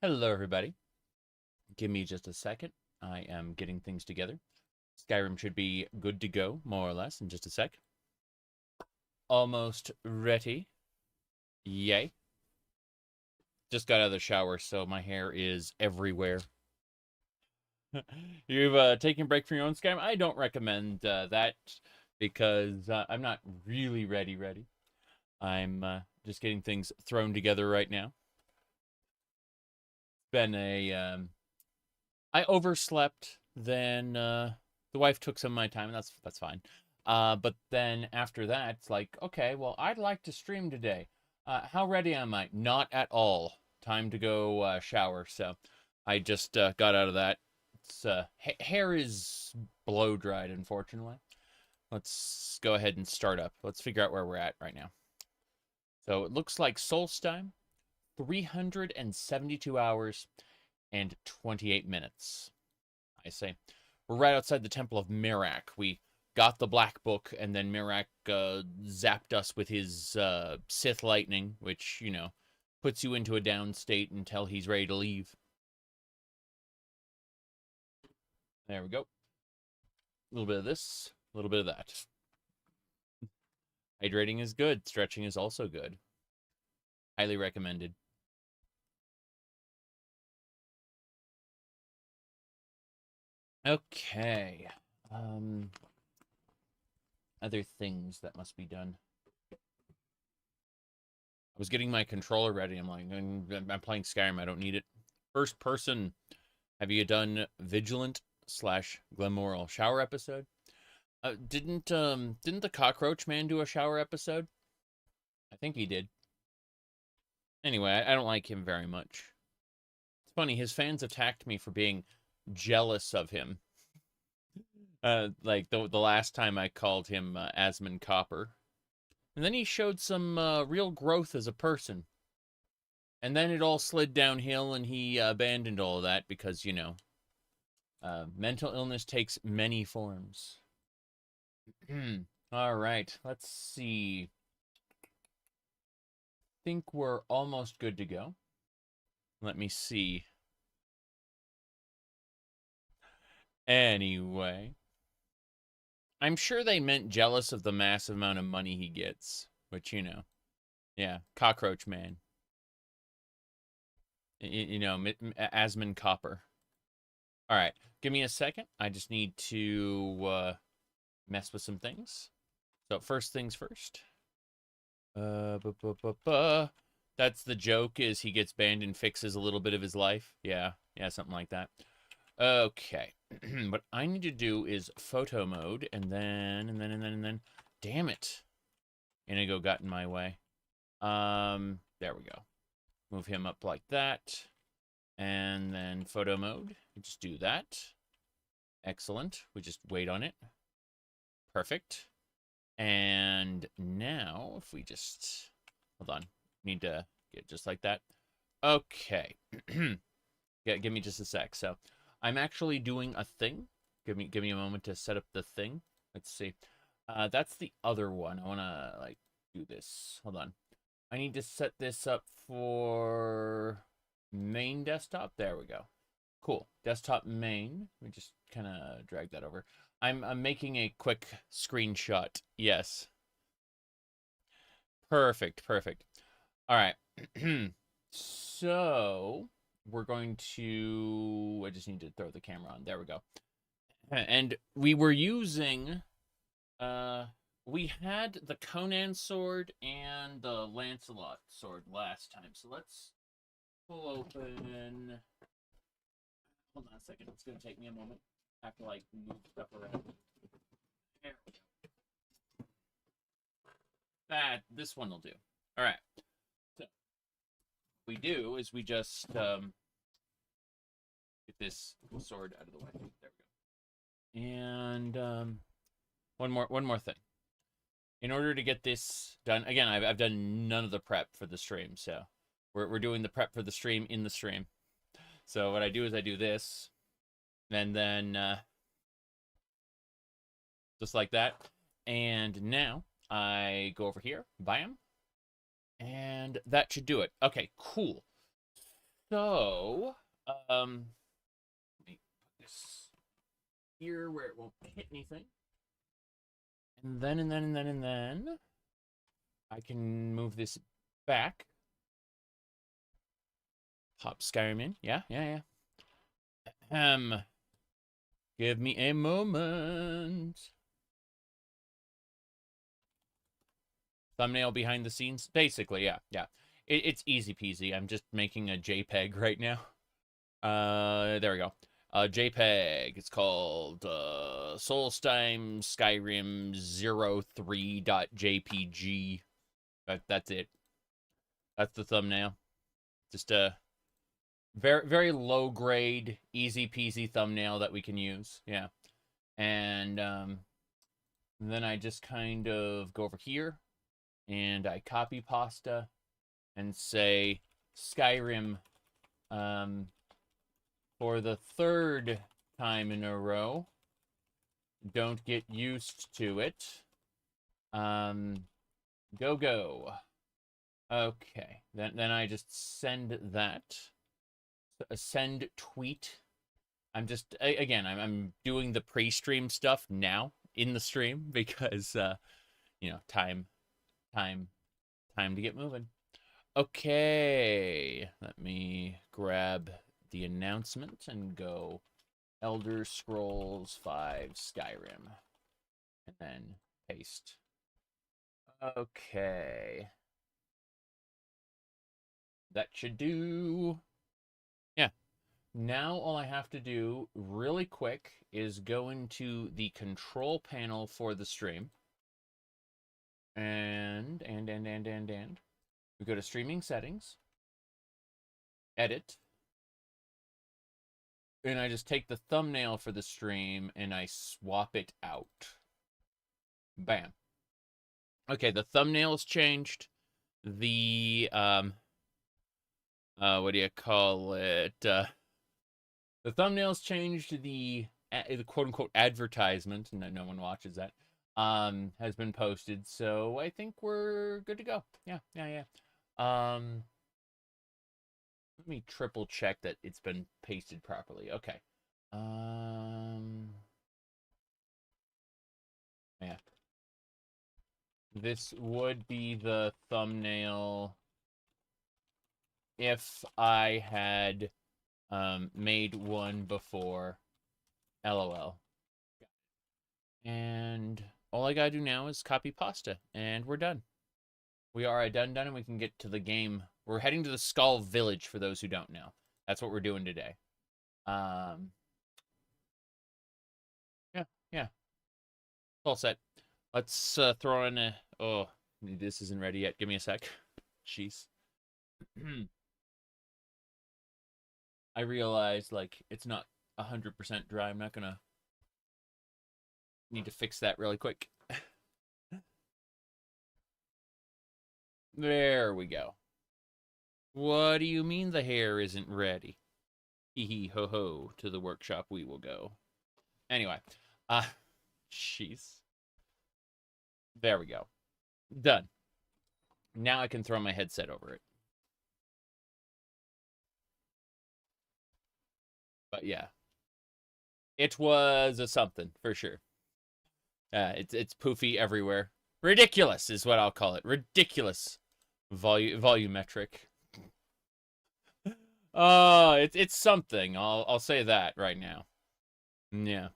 Hello, everybody. Give me just a second. I am getting things together. Skyrim should be good to go, more or less, in just a sec. Almost ready. Yay. Just got out of the shower, so my hair is everywhere. You've taken a break from your own Skyrim? I don't recommend that because I'm not really ready. I'm just getting things thrown together right now. Been a I overslept. Then the wife took some of my time, and that's fine. But then after that, it's like, okay, well, I'd like to stream today. How ready am I? Not at all. Time to go shower. So I just got out of that. It's hair is blow dried, unfortunately. Let's go ahead and start up. Let's figure out where we're at right now. So it looks like Solstheim, 372 hours and 28 minutes. I say. We're right outside the Temple of Miraak. We got the Black Book, and then Miraak zapped us with his Sith Lightning, which, you know, puts you into a down state until he's ready to leave. There we go. A little bit of this, a little bit of that. Hydrating is good. Stretching is also good. Highly recommended. Okay. Other things that must be done. I was getting my controller ready. I'm like, I'm playing Skyrim. I don't need it. First person. Have you done Vigilant / Glemoral shower episode? Didn't the Cockroach Man do a shower episode? I think he did. Anyway, I don't like him very much. It's funny. His fans attacked me for being jealous of him. Like the last time I called him Asmon Copper. And then he showed some real growth as a person. And then it all slid downhill and he abandoned all of that because, you know, mental illness takes many forms. All right, let's see. Think we're almost good to go. Let me see. Anyway. I'm sure they meant jealous of the massive amount of money he gets. Which, you know. Yeah, Cockroach Man. You know, Asmon Copper. All right, give me a second. I just need to mess with some things. So first things first. That's the joke, is he gets banned and fixes a little bit of his life. Yeah, something like that. Okay. What I need to do is photo mode, and then. Damn it. Inigo got in my way. There we go. Move him up like that. And then photo mode. We just do that. Excellent. We just wait on it. Perfect. And now, if we just... Hold on. Need to get just like that. Okay. Give me just a sec. So, I'm actually doing a thing. Give me a moment to set up the thing. Let's see. That's the other one. I want to, like, do this. Hold on. I need to set this up for main desktop. There we go. Cool. Desktop main. Let me just kind of drag that over. I'm making a quick screenshot. Yes. Perfect. All right. So we're going to... I just need to throw the camera on. There we go. And we were using... we had the Conan sword and the Lancelot sword last time. So let's pull open... Hold on a second. It's going to take me a moment. I have to, like, move stuff around. There we go. This one will do. All right. So, what we do is we just get this sword out of the way. There we go. And one more thing. In order to get this done, again, I've done none of the prep for the stream, so we're doing the prep for the stream in the stream. So what I do is I do this, and then just like that. And now I go over here, bam, and that should do it. Okay, cool. So, let me put this here where it won't hit anything. And then, I can move this back. Pop Skyrim in. Yeah. Give me a moment. Thumbnail behind the scenes. Basically, yeah. It's easy peasy. I'm just making a JPEG right now. There we go. JPEG. It's called Solstheim Skyrim 03.jpg. That's it. That's the thumbnail. Just a very low grade, easy peasy thumbnail that we can use. Yeah. And then I just kind of go over here and I copy pasta and say Skyrim for the third time in a row. Don't get used to it. Go. Okay. Then I just send that. Send tweet. I'm just I'm doing the pre-stream stuff now in the stream because time to get moving. Okay, let me grab the announcement and go Elder Scrolls 5 Skyrim and then paste. Okay, that should do. Yeah. Now all I have to do really quick is go into the control panel for the stream. And we go to streaming settings, edit, and I just take the thumbnail for the stream and I swap it out. Bam. Okay, the thumbnail's changed. The what do you call it? The thumbnail's changed. The quote-unquote advertisement, no one watches that, has been posted. So I think we're good to go. Yeah. Let me triple check that it's been pasted properly. Okay. Yeah. This would be the thumbnail if I had made one before. LOL. And all I gotta do now is copy pasta, and we're done. We are done, and we can get to the game. We're heading to the Skaal village, for those who don't know. That's what we're doing today. Yeah. All set. Let's throw in a... Oh, this isn't ready yet. Give me a sec. Jeez. I realize, like, it's not 100% dry. I'm not gonna... Need to fix that really quick. There we go. What do you mean the hair isn't ready? Hee hee ho ho, to the workshop we will go. Anyway, jeez. There we go. Done. Now I can throw my headset over it. But yeah. It was a something, for sure. It's poofy everywhere. Ridiculous is what I'll call it. Ridiculous. Volumetric. It's something. I'll say that right now. Yeah.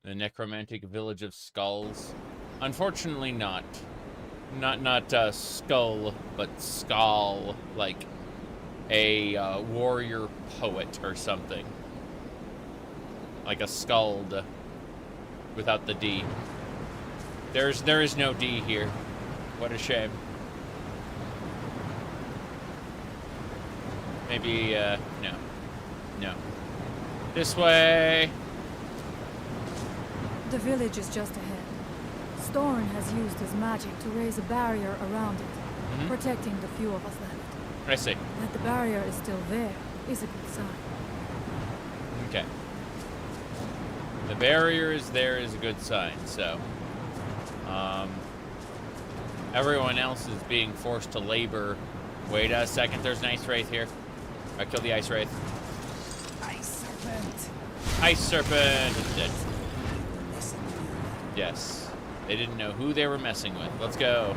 The necromantic village of skulls. Unfortunately not. Not skull, but Skaal, like a warrior poet or something. Like a skald without the D. There is no D here. What a shame. Maybe, no. This way. The village is just ahead. Storn has used his magic to raise a barrier around it, protecting the few of us left. I see. That the barrier is still there is a good sign. Okay. The barrier is there is a good sign, so... everyone else is being forced to labor Wait a second, there's an ice wraith here. I killed the ice wraith. Ice serpent. Ice serpent is dead. Yes. They didn't know who they were messing with. Let's go.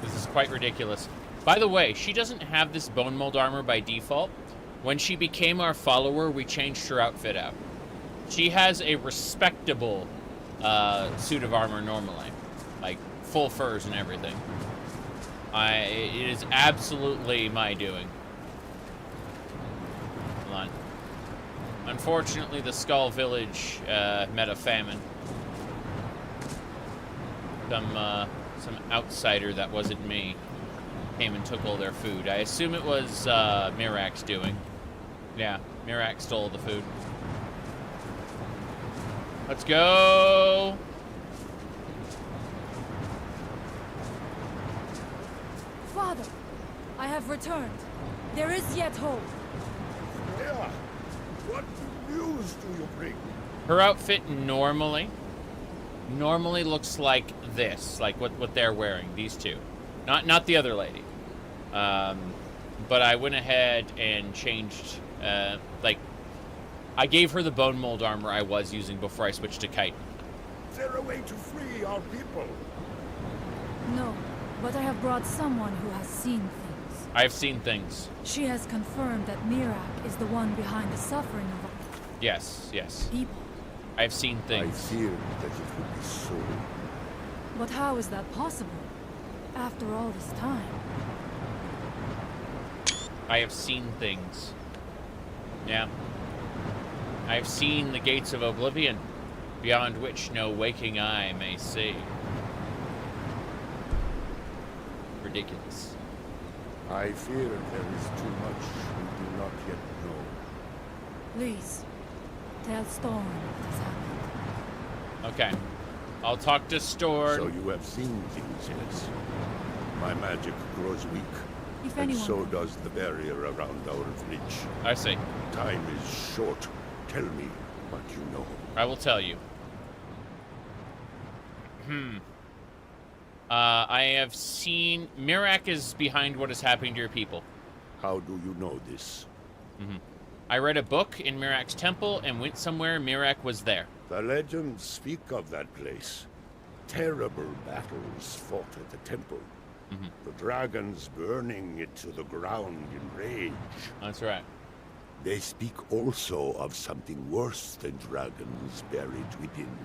This is quite ridiculous. By the way, she doesn't have this bone mold armor by default. When she became our follower, we changed her outfit out. She has a respectable suit of armor normally. Like, full furs and everything. It is absolutely my doing. Hold on. Unfortunately, the Skaal village met a famine. Some outsider that wasn't me came and took all their food. I assume it was Miraak's doing. Yeah, Miraak stole the food. Let's go! Father, I have returned. There is yet hope. Yeah. What news do you bring? Her outfit normally looks like this, like what they're wearing, these two. Not the other lady. But I went ahead and changed, like, I gave her the bone mold armor I was using before I switched to kite. Is there a way to free our people? No, but I have brought someone who has seen things. I've seen things. She has confirmed that Miraak is the one behind the suffering of Yes, yes. people. I've seen I things. feared that it would be so. But how is that possible? After all this time. I have seen things. Yeah. I've seen the gates of oblivion, beyond which no waking eye may see. Ridiculous. I fear there is too much we do not yet know. Please, tell Storm what has happened. Okay. I'll talk to Storm. So you have seen things, yes. My magic grows weak, If and anyone... so does the barrier around our village. I see. Time is short. Tell me what you know. I will tell you. I have seen... Miraak is behind what is happening to your people. How do you know this? I read a book in Miraak's temple and went somewhere. Miraak was there. The legends speak of that place. Terrible battles fought at the temple. The dragons burning it to the ground in rage. That's right. They speak also of something worse than dragons buried within.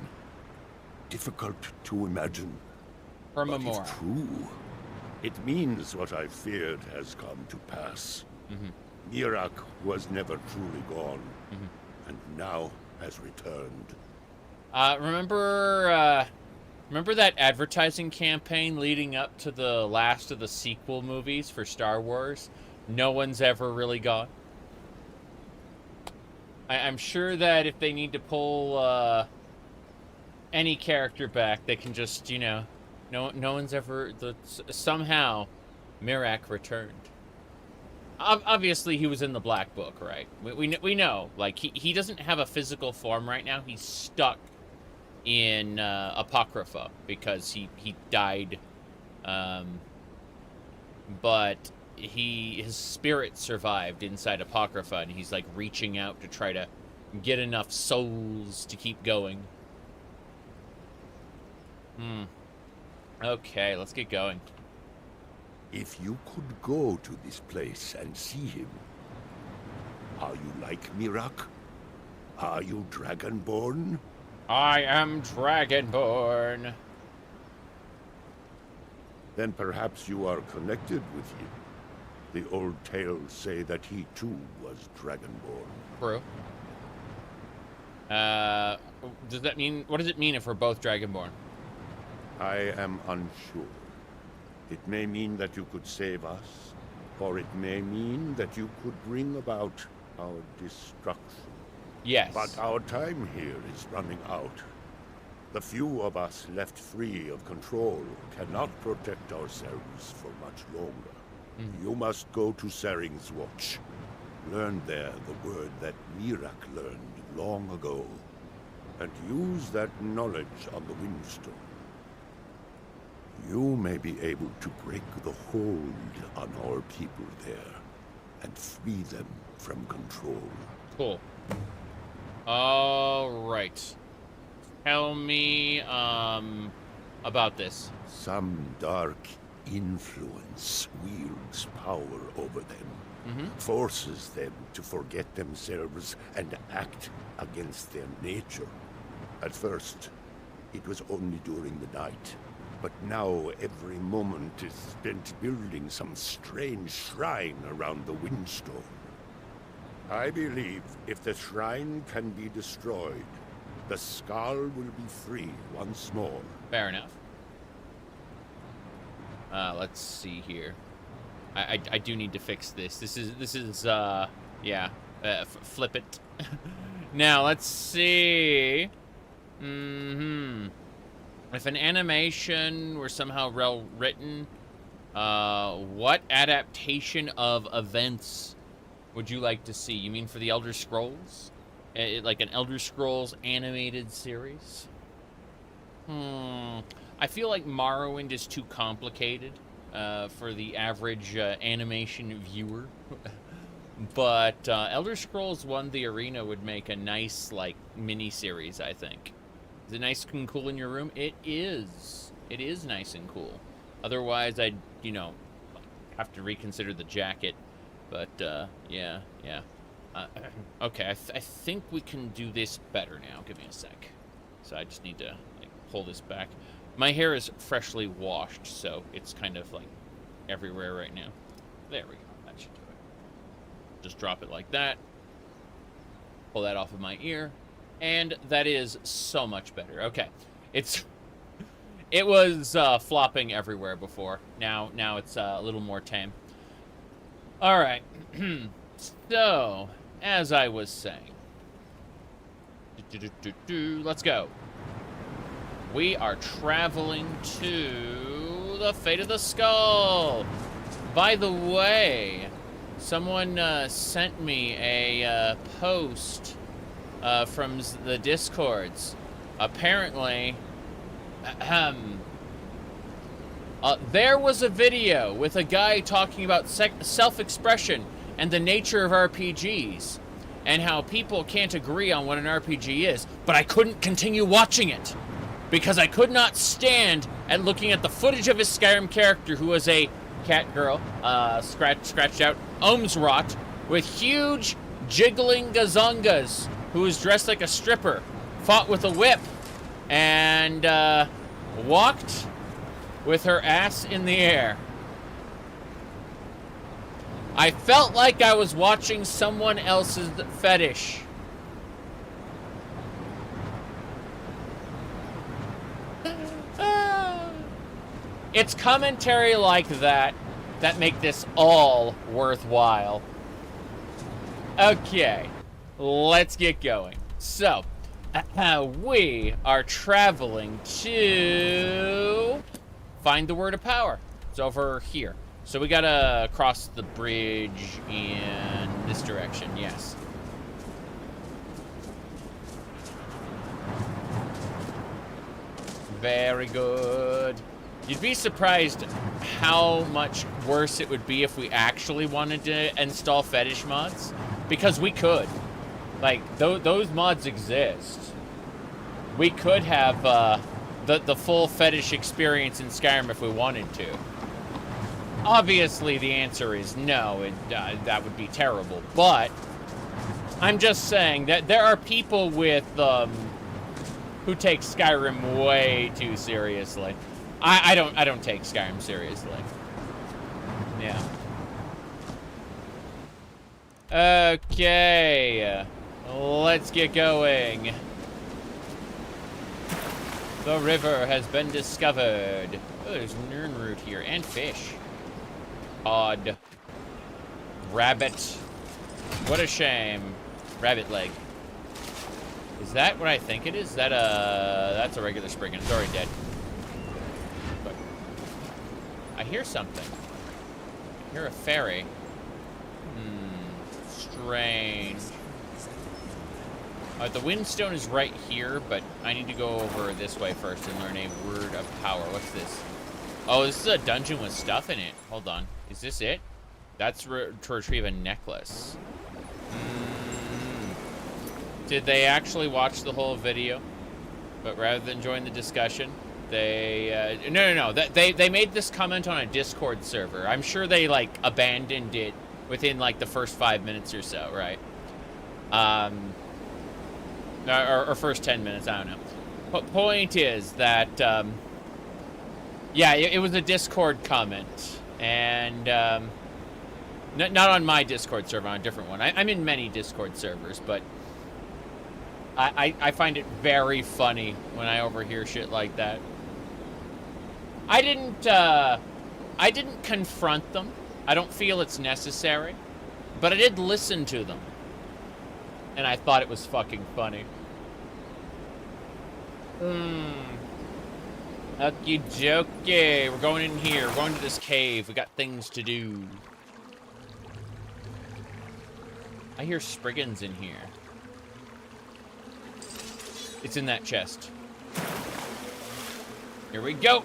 Difficult to imagine, but Hermamora. if true, it means what I feared has come to pass. Miraak was never truly gone, and now has returned. Remember that advertising campaign leading up to the last of the sequel movies for Star Wars? No one's ever really gone. I'm sure that if they need to pull any character back, they can just, you know, no one's ever... somehow, Miraak returned. Obviously, he was in the Black Book, right? We know. Like, he doesn't have a physical form right now. He's stuck in Apocrypha because he died. But his spirit survived inside Apocrypha, and he's, like, reaching out to try to get enough souls to keep going. Okay, let's get going. If you could go to this place and see him, are you like Miraak? Are you Dragonborn? I am Dragonborn. Then perhaps you are connected with him. The old tales say that he too was Dragonborn. True. Does that mean... What does it mean if we're both Dragonborn? I am unsure. It may mean that you could save us, or it may mean that you could bring about our destruction. Yes. But our time here is running out. The few of us left free of control cannot protect ourselves for much longer. You must go to Saring's Watch. Learn there the word that Miraak learned long ago, and use that knowledge on the Windstone. You may be able to break the hold on our people there and free them from control. Cool. All right. Tell me, about this. Some dark influence wields power over them, forces them to forget themselves and act against their nature. At first, it was only during the night, but now every moment is spent building some strange shrine around the windstone. I believe if the shrine can be destroyed, the Skaal will be free once more. Fair enough. Let's see here. I do need to fix this. This is yeah. Flip it. Now let's see. If an animation were somehow well written, what adaptation of events would you like to see? You mean for the Elder Scrolls? Like an Elder Scrolls animated series? I feel like Morrowind is too complicated for the average animation viewer. But Elder Scrolls 1 The Arena would make a nice, like, mini-series, I think. Is it nice and cool in your room? It is. It is nice and cool. Otherwise, I'd, you know, have to reconsider the jacket. But, yeah. Okay, I think we can do this better now. Give me a sec. So I just need to, like, pull this back. My hair is freshly washed, so it's kind of, like, everywhere right now. There we go. That should do it. Just drop it like that. Pull that off of my ear. And that is so much better. Okay. It was flopping everywhere before. Now it's a little more tame. All right. So, as I was saying, let's go. We are traveling to the fate of the Skaal. By the way, someone sent me a post from the Discords. Apparently, there was a video with a guy talking about self-expression and the nature of RPGs, and how people can't agree on what an RPG is, but I couldn't continue watching it, because I could not stand at looking at the footage of his Skyrim character, who was a cat girl, scratched out, Ohmes-raht, with huge, jiggling gazongas, who was dressed like a stripper, fought with a whip, and walked with her ass in the air. I felt like I was watching someone else's fetish. It's commentary like that that make this all worthwhile. Okay, let's get going. So, we are traveling to find the word of power. It's over here. So we gotta cross the bridge in this direction, yes. Very good. You'd be surprised how much worse it would be if we actually wanted to install fetish mods. Because we could. Like, those mods exist. We could have the full fetish experience in Skyrim if we wanted to. Obviously, the answer is no. That would be terrible. But I'm just saying that there are people with who take Skyrim way too seriously. I don't take Skyrim seriously. Yeah. Okay. Let's get going. The river has been discovered. Oh, there's Nirnroot here and fish. Odd. Rabbit. What a shame. Rabbit leg. Is that what I think it is? That's a regular Spriggan. It's already dead. But I hear something. I hear a fairy. Strange. The windstone is right here, but I need to go over this way first and learn a word of power. What's this? Oh, this is a dungeon with stuff in it. Hold on. Is this it? That's to retrieve a necklace. Did they actually watch the whole video? But rather than join the discussion, they... no. They made this comment on a Discord server. I'm sure they, like, abandoned it within, like, the first 5 minutes or so, right? Or first 10 minutes, I don't know. But point is that, yeah, it was a Discord comment. And, not on my Discord server, on a different one. I'm in many Discord servers, but I find it very funny when I overhear shit like that. I didn't confront them. I don't feel it's necessary. But I did listen to them. And I thought it was fucking funny. Okie dokie. We're going in here. We're going to this cave. We got things to do. I hear Spriggans in here. It's in that chest. Here we go.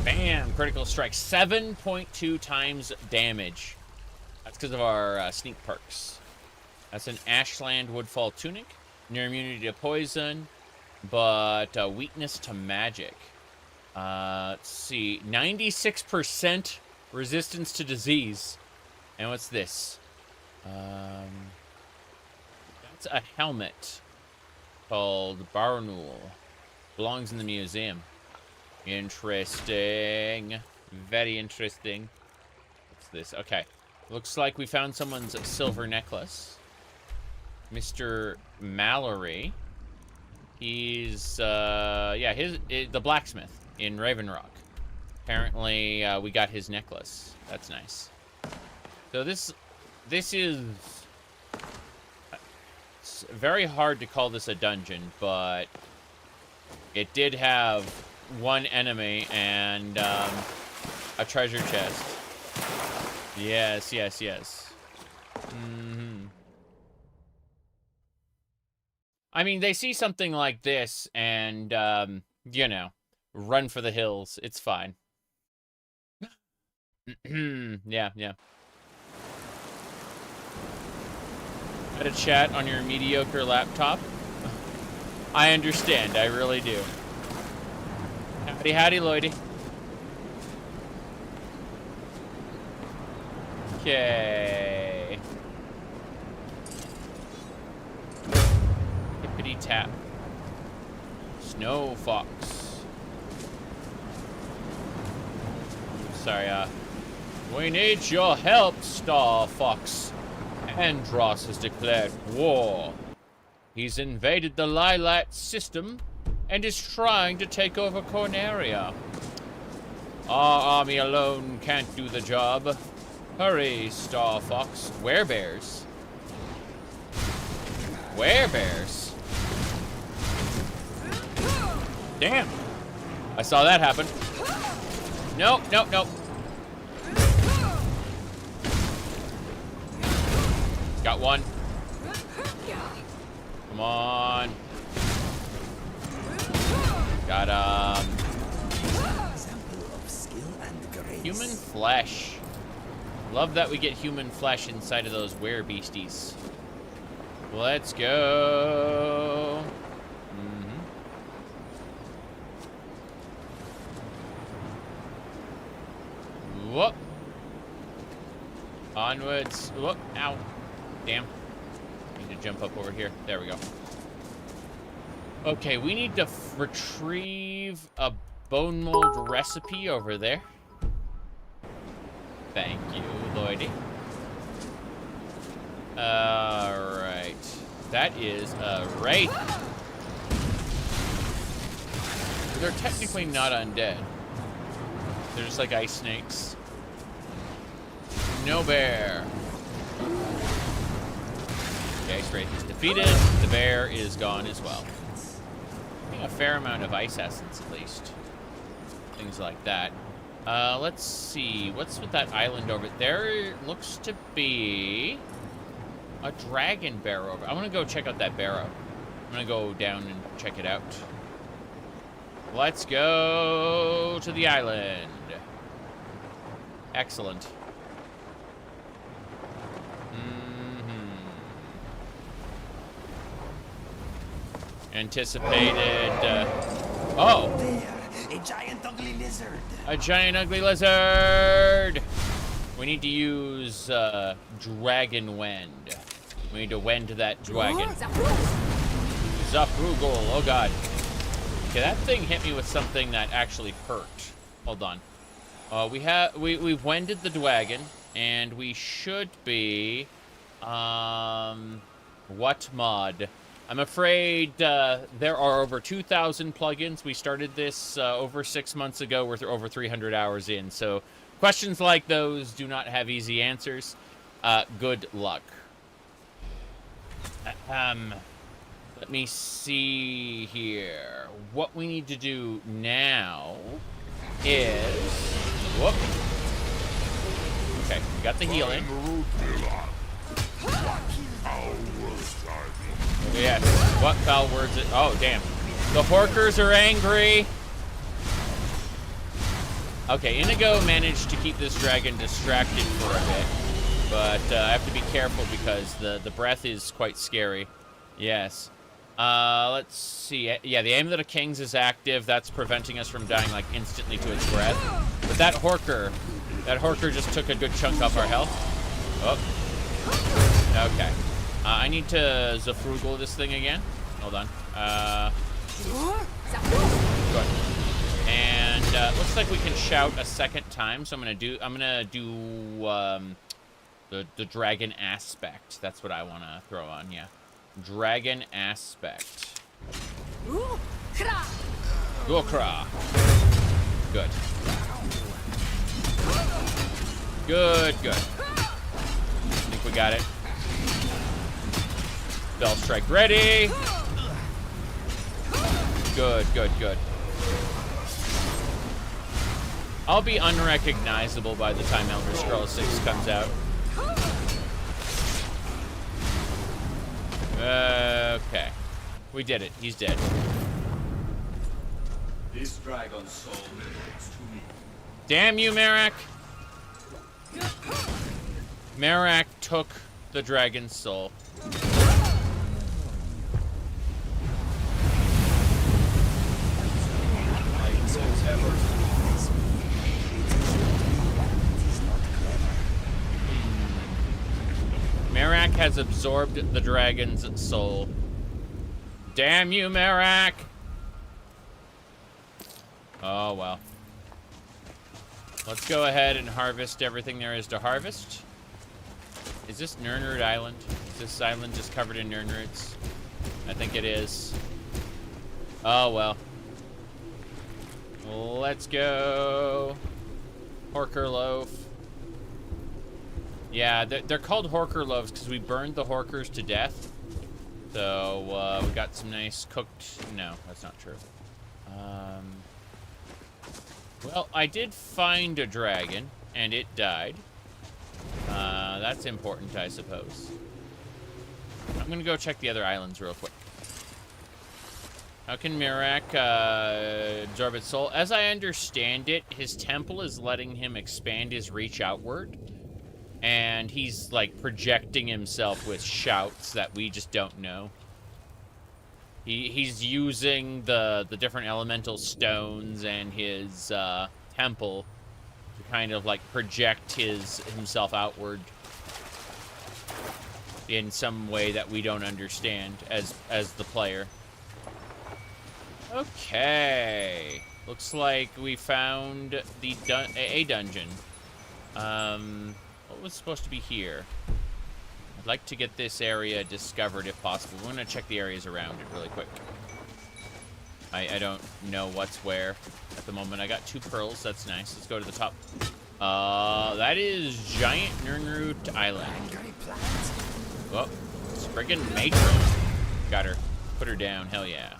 Bam! Critical strike. 7.2 times damage. That's because of our sneak perks. That's an Ashland Woodfall Tunic. Near immunity to poison, but weakness to magic. Let's see. 96% resistance to disease. And what's this? That's a helmet called barrow. Belongs in the museum. Interesting. Very interesting. What's this? Okay. Looks like we found someone's silver necklace. Mr. Mallory. He's, yeah, the blacksmith in Raven Rock. Apparently, we got his necklace. That's nice. So this is... It's very hard to call this a dungeon, but it did have one enemy and a treasure chest. Yes. I mean, they see something like this and, you know, run for the hills. It's fine. Yeah. Had a chat on your mediocre laptop? I understand, I really do. Howdy, Lloydie. Okay. Hippity tap. Snow fox. Sorry, we need your help, Star Fox. Andros has declared war. He's invaded the Lilat system and is trying to take over Corneria. Our army alone can't do the job. Hurry, Star Fox. Werebears. Werebears? Damn. I saw that happen. Nope. Got one. Come on. Got human flesh. Love that we get human flesh inside of those werebeasties. Let's go. Whoop. Onwards. Whoop. Ow. Damn. Need to jump up over here. There we go. Okay, we need to retrieve a bone mold recipe over there. Thank you, Lloydie. Alright. That is a wraith. They're technically not undead. They're just like ice snakes. No bear. Okay, Wraith is defeated. The bear is gone as well. A fair amount of ice essence, at least. Things like that. Let's see. What's with that island over there? Looks to be a dragon barrow. I want to go check out that barrow. I'm going to go down and check it out. Let's go to the island. Excellent. Anticipated. Oh! There, a giant ugly lizard. A giant ugly lizard! We need to use dragon wend. We need to wend that dragon. Zafrugul, oh god. Okay, that thing hit me with something that actually hurt. Hold on. We've wended the dragon, and we should be what mod? I'm afraid there are over 2,000 plugins. We started this over 6 months ago. We're over 300 hours in. So questions like those do not have easy answers. Good luck. Let me see here. What we need to do now is... Whoop. Okay, we got the healing. Yes. What foul words? Oh, damn. The Horkers are angry. Okay, Inigo managed to keep this dragon distracted for a bit, but I have to be careful because the breath is quite scary. Yes. Let's see. Yeah, the Amulet of Kings is active. That's preventing us from dying like instantly to its breath. But that Horker just took a good chunk off our health. Oh. Okay. I need to Zafrugul this thing again. Hold on. Good. And looks like we can shout a second time. So I'm gonna do the dragon aspect. That's what I want to throw on. Yeah, dragon aspect. Gokra. Good. Good. Good. I think we got it. Spell strike ready. Good, good, good. I'll be unrecognizable by the time Elder Scrolls 6 comes out. Okay. We did it. He's dead. This dragon's soul belongs to me. Damn you, Miraak. Miraak took the dragon's soul. Miraak has absorbed the dragon's soul. Damn you, Miraak! Oh, well. Let's go ahead and harvest everything there is to harvest. Is this Nirnroot Island? Is this island just covered in Nirnroots? I think it is. Oh, well. Let's go. Horker loaf. Yeah, they're called Horker loaves because we burned the Horkers to death. So, we got some nice cooked... No, that's not true. Well, I did find a dragon, and it died. That's important, I suppose. I'm gonna go check the other islands real quick. How can Miraak absorb its soul? As I understand it, his temple is letting him expand his reach outward. And he's, like, projecting himself with shouts that we just don't know. He's using the different elemental stones and his temple to kind of, like, project himself outward in some way that we don't understand as the player. Okay. Looks like we found a dungeon. What was supposed to be here? I'd like to get this area discovered if possible. We're gonna check the areas around it really quick. I don't know what's where at the moment. I got 2 pearls. That's nice. Let's go to the top. That is Giant Nirnroot Island. Whoa. It's friggin' matron. Got her. Put her down. Hell yeah.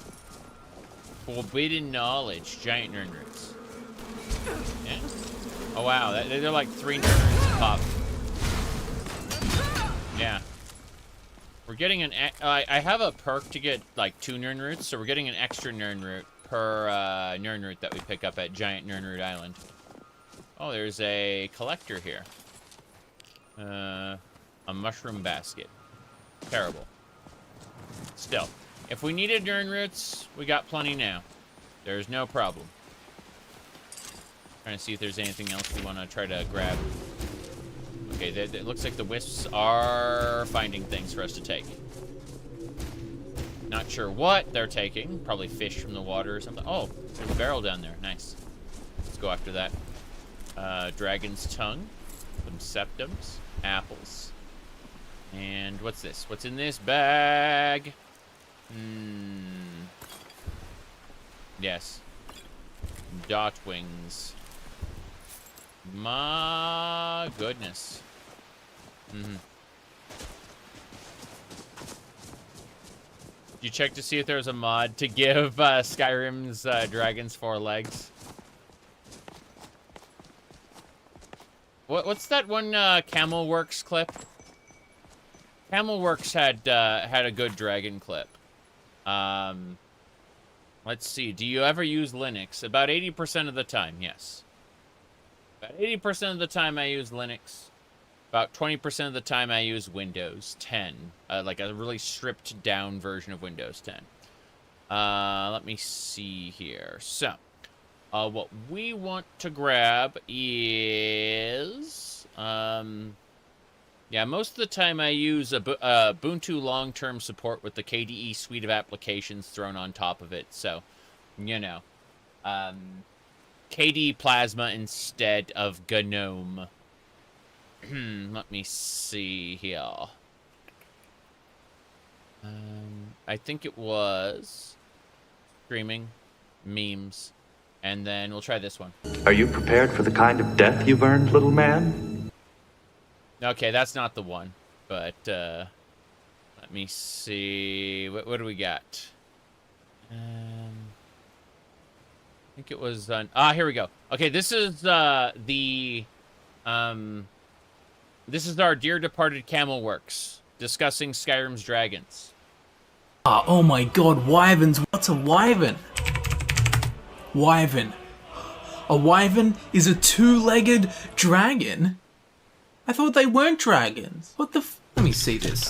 Forbidden knowledge. Giant Nirnroots. Yeah. Oh, wow. They're like 3 Nirnroots a pop. Yeah. We're getting an... I have a perk to get, like, 2 Nirnroots, so we're getting an extra Nirnroot per Nirnroot that we pick up at Giant Nirnroot Island. Oh, there's a collector here. A mushroom basket. Terrible. Still, if we needed Nirnroots, we got plenty now. There's no problem. Trying to see if there's anything else we want to try to grab. Okay, it looks like the wisps are finding things for us to take. Not sure what they're taking. Probably fish from the water or something. Oh, there's a barrel down there. Nice. Let's go after that. Dragon's tongue. Some septums. Apples. And what's this? What's in this bag? Yes. Dot wings. My goodness. You check to see if there's a mod to give Skyrim's dragons 4 legs. What's that one Camelworks clip? Camelworks had a good dragon clip. Let's see. Do you ever use Linux? About 80% of the time, yes. About 80% of the time I use Linux. About 20% of the time I use Windows 10. Like a really stripped down version of Windows 10. Let me see here. So, what we want to grab is... yeah, most of the time I use Ubuntu long-term support with the KDE suite of applications thrown on top of it. So, you know, KDE Plasma instead of GNOME. Let me see here. I think it was streaming, memes, and then we'll try this one. Are you prepared for the kind of death you've earned, little man? Okay, that's not the one, but let me see. What do we got? I think it was here we go. Okay, this is this is our dear departed Camelworks discussing Skyrim's dragons. Oh my god, wyverns. What's a wyvern? Wyvern. A wyvern is a two-legged dragon? I thought they weren't dragons. What the f... Let me see this.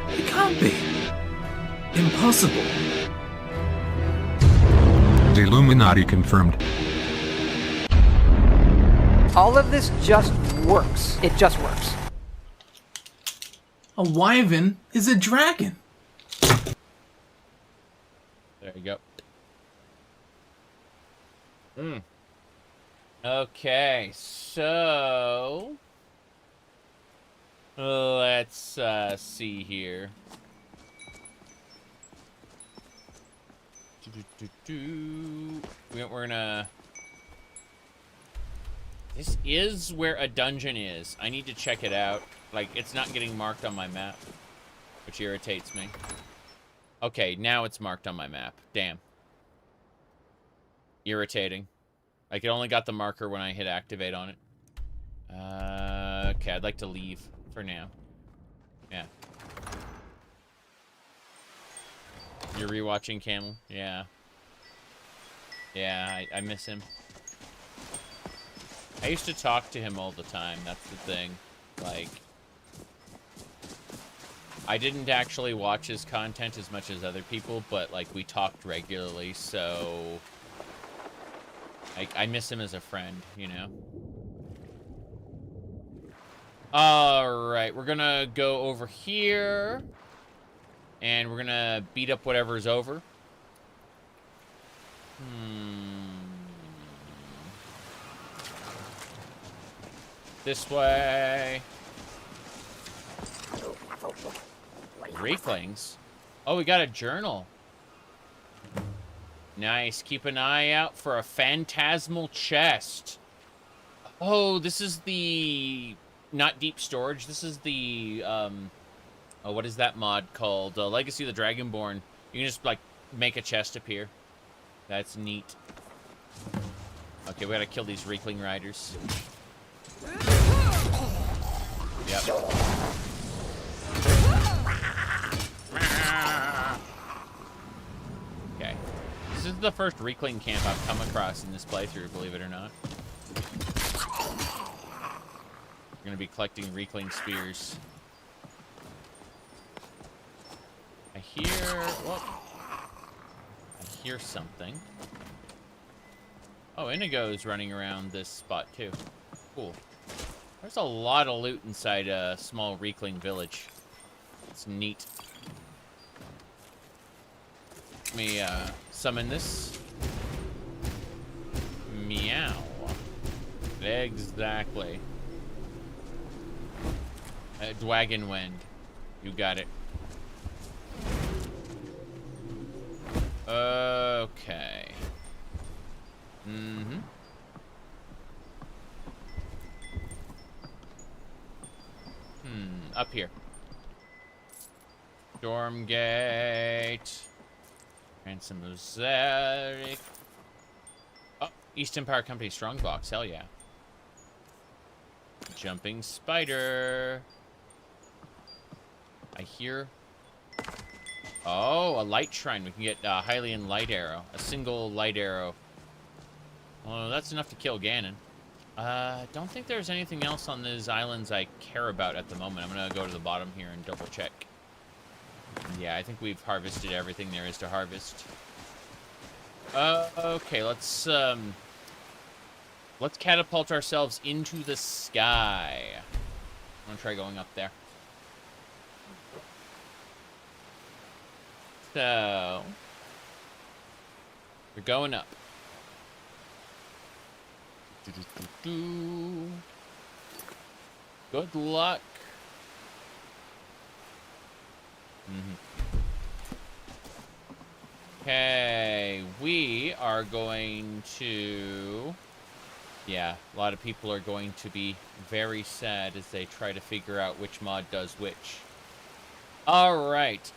It can't be. Impossible. The Illuminati confirmed. All of this just works. It just works. A wyvern is a dragon. There you go. Okay, so... let's see here. We're gonna... This is where a dungeon is. I need to check it out. Like, it's not getting marked on my map, which irritates me. Okay, now it's marked on my map. Damn. Irritating. Like, it only got the marker when I hit activate on it. Okay, I'd like to leave for now. Yeah. You're rewatching Camel? Yeah. Yeah, I miss him. I used to talk to him all the time, that's the thing. Like... I didn't actually watch his content as much as other people, but, like, we talked regularly, so... I miss him as a friend, you know? Alright, we're gonna go over here. And we're gonna beat up whatever's over. This way. Reeklings. Oh, we got a journal. Nice. Keep an eye out for a phantasmal chest. Oh, this is the... Not deep storage. This is the... Oh, what is that mod called? Legacy of the Dragonborn. You can just, like, make a chest appear. That's neat. Okay, we gotta kill these Reekling Riders. Yep. Okay. This is the first Reekling camp I've come across in this playthrough, believe it or not. We're gonna be collecting Reekling spears. I hear something. Oh, Indigo's running around this spot too. Cool. There's a lot of loot inside a small Reekling village. It's neat. Let me summon this. Meow. Exactly. Dwagon Wind. You got it. Okay. Mm-hmm. Up here. Stormgate. Ransom Mosaic. Oh, East Empire Company Strongbox. Hell yeah. Jumping spider. I hear... Oh, a light shrine. We can get Hylian light arrow. A single light arrow. Well, that's enough to kill Ganon. Don't think there's anything else on these islands I care about at the moment. I'm gonna go to the bottom here and double check. Yeah, I think we've harvested everything there is to harvest. Okay, let's catapult ourselves into the sky. I'm gonna try going up there. So, we're going up. Good luck. Okay, we are going to... Yeah, a lot of people are going to be very sad as they try to figure out which mod does which. All right,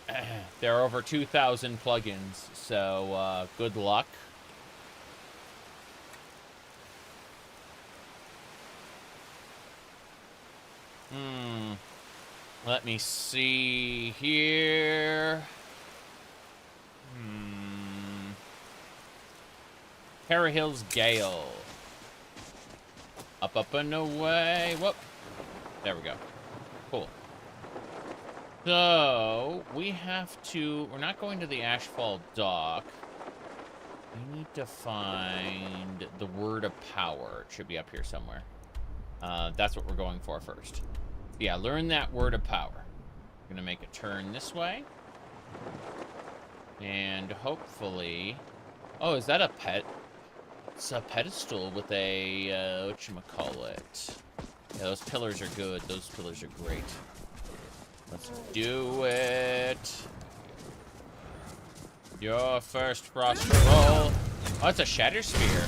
there are over 2,000 plugins, so good luck. Let me see here. Parahill's Gale. Up, up, and away. Whoop. There we go. Cool. So, we have to... We're not going to the Ashfall Dock. We need to find the Word of Power. It should be up here somewhere. That's what we're going for first. Yeah, learn that Word of Power. We're going to make a turn this way. And hopefully... Oh, is that a pet? It's a pedestal with a, whatchamacallit. Yeah, those pillars are good. Those pillars are great. Let's do it. Your first frost roll. Oh, it's a Shatter Sphere.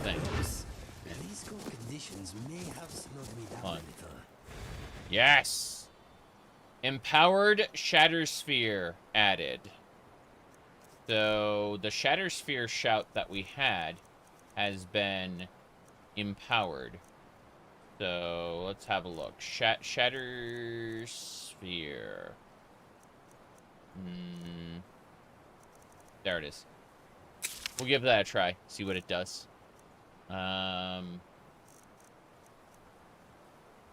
Thing. These cold conditions may have slowed me down a little. Yes. Empowered Shatter Sphere added. So the Shatter Sphere shout that we had has been empowered. So let's have a look. Shatter Sphere. There it is. We'll give that a try. See what it does.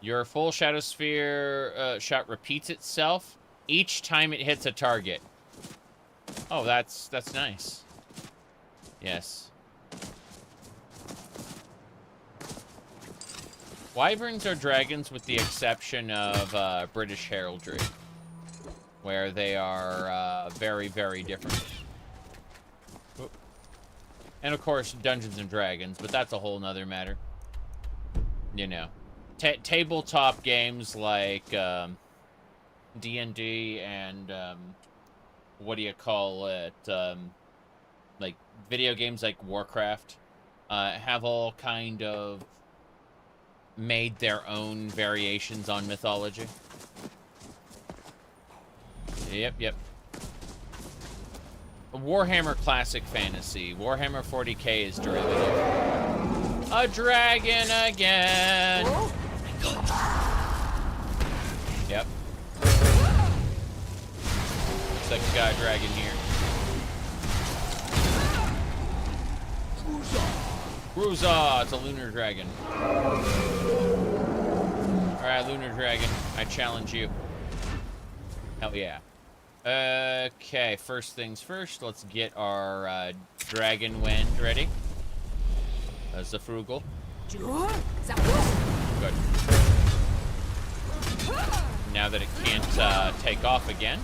Your full Shadow Sphere shot repeats itself each time it hits a target. Oh, that's nice. Yes. Wyverns are dragons with the exception of British heraldry, where they are very, very different. Oop. And of course, Dungeons and Dragons, but that's a whole nother matter. You know. Tabletop games like D&D and what do you call it? Like video games like Warcraft have all kind of made their own variations on mythology. Yep. Warhammer Classic Fantasy. Warhammer 40k is derivative. A dragon again. Yep. Looks like we got a dragon here. Cruza! It's a lunar dragon. Alright, lunar dragon. I challenge you. Hell yeah. Okay, first things first, let's get our dragon wind ready. That's the frugal. Good. Now that it can't take off again,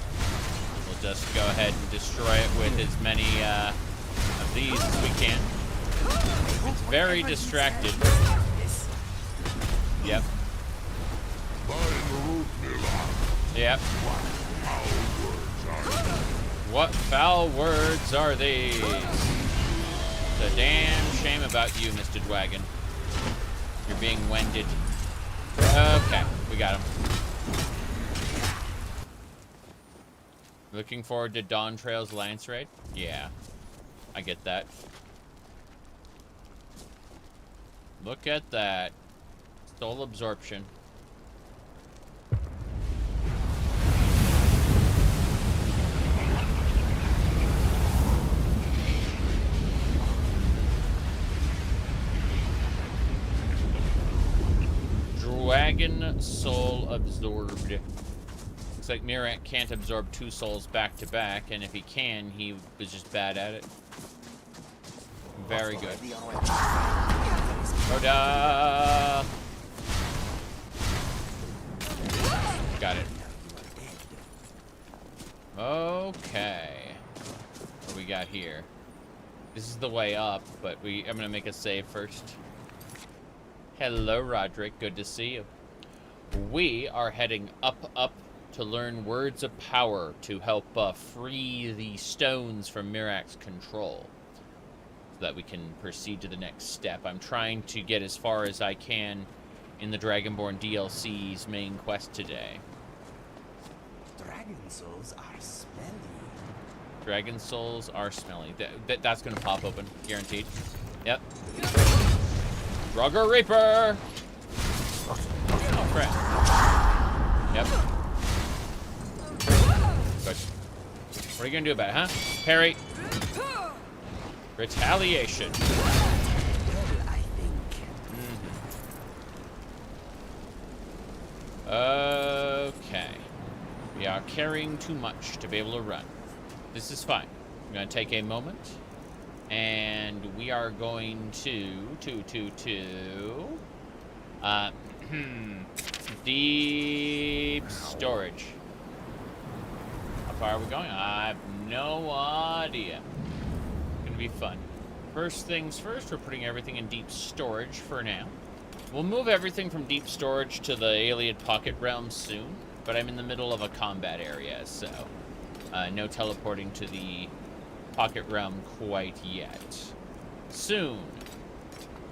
we'll just go ahead and destroy it with as many of these as we can. It's very distracted. Yep. Yep. What foul words are these? It's a damn shame about you, Mr. Dwagon. You're being wended. Okay, we got him. Looking forward to Dawn Trail's Lance Raid? Yeah, I get that. Look at that. Soul absorption. Dragon soul absorbed. Looks like Miraak can't absorb 2 souls back to back, and if he can, he was just bad at it. Very good. Dac0da! Got it. Okay. What do we got here? This is the way up, but I'm gonna make a save first. Hello, Roderick. Good to see you. We are heading up to learn words of power to help free the stones from Miraak's control, so that we can proceed to the next step. I'm trying to get as far as I can in the Dragonborn DLC's main quest today. Dragon souls are smelly. Dragon souls are smelly. That's going to pop open, guaranteed. Yep. Rugger Reaper! Oh, crap. Yep. Good. What are you going to do about it, huh? Parry. Retaliation. Okay. We are carrying too much to be able to run. This is fine. I'm going to take a moment. And we are going to deep storage. How far are we going? I have no idea. It's gonna be fun. First things first, we're putting everything in deep storage for now. We'll move everything from deep storage to the alien pocket realm soon, but I'm in the middle of a combat area, so no teleporting to the pocket realm quite yet. Soon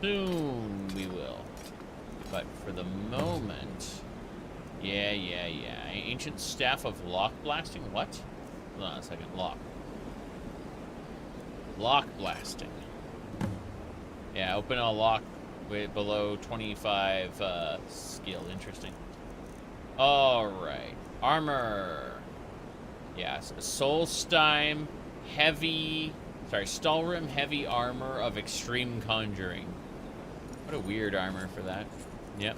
we will. But for the moment, yeah. Ancient staff of lock blasting. What? Hold on a second. Lock blasting. Yeah, open a lock with below 25 skill. Interesting. All right, armor. Yes, Solstheim Stalrim heavy armor of extreme conjuring. What a weird armor for that. Yep.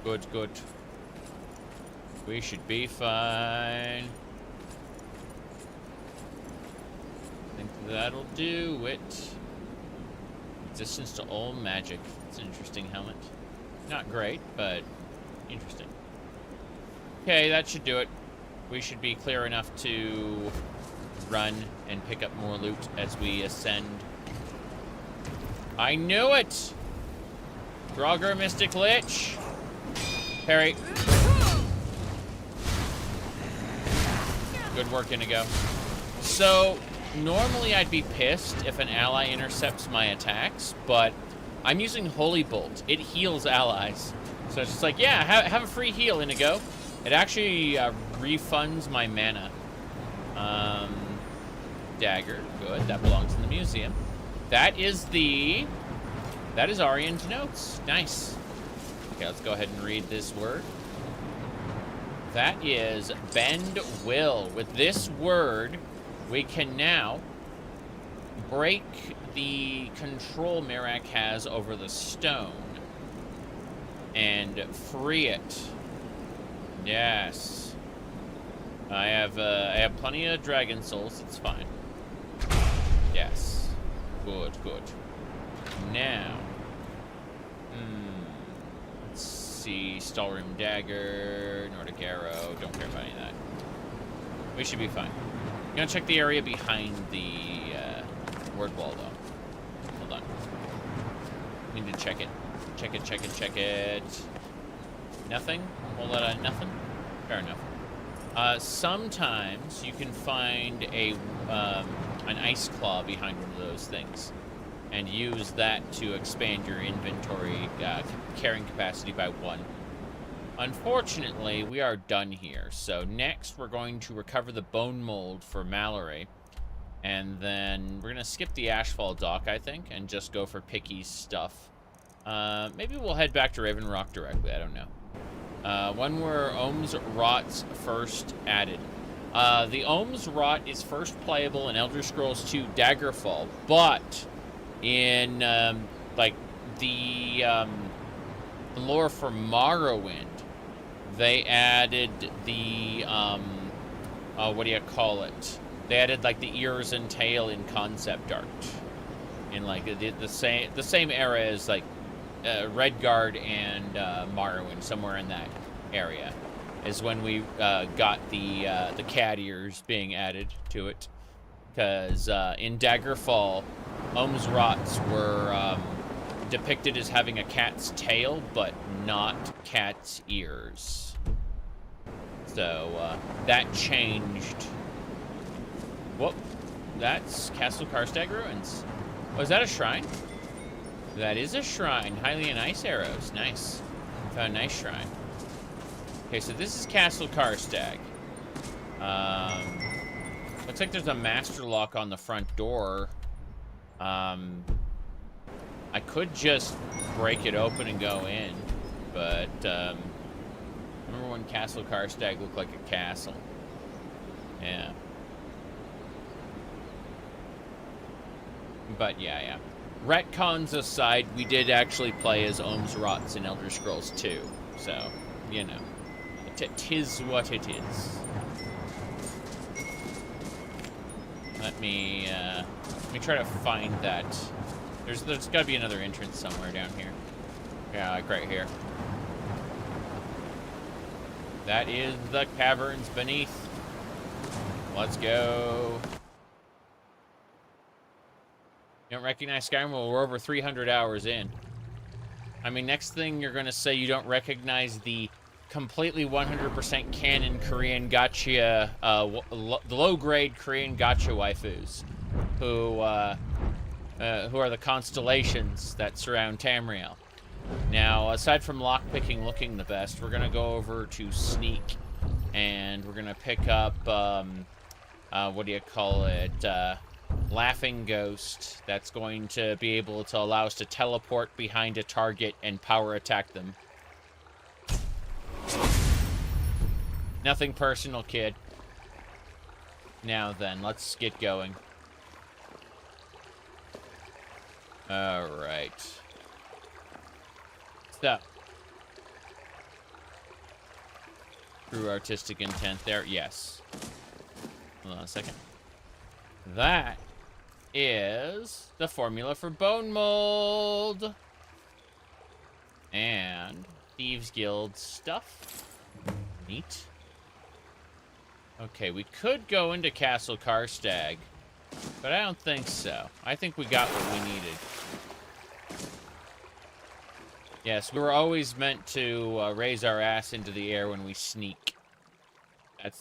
Good. We should be fine. I think that'll do it. Resistance to all magic. It's an interesting helmet. Not great, but interesting. Okay, that should do it. We should be clear enough to run and pick up more loot as we ascend. I knew it! Draugr Mystic Lich! Parry. Good work, Inigo. So, normally I'd be pissed if an ally intercepts my attacks, but I'm using Holy Bolt. It heals allies. So it's just like, yeah, have a free heal, Inigo. It actually refunds my mana. dagger. Good, that belongs in the museum. That is Arian's notes. Nice. Okay, let's go ahead and read this word. That is bend will. With this word, we can now break the control Miraak has over the stone and free it. Yes. I have plenty of dragon souls. It's fine. Yes. Good, good. Now, let's see. Stalrim dagger, Nordic arrow. Don't care about any of that. We should be fine. I'm gonna check the area behind the word wall, though. Hold on. Need to check it. Check it, check it, check it. Nothing? A whole lot of nothing? Fair enough. Sometimes you can find an ice claw behind one of those things and use that to expand your inventory carrying capacity by 1. Unfortunately, we are done here. So next, we're going to recover the bone mold for Mallory. And then we're going to skip the Ashfall dock, I think, and just go for Picky's stuff. Maybe we'll head back to Raven Rock directly. I don't know. When were Ohmes-raht's first added? The Ohmes-raht is first playable in Elder Scrolls 2 Daggerfall, but in like the lore for Morrowind, they added the what do you call it? They added like the ears and tail in concept art, in like the same era as like Redguard and Morrowind, somewhere in that area, is when we got the cat ears being added to it. Because in Daggerfall, Ohmes-rahts were depicted as having a cat's tail, but not cat's ears. So that changed. Whoop, that's Castle Karstag ruins. Oh, is that a shrine? That is a shrine. Hylian ice arrows. Nice. Found a nice shrine. Okay, so this is Castle Karstag. Looks like there's a master lock on the front door. I could just break it open and go in, but remember when Castle Karstag looked like a castle? Yeah. But yeah. Retcons aside, we did actually play as Ohmes-rahts in Elder Scrolls 2, so, you know, tis what it is. Let me try to find that. There's got to be another entrance somewhere down here. Yeah, like right here. That is the caverns beneath. Let's go. You don't recognize Skyrim? Well, we're over 300 hours in. I mean, next thing you're going to say you don't recognize the completely 100% canon Korean gacha, the low-grade Korean gacha waifus, who are the constellations that surround Tamriel. Now, aside from lockpicking looking the best, we're going to go over to Sneak, and we're going to pick up, what do you call it, Laughing Ghost. That's going to be able to allow us to teleport behind a target and power attack them. Nothing personal, kid. Now then, let's get going. Alright. So. True artistic intent there. Yes. Hold on a second. That is the formula for bone mold. And Thieves Guild stuff. Neat. Okay, we could go into Castle Karstag, but I don't think so. I think we got what we needed. Yes, we were always meant to raise our ass into the air when we sneak.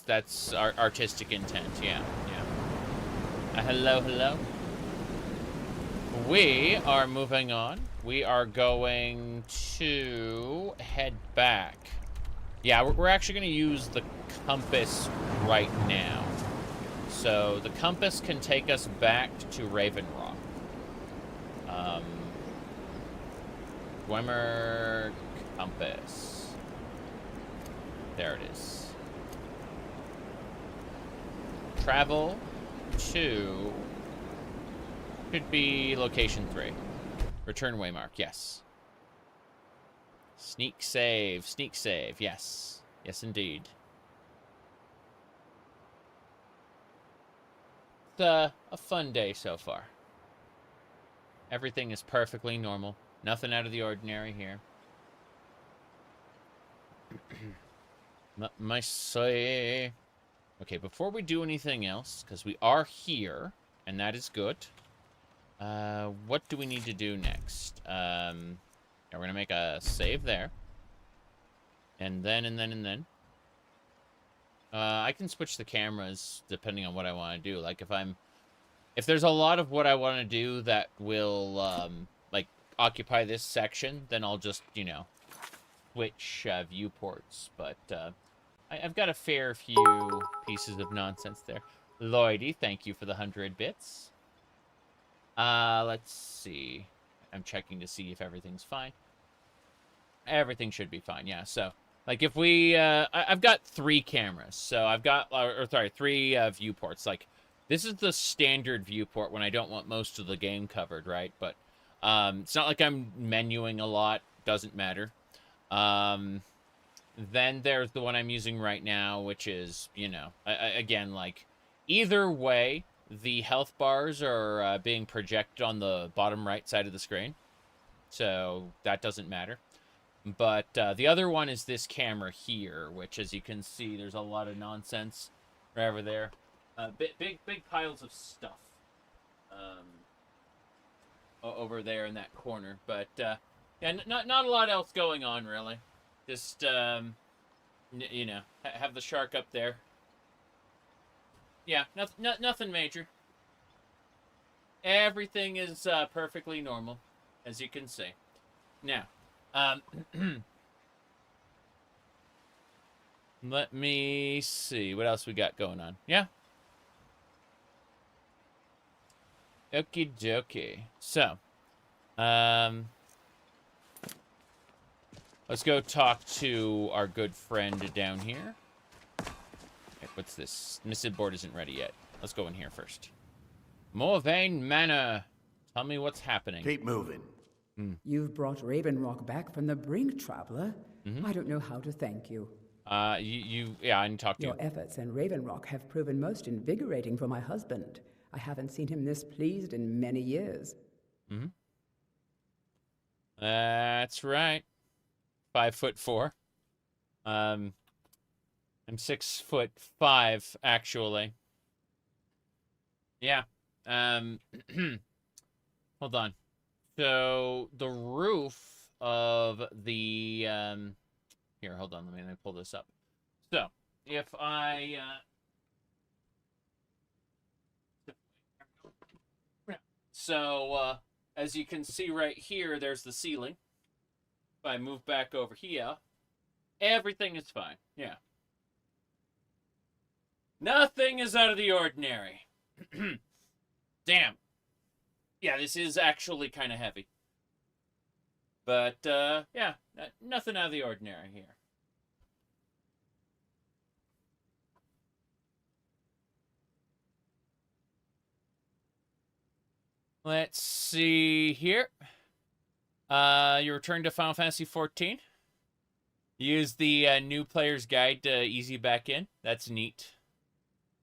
That's our artistic intent, yeah. Hello. We are moving on. We are going to head back. Yeah, we're actually going to use the compass right now. So the compass can take us back to Ravenrock. Dwemer compass. There it is. Travel to... Should be location 3. Return waymark, yes. Sneak save, yes. Yes, indeed. It's a fun day so far. Everything is perfectly normal. Nothing out of the ordinary here. My say. Okay, before we do anything else, because we are here, and that is good. What do we need to do next? Yeah, we're gonna make a save there. And then. I can switch the cameras depending on what I want to do. Like, if there's a lot of what I want to do that will, like, occupy this section, then I'll just, you know, switch viewports. But, I've got a fair few pieces of nonsense there. Lloydie, thank you for the 100 bits. Let's see. I'm checking to see if everything's fine. Everything should be fine, yeah. So, like, if we, I've got 3 cameras. So I've got, 3 viewports. Like, this is the standard viewport when I don't want most of the game covered, right? But, it's not like I'm menuing a lot. Doesn't matter. Then there's the one I'm using right now, which is, you know, again, like, either way, the health bars are being projected on the bottom right side of the screen. So that doesn't matter. But the other one is this camera here, which, as you can see, there's a lot of nonsense right over there. Big piles of stuff over there in that corner. But, yeah, not a lot else going on, really. Just, you know, have the shark up there. Yeah, nothing major. Everything is perfectly normal, as you can see. Now, let me see what else we got going on. Yeah. Okie dokie. So, let's go talk to our good friend down here. Okay, what's this? Missive board isn't ready yet. Let's go in here first. Morvain Manor. Tell me what's happening. Keep moving. You've brought Ravenrock back from the brink, traveler. I don't know how to thank you. Yeah, I didn't talk to you. Your efforts in Ravenrock have proven most invigorating for my husband. I haven't seen him this pleased in many years. That's right. 5'4". I'm 6'5", actually. Yeah. Hold on. So the roof of the here, hold on. Let me pull this up. So if I as you can see right here, there's the ceiling. If I move back over here, everything is fine. Yeah. Nothing is out of the ordinary. Damn. Yeah, this is actually kind of heavy. But, yeah, nothing out of the ordinary here. Let's see here. You returned to Final Fantasy XIV. Use the new player's guide to easy back in. That's neat.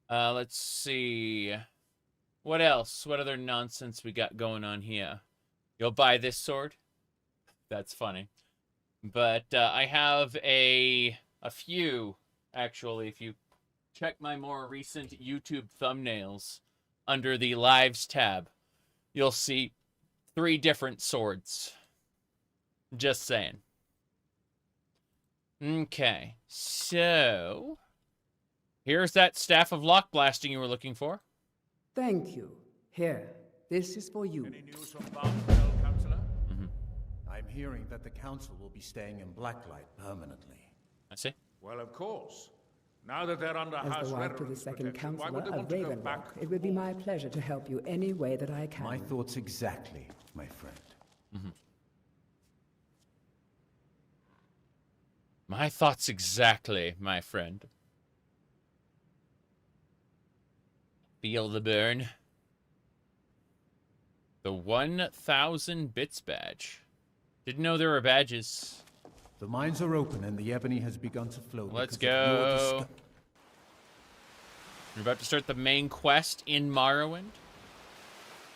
Let's see. What else? What other nonsense we got going on here? You'll buy this sword? That's funny. But I have a few, actually, if you check my more recent YouTube thumbnails under the Lives tab, you'll see 3 different swords. Just saying. Okay, so here's that staff of lock blasting you were looking for. Thank you. Here, this is for you. Any news from Bandit, Councillor? I'm hearing that the council will be staying in Blacklight permanently. I see. Well, of course. Now that they're under As house the wife to the veterans second protection, why counselor would they of want to go Ravenlock, back? it would be my pleasure to help you any way that I can. My thoughts exactly, my friend. My thoughts exactly, my friend. Feel the burn. The 1,000 bits badge. Didn't know there were badges. The mines are open and the ebony has begun to flow. Let's because of your go. We're about to start the main quest in Morrowind.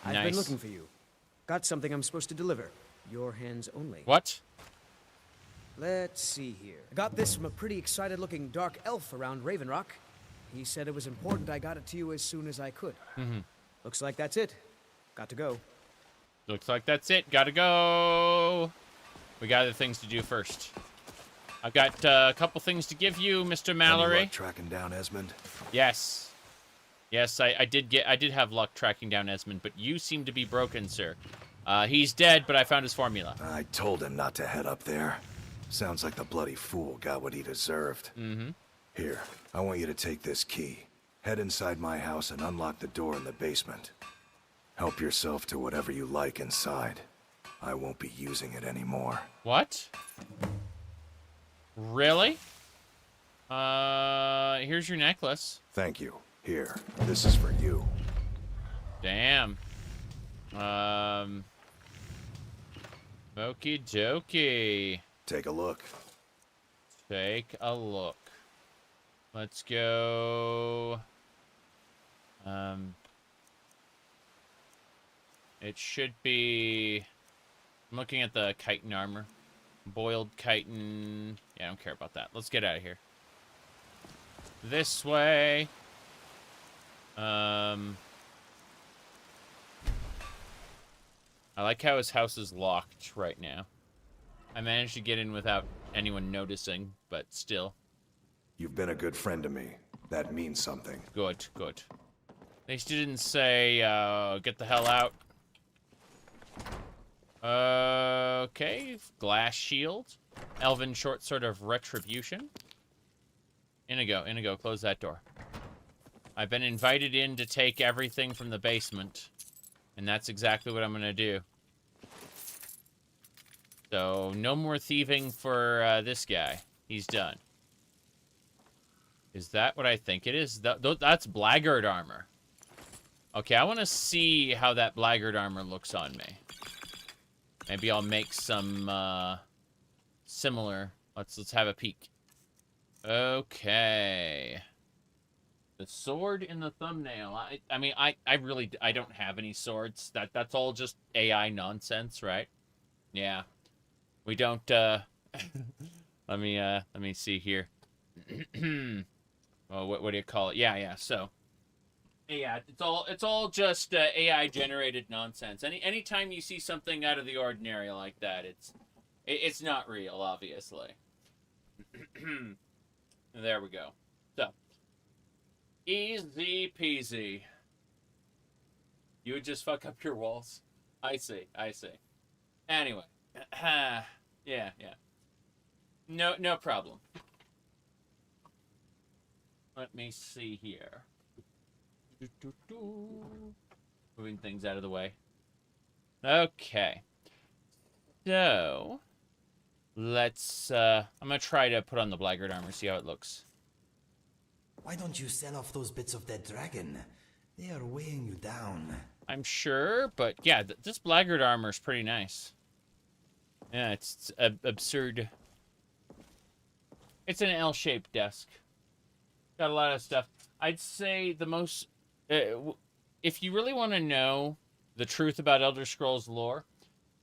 I've Nice. been looking for you. Got something I'm supposed to deliver. Your hands only. What? Let's see here. I got this from a pretty excited-looking dark elf around Ravenrock. He said it was important I got it to you as soon as I could. Looks like that's it. Got to go. Looks like that's it. Gotta go. We got other things to do first. I've got a couple things to give you, Mr. Mallory. Any luck tracking down Esmond? Yes. Yes, I did have luck tracking down Esmond, but you seem to be broken, sir. He's dead, but I found his formula. I told him not to head up there. Sounds like the bloody fool got what he deserved. Here, I want you to take this key. Head inside my house and unlock the door in the basement. Help yourself to whatever you like inside. I won't be using it anymore. What? Really? Here's your necklace. Thank you. Here, this is for you. Damn. Okie dokie. Take a look. Take a look. Let's go. It should be... I'm looking at the chitin armor. Boiled chitin. Yeah, I don't care about that. Let's get out of here. This way. I like how his house is locked right now. I managed to get in without anyone noticing, but still. You've been a good friend to me. That means something. Good, good. At least you didn't say, get the hell out. Okay, glass shield. Elven short sword of retribution. Inigo, close that door. I've been invited in to take everything from the basement. And that's exactly what I'm gonna do. So, no more thieving for this guy. He's done. Is that what I think it is? That's blackguard armor. Okay, I want to see how that blackguard armor looks on me. Maybe I'll make some similar. Let's have a peek. Okay. The sword in the thumbnail. I mean, I really don't have any swords. That's all just AI nonsense, right? Yeah. We don't let me see here. Well, what do you call it? Yeah, so yeah, it's all just AI generated nonsense. Anytime you see something out of the ordinary like that, it's not real, obviously. There we go. So easy peasy. You would just fuck up your walls. I see. Anyway, yeah. No problem. Let me see here. Moving things out of the way. Okay. So, let's, I'm gonna try to put on the blackguard armor, see how it looks. Why don't you sell off those bits of that dragon? They are weighing you down. I'm sure, but yeah, this blackguard armor is pretty nice. Yeah, it's absurd. It's an L-shaped desk. Got a lot of stuff. I'd say the most... if you really want to know the truth about Elder Scrolls lore,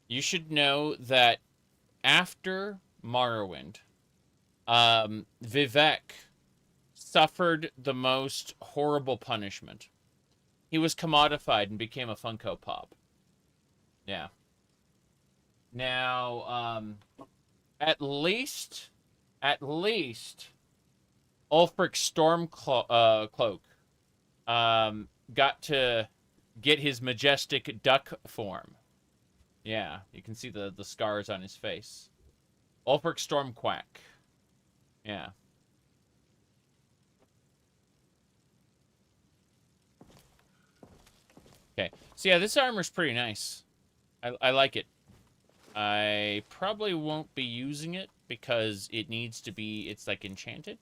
you should know that after Morrowind, Vivek suffered the most horrible punishment. He was commodified and became a Funko Pop. Yeah. Now, at least, Ulfric's Stormcloak got to get his majestic duck form. Yeah, you can see the scars on his face. Ulfric Stormquack. Yeah. Okay. So yeah, this armor's pretty nice. I like it. I probably won't be using it because it needs to be, it's like enchanted.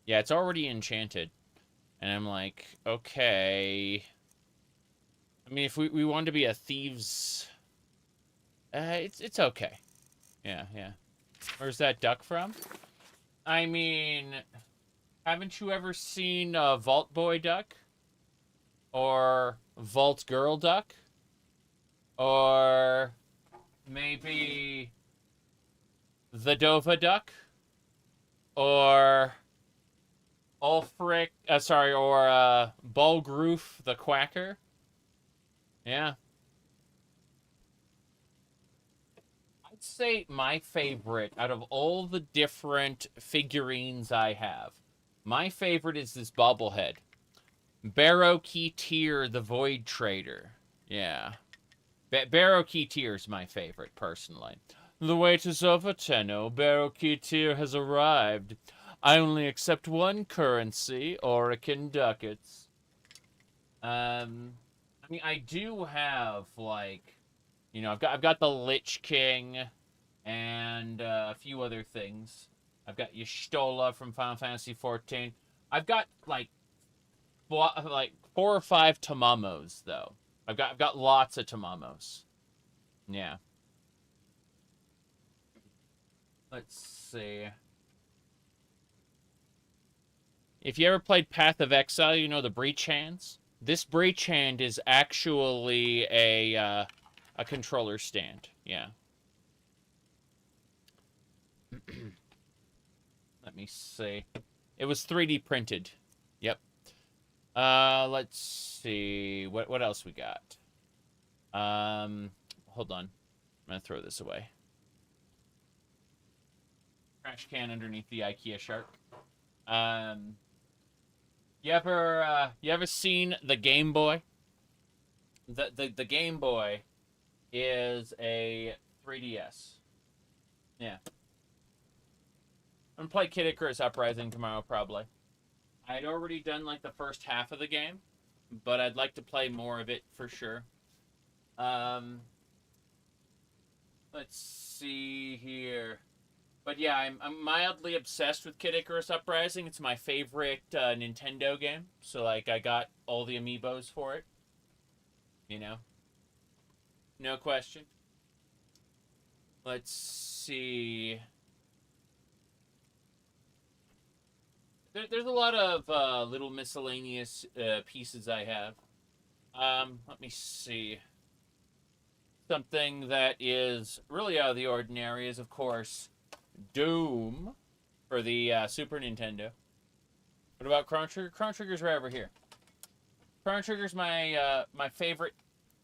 Yeah, it's already enchanted. And I'm like, okay. I mean, if we want to be a thieves, it's okay. Yeah, yeah. Where's that duck from? I mean, haven't you ever seen Vault Boy Duck? Or Vault Girl Duck? Or maybe the Dova Duck? Or Ulfric, or Bulgroof the Quacker? Yeah. I'd say my favorite out of all the different figurines I have, my favorite is this bobblehead. Barrow Khajiit the Void Trader. Yeah. Barrow Khajiit is my favorite, personally. The wait is over, Tenno. Barrow Khajiit has arrived. I only accept one currency, Orican ducats. I mean, I do have, like, you know, I've got the Lich King and a few other things. I've got Y'shtola from Final Fantasy XIV. I've got, like 4 or 5 Tamamos, though. I've got lots of Tamamos. Yeah. Let's see. If you ever played Path of Exile, you know the Breach Hands. This Breach Hand is actually a controller stand. Yeah. Let me see. It was 3D printed. Yep. Let's see. What else we got? Hold on. I'm gonna throw this away. Trash can underneath the IKEA shark. You ever seen the Game Boy? The Game Boy is a 3DS. Yeah. I'm gonna play Kid Icarus Uprising tomorrow, probably. I'd already done like the first half of the game, but I'd like to play more of it for sure. Let's see here. But yeah, I'm mildly obsessed with Kid Icarus Uprising. It's my favorite Nintendo game. So like I got all the amiibos for it. You know? No question. Let's see. There's a lot of little miscellaneous pieces I have. Let me see. Something that is really out of the ordinary is, of course, Doom for the Super Nintendo. What about Chrono Trigger? Chrono Trigger's right over here. Chrono Trigger's my favorite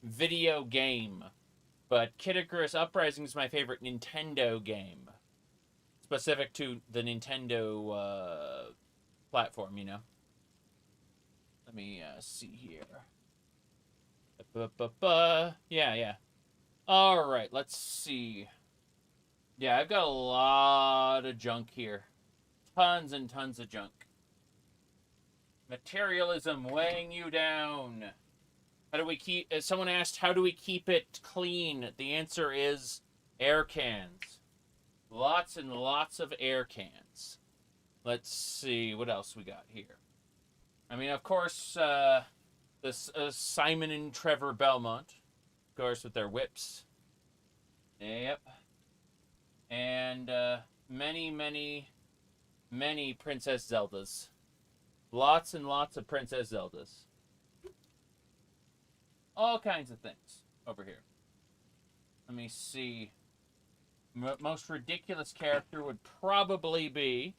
video game, but Kid Icarus Uprising is my favorite Nintendo game, specific to the Nintendo platform. You know. Let me see here. Yeah. All right. Let's see. Yeah, I've got a lot of junk here. Tons and tons of junk. Materialism weighing you down. How do we keep... someone asked, how do we keep it clean? The answer is air cans. Lots and lots of air cans. Let's see, what else we got here? I mean, of course, this Simon and Trevor Belmont. Of course, with their whips. Yep. And many, many, many Princess Zeldas. Lots and lots of Princess Zeldas. All kinds of things over here. Let me see. Most ridiculous character would probably be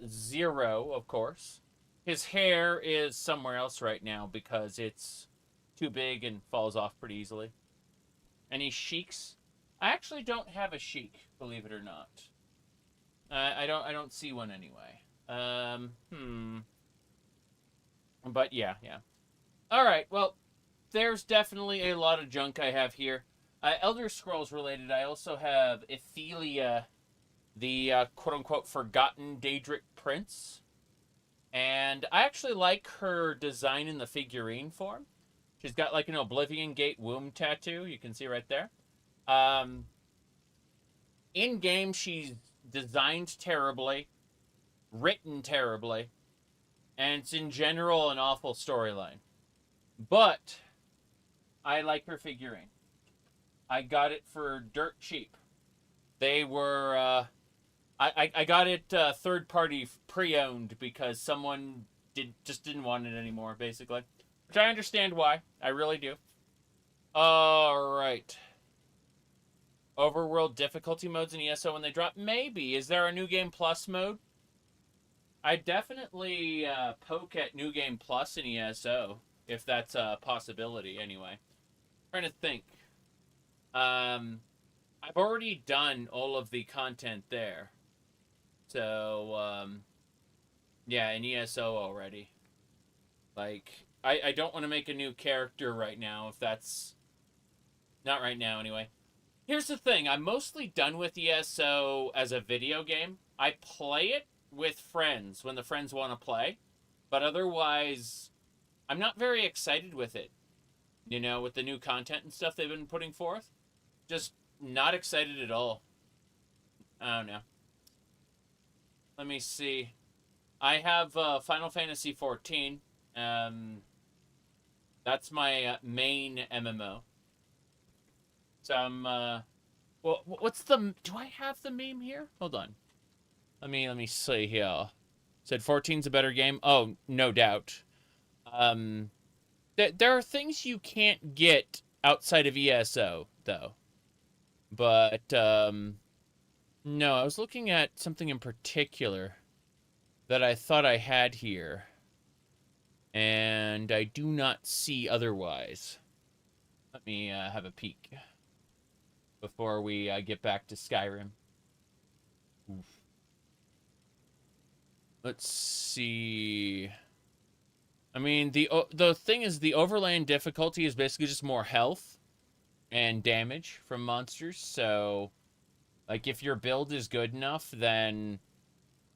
Zero, of course. His hair is somewhere else right now because it's too big and falls off pretty easily. Any sheiks? I actually don't have a sheik, believe it or not. I don't see one anyway. But yeah. All right. Well, there's definitely a lot of junk I have here. Elder Scrolls related, I also have Ethelia, the quote-unquote forgotten Daedric prince. And I actually like her design in the figurine form. She's got like an Oblivion Gate womb tattoo. You can see right there. In game, she's designed terribly, written terribly, and it's in general an awful storyline. But I like her figurine. I got it for dirt cheap. They were, I got it third-party pre-owned because someone just didn't want it anymore, basically. Which I understand why. I really do. Alright. Overworld difficulty modes in ESO when they drop? Maybe. Is there a New Game Plus mode? I definitely poke at New Game Plus in ESO, if that's a possibility, anyway. I'm trying to think. I've already done all of the content there. So, yeah, in ESO already. Like, I don't want to make a new character right now, if that's... Not right now, anyway. Here's the thing. I'm mostly done with ESO as a video game. I play it with friends when the friends want to play. But otherwise, I'm not very excited with it. You know, with the new content and stuff they've been putting forth. Just not excited at all. I don't know. Let me see. I have Final Fantasy 14. That's my main MMO. So I'm, well, what's the, do I have the meme here? Hold on. Let me see here. Said 14's a better game? Oh, no doubt. There are things you can't get outside of ESO, though. But, no, I was looking at something in particular that I thought I had here. And I do not see otherwise. Let me have a peek before we get back to Skyrim. Oof. Let's see. I mean, the thing is, the overland difficulty is basically just more health and damage from monsters. So, like, if your build is good enough, then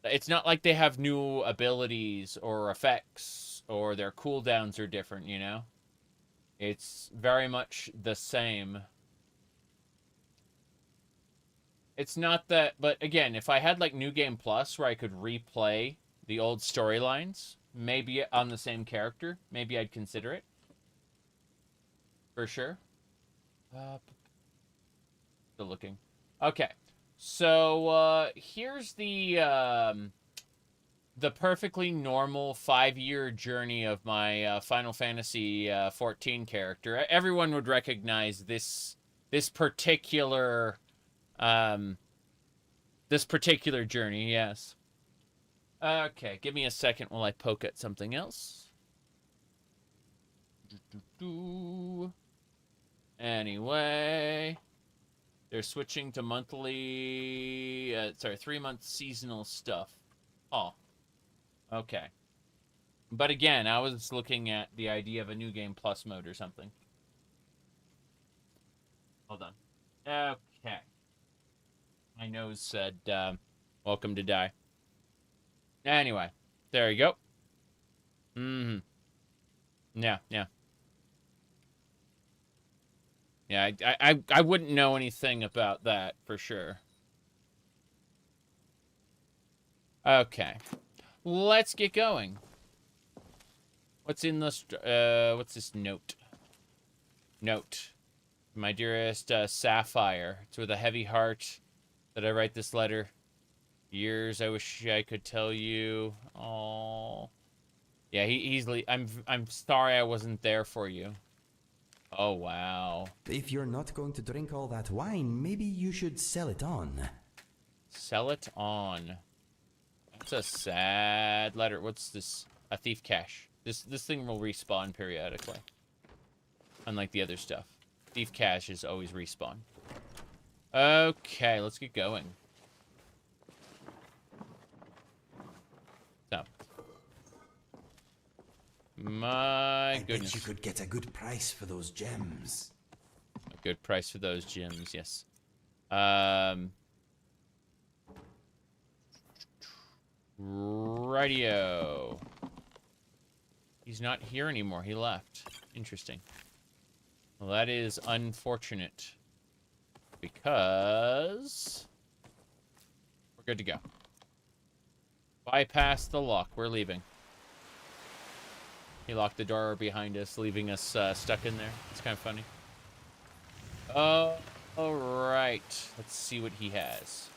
it's not like they have new abilities or effects or their cooldowns are different, you know? It's very much the same. It's not that, but again, if I had like New Game Plus where I could replay the old storylines, maybe on the same character, maybe I'd consider it. For sure. Still looking. Okay. So, here's the perfectly normal 5-year journey of my Final Fantasy 14 character. Everyone would recognize this particular journey, yes. Okay, give me a second while I poke at something else. Anyway, they're switching to monthly, 3-month seasonal stuff. Oh, okay. But again, I was looking at the idea of a New Game Plus mode or something. Hold on. Okay. My nose said, welcome to die. Anyway, there you go. Yeah. Yeah, I wouldn't know anything about that for sure. Okay. Let's get going. What's in this, what's this note? Note. My dearest Sapphire, it's with a heavy heart that I write this letter. Years I wish I could tell you. Oh, yeah. I'm sorry I wasn't there for you. Oh wow. If you're not going to drink all that wine, maybe you should sell it on. Sell it on. That's a sad letter. What's this? A thief cache. This thing will respawn periodically. Unlike the other stuff. Thief caches always respawn. Okay, let's get going. So. My goodness. Bet you could get a good price for those gems. A good price for those gems, yes. Radio. He's not here anymore. He left. Interesting. Well, that is unfortunate. Because we're good to go. Bypass the lock. We're leaving. He locked the door behind us, leaving us stuck in there. It's kind of funny. Oh, all right. Let's see what he has.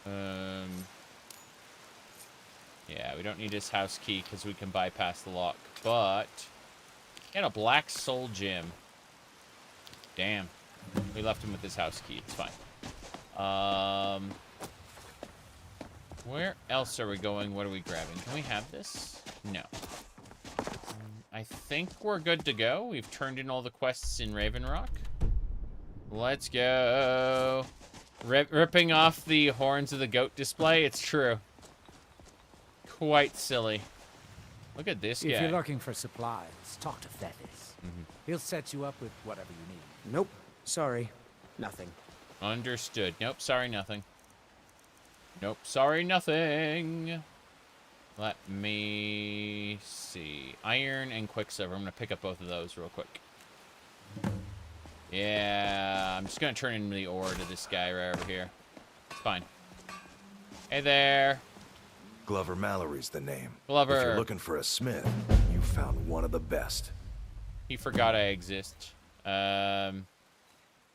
Yeah, we don't need his house key because we can bypass the lock. But he had a black soul gem. Damn. We left him with his house key. It's fine. Where else are we going? What are we grabbing? Can we have this? No. I think we're good to go. We've turned in all the quests in Ravenrock. Let's go. Ripping off the horns of the goat display. It's true. Quite silly. Look at this guy. If you're looking for supplies, talk to Feathers. He'll set you up with whatever you need. Nope. Sorry. Nothing. Understood. Nope. Sorry, nothing. Nope. Sorry, nothing. Let me see. Iron and Quicksilver. I'm going to pick up both of those real quick. Yeah, I'm just going to turn in the ore to this guy right over here. It's fine. Hey there. Glover Mallory's the name. Glover. If you're looking for a smith, you found one of the best. He forgot I exist.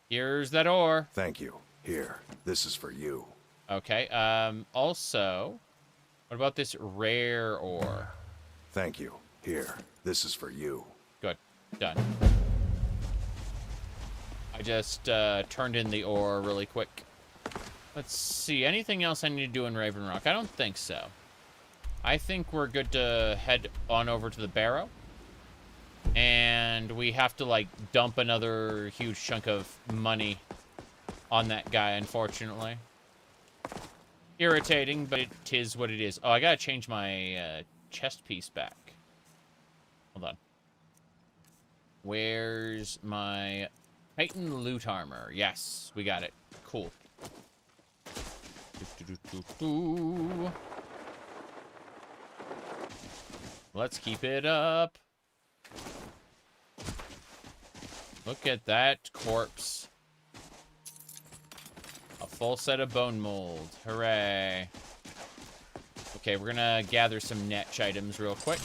Here's that ore. Thank you. Here, this is for you. Okay, also, what about this rare ore? Thank you. Here, this is for you. Good. Done. I just turned in the ore really quick. Let's see. Anything else I need to do in Ravenrock? I don't think so. I think we're good to head on over to the barrow. And we have to, like, dump another huge chunk of money on that guy, unfortunately. Irritating, but it is what it is. Oh, I gotta change my chest piece back. Hold on. Where's my Titan loot armor? Yes, we got it. Cool. Let's keep it up. Look at that corpse. A full set of bone mold. Hooray. Okay, we're gonna gather some netch items real quick.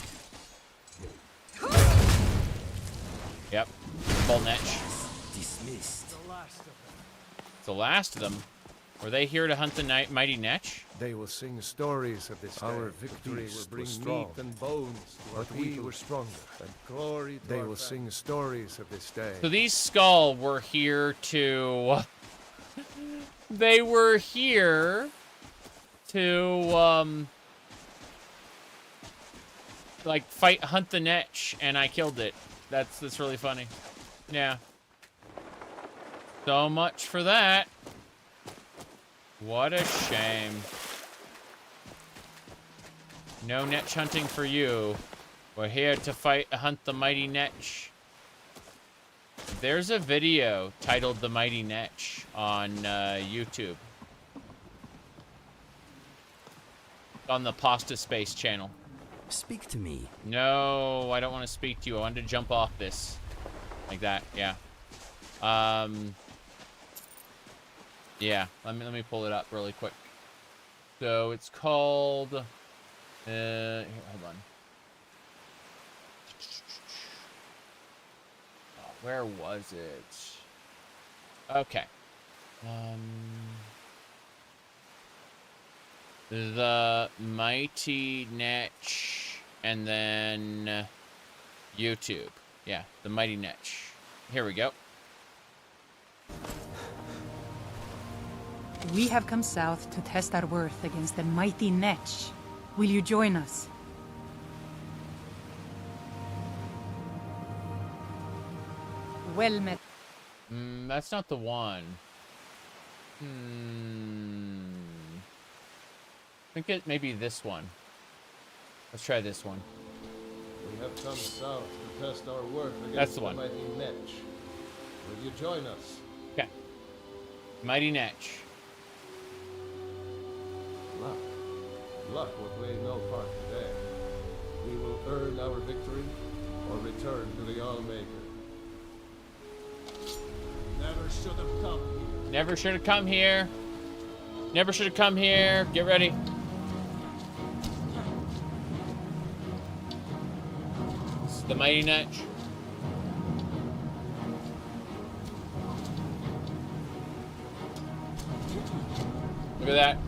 Yep. Full netch. Dismissed. It's the last of them. Were they here to hunt the mighty netch? They will sing stories of this. Our victory will bring meat and bones to our people. We were stronger. And glory to they will sing stories of this day. So these Skaal were here to... They were here to, like, hunt the netch, and I killed it. That's really funny. Yeah. So much for that. What a shame. No netch hunting for you. We're here to hunt the mighty netch. There's a video titled The Mighty Netch on YouTube. On the Pasta Space channel. Speak to me. No, I don't want to speak to you. I wanted to jump off this. Like that, yeah. Yeah, let me pull it up really quick. So it's called... here, hold on. Where was it? Okay. The Mighty Netch, and then YouTube. Yeah, the Mighty Netch. Here we go. We have come south to test our worth against the mighty Netch. Will you join us? Well met. That's not the one. I think it may be this one. Let's try this one. We have come south to test our worth against That's the one. mighty Netch. Will you join us? Okay. Mighty Netch. Luck will play no part today. We will earn our victory, or return to the Allmaker. Never should have come here. Never should have come here. Never should have come here. Get ready. This is the mighty Netch. Look at that.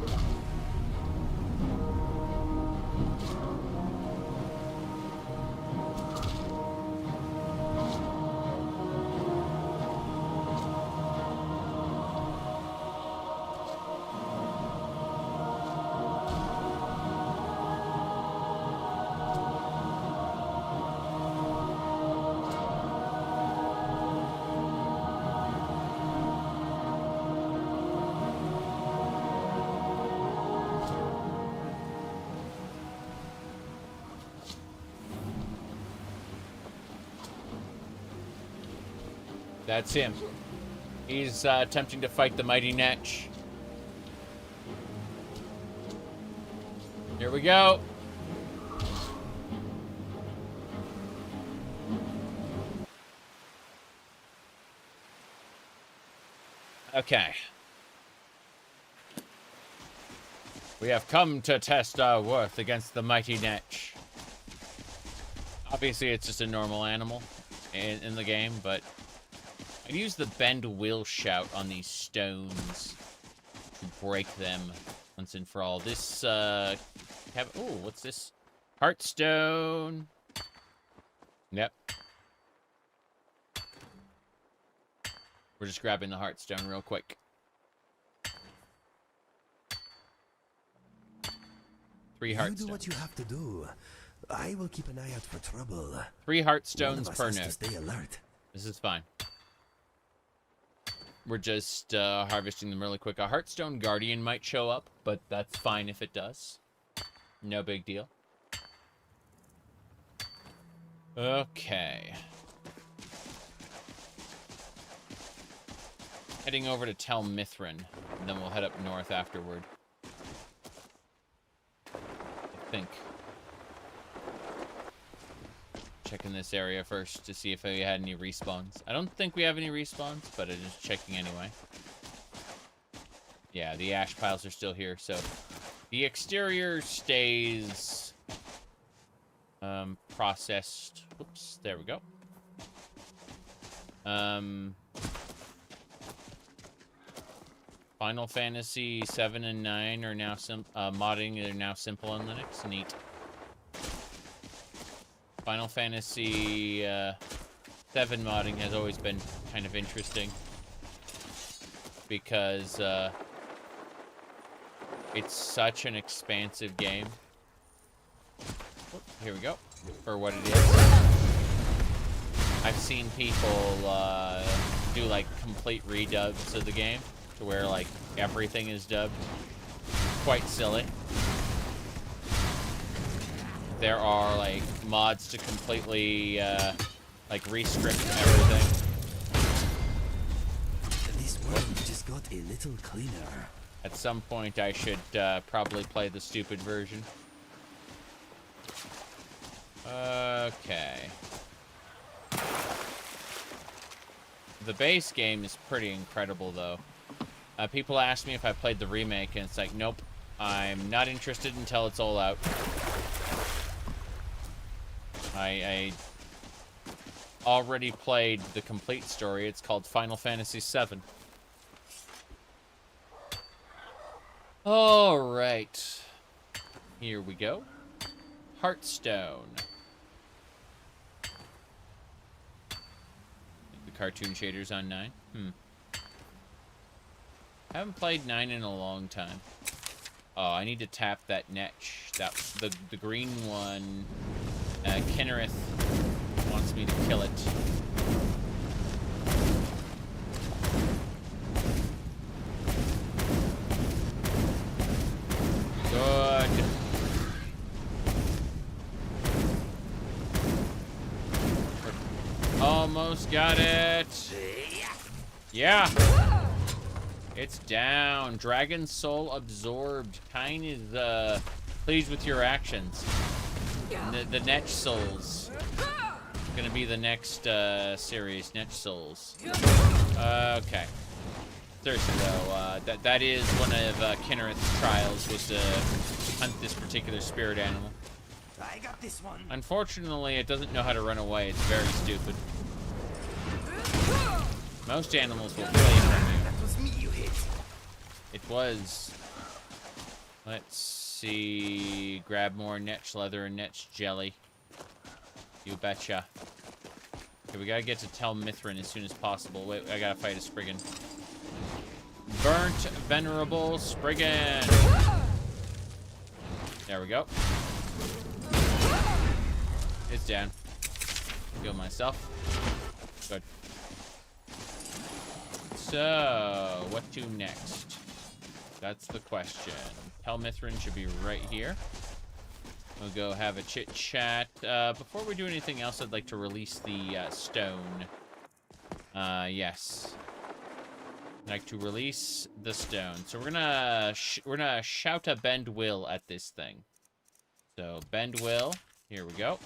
That's him. He's attempting to fight the mighty Netch. Here we go. Okay. We have come to test our worth against the mighty Netch. Obviously, it's just a normal animal in the game, but I'd use the bend will shout on these stones to break them once and for all. This, oh, what's this? Heartstone. Yep. We're just grabbing the heartstone real quick. 3 heartstones. You do what you have to do. I will keep an eye out for trouble. 3 heartstones per node. node. Stay alert. This is fine. We're just harvesting them really quick. A Heartstone Guardian might show up, but that's fine if it does. No big deal. Okay. Heading over to Tel Mithrin, and then we'll head up north afterward. I think. Checking this area first to see if we had any respawns. I don't think we have any respawns, but I'm just checking anyway. Yeah, the ash piles are still here, so the exterior stays processed. Oops, there we go. Final Fantasy 7 and 9 are now modding are now simple on Linux. Neat. Final Fantasy 7 modding has always been kind of interesting because it's such an expansive game. Here we go. For what it is. I've seen people do like complete redubs of the game to where like everything is dubbed. Quite silly. There are like mods to completely like re-script everything. This world just got a little cleaner. At some point I should probably play the stupid version. Okay. The base game is pretty incredible though. People ask me if I played the remake and it's like, nope, I'm not interested until it's all out. I already played the complete story. It's called Final Fantasy VII. All right. Here we go. Heartstone. The cartoon shaders on 9. Haven't played 9 in a long time. Oh, I need to tap that Netch. That the green one. Kinnereth wants me to kill it. Good. Almost got it. Yeah. It's down. Dragon soul absorbed. Pine is pleased with your actions. The Netch souls. gonna be the next series, Netch Souls. Okay. Seriously though, that is one of Kinnereth's trials, was to hunt this particular spirit animal. I got this one. Unfortunately, it doesn't know how to run away. It's very stupid. Most animals will play from you. That was me you hit. It was. Let's see. Grab more Netch leather and Netch jelly. You betcha. Okay, we gotta get to Tel Mithrin as soon as possible. Wait, I gotta fight a Spriggan. Burnt Venerable Spriggan. There we go. It's down. Heal myself. Good. So, what to next? That's the question. Tel Mithrin should be right here. We'll go have a chit-chat. Before we do anything else, I'd like to release the stone. Yes. I'd like to release the stone. So we're gonna shout a bend will at this thing. So bend will. Here we go.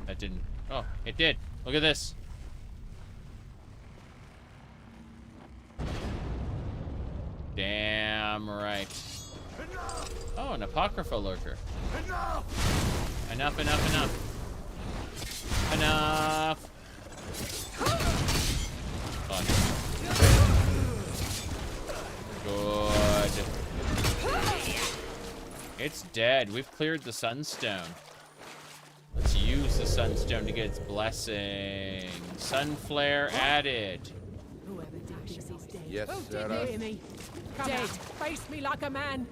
That didn't. Oh, it did. Look at this. Damn right. Oh, an Apocrypha lurker. Enough, enough, enough. Enough. Good. It's dead. We've cleared the Sunstone. Let's use the Sunstone to get its blessing. Sunflare added. Yes, Did you hear me? Dead. Face me like a man.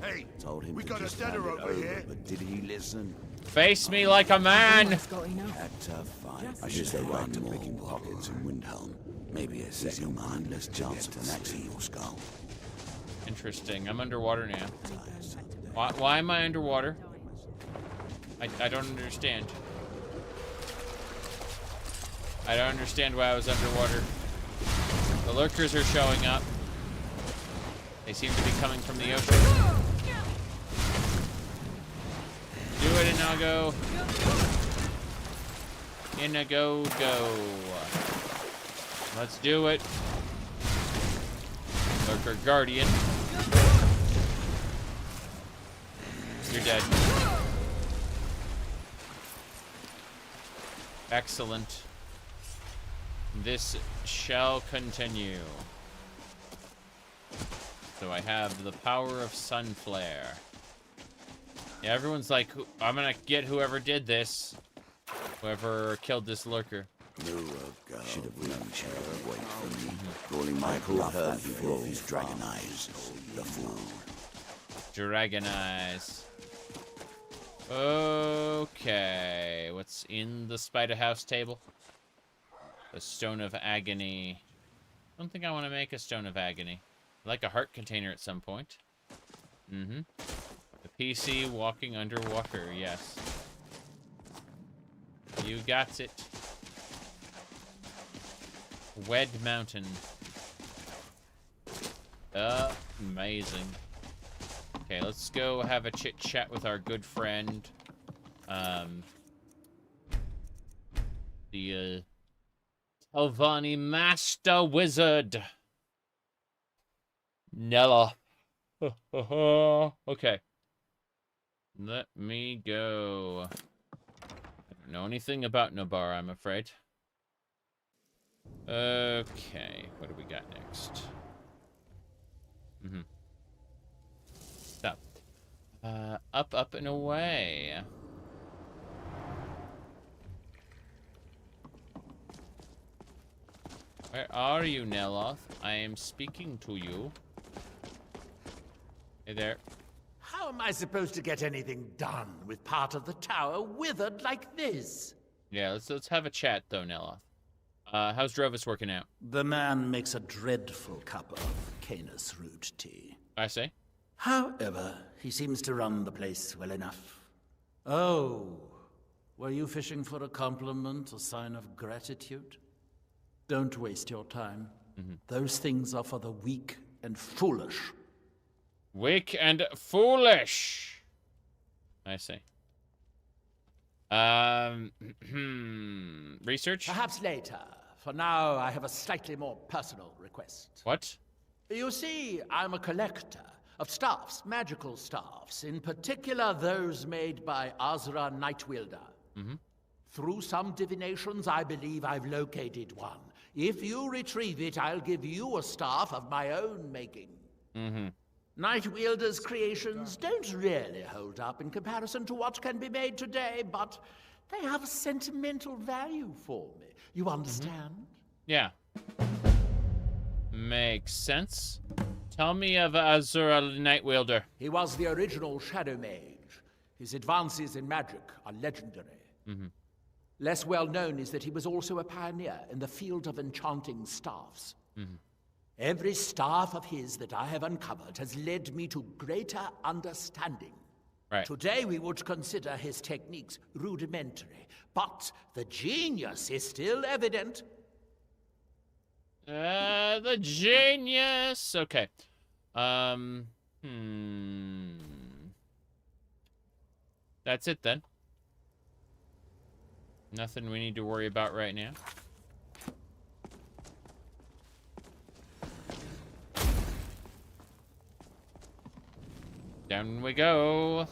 Hey, told him we to got a just hand deader it over here. But did he listen? Face me like a man. Had to fight. I should have right to picking pockets in Windhelm. Maybe a second mindless chance of an accident or Skaal. Interesting. I'm underwater now. Why am I underwater? I don't understand. I don't understand why I was underwater. The lurkers are showing up. They seem to be coming from the ocean. Do it, Inago. Inago, go. Let's do it. Lurker Guardian. You're dead. Excellent. This shall continue. So I have the power of Sunflare. Yeah, everyone's like, I'm gonna get whoever did this. Whoever killed this lurker. Miraak should have known she would wait for me. Calling my bluff before his dragon eyes. The fool. Dragon eyes. Okay. What's in the Spider House table? The Stone of Agony. I don't think I want to make a Stone of Agony. I'd like a heart container at some point. Mm-hmm. The PC walking underwater, yes. You got it. Wed Mountain. Amazing. Okay, let's go have a chit-chat with our good friend. The Telvanni Master Wizard. Nella. Okay. Let me go. I don't know anything about Nabar, I'm afraid. Okay, what do we got next? Stop. Up, up, and away. Where are you, Neloth? I am speaking to you. Hey there. How am I supposed to get anything done with part of the tower withered like this? Yeah, let's have a chat though, Neloth. How's Drovis working out? The man makes a dreadful cup of Canis root tea. I see. However, he seems to run the place well enough. Oh, were you fishing for a compliment, a sign of gratitude? Don't waste your time. Those things are for the weak and foolish. Weak and foolish. I see. Research? Perhaps later. For now, I have a slightly more personal request. What? You see, I'm a collector of staffs, magical staffs, in particular those made by Ohmes-raht Khajiit. Through some divinations, I believe I've located one. If you retrieve it, I'll give you a staff of my own making. Nightwielder's creations don't really hold up in comparison to what can be made today, but they have sentimental value for me. You understand? Yeah. Makes sense. Tell me of Ohmes-raht Nightwielder. He was the original Shadow Mage. His advances in magic are legendary. Less well known is that he was also a pioneer in the field of enchanting staffs. Every staff of his that I have uncovered has led me to greater understanding. Right. Today we would consider his techniques rudimentary, but the genius is still evident. The genius. Okay. That's it then. Nothing we need to worry about right now. Down we go.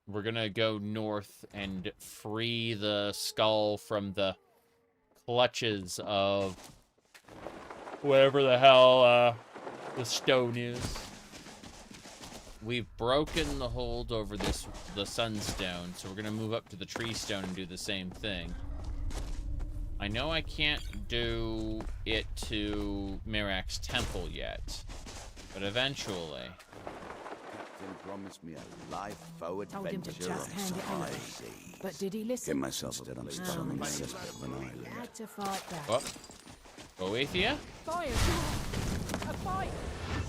We're gonna go north and free the Skaal from the clutches of whatever the hell the stone is. We've broken the hold over the sunstone, so we're gonna move up to the tree stone and do the same thing. I know I can't do it to Miraak's temple yet, but eventually. Captain promised me a life-forward Told him to venture just on hand it some over. high seas. But did he listen? Get myself a place on the cusp of an island. Had to fight back. Oh, Boethia? Fire! A fight!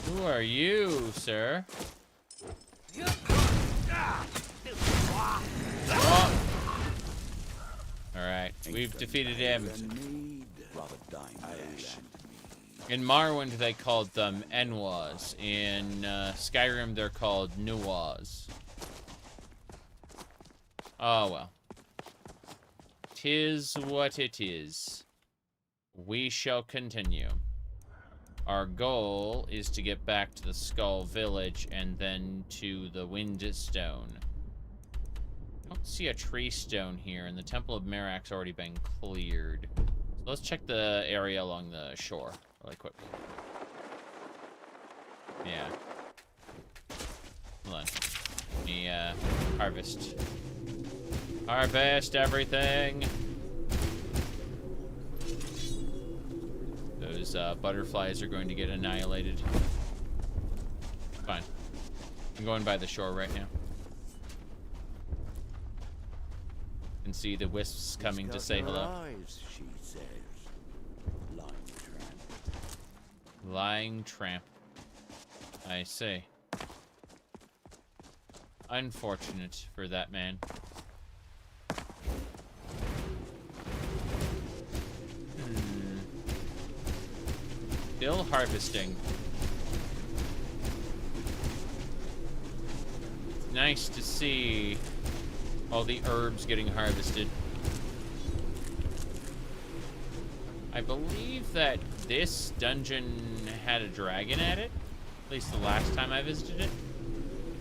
Who are you, sir? Oh. Alright, we've defeated him. In Morrowind, they called them Enwas. In Skyrim, they're called Nuwas. Oh, well. 'Tis what it is. We shall continue. Our goal is to get back to the Skaal village and then to the Windstone. I don't see a tree stone here, and the Temple of Miraak's already been cleared. So let's check the area along the shore really quick. Yeah. Hold on. Let me harvest. Harvest everything. Those butterflies are going to get annihilated. Fine. I'm going by the shore right now. Can see the wisps coming to say hello. Eyes, she says. Lying tramp. Lying tramp. I see. Unfortunate for that man. Still harvesting. It's nice to see all the herbs getting harvested. I believe that this dungeon had a dragon at it. At least the last time I visited it.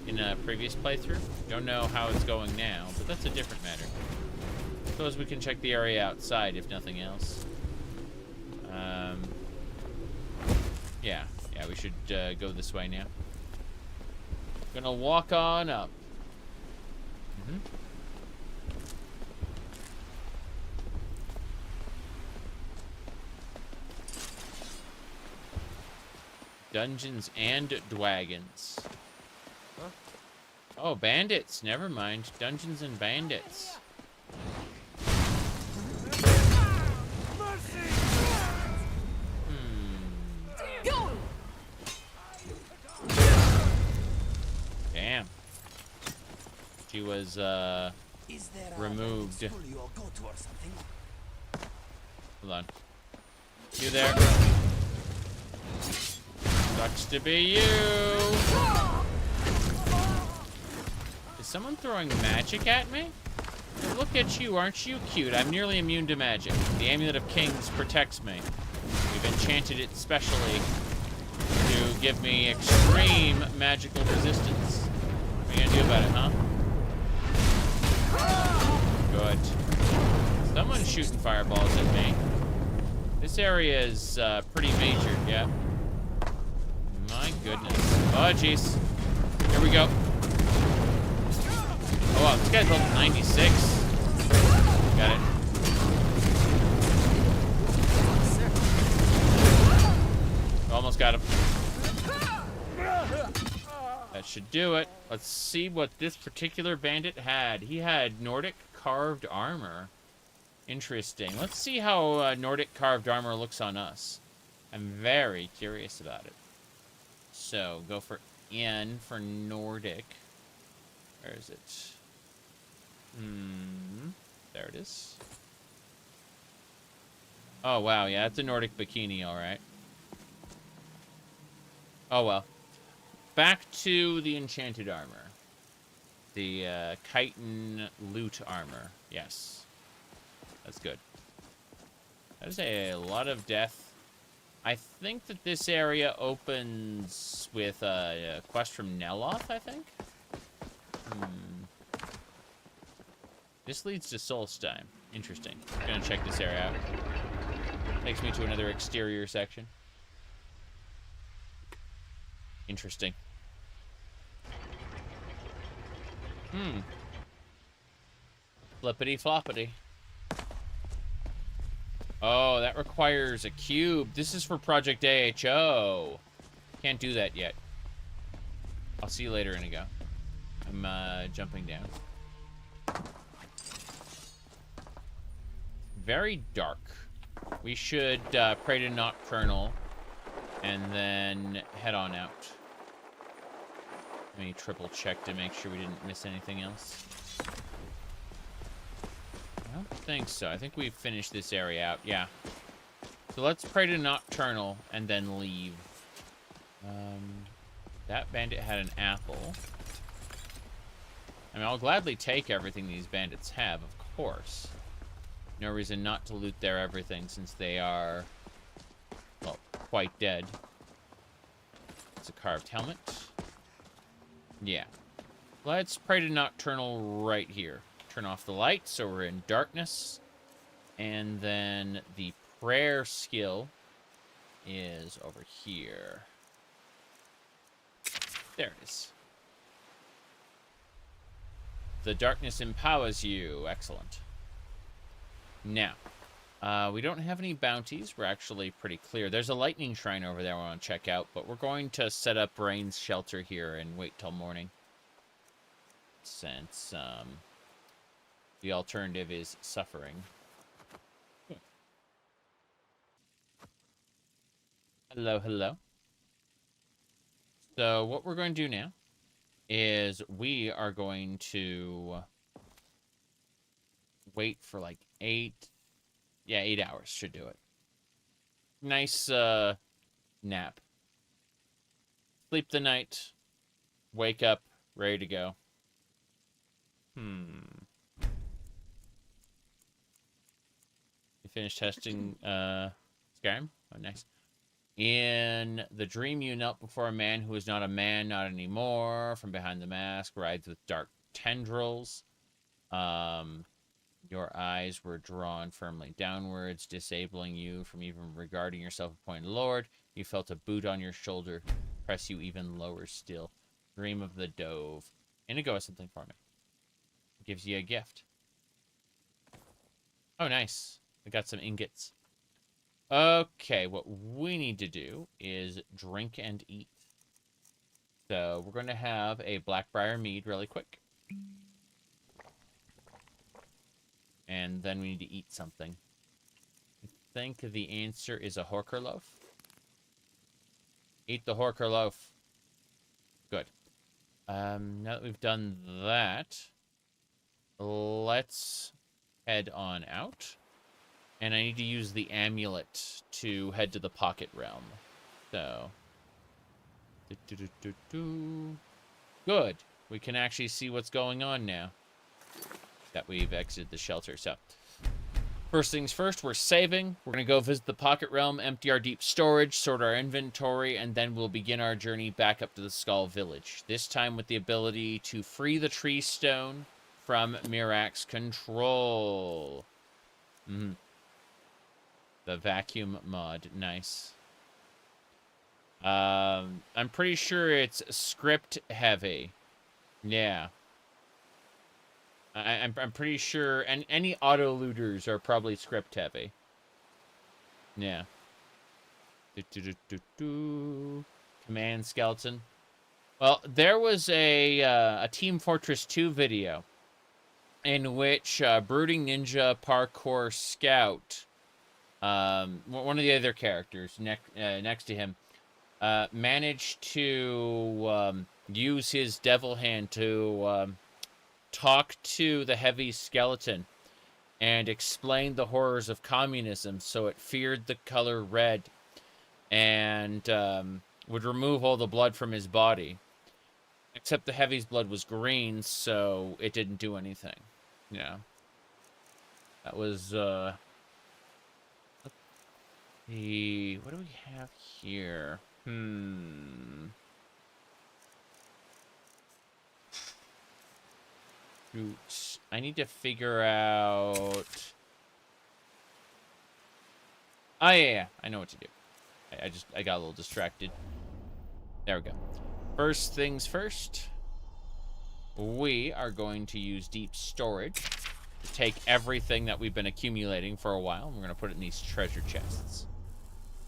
In a previous playthrough. Don't know how it's going now, but that's a different matter. Suppose we can check the area outside, if nothing else. Yeah, we should go this way now. Gonna walk on up. Dungeons and Dragons. Huh? Oh, bandits. Never mind. Dungeons and bandits. Damn. She was, removed. Hold on. You there? Sucks to be you! someone throwing magic at me? Look at you, aren't you cute? I'm nearly immune to magic. The Amulet of Kings protects me. We've enchanted it specially to give me extreme magical resistance. What are you gonna do about it, huh? Good. Someone's shooting fireballs at me. This area is pretty major, yeah. My goodness. Oh, jeez. Here we go. Oh, wow, this guy's level 96. Got it. Almost got him. That should do it. Let's see what this particular bandit had. He had Nordic carved armor. Interesting. Let's see how Nordic carved armor looks on us. I'm very curious about it. So, go for N for Nordic. Where is it? There it is. Oh, wow. Yeah, it's a Nordic bikini, all right. Oh, well. Back to the enchanted armor. The chitin loot armor. Yes. That's good. That is a lot of death. I think that this area opens with a quest from Neloth, I think? This leads to Solstheim. Interesting. I'm gonna check this area out. Takes me to another exterior section. Interesting. Flippity floppity. Oh, that requires a cube. This is for Project AHO. Can't do that yet. I'll see you later, Inigo. I'm jumping down. Very dark. We should pray to Nocturnal and then head on out. Let me triple check to make sure we didn't miss anything else. I don't think so. I think we've finished this area out. Yeah. So let's pray to Nocturnal and then leave. That bandit had an apple. I mean, I'll gladly take everything these bandits have, of course. No reason not to loot their everything since they are, well, quite dead. It's a carved helmet. Yeah. Let's pray to Nocturnal right here. Turn off the light so we're in darkness. And then the prayer skill is over here. There it is. The darkness empowers you. Excellent. Now, we don't have any bounties. We're actually pretty clear. There's a lightning shrine over there I want to check out, but we're going to set up Rain's shelter here and wait till morning. Since the alternative is suffering. Hello, hello. So what we're going to do now is we are going to wait for like 8 hours should do it. Nice nap. Sleep the night. Wake up, ready to go. You finished testing Skyrim? Oh, nice. In the dream you knelt before a man who is not a man, not anymore. From behind the mask, rides with dark tendrils. Your eyes were drawn firmly downwards, disabling you from even regarding yourself a pointed lord. You felt a boot on your shoulder, press you even lower still. Dream of the dove. Inigo has something for me. It gives you a gift. Oh, nice. I got some ingots. Okay, what we need to do is drink and eat. So we're going to have a Blackbriar mead really quick. And then we need to eat something. I think the answer is a Horker loaf. Eat the Horker loaf. Good. Now that we've done that, let's head on out. And I need to use the amulet to head to the Pocket Realm. So. Good. We can actually see what's going on now that we've exited the shelter. So, first things first, we're saving. We're going to go visit the Pocket Realm, empty our deep storage, sort our inventory, and then we'll begin our journey back up to the Skaal village. This time with the ability to free the tree stone from Miraak's control. The vacuum mod. Nice. I'm pretty sure it's script heavy. Yeah. I'm pretty sure, and any auto looters are probably script heavy. Yeah. Command skeleton. Well, there was a Team Fortress 2 video in which Brooding Ninja Parkour Scout, one of the other characters next to him, managed to use his devil hand to talk to the heavy skeleton and explain the horrors of communism, so it feared the color red and would remove all the blood from his body. Except the heavy's blood was green, so it didn't do anything. Yeah. That was, what do we have here? Shoot. I need to figure out... Oh, yeah. I know what to do. I got a little distracted. There we go. First things first. We are going to use deep storage to take everything that we've been accumulating for a while. And we're going to put it in these treasure chests.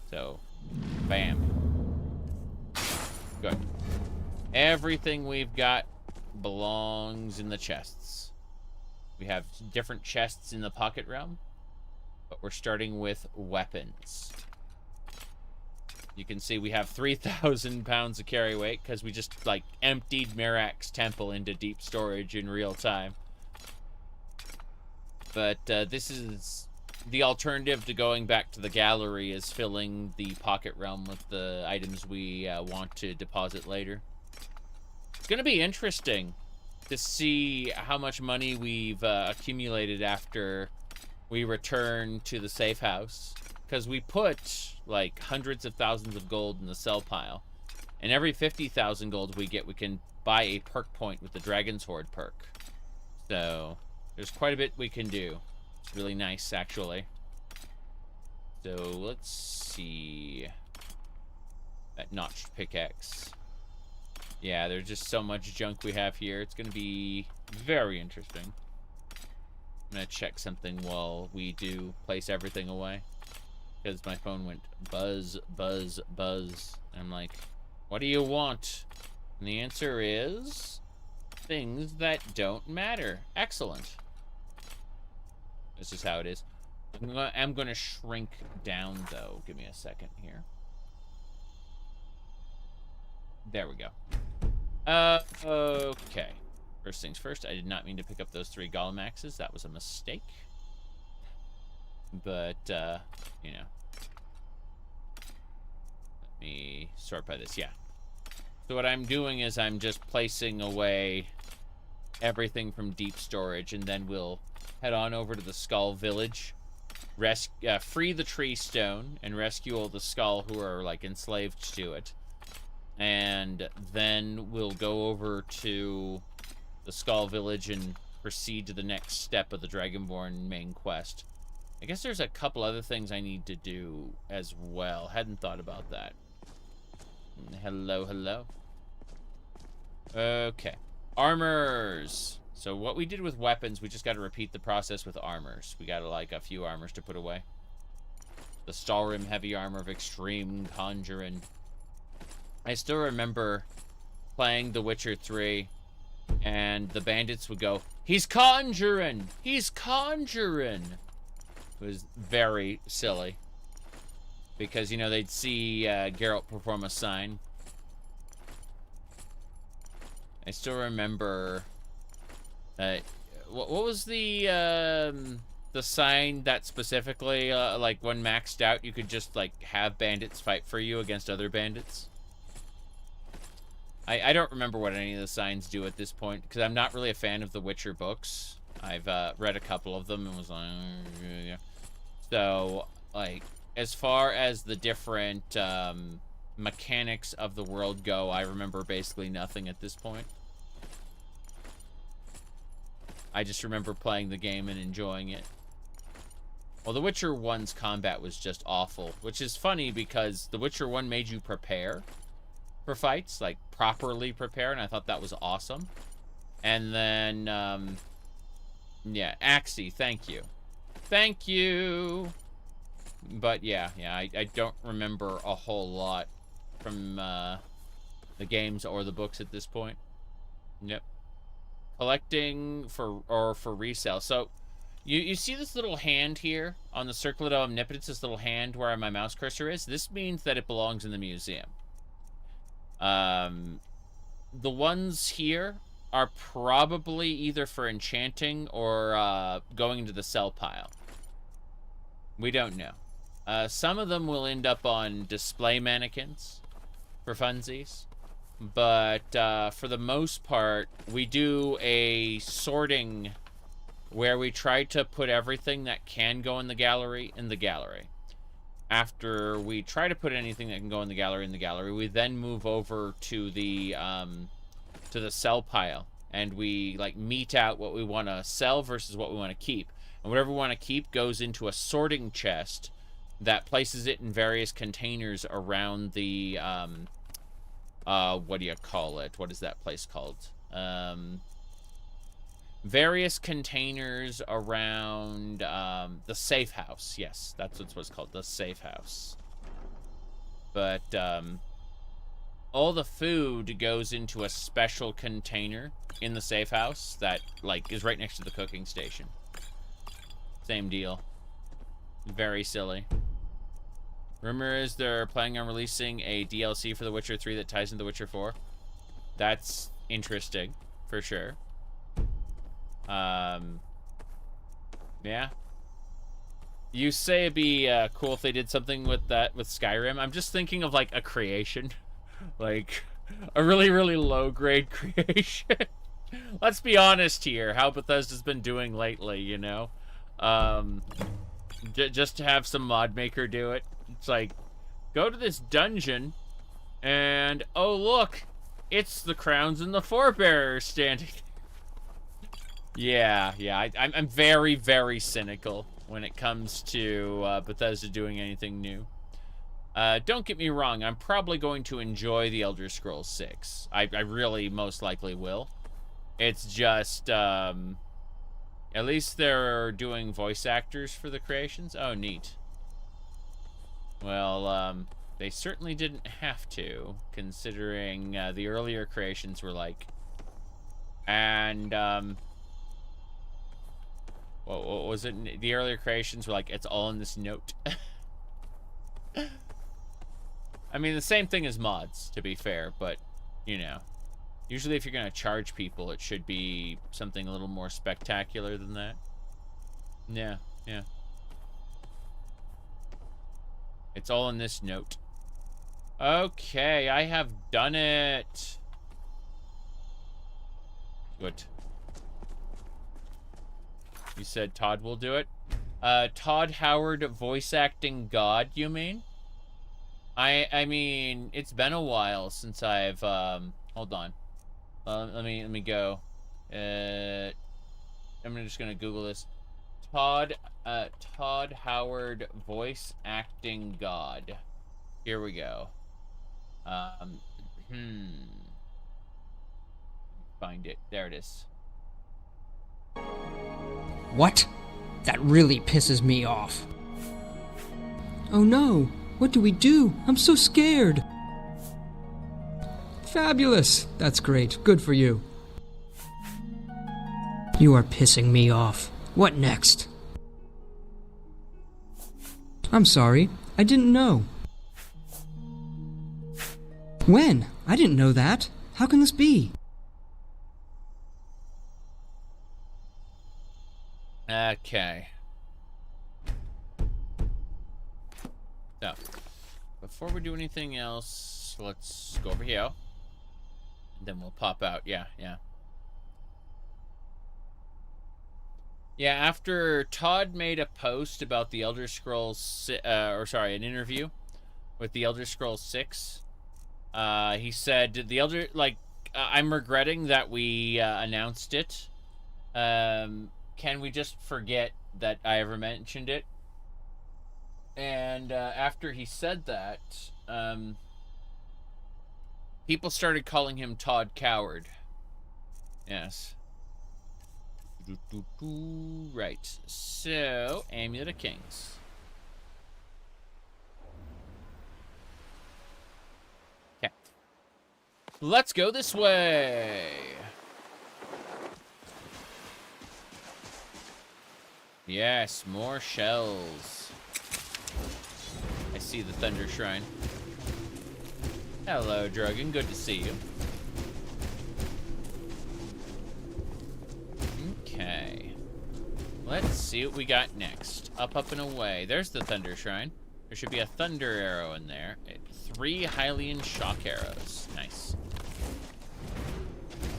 So, bam. Good. Everything we've got belongs in the chests. We have different chests in the Pocket Realm, but we're starting with weapons. You can see we have 3,000 pounds of carry weight because we just, like, emptied Miraak's temple into deep storage in real time. But this is the alternative to going back to the gallery, is filling the Pocket Realm with the items we want to deposit later. It's going to be interesting to see how much money we've accumulated after we return to the safe house. Because we put, like, hundreds of thousands of gold in the sell pile. And every 50,000 gold we get, we can buy a perk point with the Dragon's Horde perk. So, there's quite a bit we can do. It's really nice, actually. So, let's see. That notched pickaxe. Yeah, there's just so much junk we have here. It's going to be very interesting. I'm going to check something while we do place everything away. Because my phone went buzz, buzz, buzz. I'm like, what do you want? And the answer is things that don't matter. Excellent. This is how it is. I'm going to shrink down, though. Give me a second here. There we go. Okay. First things first, I did not mean to pick up those 3 golem axes. That was a mistake. But, you know. Let me sort by this. Yeah. So what I'm doing is I'm just placing away everything from deep storage, and then we'll head on over to the Skaal village, free the tree stone, and rescue all the Skaal who are, like, enslaved to it. And then we'll go over to the Skaal village and proceed to the next step of the Dragonborn main quest. I guess there's a couple other things I need to do as well. Hadn't thought about that. Hello, hello. Okay. Armors. So what we did with weapons, we just got to repeat the process with armors. We got, like, a few armors to put away. The Stalrim heavy armor of extreme conjuring. I still remember playing The Witcher 3, and the bandits would go, "He's conjuring! He's conjuring!" It was very silly. Because, you know, they'd see Geralt perform a sign. I still remember... what was the sign that specifically, like, when maxed out, you could just, like, have bandits fight for you against other bandits? I don't remember what any of the signs do at this point, because I'm not really a fan of the Witcher books. I've read a couple of them and was like, yeah. So, like, as far as the different mechanics of the world go, I remember basically nothing at this point. I just remember playing the game and enjoying it. Well, The Witcher 1's combat was just awful, which is funny because The Witcher 1 made you prepare for fights, like properly prepare, and I thought that was awesome. And then, yeah, Axie, thank you. Thank you! But yeah, I don't remember a whole lot from the games or the books at this point. Yep. Collecting for resale. So, you see this little hand here on the Circlet of Omnipotence, this little hand where my mouse cursor is? This means that it belongs in the museum. The ones here are probably either for enchanting or going into the sell pile. We don't know. Some of them will end up on display mannequins for funsies. But for the most part, we do a sorting where we try to put everything that can go in the gallery. After we try to put anything that can go in the gallery, we then move over to the sell pile, and we like mete out what we want to sell versus what we want to keep. And whatever we want to keep goes into a sorting chest that places it in various containers around the what do you call it? What is that place called? Various containers around the safe house. Yes, that's what's called, the safe house. But all the food goes into a special container in the safe house that like is right next to the cooking station. Same deal. Very silly. Rumor is they're planning on releasing a DLC for The Witcher 3 that ties into The Witcher 4. That's interesting, for sure. Yeah. You say it'd be cool if they did something with that with Skyrim. I'm just thinking of like a creation. Like a really, really low grade creation. Let's be honest here, how Bethesda's been doing lately, you know? Just to have some mod maker do it. It's like, go to this dungeon and oh look, it's the crowns and the forebearers standing. Yeah, I'm very, very cynical when it comes to Bethesda doing anything new. Don't get me wrong, I'm probably going to enjoy The Elder Scrolls 6. I really most likely will. It's just, at least they're doing voice actors for the creations. Oh, neat. Well, they certainly didn't have to, considering the earlier creations were like... And, what was it? The earlier creations were like, it's all in this note. I mean, the same thing as mods, to be fair, but, you know. Usually if you're going to charge people, it should be something a little more spectacular than that. Yeah. It's all in this note. Okay, I have done it. Good. You said Todd will do it? Todd Howard voice acting God, you mean? I mean, it's been a while since I've, hold on. Let me go. I'm just gonna Google this. Todd Howard voice acting God. Here we go. Find it. There it is. What? That really pisses me off. Oh no! What do we do? I'm so scared! Fabulous! That's great. Good for you. You are pissing me off. What next? I'm sorry. I didn't know. When? I didn't know that. How can this be? Okay. So, before we do anything else, let's go over here. Then we'll pop out. Yeah, yeah. Yeah, after Todd made a post about the Elder Scrolls, an interview with the Elder Scrolls 6, he said, I'm regretting that we announced it. Can we just forget that I ever mentioned it? And after he said that, people started calling him Todd Coward. Yes. Right. So, Amulet of Kings. Okay. Let's go this way. Yes, more shells. I see the Thunder Shrine. Hello, Dragon. Good to see you. Okay. Let's see what we got next. Up, and away. There's the Thunder Shrine. There should be a Thunder Arrow in there. 3 Hylian Shock Arrows. Nice.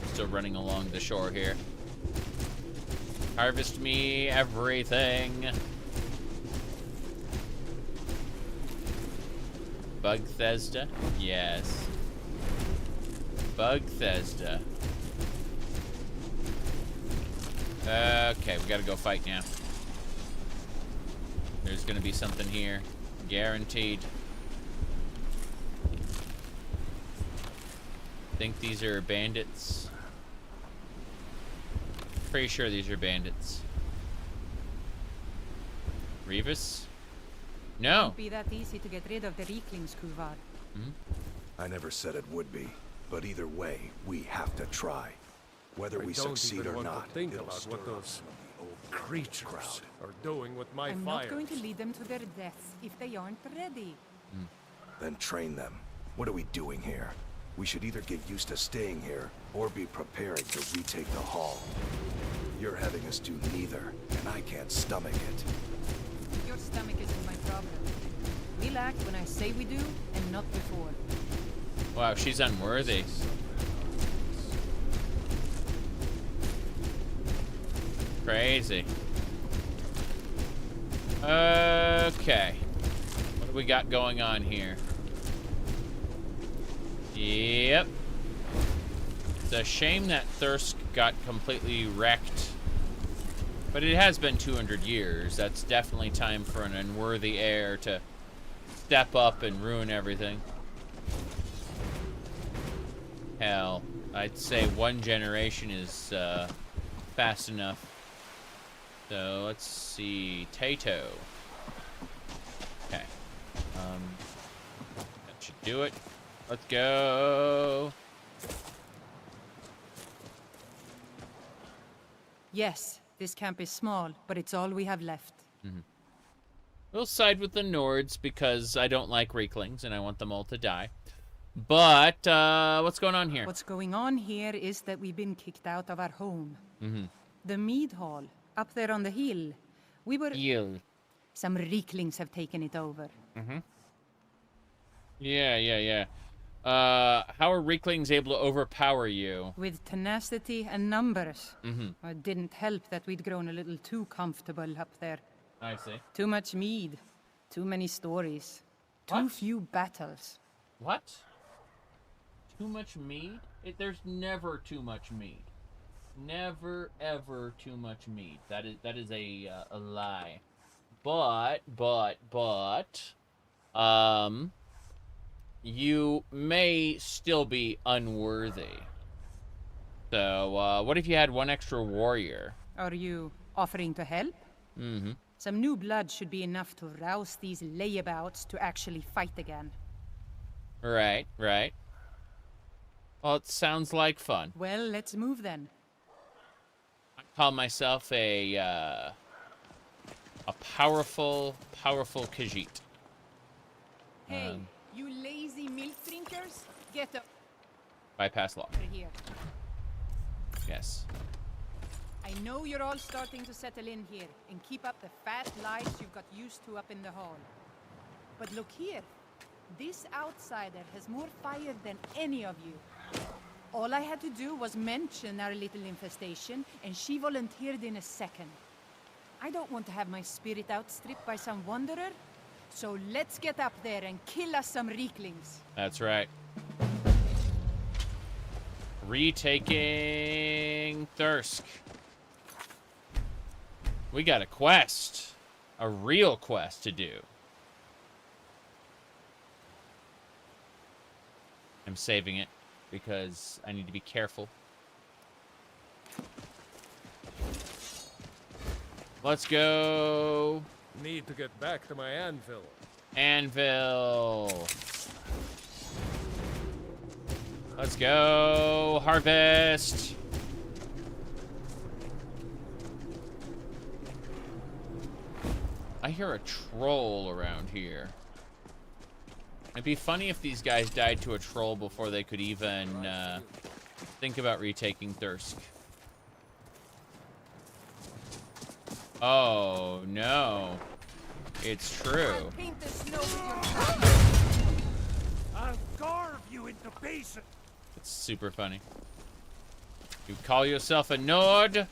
Still running along the shore here. Harvest me everything. Bug-Thesda? Yes. Bug-Thesda. Okay, we gotta go fight now. There's gonna be something here. Guaranteed. Think these are bandits. Pretty sure these are bandits. Revis? No. Won't be that easy to get rid of the Reeklings, Kuvar. I never said it would be, but either way, we have to try. Whether we succeed or not, think it'll about stir what up those some of the old creatures are doing with my I'm fire. not going to lead them to their deaths if they aren't ready. Then train them. What are we doing here? We should either get used to staying here, or be preparing to retake the hall. You're having us do neither, and I can't stomach it. Your stomach isn't my problem. We'll act when I say we do, and not before. Wow, she's unworthy. Crazy. Okay. What do we got going on here? Yep. It's a shame that Thirsk got completely wrecked. But it has been 200 years. That's definitely time for an unworthy heir to step up and ruin everything. Hell, I'd say 1 generation is fast enough. So let's see, Tato. Okay, that should do it. Let's go. Yes, this camp is small, but it's all we have left. We'll side with the Nords because I don't like Reeklings and I want them all to die. But what's going on here? What's going on here is that we've been kicked out of our home. The mead hall, up there on the hill. We were... Some Reeklings have taken it over. Yeah. How are Reeklings able to overpower you? With tenacity and numbers. It didn't help that we'd grown a little too comfortable up there. I see. Too much mead. Too many stories. Too few battles. What? Too much mead? There's never too much mead. Never, ever too much mead. That is a lie. But, you may still be unworthy. So, what if you had 1 extra warrior? Are you offering to help? Some new blood should be enough to rouse these layabouts to actually fight again. Right. Well, it sounds like fun. Well, let's move then. I call myself a powerful Khajiit. Hey, you lazy milk drinkers, get up. Bypass law. Over here. Yes. I know you're all starting to settle in here and keep up the fat lives you've got used to up in the hall. But look here. This outsider has more fire than any of you. All I had to do was mention our little infestation, and she volunteered in a second. I don't want to have my spirit outstripped by some wanderer, so let's get up there and kill us some Reeklings. That's right. Retaking Thirsk. We got a quest. A real quest to do. I'm saving it because I need to be careful. Let's go. Need to get back to my anvil. Anvil. Let's go. Harvest. I hear a troll around here. It'd be funny if these guys died to a troll before they could even think about retaking Thirsk. Oh, no. It's true. I'll carve you into pieces. It's super funny. You call yourself a Nord?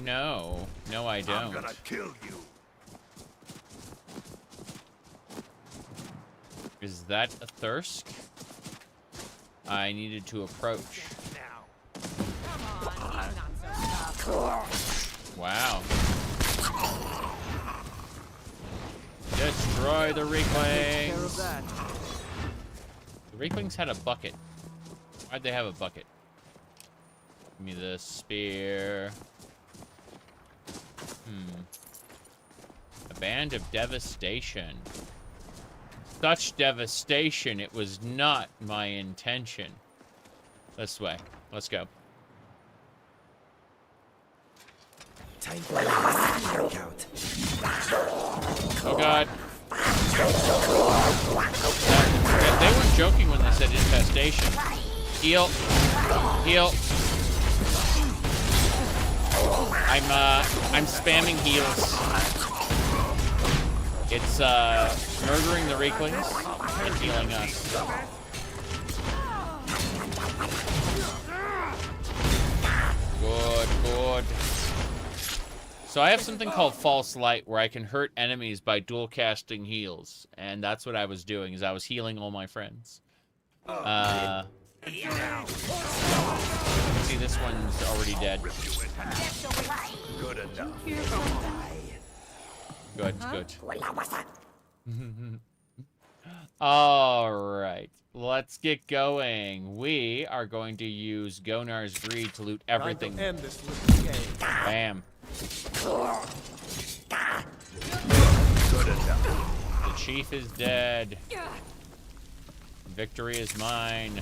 No. No, I don't. I'm gonna kill you. Is that a Thirsk? I needed to approach. Wow. Destroy the Reeklings. The Reeklings had a bucket. Why'd they have a bucket? Give me the spear. A band of devastation. Such devastation, it was not my intention. This way. Let's go. Time for a workout. Oh god. They weren't joking when they said infestation. Heal. Heal. I'm spamming heals. It's murdering the Reeklings and healing us. Good, good. So I have something called False Light where I can hurt enemies by dual casting heals. And that's what I was doing, is I was healing all my friends. See, this one's already dead. Good enough. Good, good. All right, let's get going. We are going to use Gonar's Greed to loot everything. End this little game. Bam. Good enough. The chief is dead. Victory is mine.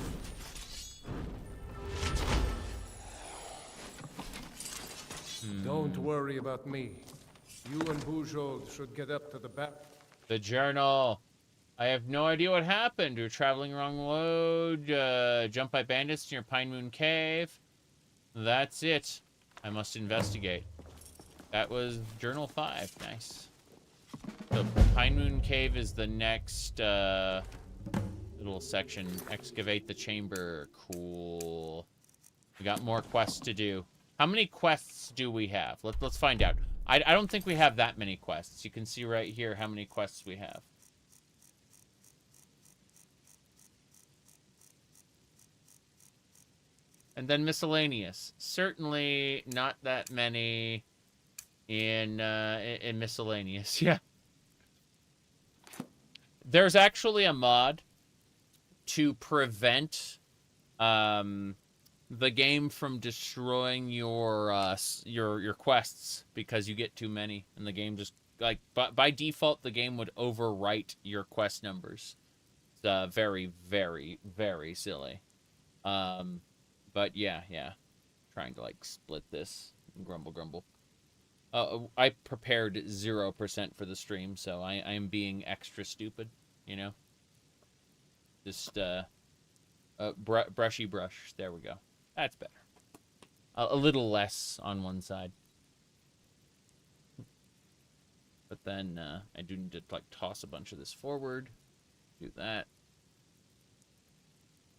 Don't worry about me. You and Bujold should get up to the back. The journal. I have no idea what happened. You're traveling wrong road. Jump by bandits near Pine Moon Cave. That's it. I must investigate. That was Journal 5. Nice. So Pine Moon Cave is the next little section. Excavate the chamber. Cool. We got more quests to do. How many quests do we have? Let's find out. I don't think we have that many quests. You can see right here how many quests we have. And then miscellaneous. Certainly not that many in miscellaneous. Yeah. There's actually a mod to prevent the game from destroying your quests because you get too many, and the game just like by default the game would overwrite your quest numbers. It's very, very, very silly. But yeah, trying to like split this. Grumble, grumble. I prepared 0% for the stream, so I am being extra stupid, you know. Just brushy brush. There we go. That's better. A little less on one side. But then I do need to like toss a bunch of this forward. Do that.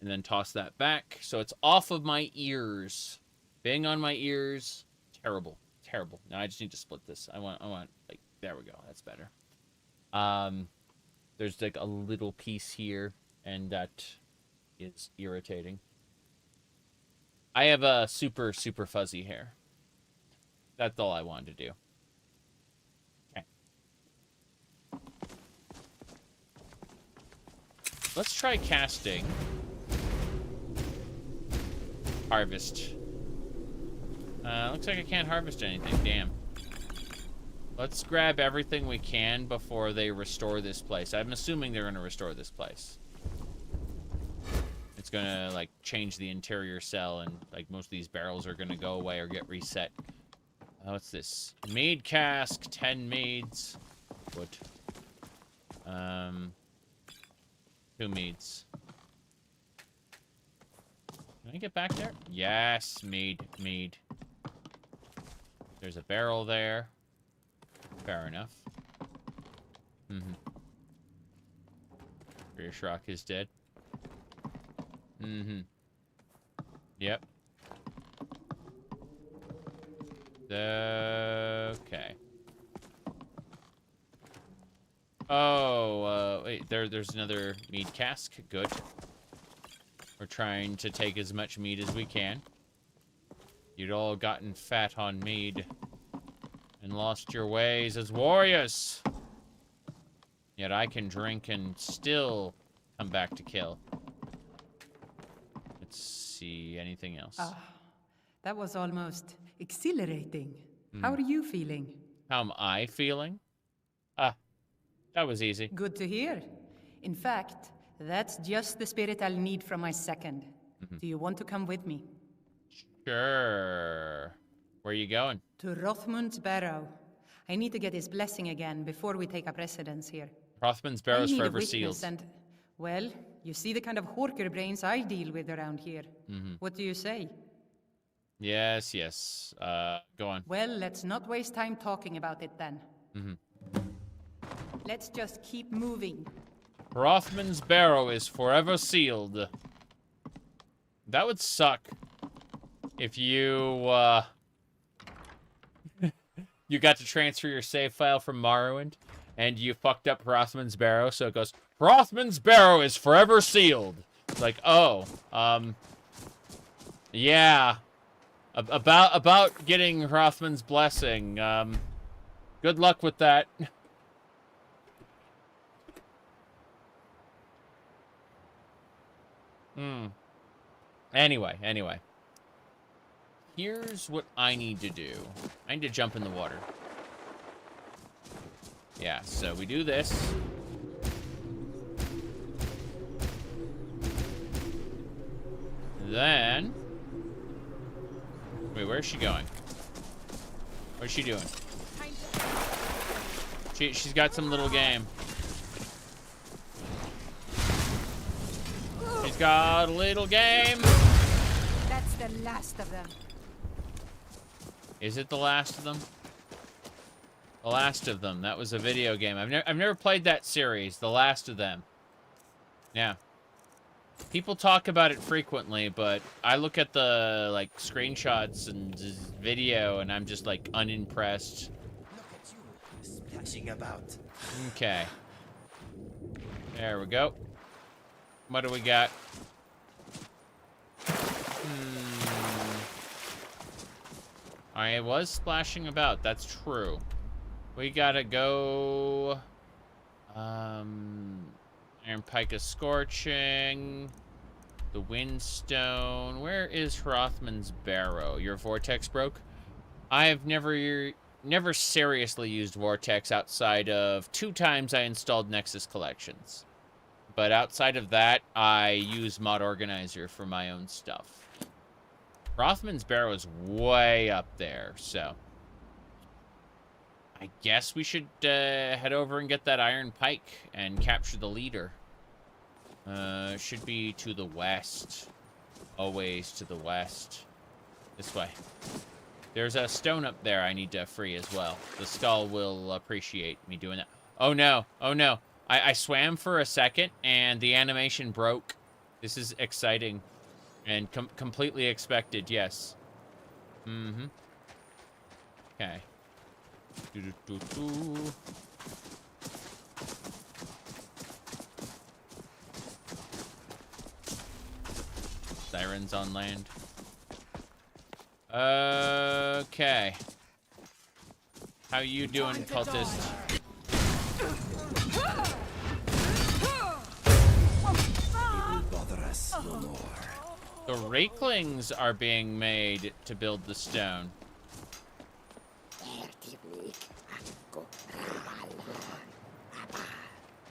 and then toss that back. So it's off of my ears. Being on my ears, terrible, terrible. Now I just need to split this. I want, like, there we go. That's better. There's like a little piece here, and that is irritating. I have a super, super fuzzy hair. That's all I wanted to do. Okay. Let's try casting. Harvest. Looks like I can't harvest anything. Damn. Let's grab everything we can before they restore this place. I'm assuming they're going to restore this place. It's going to, like, change the interior cell, and, like, most of these barrels are going to go away or get reset. What's this? Mead cask, 10 meads. What? 2 meads. Can I get back there? Yes, mead. There's a barrel there. Fair enough. Ohmes-raht is dead. Yep. Okay. Oh, wait, there's another mead cask. Good. We're trying to take as much mead as we can. You'd all gotten fat on mead and lost your ways as warriors. Yet I can drink and still come back to kill. Let's see, anything else? That was almost exhilarating. How are you feeling? How am I feeling? That was easy. Good to hear. In fact, that's just the spirit I'll need from my second. Do you want to come with me? Sure. Where are you going? To Rothmund's barrow. I need to get his blessing again before we take up residence here. Rothmund's barrow is forever sealed. And, well, you see the kind of horker brains I deal with around here. What do you say? Yes, yes. Go on. Well, let's not waste time talking about it then. Let's just keep moving. Rothmund's barrow is forever sealed. That would suck if you, you got to transfer your save file from Morrowind, and you fucked up Rothmund's barrow, so it goes, Rothmund's barrow is forever sealed. It's like, oh, yeah. About getting Rothmund's blessing, good luck with that. Anyway. Here's what I need to do. I need to jump in the water. Yeah, so we do this. Then... Wait, where's she going? What's she doing? She's got some little game. She's got a little game. That's the last of them. Is it the last of them? The Last of Them. That was a video game. I've never played that series. The Last of Them. Yeah. People talk about it frequently, but I look at the like screenshots and video, and I'm just like unimpressed. Look at you, splashing about. Okay. There we go. What do we got? I was splashing about, that's true. We gotta go... Iron Pike is scorching. The Windstone. Where is Rothmund's barrow? Your Vortex broke? I have never seriously used Vortex outside of 2 times I installed Nexus Collections. But outside of that, I use Mod Organizer for my own stuff. Rothmund's barrow is way up there, so... I guess we should head over and get that Iron Pike and capture the leader. Should be to the west. Always to the west. This way. There's a stone up there I need to free as well. The Skaal will appreciate me doing that. Oh no, oh no. I swam for a second and the animation broke This is exciting and completely expected, yes. Mm-hmm. Okay. Sirens on land. Okay. How you doing, cultist? The rakelings are being made to build the stone.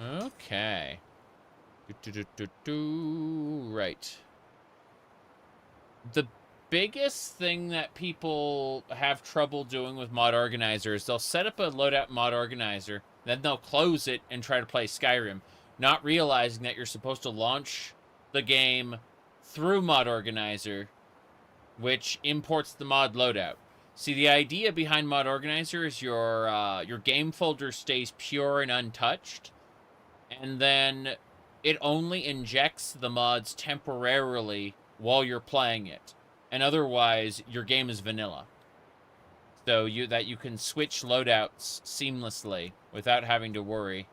Okay. Right. The biggest thing that people have trouble doing with mod organizer is they'll set up a loadout mod organizer, then they'll close it and try to play Skyrim, not realizing that you're supposed to launch the game through mod organizer, which imports the mod loadout. See, the idea behind mod organizer is your game folder stays pure and untouched, and then it only injects the mods temporarily while you're playing it, and otherwise your game is vanilla. So you can switch loadouts seamlessly without having to worry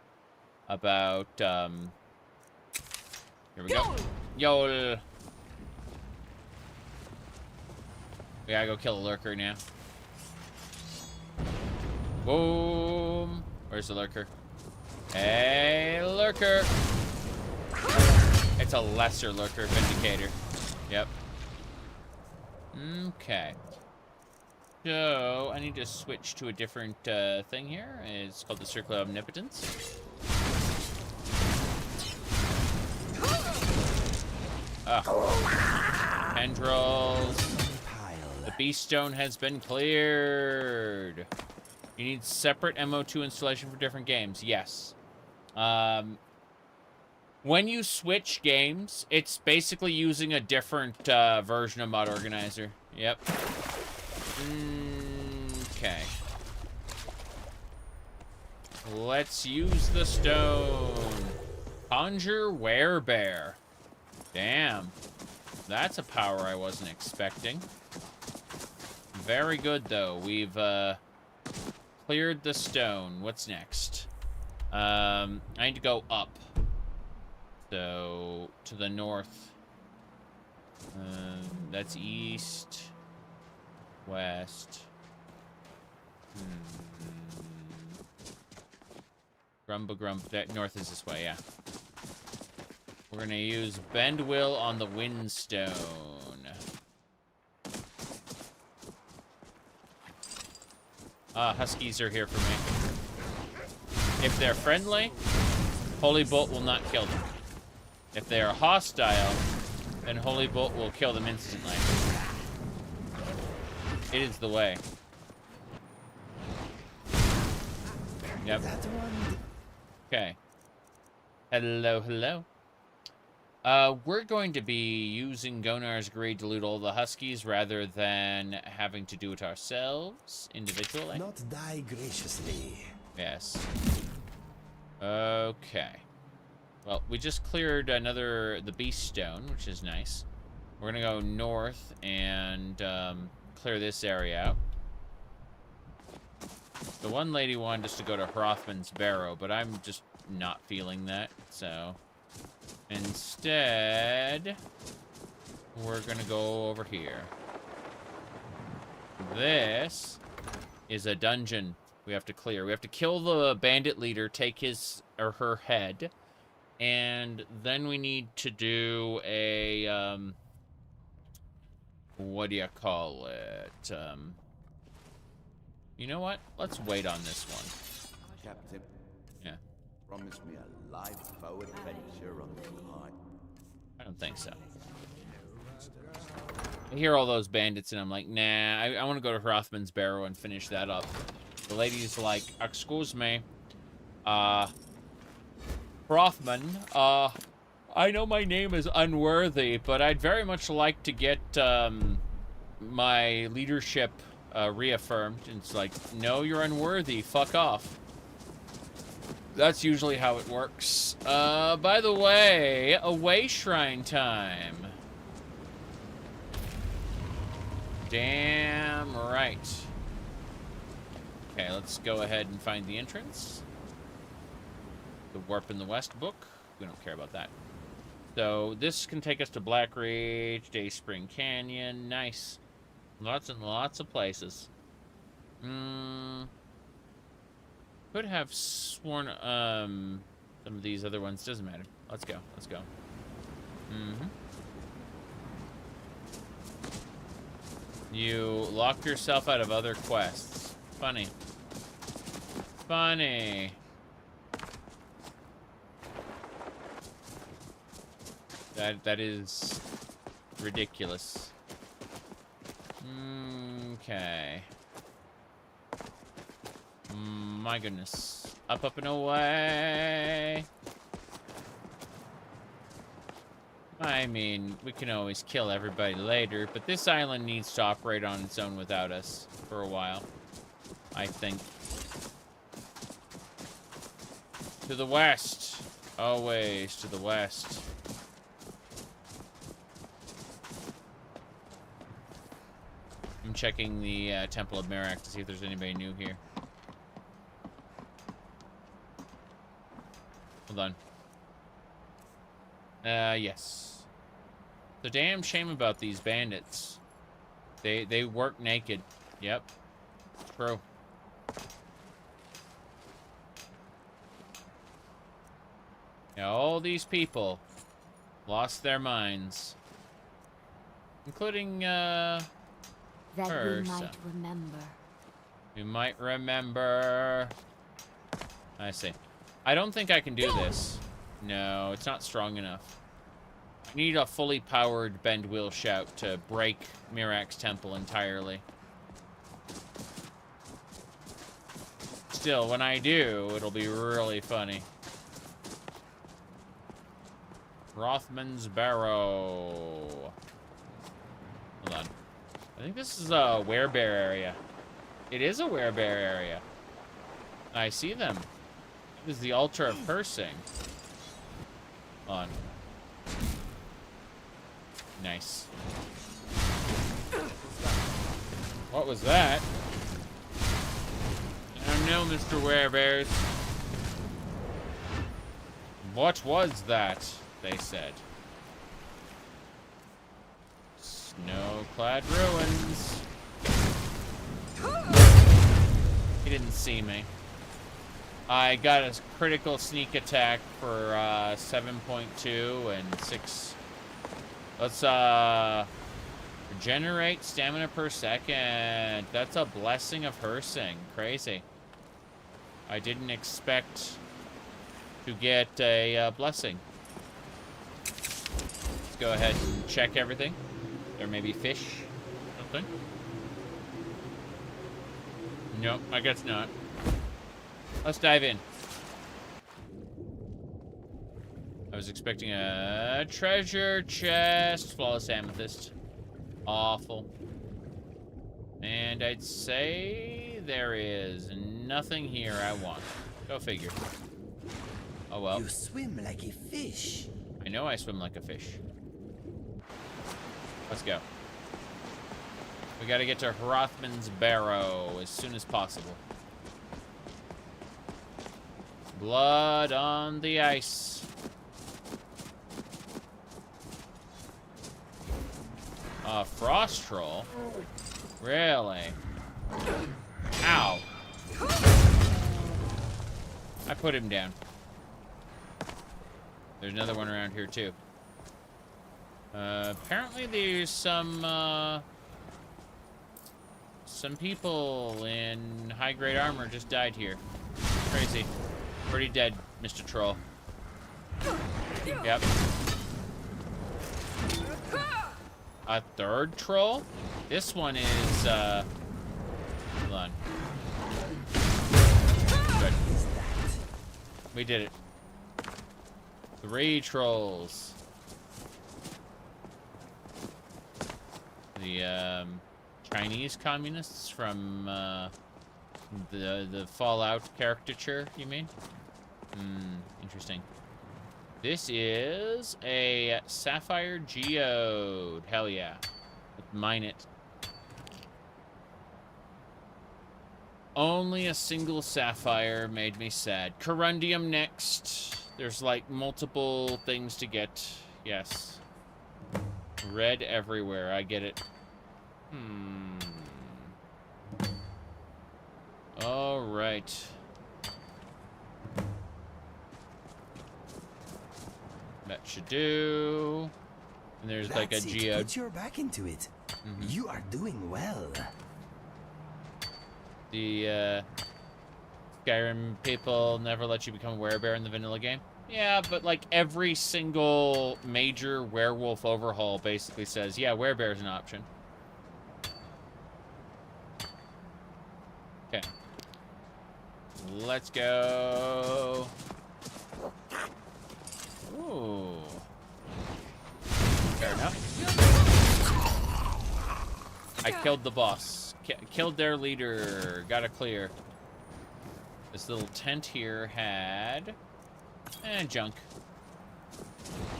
about here we go. Yo. We gotta go kill a lurker now. Boom. Where's the lurker? Hey, lurker. It's a lesser lurker, Vindicator. Yep. Okay. So, I need to switch to a different thing here. It's called the Circle of Omnipotence. Tendrils. The Beast Stone has been cleared. You need separate MO2 installation for different games. Yes. When you switch games, it's basically using a different version of mod organizer. Yep. Okay. Let's use the stone. Conjure Werebear. Damn. That's a power I wasn't expecting. Very good, though. We've cleared the stone. What's next? I need to go up. So, to the north. That's east. West. That north is this way, yeah. We're gonna use Bend Will on the Windstone. Huskies are here for me. If they're friendly, Holy Bolt will not kill them. If they are hostile, then Holy Bolt will kill them instantly. It is the way. Yep. Okay. Hello, hello. We're going to be using Gonar's Grade to loot all the Huskies rather than having to do it ourselves individually. Not die graciously. Yes. Okay. Well, we just cleared the Beast Stone, which is nice. We're gonna go north and clear this area out. The one lady wanted us to go to Hrothman's Barrow, but I'm just not feeling that, so instead we're gonna go over here. This is a dungeon we have to clear. We have to kill the bandit leader, take his or her head, and then we need to do a what do you call it? You know what? Let's wait on this one. Captain. Yeah. Promise me a life-bow adventure on the Khajiit. I don't think so. I hear all those bandits and I'm like, nah, I want to go to Hrothman's Barrow and finish that up. The lady's like, excuse me, Hrothman, I know my name is unworthy, but I'd very much like to get my leadership reaffirmed. And it's like, no, you're unworthy. Fuck off. That's usually how it works. By the way, away shrine time. Damn right. Okay, let's go ahead and find the entrance. The Warp in the West book. We don't care about that. So this can take us to Black Ridge, Day Spring Canyon. Nice. Lots and lots of places. Could have sworn some of these other ones. Doesn't matter. Let's go. Let's go. You locked yourself out of other quests. Funny. Funny. That is ridiculous. Okay. My goodness. Up, up, and away. I mean, we can always kill everybody later, but this island needs to operate on its own without us for a while, I think. To the west. Always to the west. I'm checking the Temple of Miraak to see if there's anybody new here. Hold on. Yes. The damn shame about these bandits. They work naked. Yep. True. Yeah, all these people lost their minds. Including, that her, we might so. remember. You might remember. I see. I don't think I can do this. No, it's not strong enough. I need a fully powered bend wheel shout to break Miraak's temple entirely. Still, when I do, it'll be really funny. Rothman's Barrow. Hold on. I think this is a werebear area. It is a werebear area. I see them. This is the altar of cursing. On. Nice. What was that? I don't know, Mr. Werebears. What was that? They said. Snow-clad ruins. He didn't see me. I got a critical sneak attack for 7.2 and 6. Let's regenerate stamina per second. That's a blessing of Hersing. Crazy. I didn't expect to get a blessing. Let's go ahead and check everything. There may be fish. Something. Nope, I guess not. Let's dive in. I was expecting a treasure chest. Flawless amethyst. Awful. And I'd say there is nothing here I want. Go figure. Oh well. You swim like a fish. I know I swim like a fish. Let's go. We gotta get to Rothman's Barrow as soon as possible. Blood on the ice. Frost troll? Really? Ow. I put him down. There's another one around here too. Apparently there's some people in high-grade armor just died here. Crazy. Pretty dead, Mr. Troll. Yep. A third troll? This one is, hold on. Good. We did it. 3 trolls. The, Chinese communists from, the Fallout caricature, you mean? Interesting. This is a sapphire geode. Hell yeah. Let's mine it. Only a single sapphire made me sad. Corundium next. There's like multiple things to get. Yes. Red everywhere. I get it. All right. That should do. And there's like a geode. Put your back into it. You are doing well. The Skyrim people never let you become a werebear in the vanilla game. Yeah, but like every single major werewolf overhaul basically says, yeah, werebear is an option. Okay. Let's go. Ooh. Fair enough. I killed the boss. Killed their leader. Got to clear. This little tent here had... junk.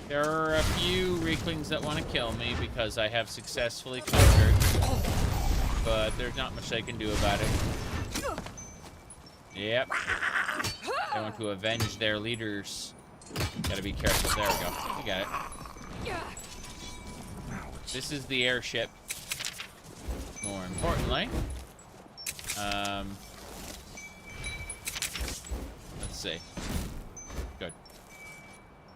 There are a few Reeklings that want to kill me because I have successfully conquered. But there's not much they can do about it. Yep. They want to avenge their leaders. Gotta be careful. There we go. You got it. This is the airship. More importantly, let's see. Good.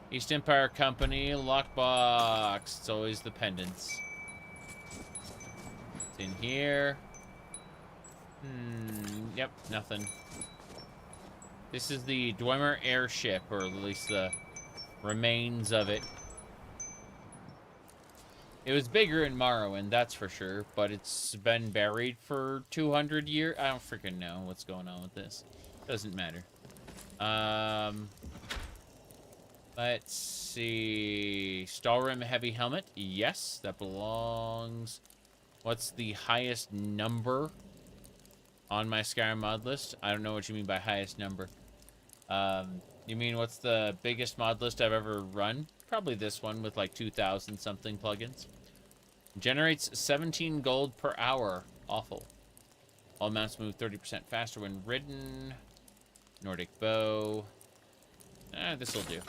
East Empire Company, lockbox. It's always the pendants. It's in here. Yep, nothing. This is the Dwemer airship, or at least the remains of it. It was bigger in Morrowind, that's for sure, but it's been buried for 200 years. I don't freaking know what's going on with this. Doesn't matter. Let's see. Stalrim heavy helmet. Yes, that belongs. What's the highest number on my Skyrim mod list? I don't know what you mean by highest number. You mean what's the biggest mod list I've ever run? Probably this one with like 2,000 something plugins. Generates 17 gold per hour. Awful. All mounts move 30% faster when ridden. Nordic bow. This'll do.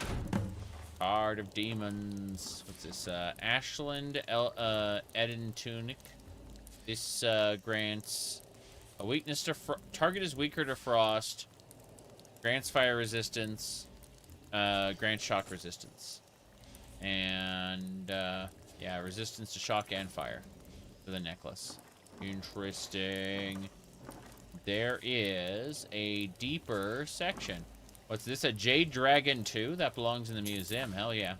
Heart of Demons. What's this? Ashland Eden Tunic. This grants a weakness to target is weaker to frost. Grants fire resistance. Grants shock resistance. And yeah, resistance to shock and fire for the necklace. Interesting. There is a deeper section. What's this? A Jade Dragon 2? That belongs in the museum. Hell yeah.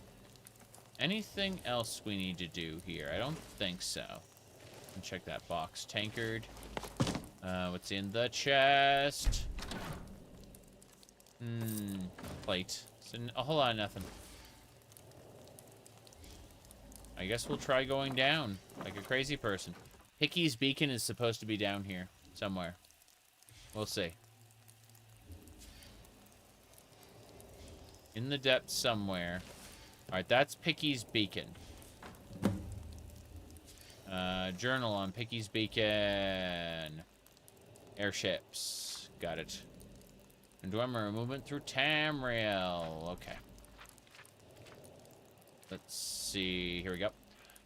Anything else we need to do here? I don't think so. Check that box. Tankard. What's in the chest? Plate. So a whole lot of nothing. I guess we'll try going down like a crazy person. Hickey's Beacon is supposed to be down here somewhere. We'll see. In the depths somewhere. Alright, that's Picky's Beacon. Journal on Picky's Beacon. Airships. Got it. And Dwemer movement through Tamriel. Okay. Let's see. Here we go.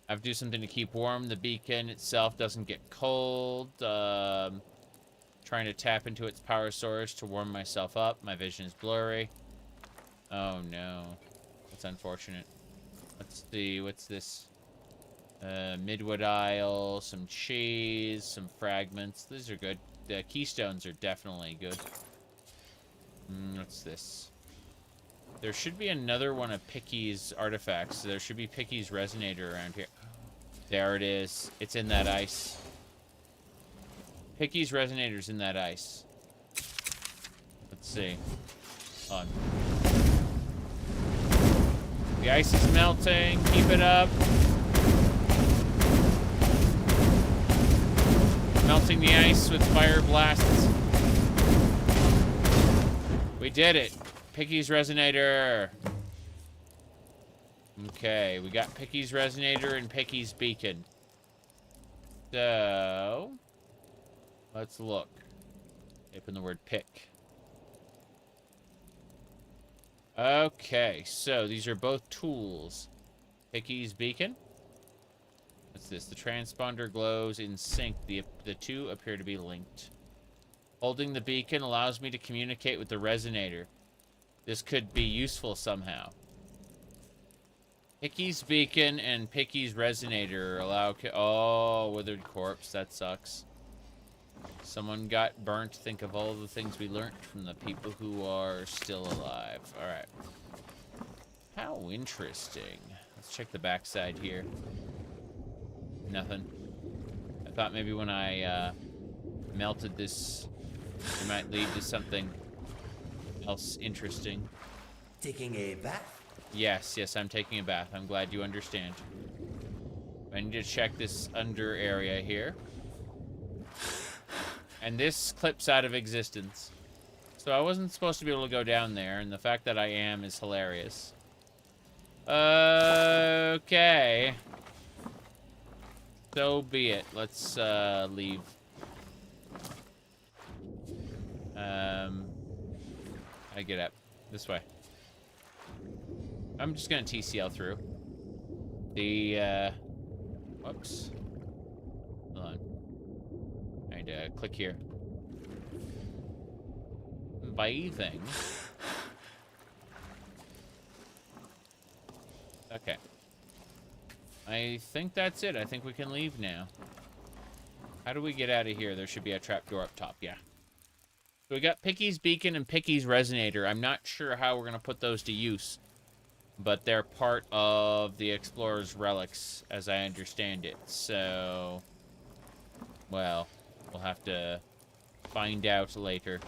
I have to do something to keep warm. The beacon itself doesn't get cold. Trying to tap into its power source to warm myself up. My vision is blurry. Oh no. That's unfortunate. Let's see. What's this? Midwood Isle. Some cheese. Some fragments. These are good. The keystones are definitely good. What's this? There should be another one of Picky's artifacts. There should be Picky's resonator around here. There it is. It's in that ice. Picky's resonator's in that ice. Let's see. Hold on. The ice is melting. Keep it up. Melting the ice with fire blasts. We did it. Picky's resonator. Okay, we got Picky's resonator and Picky's beacon. So, let's look. Type in the word pick. Okay, so these are both tools. Picky's beacon. What's this? The transponder glows in sync. The two appear to be linked. Holding the beacon allows me to communicate with the resonator. This could be useful somehow. Picky's beacon and Picky's resonator allow... Oh, withered corpse. That sucks. Someone got burnt. Think of all the things we learned from the people who are still alive. Alright. How interesting. Let's check the backside here. Nothing. I thought maybe when I melted this, it might lead to something else interesting. Taking a bath? Yes, I'm taking a bath. I'm glad you understand. I need to check this under area here. And this clips out of existence. So I wasn't supposed to be able to go down there, and the fact that I am is hilarious. Okay. So be it. Let's leave. I get up. This way. I'm just gonna TCL through. The, whoops. Hold on. I need to click here. Bathing. Okay. I think that's it. I think we can leave now. How do we get out of here? There should be a trapdoor up top. Yeah. So we got Picky's beacon and Picky's resonator. I'm not sure how we're going to put those to use, but they're part of the explorer's relics, as I understand it. So, well, we'll have to find out later.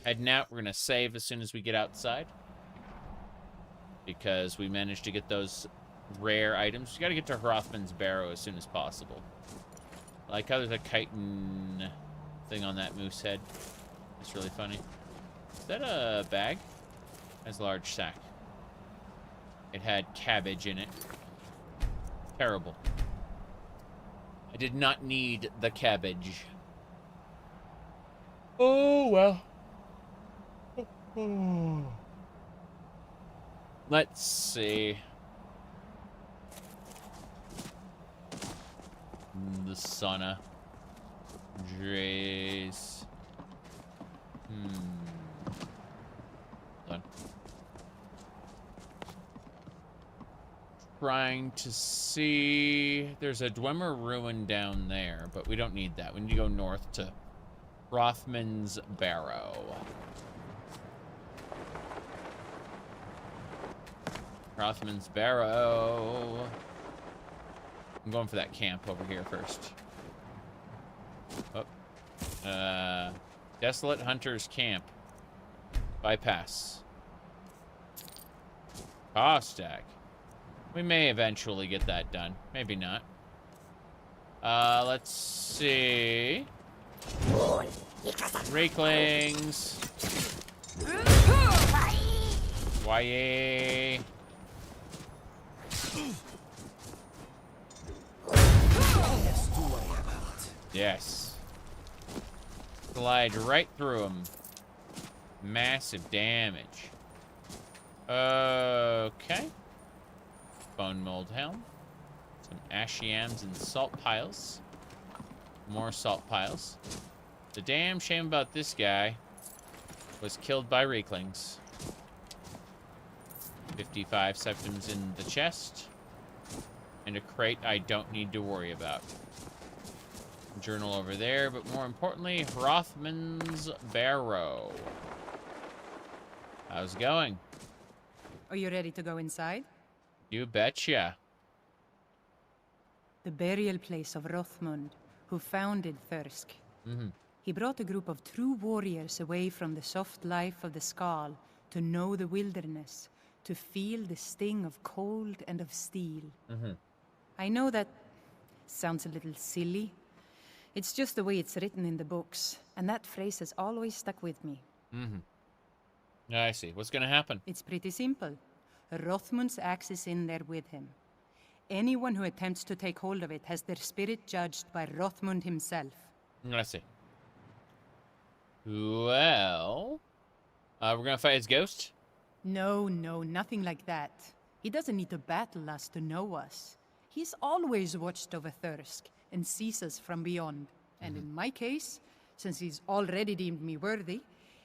Heading out, we're going to save as soon as we get outside, because we managed to get those rare items. We got to get to Hrothman's barrow as soon as possible. I like how there's a chitin thing on that moose head. It's really funny. Is that a bag? It has a large sack. It had cabbage in it. Terrible. I did not need the cabbage. Oh, well. Let's see. The sauna. Jace. Done. Trying to see. There's a Dwemer ruin down there, but we don't need that. We need to go north to Hrothman's barrow. Hrothman's barrow. I'm going for that camp over here first. Oh. Desolate Hunter's Camp. Bypass. Stack. We may eventually get that done. Maybe not. Let's see. Rakelings. YA. Yes. Slide right through him. Massive damage. Okay. Bone mold helm. Some ashiams and salt piles. More salt piles. The damn shame about this guy was killed by Rakelings. 55 septums in the chest. And a crate I don't need to worry about. Journal over there, but more importantly, Hrothman's barrow. How's it going? Are you ready to go inside? You betcha. The burial place of Hrothmund, who founded Thirsk. He brought a group of true warriors away from the soft life of the Skaal to know the wilderness, to feel the sting of cold and of steel. I know that sounds a little silly. It's just the way it's written in the books, and that phrase has always stuck with me. I see. What's gonna happen? It's pretty simple. Rothmund's axe is in there with him. Anyone who attempts to take hold of it has their spirit judged by Rothmund himself. I see. Well, we're gonna fight his ghost? No, nothing like that. He doesn't need to battle us to know us. He's always watched over Thirsk and sees us from beyond. And in my case, since he's already deemed me worthy,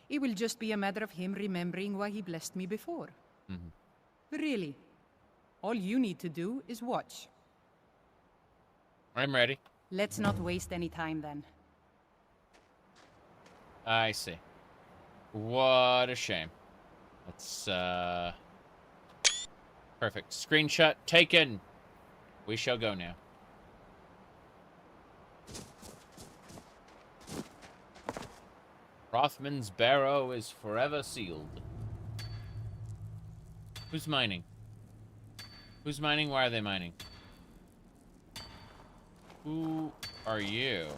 it will just be a matter of him remembering why he blessed me before. Really. All you need to do is watch. I'm ready. Let's not waste any time then. I see. What a shame. Let's, perfect. Screenshot taken. We shall go now. Rothman's barrow is forever sealed. Who's mining? Who's mining? Why are they mining? Who are you?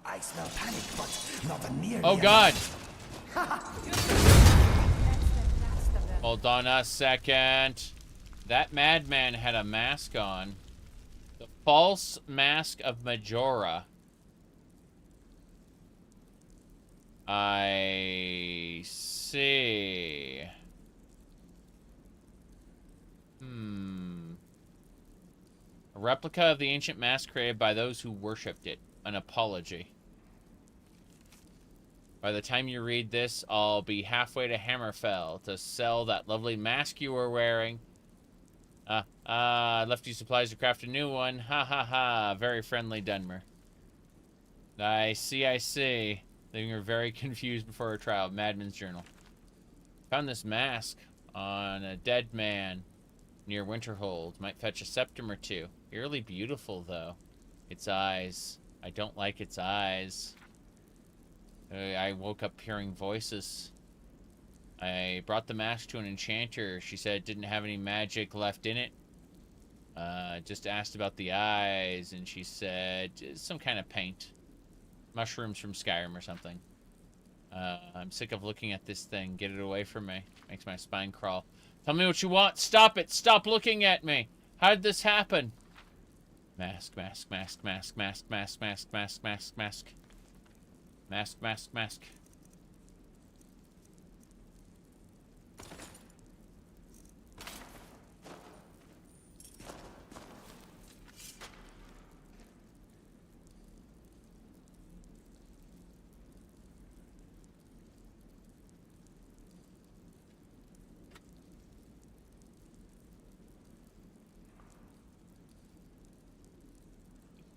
I smell panic, but not nearly. Oh God! Hold on a second. That madman had a mask on. The false mask of Majora. I see. A replica of the ancient mask created by those who worshipped it. An apology. By the time you read this, I'll be halfway to Hammerfell to sell that lovely mask you were wearing. I left you supplies to craft a new one. Ha ha ha. Very friendly, Dunmer. I see. Leaving her very confused before her trial. Madman's Journal. Found this mask on a dead man near Winterhold. Might fetch a septum or two. Eerily beautiful, though. Its eyes. I don't like its eyes. I woke up hearing voices. I brought the mask to an enchanter. She said it didn't have any magic left in it. Just asked about the eyes, and she said some kind of paint. Mushrooms from Skyrim or something. I'm sick of looking at this thing. Get it away from me. Makes my spine crawl. Tell me what you want. Stop it. Stop looking at me. How did this happen? Mask.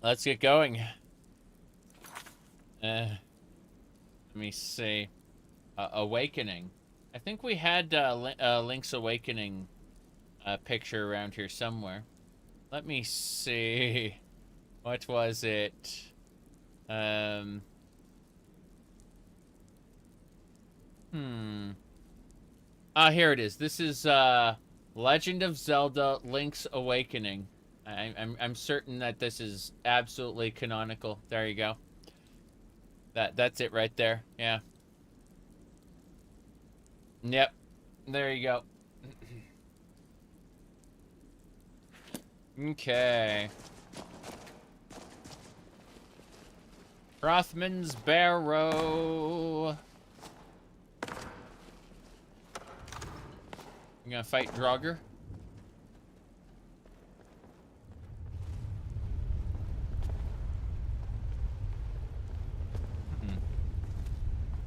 Let's get going. Let me see. Awakening. I think we had Link's Awakening picture around here somewhere. Let me see. What was it? Here it is. This is Legend of Zelda: Link's Awakening. I'm certain that this is absolutely canonical. There you go. That's it right there. Yeah. Yep. There you go. Okay. Rothman's barrow. You gonna fight Draugr?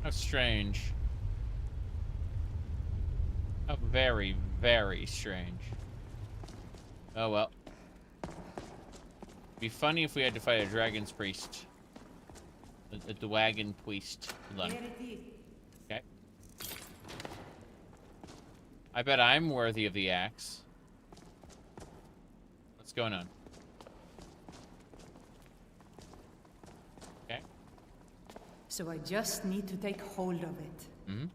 How strange. How very, very strange. Oh well. Be funny if we had to fight a dragon's priest. The wagon priest. Hold on. Okay. I bet I'm worthy of the axe. What's going on? Okay. So I just need to take hold of it. Mm-hmm.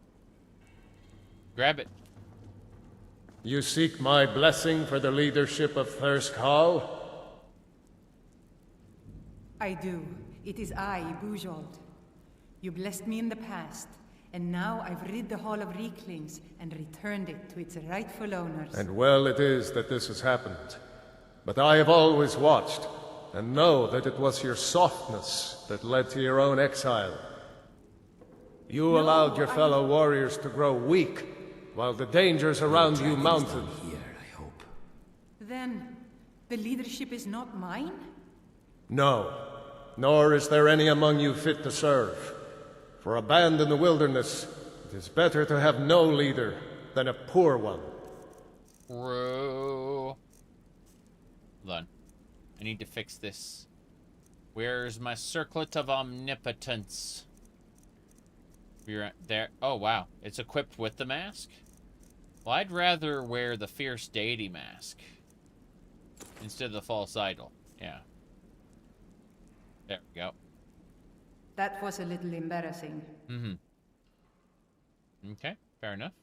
Grab it. You seek my blessing for the leadership of Skaal? I do. It is I, Bujold. You blessed me in the past, And now I've rid the Hall of Reeklings and returned it to its rightful owners. And well it is that this has happened. But I have always watched, and know that it was your softness that led to your own exile. You allowed your fellow warriors to grow weak, while the dangers around you mounted. Then, the leadership is not mine? No, nor is there any among you fit to serve. For a band in the wilderness, it is better to have no leader than a poor one. Hold on. I need to fix this. Where's my circlet of omnipotence? We're there. Oh, wow. It's equipped with the mask? Well, I'd rather wear the fierce deity mask instead of the false idol. Yeah. There we go. That was a little embarrassing. Mm-hmm. Okay, fair enough.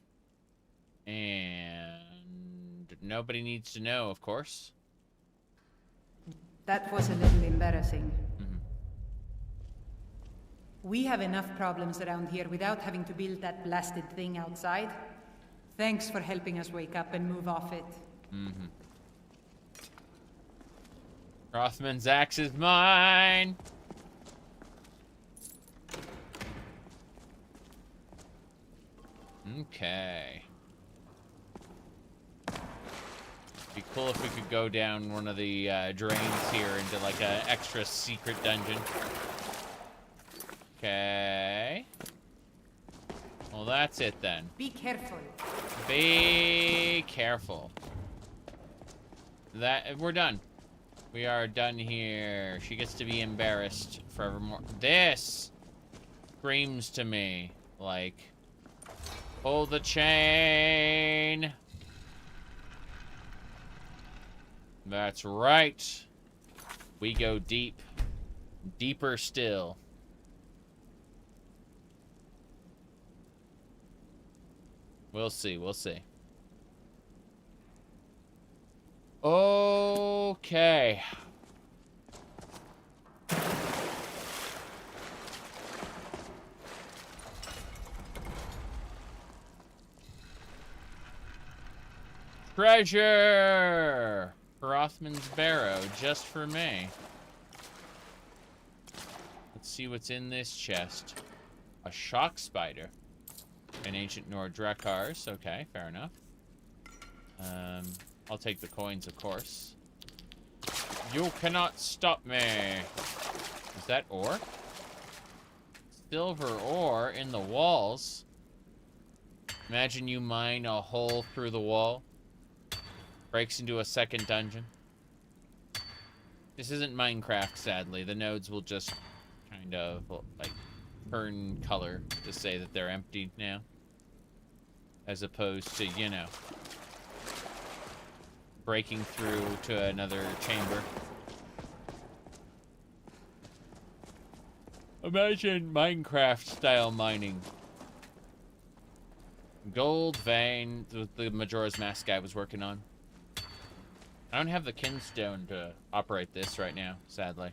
And nobody needs to know, of course. That was a little embarrassing. We have enough problems around here without having to build that blasted thing outside. Thanks for helping us wake up and move off it. Mm-hmm. Rothman's axe is mine! Okay. Be cool if we could go down one of the drains here into like an extra secret dungeon. Okay. Well, that's it then. Be careful. Be careful. We're done. We are done here. She gets to be embarrassed forevermore. This screams to me like, pull the chain. That's right. We go deep. Deeper still. We'll see, we'll see. Okay. Treasure! Rothman's barrow, just for me. Let's see what's in this chest. A shock spider. An ancient Nord Drakars. Okay, fair enough. I'll take the coins, of course. You cannot stop me. Is that ore? Silver ore in the walls. Imagine you mine a hole through the wall. Breaks into a second dungeon. This isn't Minecraft, sadly. The nodes will just kind of, like, turn color to say that they're empty now. As opposed to, you know, breaking through to another chamber. Imagine Minecraft-style mining. Gold vein, the Majora's Mask guy was working on. I don't have the kinstone to operate this right now, sadly.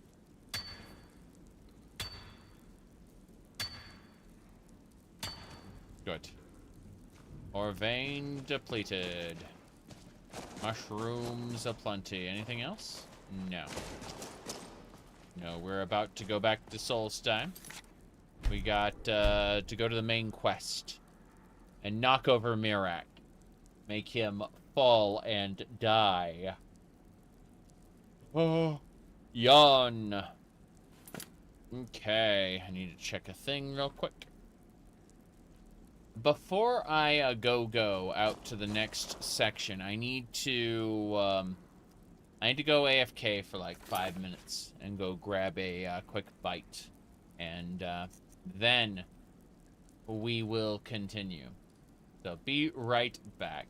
Good. Or vein depleted. Mushrooms aplenty. Anything else? No. No, we're about to go back to Solstheim. We got to go to the main quest. And knock over Miraak. Make him fall and die. Oh, yawn. Okay, I need to check a thing real quick. Before I go out to the next section, I need to go AFK for like 5 minutes and go grab a quick bite, and then we will continue. So be right back.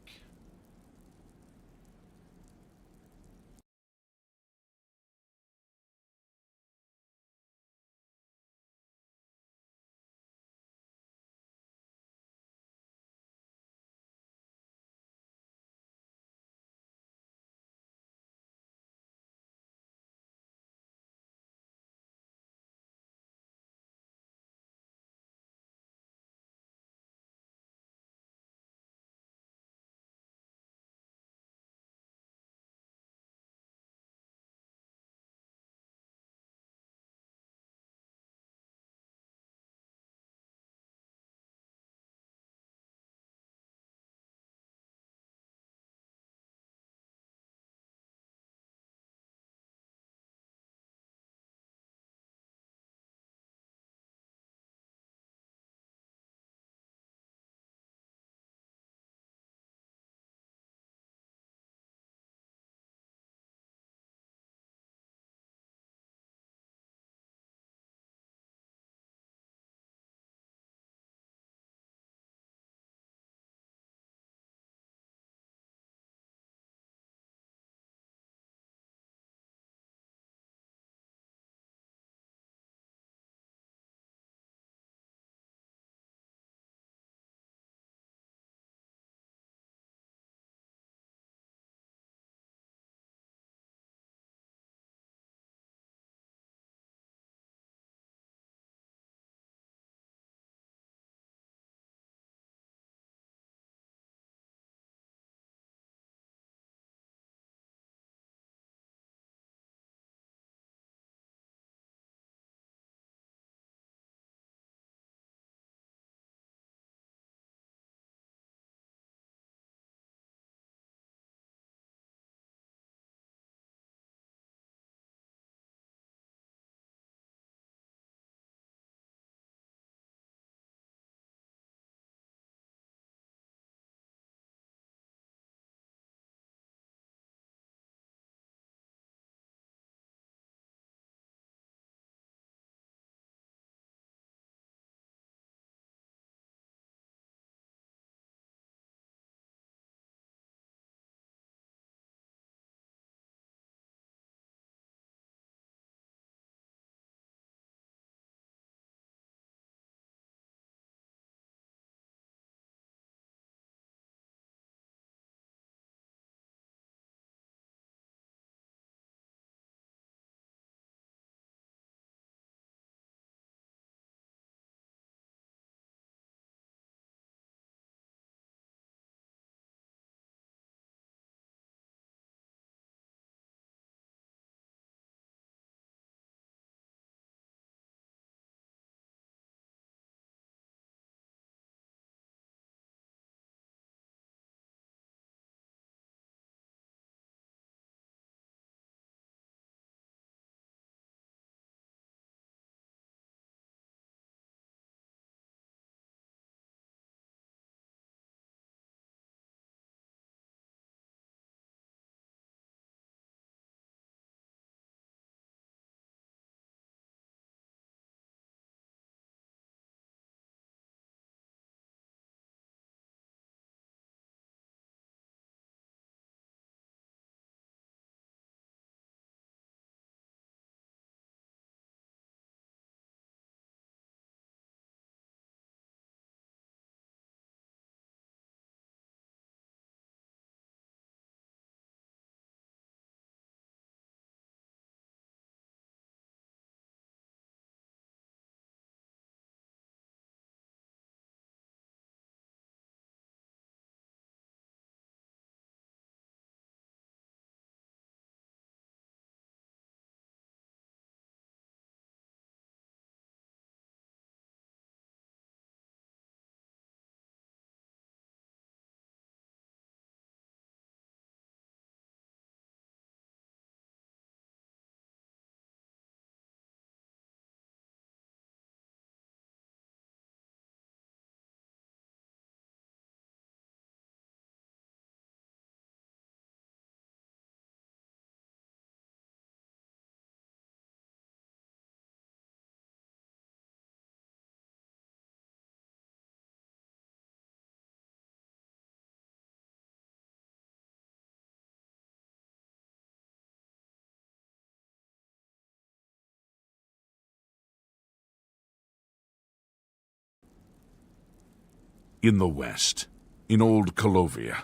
In the west, in old Kolovia.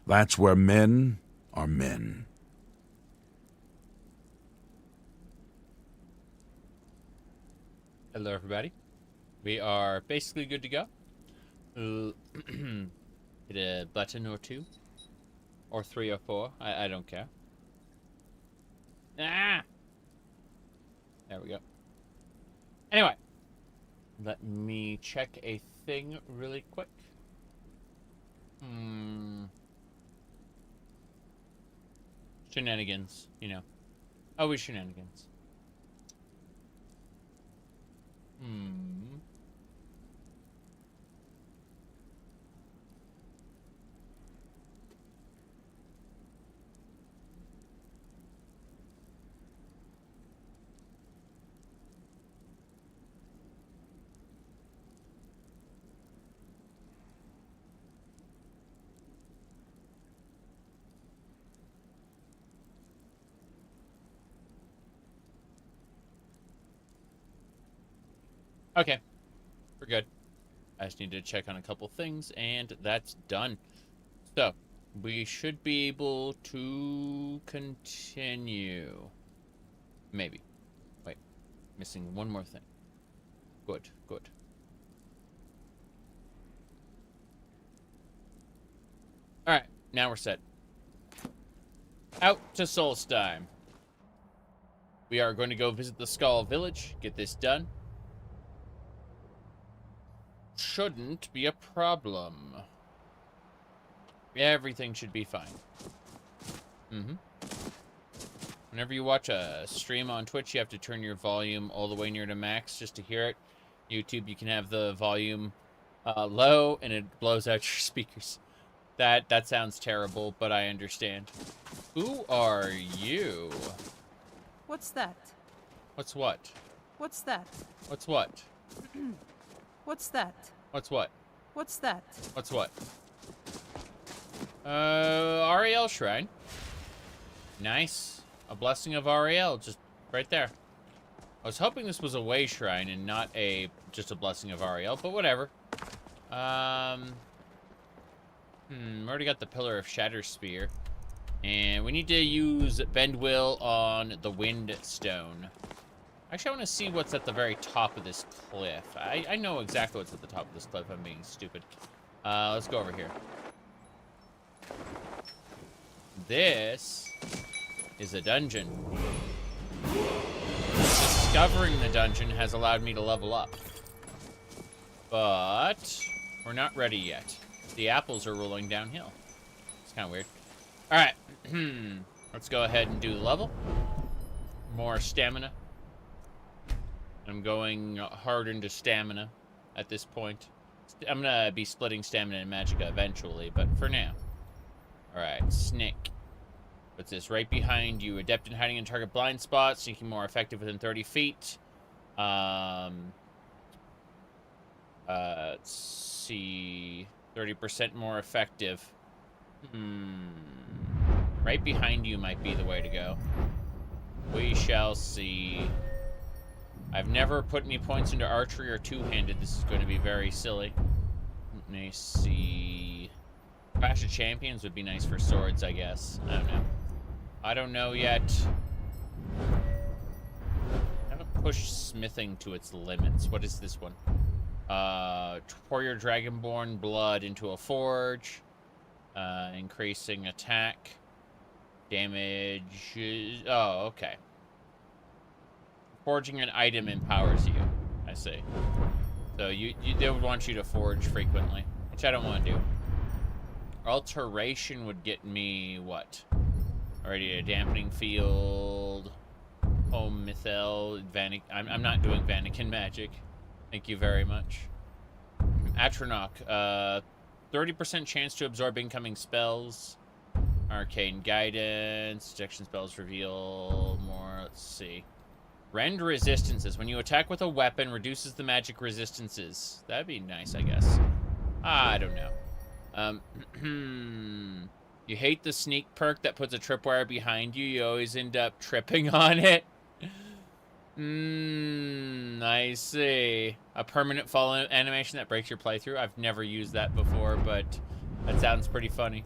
That's where men are men. Hello, everybody. We are basically good to go. Hit a button or two. Or 3 or 4. I don't care. Ah! There we go. Anyway. Let me check a thing really quick. Shenanigans, you know. Always shenanigans. Okay, we're good. I just need to check on a couple things, and that's done. So, we should be able to continue. Maybe. Wait, missing one more thing. Good, good. Alright, now we're set. Out to Solstheim. We are going to go visit the Skaal village, get this done. Shouldn't be a problem. Everything should be fine. Whenever you watch a stream on Twitch, you have to turn your volume all the way near to max just to hear it. YouTube, you can have the volume low and it blows out your speakers. That sounds terrible, but I understand. Who are you? What's that? What's what? What's that? What's what? What's that? What's what? What's that? What's what? Ariel Shrine. Nice. A blessing of Ariel, just right there. I was hoping this was a way shrine and not just a blessing of Ariel, but whatever. Already got the Pillar of Shatter Spear. And we need to use Bend Will on the Wind Stone. Actually, I want to see what's at the very top of this cliff. I know exactly what's at the top of this cliff. I'm being stupid. Let's go over here. This is a dungeon. Discovering the dungeon has allowed me to level up. But we're not ready yet. The apples are rolling downhill. It's kind of weird. Alright. Let's go ahead and do the level. More stamina. I'm going hard into stamina at this point. I'm gonna be splitting stamina and magicka eventually, but for now. Alright, Snick. What's this? Right behind you. Adept in hiding in target blind spot, sneaking more effective within 30 feet. Let's see. 30% more effective. Right behind you might be the way to go. We shall see. I've never put any points into archery or two-handed. This is going to be very silly. Let me see. Clash of Champions would be nice for swords, I guess. I don't know. I don't know yet. I haven't pushed smithing to its limits. What is this one? Pour your Dragonborn blood into a forge. Increasing attack. Damage. Oh, okay. Forging an item empowers you. I see. So they would want you to forge frequently, which I don't want to do. Alteration would get me what? Already a dampening field. Home Mythel. I'm not doing Vatican magic. Thank you very much. Atronach. 30% chance to absorb incoming spells. Arcane guidance. Detection spells reveal more. Let's see. Rend resistances. When you attack with a weapon, reduces the magic resistances. That'd be nice, I guess. I don't know. You hate the sneak perk that puts a tripwire behind you. You always end up tripping on it. I see. A permanent fall animation that breaks your playthrough. I've never used that before, but that sounds pretty funny.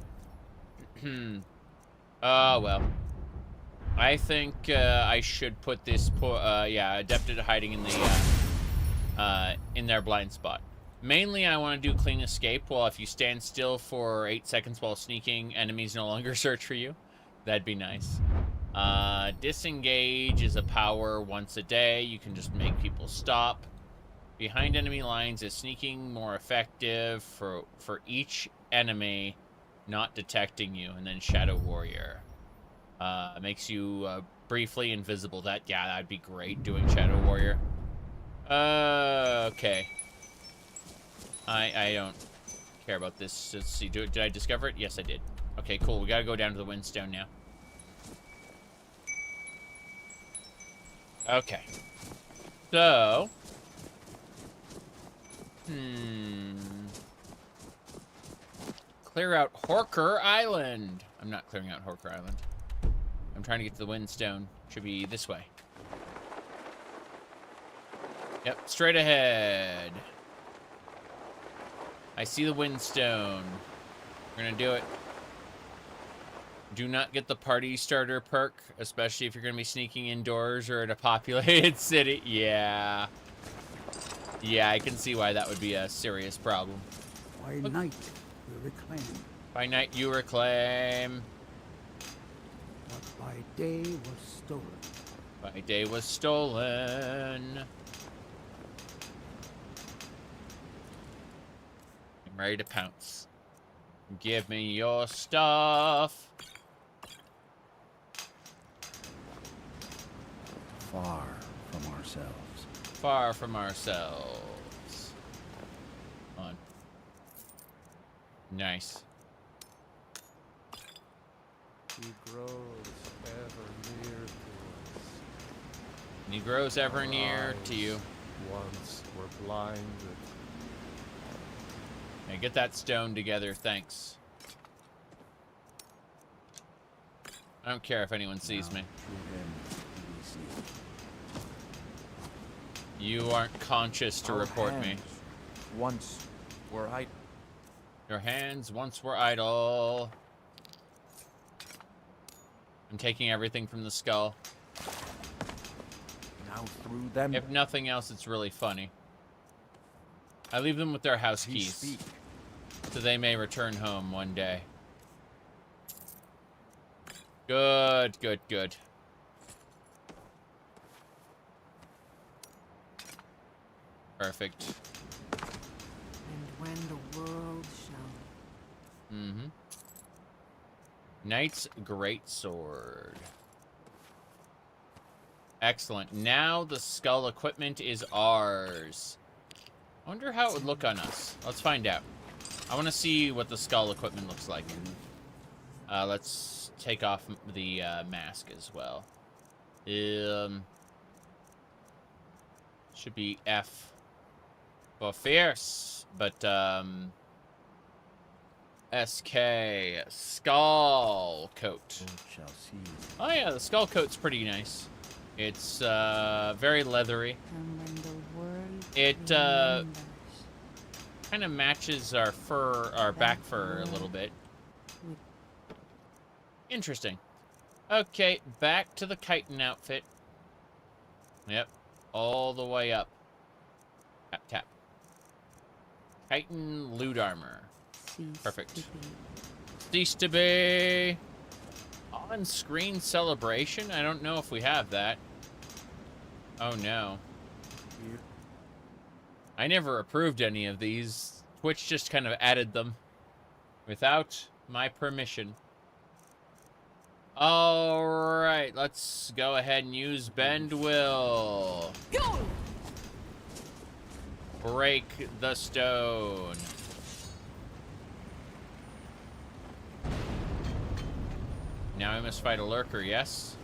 Oh, well. I think I should put this Dac0da hiding in their blind spot. Mainly, I want to do clean escape. Well, if you stand still for 8 seconds while sneaking, enemies no longer search for you. That'd be nice. Disengage is a power once a day. You can just make people stop. Behind enemy lines is sneaking more effective for each enemy not detecting you. And then Shadow Warrior makes you briefly invisible. That'd be great doing Shadow Warrior. Okay. I don't care about this. Let's see. Did I discover it? Yes, I did. Okay, cool. We gotta go down to the Windstone now. Okay. So. Clear out Horker Island. I'm not clearing out Horker Island. I'm trying to get to the Windstone. Should be this way. Yep, straight ahead. I see the Windstone. We're gonna do it. Do not get the party starter perk, especially if you're gonna be sneaking indoors or at a populated city. Yeah. Yeah, I can see why that would be a serious problem. By night, you reclaim. By night, you reclaim. What by day was stolen. By day was stolen. I'm ready to pounce. Give me your stuff. Far from ourselves. Far from ourselves. On. Nice. He grows ever near to us. And he grows ever near to you. Once were blinded. Hey, get that stone together, thanks. I don't care if anyone sees me. You aren't conscious to report me. Once were idle. Your hands once were idle. I'm taking everything from the skull. Now through them. If nothing else, it's really funny. I leave them with their house keys, so they may return home one day. Good, good, good. Perfect. And when the world shall. Mm-hmm. Knight's Greatsword. Excellent. Now the skull equipment is ours. I wonder how it would look on us. Let's find out. I want to see what the skull equipment looks like. Let's take off the mask as well. Should be F for fierce, but SK skull coat. Oh yeah, the skull coat's pretty nice. It's very leathery. It kind of matches our fur, our back fur a little bit. Interesting. Okay, back to the chitin outfit. Yep, all the way up. Tap, tap. Chitin loot armor. Perfect. Cease to be. On-screen celebration? I don't know if we have that. Oh no. I never approved any of these. Twitch just kind of added them without my permission. Alright, let's go ahead and use Bend Will. Go! Break the stone. Now we must fight a lurker, yes?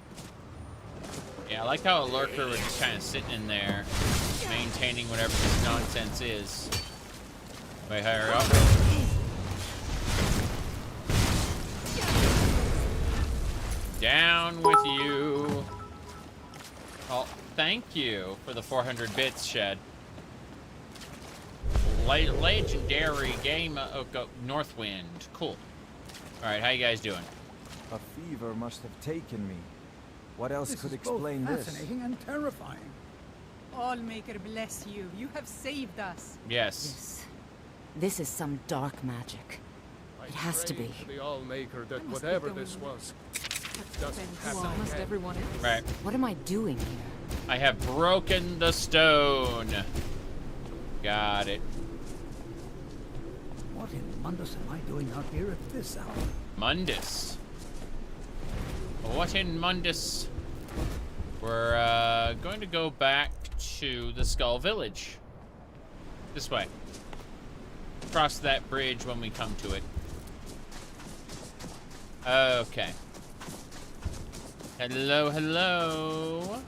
Yeah, I like how a lurker was just kind of sitting in there, maintaining whatever this nonsense is. Wait, hurry up. Down with you. Oh, thank you for the 400 bits, Shed. Legendary game, Northwind. Cool. All right, how you guys doing? A fever must have taken me. What else This could is explain both this? fascinating and terrifying. Allmaker bless you. You have saved us. Yes. This is some dark magic. It has to be. The Allmaker that whatever this was, it doesn't happen almost again. everyone else. Right. What am I doing here? I have broken the stone. Got it. What in Mundus am I doing out here at this hour? Mundus. What in Mundus? We're going to go back to the Skull Village. This way. Cross that bridge when we come to it. Okay. Hello, hello.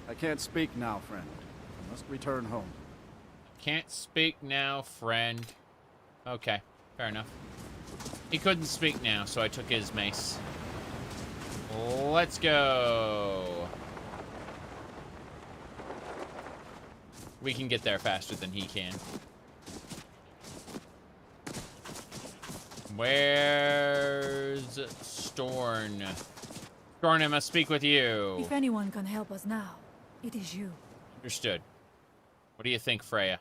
I can't speak now, friend. I must return home. Can't speak now, friend. Okay, fair enough. He couldn't speak now, so I took his mace. Let's go. We can get there faster than he can. Where's Storn? Storn, I must speak with you. If anyone can help us now, it is you. Understood. What do you think, Freya?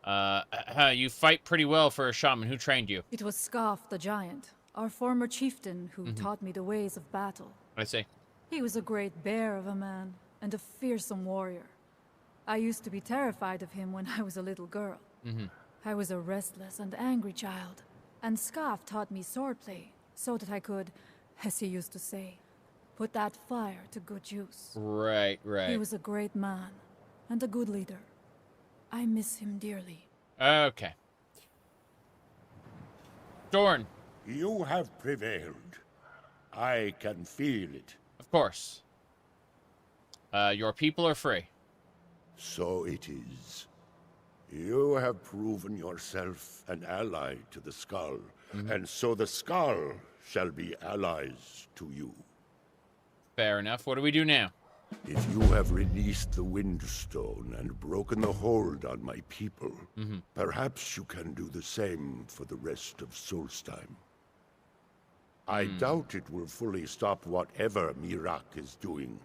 You fight pretty well for a shaman. Who trained you? It was Skaal the giant, our former chieftain, who taught me the ways of battle. I see. He was a great bear of a man, and a fearsome warrior. I used to be terrified of him when I was a little girl. I was a restless and angry child, and Skaal taught me swordplay, so that I could, as he used to say, put that fire to good use. Right, right. He was a great man, and a good leader. I miss him dearly. Okay. Storn. You have prevailed. I can feel it. Of course. Your people are free. So it is. You have proven yourself an ally to the Skaal, and so the Skaal shall be allies to you. Fair enough. What do we do now? If you have released the Windstone and broken the hold on my people, perhaps you can do the same for the rest of Solstheim. I doubt it will fully stop whatever Miraak is doing,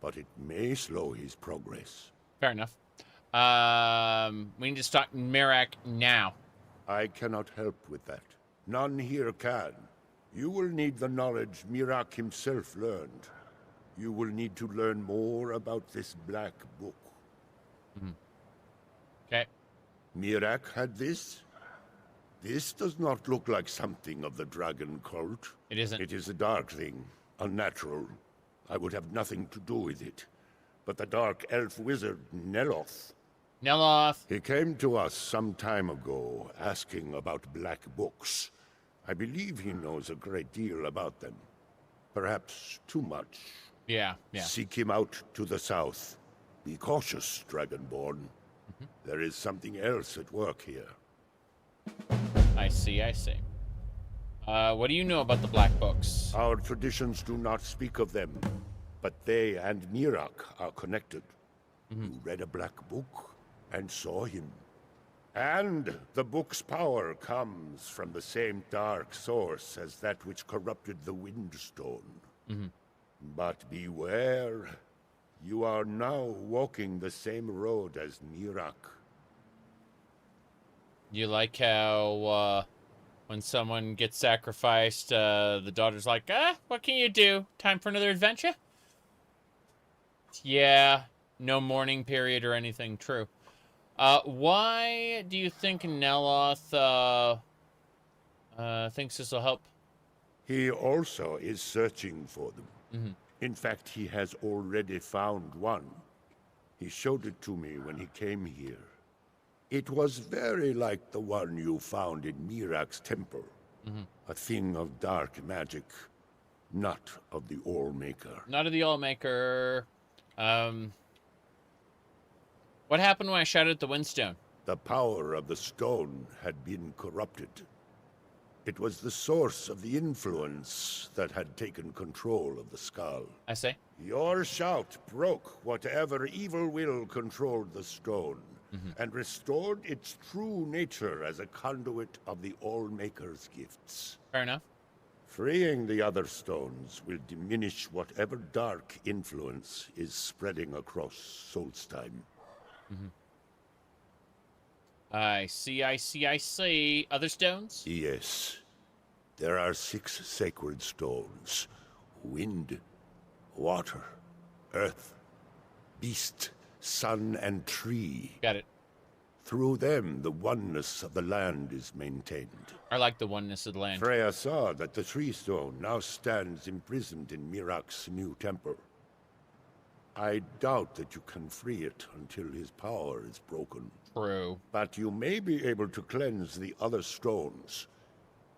but it may slow his progress. Fair enough. We need to stop Miraak now. I cannot help with that. None here can. You will need the knowledge Miraak himself learned. You will need to learn more about this black book. Okay. Miraak had this? This does not look like something of the dragon cult. It isn't. It is a dark thing, unnatural. I would have nothing to do with it. But the dark elf wizard, Neloth. Neloth. He came to us some time ago, asking about black books. I believe he knows a great deal about them. Perhaps too much. Yeah. Seek him out to the south. Be cautious, Dragonborn. There is something else at work here. I see. What do you know about the black books? Our traditions do not speak of them, but they and Miraak are connected. You read a black book and saw him. And the book's power comes from the same dark source as that which corrupted the Windstone. But beware, you are now walking the same road as Miraak. You like how, when someone gets sacrificed, the daughter's like, what can you do? Time for another adventure? Yeah, no mourning period or anything, true. Why do you think Neloth, thinks this will help? He also is searching for them. In fact, he has already found one. He showed it to me when he came here. It was very like the one you found in Miraak's temple. A thing of dark magic, not of the Allmaker. Not of the Allmaker. What happened when I shouted at the Windstone? The power of the stone had been corrupted. It was the source of the influence that had taken control of the Skaal. I say. Your shout broke whatever evil will controlled the stone, and restored its true nature as a conduit of the All-Maker's gifts. Fair enough. Freeing the other stones will diminish whatever dark influence is spreading across Solstheim. I see. Other stones? Yes. There are 6 sacred stones. Wind, water, earth, beast, sun, and tree. Got it. Through them, the oneness of the land is maintained. I like the oneness of the land. Freya saw that the tree stone now stands imprisoned in Miraak's new temple. I doubt that you can free it until his power is broken. True. But you may be able to cleanse the other stones.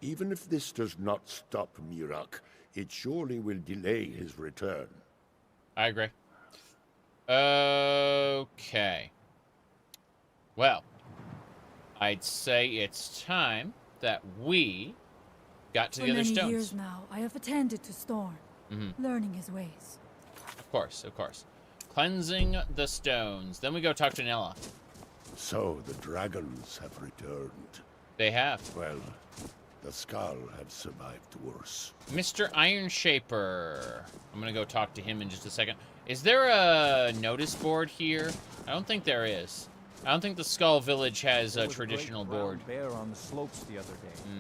Even if this does not stop Miraak, it surely will delay his return. I agree. Okay. Well, I'd say it's time that we got to the other stones. For many years now, I have attended to Storm, learning his ways. Of course. Cleansing the stones. Then we go talk to Nella. So the dragons have returned. They have. Well, the Skaal have survived worse. Mr. Iron Shaper. I'm gonna go talk to him in just a second. Is there a notice board here? I don't think there is. I don't think the Skull Village has a traditional board. Bear on the slopes the other day.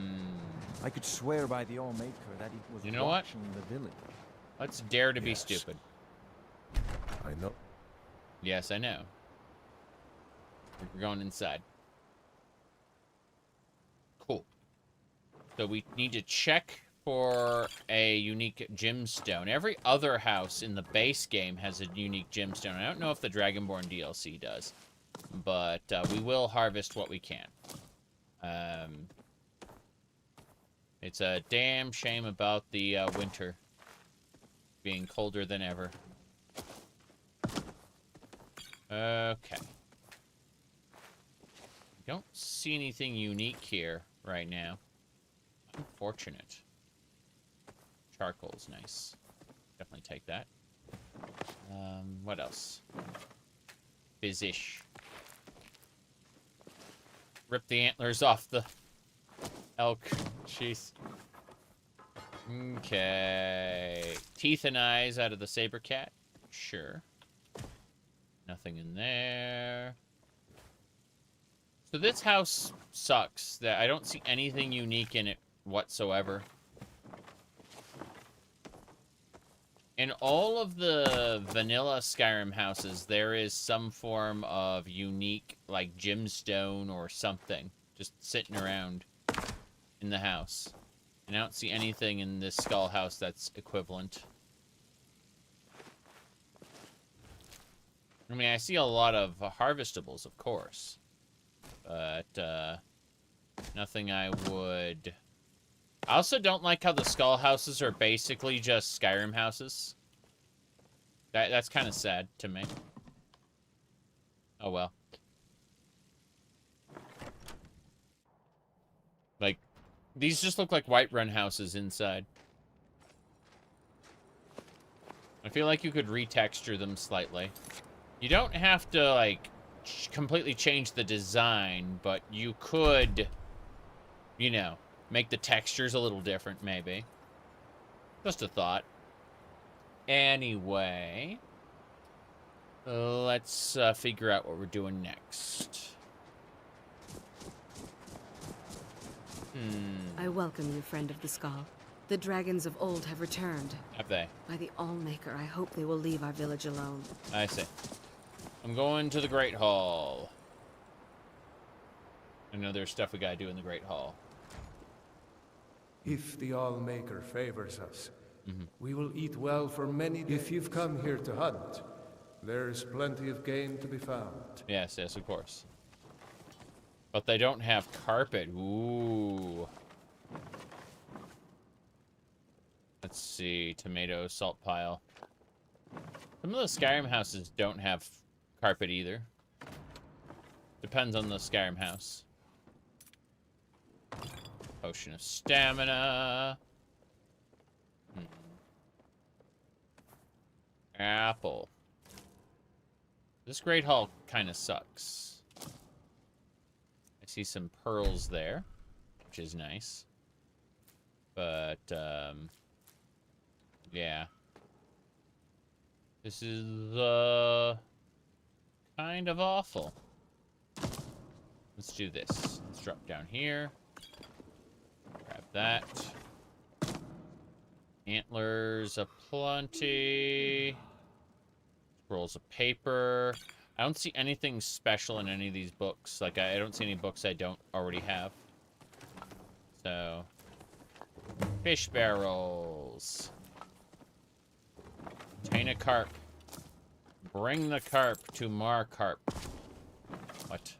I could swear by the All-Maker that he was watching the village. Let's dare to be stupid. I know. Yes, I know. We're going inside. Cool. So we need to check for a unique gemstone. Every other house in the base game has a unique gemstone. I don't know if the Dragonborn DLC does, but we will harvest what we can. It's a damn shame about the winter being colder than ever. Okay. Don't see anything unique here right now. Unfortunate. Charcoal's nice. Definitely take that. What else? Bizzish. Rip the antlers off the elk. Jeez. Okay. Teeth and eyes out of the saber cat. Sure. Nothing in there. So this house sucks. That I don't see anything unique in it whatsoever. In all of the vanilla Skyrim houses, there is some form of unique, like, gemstone or something just sitting around in the house. And I don't see anything in this Skull house that's equivalent. I mean, I see a lot of harvestables, of course. But, nothing I would... I also don't like how the Skull houses are basically just Skyrim houses. That's kind of sad to me. Oh, well. Like, these just look like Whiterun houses inside. I feel like you could retexture them slightly. You don't have to, like, completely change the design, but you could, you know, make the textures a little different, maybe. Just a thought. Anyway, let's figure out what we're doing next. I welcome you, friend of the Skaal. The dragons of old have returned. Have they? By the All-Maker, I hope they will leave our village alone. I see. I'm going to the Great Hall. I know there's stuff we gotta do in the Great Hall. If the All-Maker favors us, we will eat well for many days. If you've come here to hunt, there's plenty of game to be found. Yes, yes, of course. But they don't have carpet. Ooh. Let's see. Tomato, salt pile. Some of the Skyrim houses don't have carpet either. Depends on the Skyrim house. Potion of stamina. Apple. This Great Hall kind of sucks. I see some pearls there, which is nice. But, yeah. This is, kind of awful. Let's do this. Let's drop down here. Grab that. Antlers aplenty. Scrolls of paper. I don't see anything special in any of these books. Like, I don't see any books I don't already have. So... Fish barrels. Obtain a carp. Bring the carp to Miraak. What?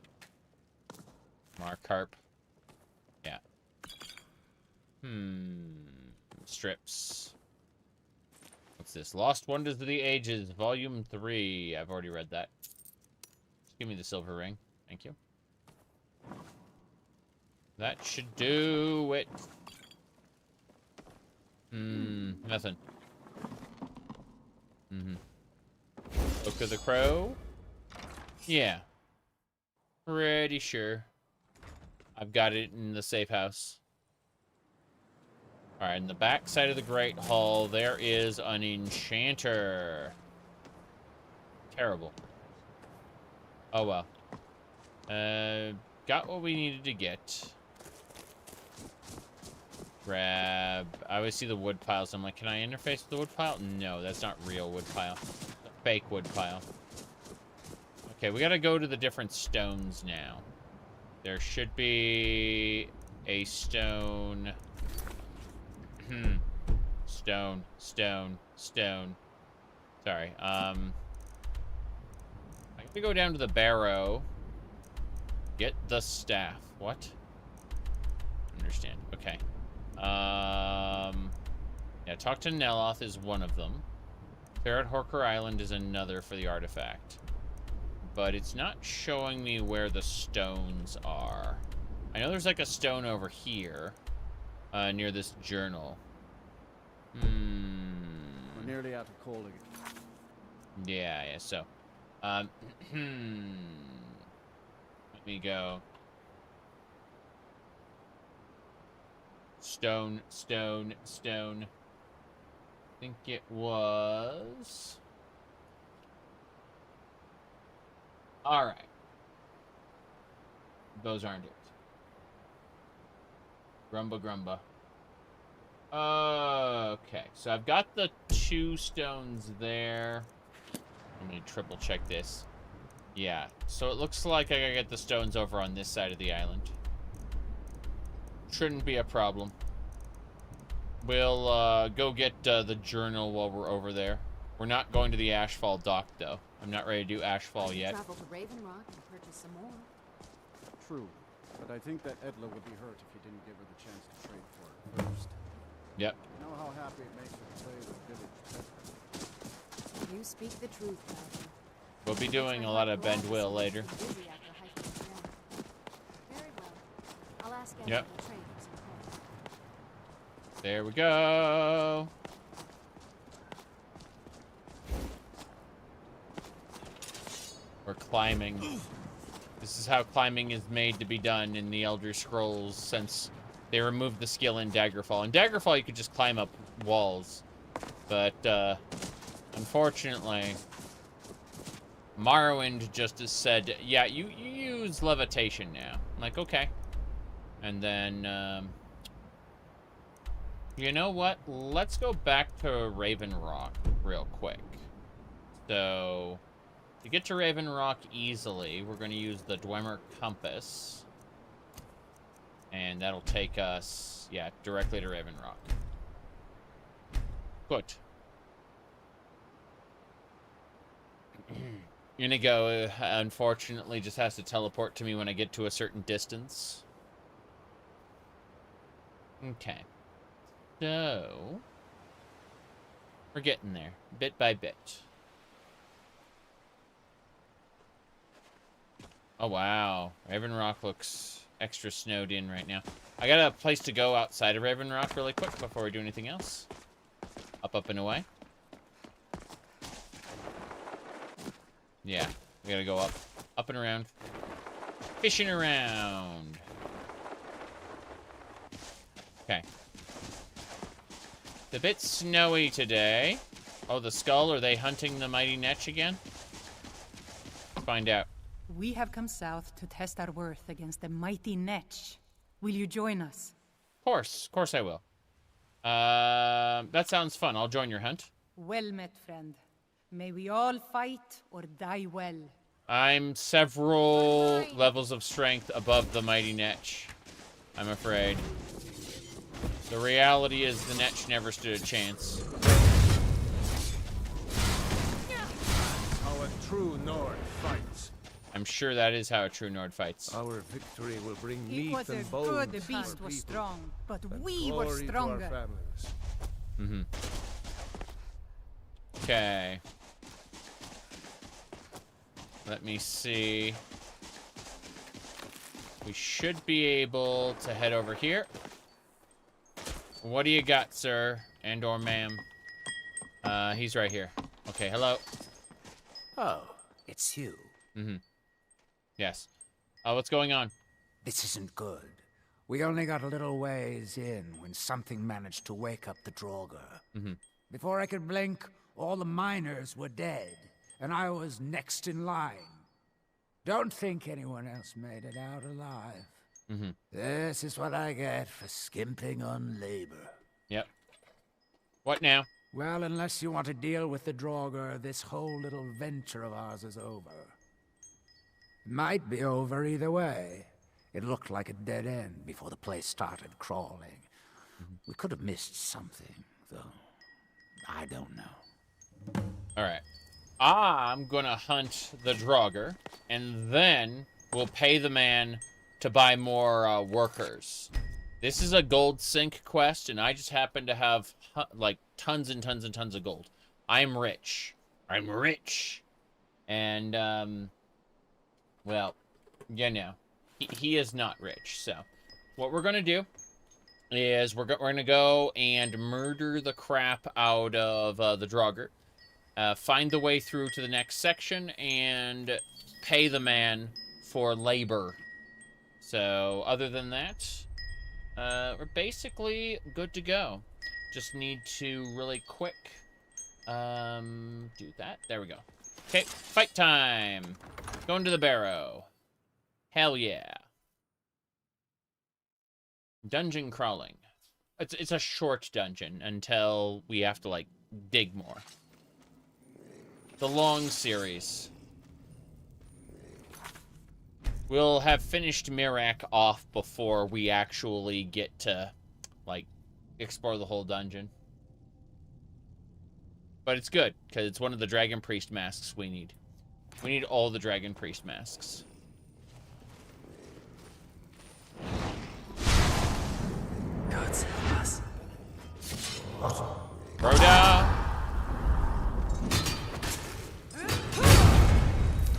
Miraak. Yeah. Strips. What's this? Lost Wonders of the Ages, Volume 3. I've already read that. Just give me the silver ring. Thank you. That should do it. Nothing. Book of the Crow? Yeah. Pretty sure. I've got it in the safe house. Alright, in the back side of the Great Hall, there is an enchanter. Terrible. Oh well. Got what we needed to get. Grab... I always see the wood piles. I'm like, can I interface with the wood pile? No, that's not real wood pile. It's a fake wood pile. Okay, we gotta go to the different stones now. There should be a stone... Stone. Sorry, I have to go down to the barrow. Get the staff. What? Understand. Okay. Yeah, talk to Neloth is one of them. Ferret Horker Island is another for the artifact. But it's not showing me where the stones are. I know there's like a stone over here. Near this journal. We're nearly out of coal again. Yeah, so. Let me go. Stone. I think it was... Alright. Those aren't it. Grumba. Okay, so I've got the 2 stones there. I'm gonna triple check this. Yeah, so it looks like I gotta get the stones over on this side of the island. Shouldn't be a problem. We'll go get the journal while we're over there. We're not going to the Ashfall dock, though. I'm not ready to do Ashfall yet. Travel to Ravenrock and purchase some more. True, but I think that Edla would be hurt if you didn't give her the chance to trade for it first. Yep. You know how happy it makes her to play the village. You speak the truth, Bowser. We'll be doing a lot of Bend Will later. Very well. I'll ask Edla Yep. to trade for some coal. There we go. We're climbing. This is how climbing is made to be done in the Elder Scrolls since they removed the skill in Daggerfall. In Daggerfall, you could just climb up walls. But, unfortunately, Morrowind just has said, yeah, you use levitation now. I'm like, okay. And then, you know what? Let's go back to Ravenrock real quick. So, to get to Ravenrock easily, we're going to use the Dwemer Compass. And that'll take us, yeah, directly to Ravenrock. Good. Inigo, unfortunately, just has to teleport to me when I get to a certain distance. Okay. So, we're getting there, bit by bit. Oh, wow. Ravenrock looks extra snowed in right now. I got a place to go outside of Ravenrock really quick before we do anything else. Up, and away. Yeah, we gotta go up and around. Fishing around. Okay. It's a bit snowy today. Oh, the Skaal, are they hunting the mighty Netch again? Let's find out. We have come south to test our worth against the mighty Netch. Will you join us? Of course I will. That sounds fun. I'll join your hunt. Well met, friend. May we all fight or die well. I'm several levels of strength above the mighty Netch, I'm afraid. The reality is the Netch never stood a chance. How a true Nord fights. I'm sure that is how a true Nord fights. Our victory will bring It meat was a and bones. good. The beast was strong, but we were stronger. Mm-hmm. Okay. Let me see. We should be able to head over here. What do you got, sir? And or ma'am? He's right here. Okay, hello. Oh, it's you. Mm-hmm. Yes. What's going on? This isn't good. We only got a little ways in when something managed to wake up the Draugr. Mm-hmm. Before I could blink, all the miners were dead, and I was next in line. Don't think anyone else made it out alive. Mm-hmm. This is what I get for skimping on labor. Yep. What now? Well, unless you want to deal with the Draugr, this whole little venture of ours is over. Might be over either way. It looked like a dead end before the place started crawling. We could have missed something, though. I don't know. Alright. I'm gonna hunt the Draugr, and then we'll pay the man to buy more workers. This is a gold sink quest, and I just happen to have, like, tons and tons and tons of gold. I'm rich. I'm rich. And, well, you know, he is not rich. So, what we're going to do is we're going to go and murder the crap out of the Draugr. Find the way through to the next section and pay the man for labor. So, other than that, we're basically good to go. Just need to really quick do that. There we go. Okay, fight time. Going to the barrow. Hell yeah. Dungeon crawling. It's a short dungeon until we have to, like, dig more. The long series. We'll have finished Miraak off before we actually get to, like, explore the whole dungeon. But it's good, because it's one of the Dragon Priest masks we need. We need all the Dragon Priest masks. God save us. Rhoda!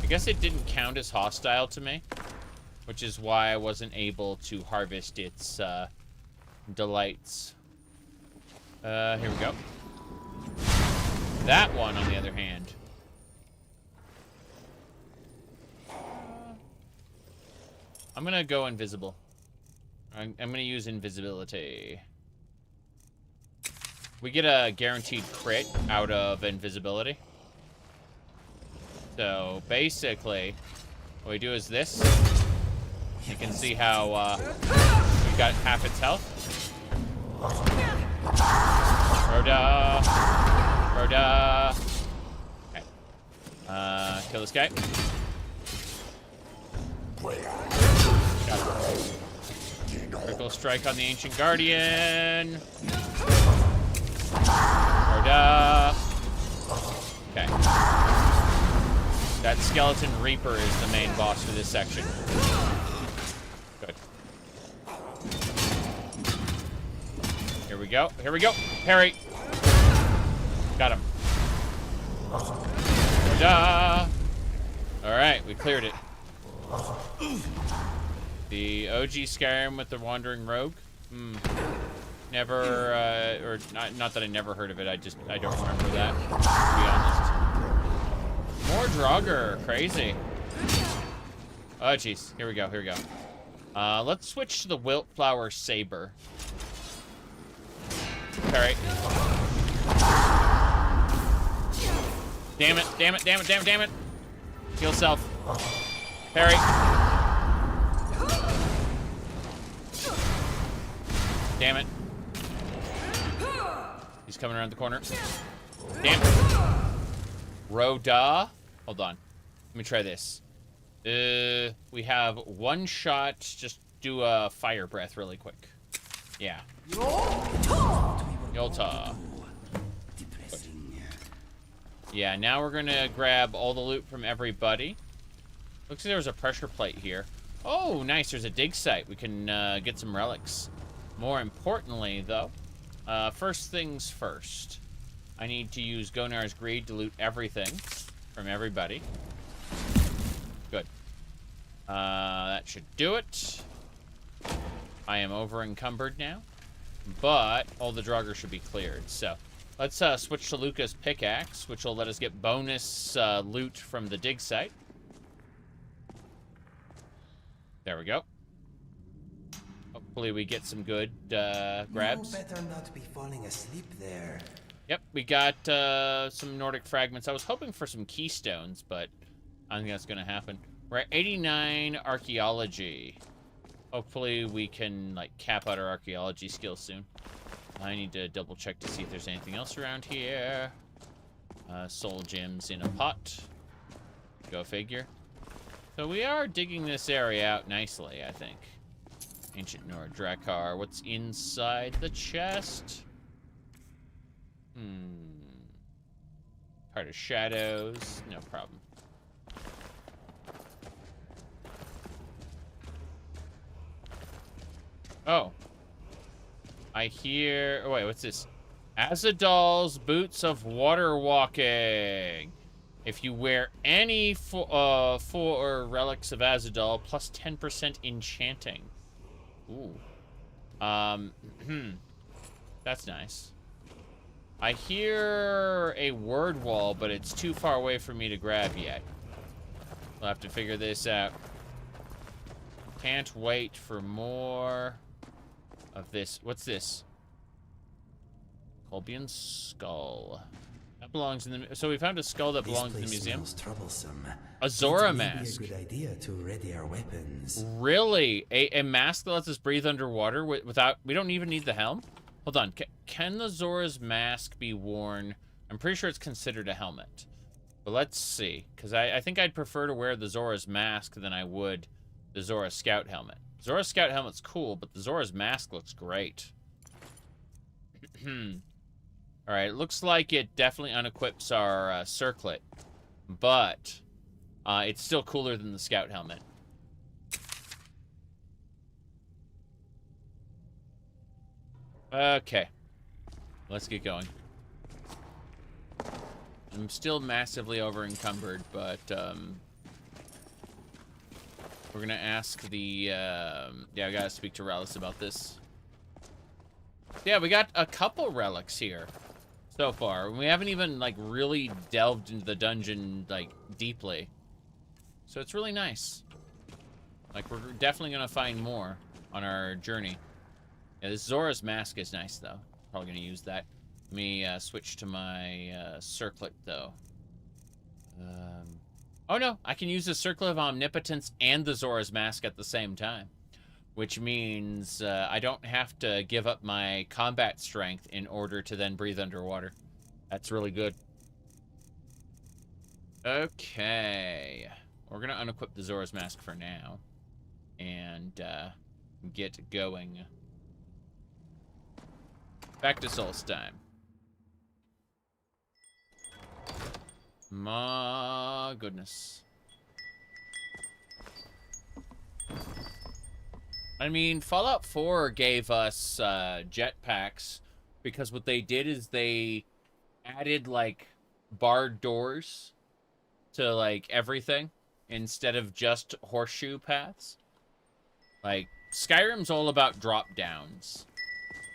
I guess it didn't count as hostile to me, which is why I wasn't able to harvest its delights. Here we go. That one, on the other hand. I'm gonna go invisible. I'm gonna use invisibility. We get a guaranteed crit out of invisibility. So, basically, what we do is this. You can see how we've got half its health. Rhoda. Rhoda. Okay. Kill this guy. Got him. Critical strike on the Ancient Guardian. Rhoda. Okay. That Skeleton Reaper is the main boss for this section. Good. Here we go. Here we go. Parry. Got him. Ta-da! Alright, we cleared it. The OG Skyrim with the Wandering Rogue? Never, or not that I never heard of it, I don't remember that, to be honest. More Draugr, crazy. Oh, jeez, here we go. Let's switch to the Wildflower Saber. Alright. Damn it. Heal self. Parry. Damn it. He's coming around the corner. Damn it. Roda. Hold on. Let me try this. We have one shot. Just do a fire breath really quick. Yeah. Yolta. Yeah, now we're gonna grab all the loot from everybody. Looks like there was a pressure plate here. Oh, nice. There's a dig site. We can get some relics. More importantly, though, first things first. I need to use Gonar's Greed to loot everything from everybody. Good. That should do it. I am over encumbered now, but all the Draugr should be cleared. So let's switch to Luca's pickaxe, which will let us get bonus loot from the dig site. There we go. Hopefully we get some good grabs. You better not be falling asleep there. Yep, we got some Nordic fragments. I was hoping for some keystones, but I don't think that's gonna happen. We're at 89 archaeology. Hopefully we can like cap out our archaeology skills soon. I need to double check to see if there's anything else around here. Soul gems in a pot. Go figure. So we are digging this area out nicely, I think. Ancient Nord Drakkar. What's inside the chest? Heart of Shadows. No problem. Oh. I hear... Oh, wait, what's this? Azadal's Boots of Water Walking. If you wear any four relics of Azadal, plus 10% enchanting. Ooh. That's nice. I hear a word wall, but it's too far away for me to grab yet. We'll have to figure this out. Can't wait for more of this. What's this? Colbian skull. That belongs in the... So we found a skull that belongs in the museum. Troublesome. A Zora It may mask. be a good idea to ready our weapons. Really? A mask that lets us breathe underwater without... We don't even need the helm? Hold on. Can the Zora's mask be worn? I'm pretty sure it's considered a helmet. But let's see. Because I think I'd prefer to wear the Zora's mask than I would the Zora Scout helmet. Zora's Scout helmet's cool, but the Zora's mask looks great. Alright, it looks like it definitely unequips our circlet. But it's still cooler than the Scout helmet. Okay. Let's get going. I'm still massively over encumbered, but we're gonna ask the yeah, I gotta speak to Relics about this. Yeah, we got a couple relics here so far. We haven't even like really delved into the dungeon like deeply. So it's really nice. Like we're definitely gonna find more on our journey. Yeah, this Zora's mask is nice though. Probably gonna use that. Let me switch to my circlet though. Oh no, I can use the Circlet of Omnipotence and the Zora's mask at the same time. Which means I don't have to give up my combat strength in order to then breathe underwater. That's really good. Okay. We're gonna unequip the Zora's mask for now. And get going. Back to Solstheim. My goodness. I mean, Fallout 4 gave us jetpacks because what they did is they added, like, barred doors to, like, everything instead of just horseshoe paths. Like, Skyrim's all about drop-downs.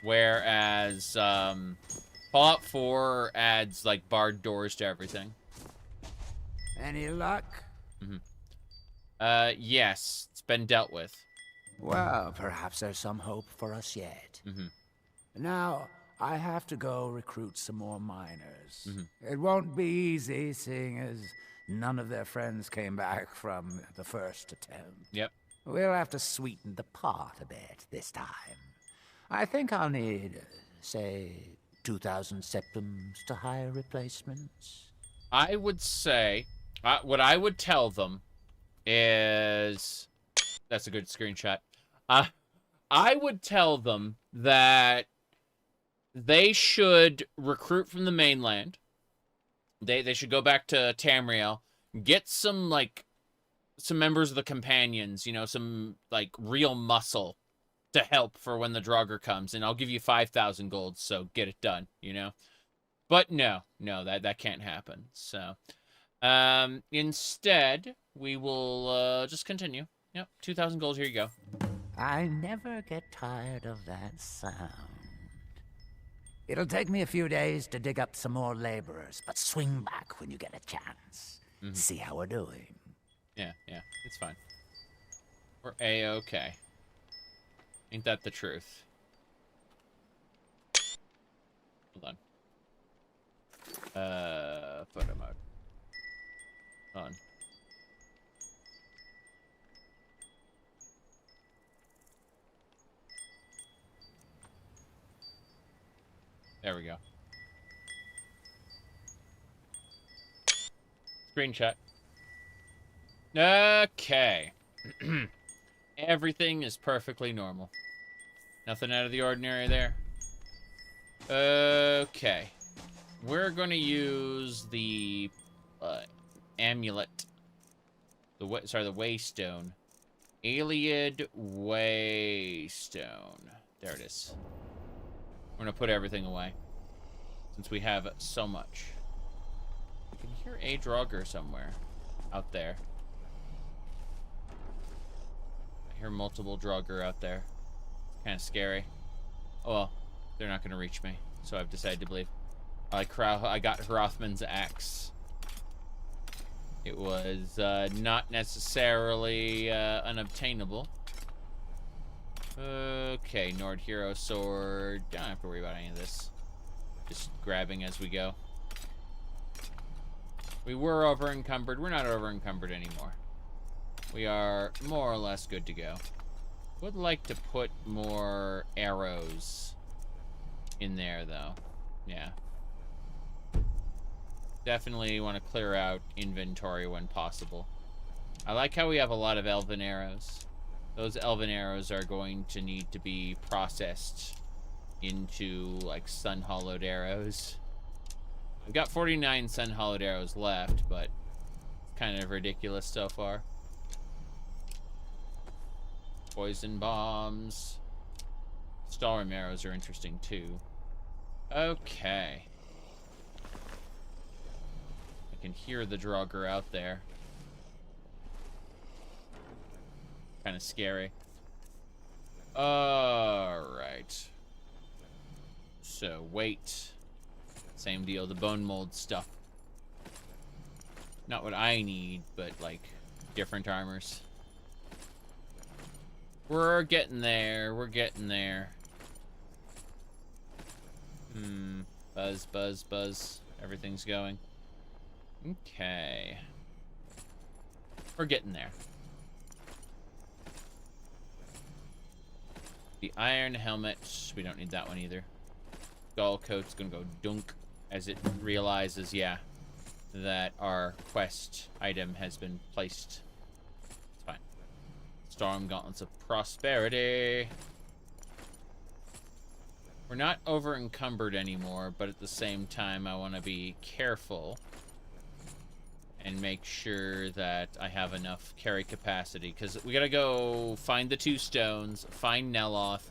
Whereas, Fallout 4 adds, like, barred doors to everything. Any luck? Yes. It's been dealt with. Well, perhaps there's some hope for us yet. Now, I have to go recruit some more miners. It won't be easy, seeing as none of their friends came back from the first attempt. Yep. We'll have to sweeten the pot a bit this time. I think I'll need, say, 2,000 septums to hire replacements. I would say, what I would tell them is, that's a good screenshot. I would tell them that they should recruit from the mainland. They should go back to Tamriel, get some, like, some members of the companions, you know, some, like, real muscle to help for when the Draugr comes, and I'll give you 5,000 gold, so get it done, you know? But no, that can't happen, so. Instead, we will, just continue. Yep, 2,000 gold, here you go. I never get tired of that sound. It'll take me a few days to dig up some more laborers, but swing back when you get a chance. See how we're doing. Yeah, it's fine. We're A-okay. Ain't that the truth? Hold on. Photo mode. Hold on. There we go. Screenshot. Okay. Everything is perfectly normal. Nothing out of the ordinary there. Okay. We're going to use the amulet. The waystone. Aliad waystone. There it is. We're going to put everything away. Since we have so much. I can hear a Draugr somewhere. Out there. I hear multiple Draugr out there. Kind of scary. Oh well, they're not going to reach me. So I've decided to believe. I got Hrothman's axe. It was not necessarily unobtainable. Okay, Nord Hero Sword. Don't have to worry about any of this. Just grabbing as we go. We were over encumbered. We're not over encumbered anymore. We are more or less good to go. Would like to put more arrows in there, though. Yeah. Definitely want to clear out inventory when possible. I like how we have a lot of elven arrows. Those elven arrows are going to need to be processed into, like, sun-hollowed arrows. I've got 49 sun-hollowed arrows left, but it's kind of ridiculous so far. Poison bombs. Stalrim arrows are interesting, too. Okay. I can hear the Draugr out there. Kind of scary. Alright. So, wait. Same deal, the bone mold stuff. Not what I need, but, like, different armors. We're getting there, we're getting there. Buzz, buzz, buzz. Everything's going. Okay. We're getting there. The iron helmet, we don't need that one either. Skull coat's gonna go dunk as it realizes, yeah, that our quest item has been placed. It's fine. Storm Gauntlets of Prosperity. We're not over encumbered anymore, but at the same time, I want to be careful and make sure that I have enough carry capacity, because we gotta go find the 2 stones, find Neloth.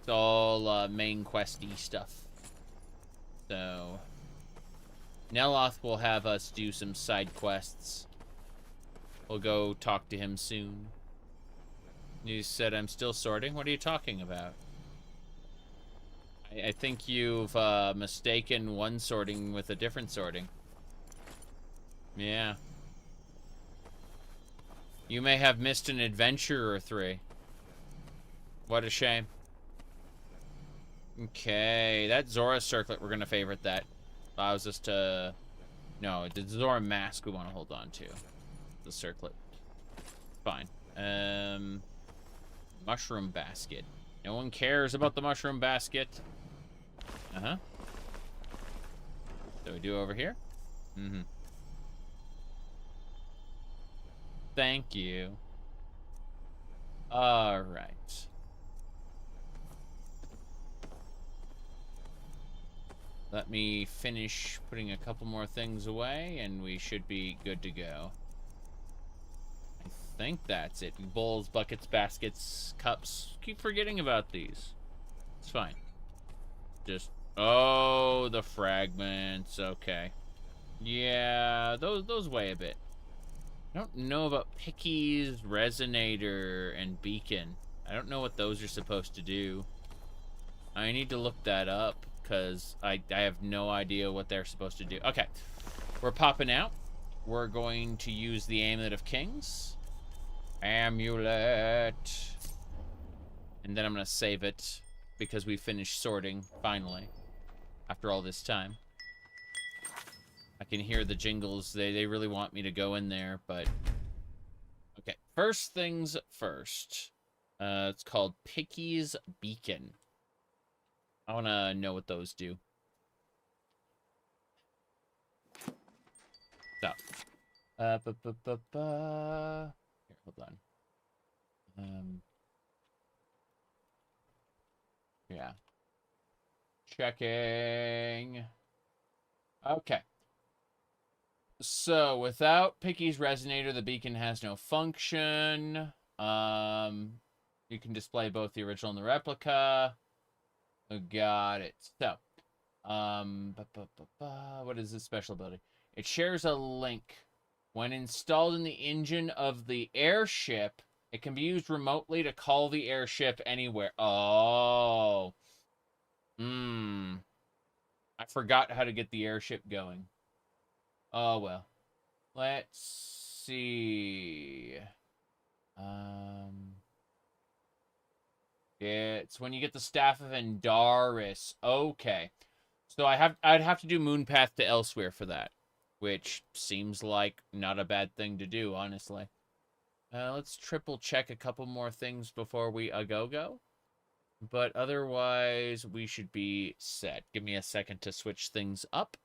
It's all main questy stuff. So Neloth will have us do some side quests. We'll go talk to him soon. You said I'm still sorting? What are you talking about? I think you've mistaken one sorting with a different sorting. Yeah. You may have missed an adventure or 3. What a shame. Okay, that Zora circlet, we're gonna favorite that. Allows us to... No, the Zora mask we want to hold on to. The circlet. Fine. Mushroom basket. No one cares about the mushroom basket. Uh-huh. So we do over here? Mm-hmm. Thank you. All right. Let me finish putting a couple more things away, and we should be good to go. I think that's it. Bowls, buckets, baskets, cups. Keep forgetting about these. It's fine. Just... Oh, the fragments. Okay. Yeah, those weigh a bit. I don't know about pickies, resonator, and beacon. I don't know what those are supposed to do. I need to look that up, because I have no idea what they're supposed to do. Okay. We're popping out. We're going to use the Amulet of Kings. Amulet. And then I'm going to save it, because we finished sorting, finally. After all this time. I can hear the jingles. They really want me to go in there, but... Okay, first things first. It's called Picky's Beacon. I want to know what those do. So. Here, hold on. Yeah. Checking. Okay. So, without Picky's Resonator, the beacon has no function. You can display both the original and the replica. Got it. So, what is this special ability? It shares a link. When installed in the engine of the airship, it can be used remotely to call the airship anywhere. Oh. I forgot how to get the airship going. Oh, well. Let's see. It's when you get the Staff of Endaris. Okay. So I'd have to do Moonpath to Elsewhere for that. Which seems like not a bad thing to do, honestly. Let's triple check a couple more things before we go. But otherwise, we should be set. Give me a second to switch things up.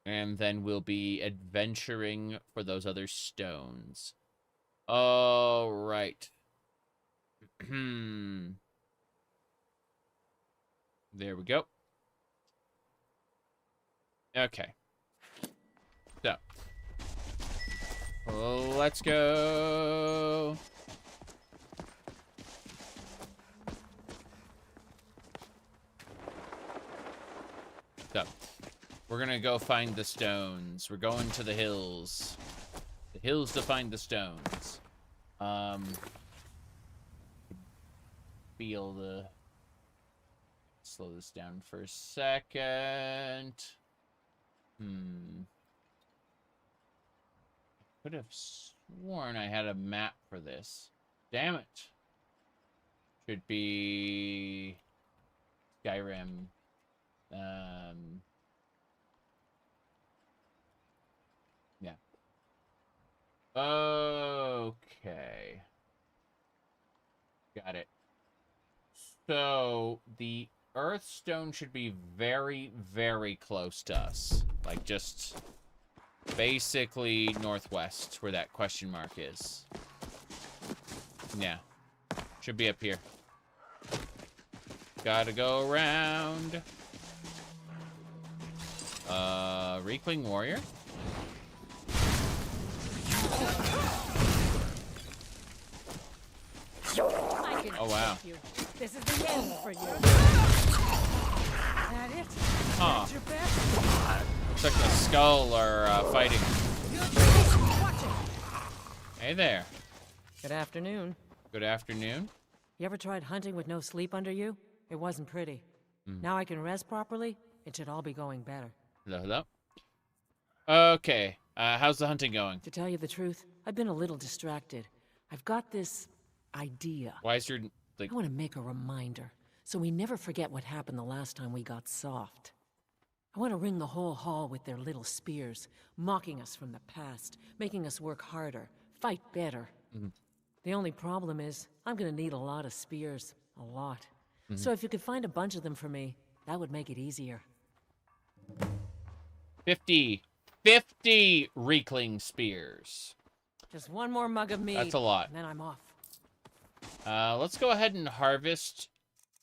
And then we'll be adventuring for those other stones. All right. There we go. Okay. So. Let's go. So. We're gonna go find the stones. We're going to the hills. The hills to find the stones. Feel the... Slow this down for a second. Could have sworn I had a map for this. Damn it. Should be... Skyrim. Yeah. Okay. Got it. So, the Earthstone should be very, very close to us. Like, just basically northwest, where that question mark is. Yeah. Should be up here. Gotta go around. Reekling Warrior? Oh, wow. This is the end for you. That it? Huh. Looks like the Skaal are fighting. Hey there. Good afternoon. Good afternoon. You ever tried hunting with no sleep under you? It wasn't pretty. Now I can rest properly. It should all be going better. Hello. Okay. How's the hunting going? To tell you the truth, I've been a little distracted. I've got this idea. Why is your... I want to make a reminder, so we never forget what happened the last time we got soft. I want to ring the whole hall with their little spears, mocking us from the past, making us work harder, fight better. The only problem is, I'm gonna need a lot of spears. A lot. So if you could find a bunch of them for me, that would make it easier. 50 Reekling spears. Just one more mug of mead. That's a lot. And then I'm off. Let's go ahead and harvest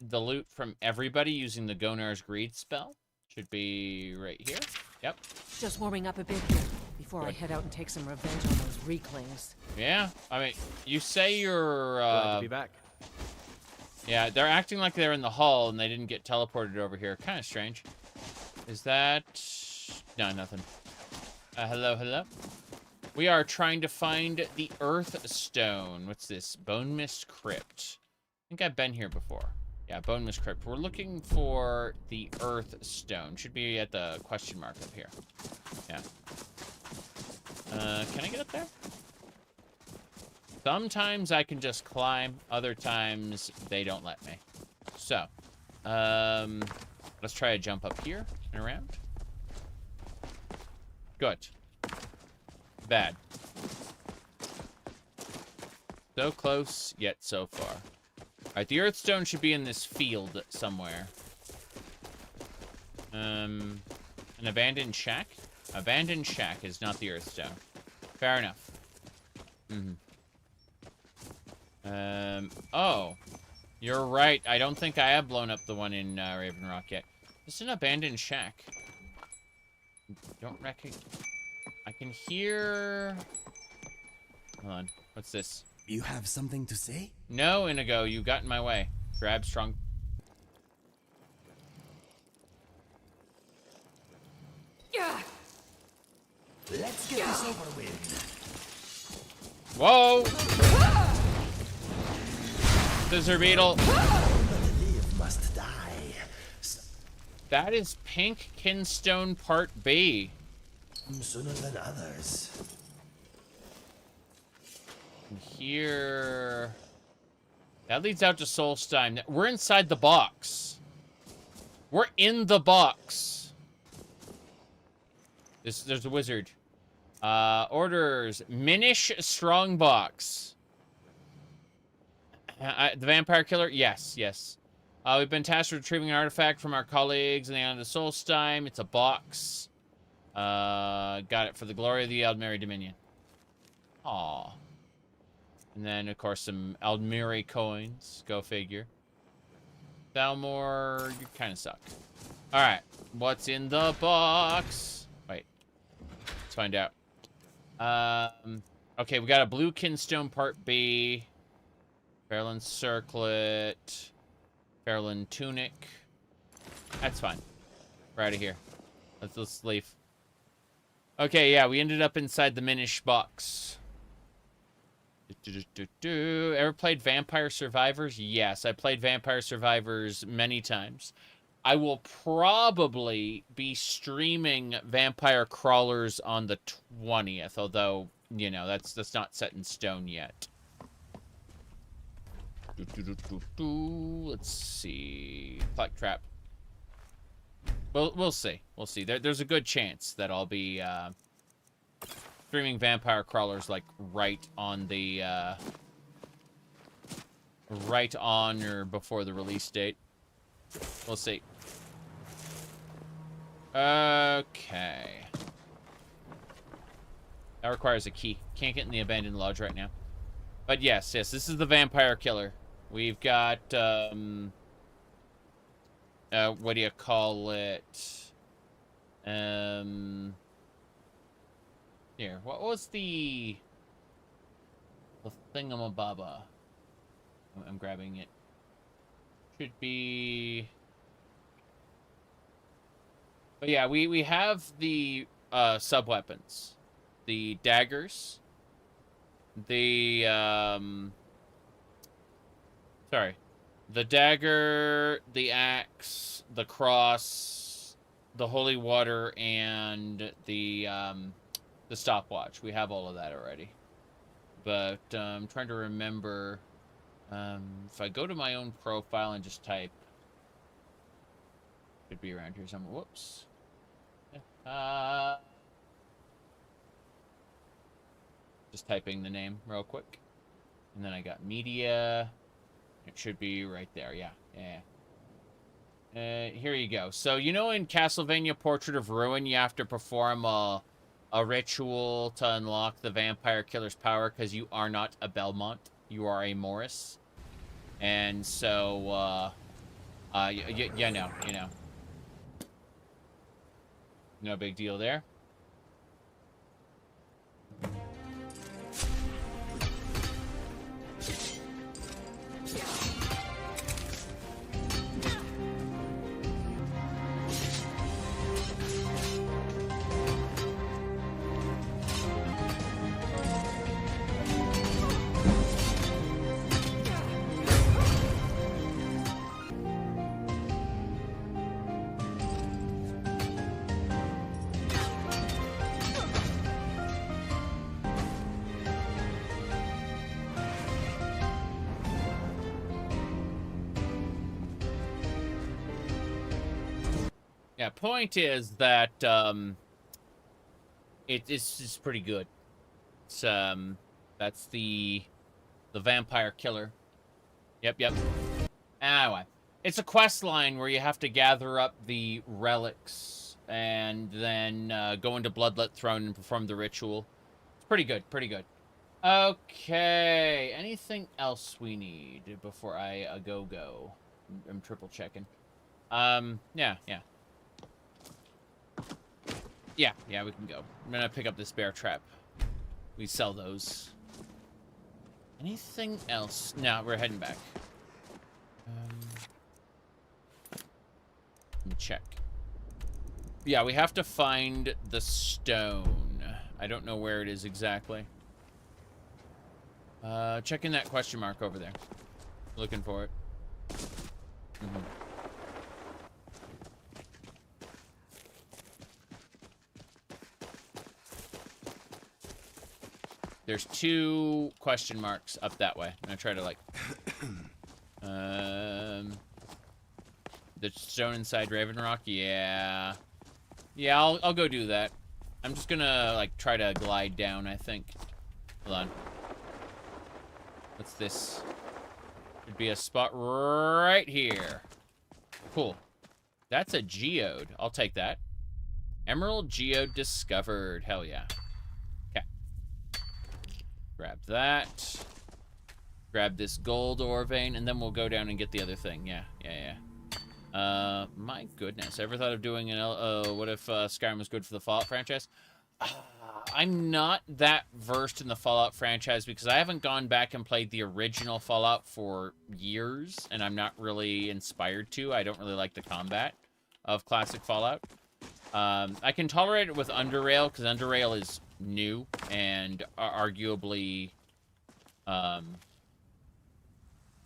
the loot from everybody using the Gonar's Greed spell. Should be right here. Yep. Just warming up a bit here before I head out and take some revenge on those Reeklings. Yeah, I mean, you say you're... Glad to be back. Yeah, they're acting like they're in the hall and they didn't get teleported over here. Kind of strange. Is that... No, nothing. Hello. We are trying to find the Earth Stone. What's this? Bone Mist Crypt. I think I've been here before. Yeah, Bone Mist Crypt. We're looking for the Earth Stone. Should be at the question mark up here. Yeah. Can I get up there? Sometimes I can just climb. Other times they don't let me. So, let's try a jump up here and around. Good. Bad. So close, yet so far. Alright, the Earthstone should be in this field somewhere. An abandoned shack? Abandoned shack is not the Earthstone. Fair enough. Oh. You're right. I don't think I have blown up the one in Ravenrock yet. It's an abandoned shack. Don't recognize... I can hear... Hold on. What's this? You have something to say? No, Inigo. You got in my way. Grab strong... Yeah. Let's get this over with. Whoa! Scissor beetle. Must die. That is Pink Kinstone Part B. Sooner than others. Here. That leads out to Solstheim. We're inside the box. We're in the box. There's a wizard. Orders. Minish Strongbox. The vampire killer? Yes. We've been tasked with retrieving an artifact from our colleagues in the island of Solstheim. It's a box. Got it for the glory of the Aldmeri Dominion. Aw. And then, of course, some Aldmeri coins. Go figure. Thalmor, you kind of suck. Alright. What's in the box? Wait. Let's find out. Okay, we got a Blue Kinstone Part B. Fairland Circlet. Fairland Tunic. That's fine. We're out of here. Let's leave. Okay, yeah, we ended up inside the Minish box. Ever played Vampire Survivors? Yes, I played Vampire Survivors many times. I will probably be streaming Vampire Crawlers on the 20th, although, you know, that's not set in stone yet. Let's see. Pluck trap. Well, we'll see. We'll see. There's a good chance that I'll be streaming Vampire Crawlers like right on the right on or before the release date. We'll see. Okay. That requires a key. Can't get in the abandoned lodge right now. But yes, this is the vampire killer. We've got what do you call it? Here, what was the thingamababa? I'm grabbing it. Should be... But yeah, we have the sub-weapons. The daggers. The Sorry. The dagger, the axe, the cross, the holy water, and the stopwatch. We have all of that already. But I'm trying to remember. If I go to my own profile and just type, could be around here somewhere. Whoops. Just typing the name real quick, and then I got media. It should be right there. Yeah. Here you go. So you know, in Castlevania Portrait of Ruin, you have to perform a ritual to unlock the vampire killer's power because you are not a Belmont. You are a Morris. And so, you know. No big deal there. Yeah, point is that it's pretty good. It's that's the vampire killer. Yep. Anyway, it's a quest line where you have to gather up the relics and then go into Bloodlet Throne and perform the ritual. It's pretty good. Okay, anything else we need before I go? I'm triple checking. Yeah, we can go. I'm gonna pick up this bear trap. We sell those. Anything else? No, we're heading back. Let me check. Yeah, we have to find the stone. I don't know where it is exactly. Checking that question mark over there. Looking for it. There's 2 question marks up that way. I'm gonna try to like the stone inside Ravenrock. Yeah, I'll go do that. I'm just gonna like try to glide down, I think. Hold on. What's this? Should be a spot right here. Cool. That's a geode. I'll take that. Emerald geode discovered. Hell yeah. Grab that. Grab this gold ore vein, and then we'll go down and get the other thing. Yeah. My goodness. Ever thought of doing an what if Skyrim was good for the Fallout franchise? I'm not that versed in the Fallout franchise because I haven't gone back and played the original Fallout for years, and I'm not really inspired to. I don't really like the combat of classic Fallout. I can tolerate it with Underrail because Underrail is new and arguably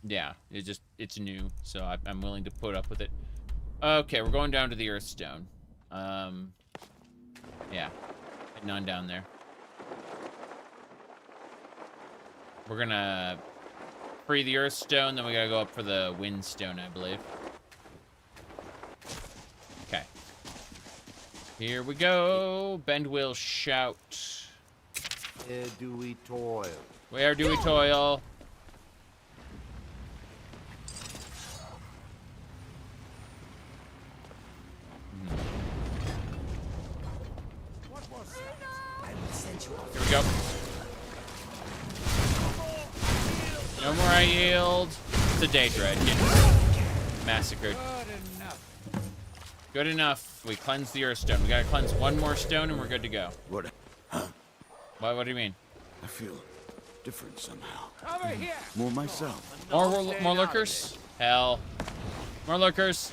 yeah, it's new, so I'm willing to put up with it. Okay, we're going down to the Earthstone. Yeah, heading on down there. We're gonna free the Earthstone, then we gotta go up for the Windstone, I believe. Okay. Here we go. Bend will shout. Where do we toil? Where do we toil? What was that? I will send you off. Here we go. No more I yield. It's a Dac0da. Get massacred. Good enough. We cleanse the Earthstone. We gotta cleanse one more stone and we're good to go. What? Huh? What do you mean? I feel different somehow. Over here. More myself. More lurkers? Hell. More lurkers.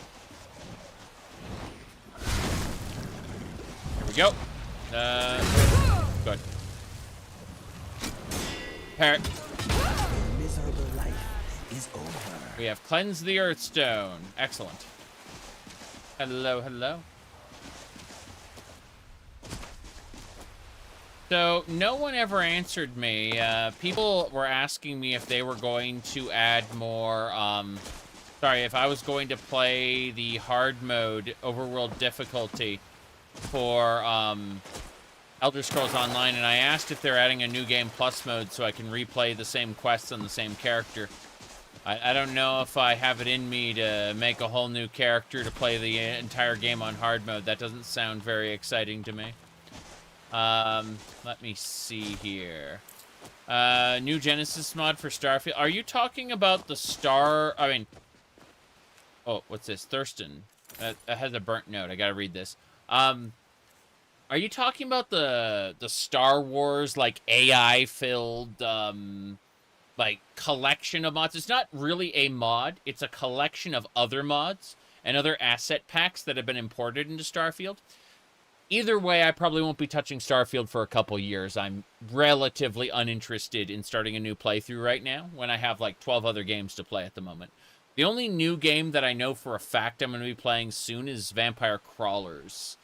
Here we go. Good. Parrot. Miserable life is over. We have cleansed the Earthstone. Excellent. Hello, hello. So, no one ever answered me. People were asking me if they were going to add more, if I was going to play the hard mode, overworld difficulty for, Elder Scrolls Online, and I asked if they're adding a new game plus mode so I can replay the same quests on the same character. I don't know if I have it in me to make a whole new character to play the entire game on hard mode. That doesn't sound very exciting to me. Let me see here. New Genesis mod for Starfield. Are you talking about the oh, what's this? Thurston. That has a burnt note. I gotta read this. Are you talking about the Star Wars, like, AI-filled, like, collection of mods? It's not really a mod. It's a collection of other mods and other asset packs that have been imported into Starfield. Either way, I probably won't be touching Starfield for a couple years. I'm relatively uninterested in starting a new playthrough right now when I have, like, 12 other games to play at the moment. The only new game that I know for a fact I'm going to be playing soon is Vampire Crawlers.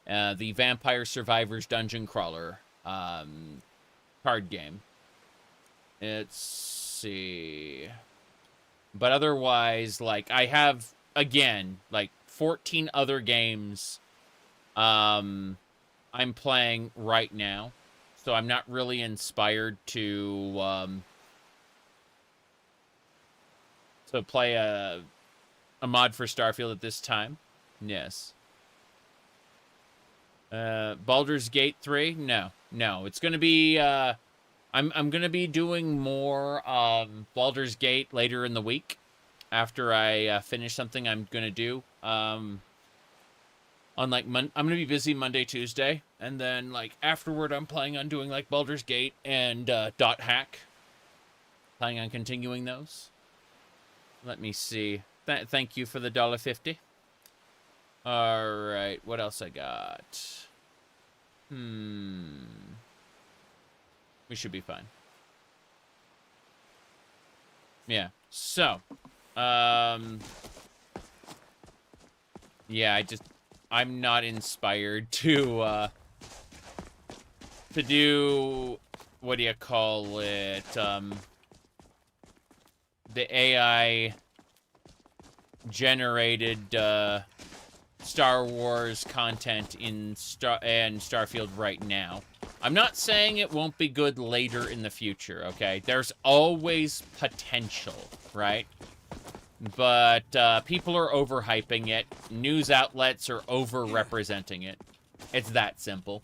The Vampire Survivors Dungeon Crawler card game. Let's see. But otherwise, like, I have, again, like, 14 other games I'm playing right now. So I'm not really inspired to play a mod for Starfield at this time. Yes. Baldur's Gate 3? No. It's going to be, I'm going to be doing more Baldur's Gate later in the week after I finish something I'm going to do. I'm going to be busy Monday, Tuesday, and then, like, afterward I'm planning on doing, like, Baldur's Gate and Dot Hack. Planning on continuing those. Let me see. Thank you for the $1.50. Alright, what else I got? We should be fine. Yeah, so. Yeah, I'm not inspired to do, what do you call it, the AI generated, Star Wars content in Starfield right now. I'm not saying it won't be good later in the future, okay? There's always potential, right? But people are overhyping it. News outlets are over-representing it. It's that simple.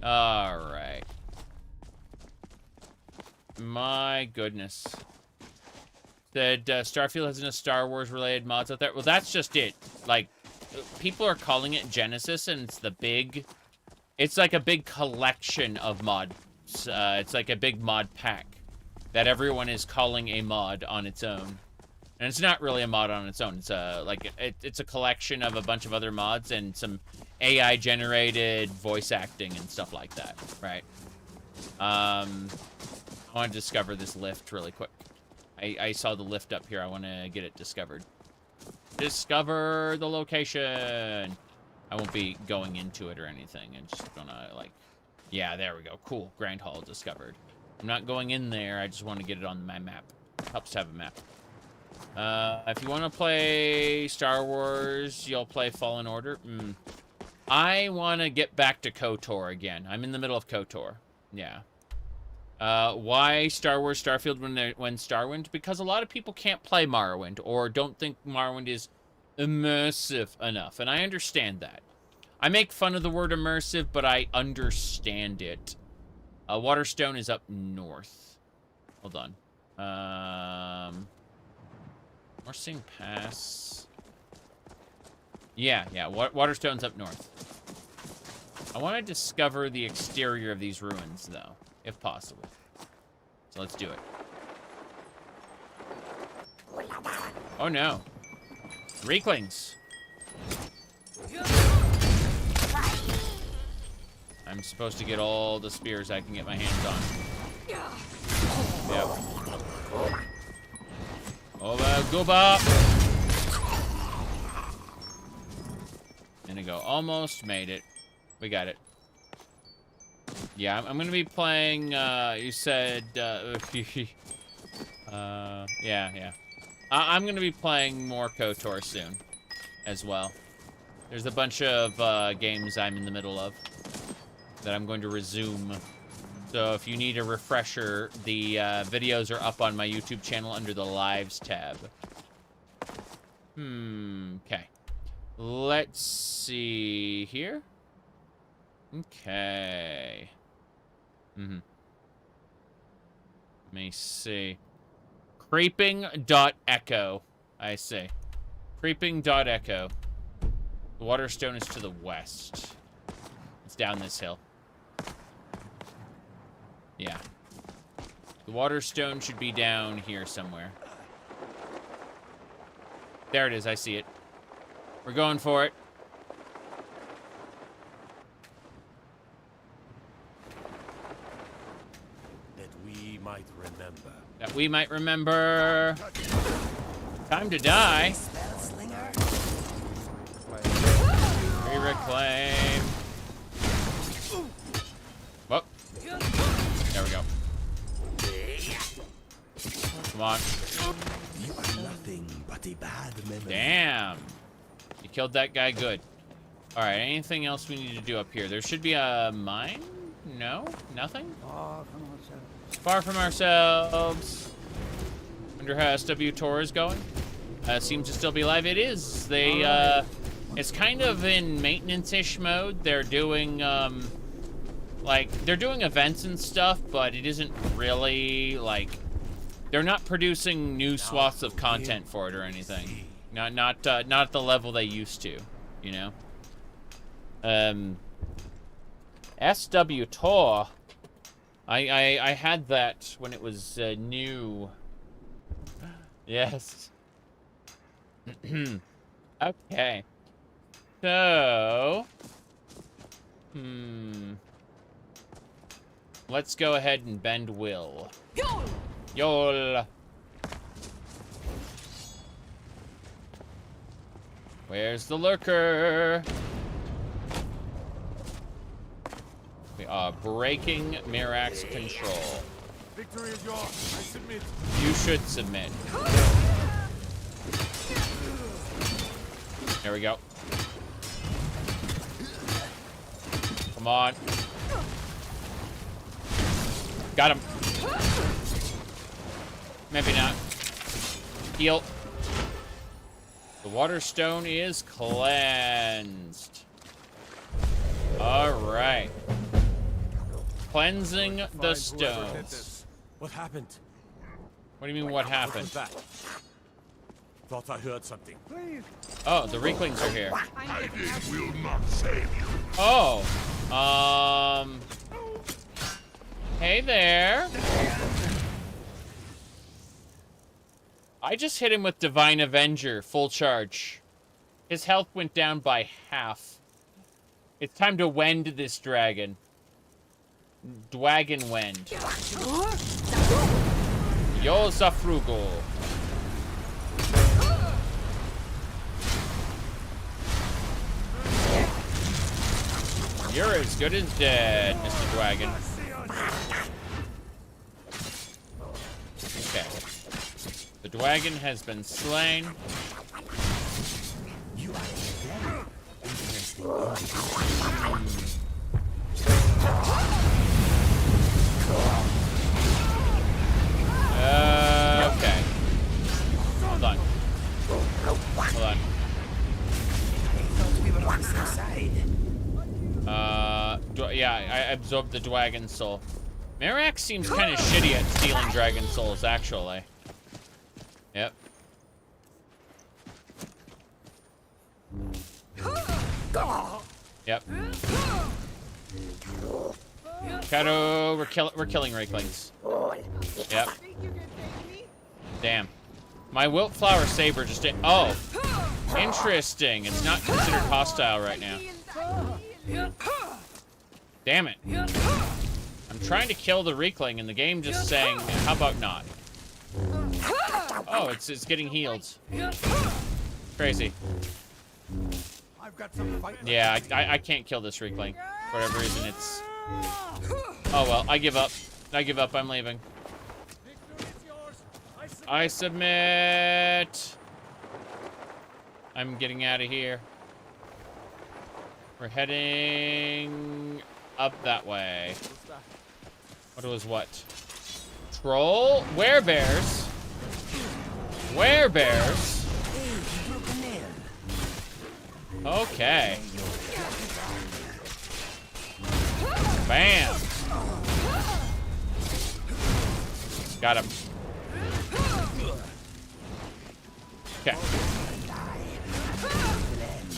Alright. My goodness. Said Starfield has no Star Wars related mods out there. Well, that's just it. Like, people are calling it Genesis, and it's like a big collection of mods. It's like a big mod pack that everyone is calling a mod on its own. And it's not really a mod on its own. It's it's a collection of a bunch of other mods and some AI generated voice acting and stuff like that, right? I want to discover this lift really quick. I saw the lift up here. I want to get it discovered. Discover the location. I won't be going into it or anything. I'm just gonna, like... Yeah, there we go. Cool. Grand Hall discovered. I'm not going in there. I just want to get it on my map. Helps to have a map. If you want to play Star Wars, you'll play Fallen Order. I want to get back to KOTOR again. I'm in the middle of KOTOR. Yeah. Why Star Wars Starfield when Starwind? Because a lot of people can't play Morrowind or don't think Morrowind is immersive enough, and I understand that. I make fun of the word immersive, but I understand it. Waterstone is up north. Hold on. Morsing Pass. Yeah, Waterstone's up north. I want to discover the exterior of these ruins, though, if possible. So let's do it. Oh no. Reeklings. I'm supposed to get all the spears I can get my hands on. Yep. Over, gooba. There we go. Almost made it. We got it. Yeah, I'm gonna be playing, you said, yeah. I'm gonna be playing more KOTOR soon, as well. There's a bunch of, games I'm in the middle of that I'm going to resume. So if you need a refresher, the, videos are up on my YouTube channel under the Lives tab. Okay. Let's see here. Okay. Let me see. Creeping.echo. I see. Creeping.echo. The Waterstone is to the west. It's down this hill. Yeah. The Waterstone should be down here somewhere. There it is. I see it. We're going for it. Might remember. That we might remember. Time to die. Re-reclaim. Oh. There we go. Come on. You are nothing but a bad memory. Damn. You killed that guy good. Alright, anything else we need to do up here? There should be a mine? No? Nothing? Far from ourselves. Wonder how SW-Tor is going. Seems to still be alive. It is. They, it's kind of in maintenance-ish mode. They're doing, like, they're doing events and stuff, but it isn't really, like, they're not producing new swaths of content for it or anything. Not at the level they used to, you know? SW-Tor. I had that when it was new. Yes. Okay. So, let's go ahead and bend will. Yol. Where's the lurker? We are breaking Miraak's control. Victory is yours. I submit. You should submit. There we go. Come on. Got him. Maybe not. Heal. The Waterstone is cleansed. All right. Cleansing the stones. What happened? What do you mean, what happened? Thought I heard something. Oh, the Reeklings are here. Hiding will not save you. Oh. Hey there. I just hit him with Divine Avenger, full charge. His health went down by half. It's time to wend this dragon. Dwagon wend. Yozafrugal. You're as good as dead, Mr. Dwagon. Okay. The Dwagon has been slain. You are very interesting. Okay. Hold on. Hold on. We were on the same side. Yeah, I absorbed the Dwagon Soul. Miraak seems kind of shitty at stealing Dragon Souls, actually. Yep. Yep. Shadow, we're killing Reeklings. Yep. Damn. My Wiltflower Saber just did. Oh. Interesting. It's not considered hostile right now. Damn it. I'm I'm trying to kill the Reekling, and the game just saying, how about not? Oh, it's getting healed. Crazy. Yeah, I can't kill this Reekling. For whatever reason, it's... Oh, well, I give up. I give up. I'm leaving. I submit. I'm getting out of here. We're heading up that way. What was what? Troll? Werebears? Werebears? Okay. Bam. Got him. Okay.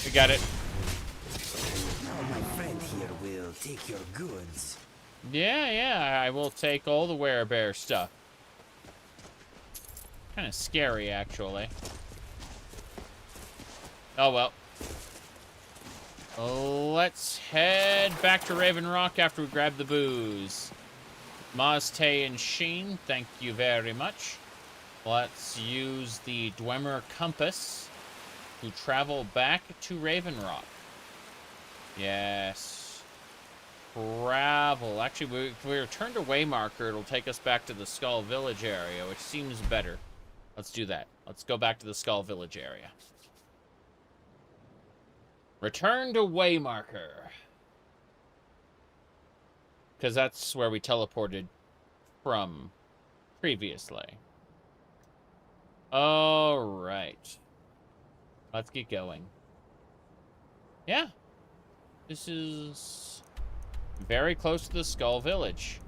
We got it. Now my friend here will take your goods. Yeah, I will take all the werebear stuff. Kind of scary, actually. Oh, well. Let's head back to Raven Rock after we grab the booze. Mazte and Sheen, thank you very much. Let's use the Dwemer Compass to travel back to Raven Rock. Yes. Travel. Actually, if we return to Waymarker, it'll take us back to the Skaal Village area, which seems better. Let's do that. Let's go back to the Skaal Village area. Return to Waymarker. Because that's where we teleported from previously. Alright. Let's get going. Yeah. This is very close to the Skaal Village.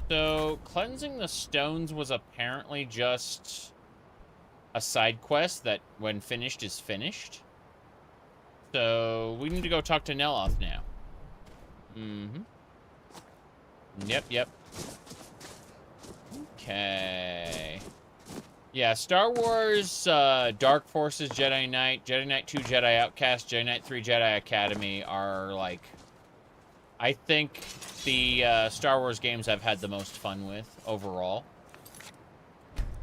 So, cleansing the stones was apparently just a side quest that, when finished, is finished. So, we need to go talk to Neloth now. Mm-hmm. Yep. Okay. Yeah, Star Wars, Dark Forces, Jedi Knight 2, Jedi Outcast, Jedi Knight 3, Jedi Academy are, like... I think the Star Wars games I've had the most fun with, overall.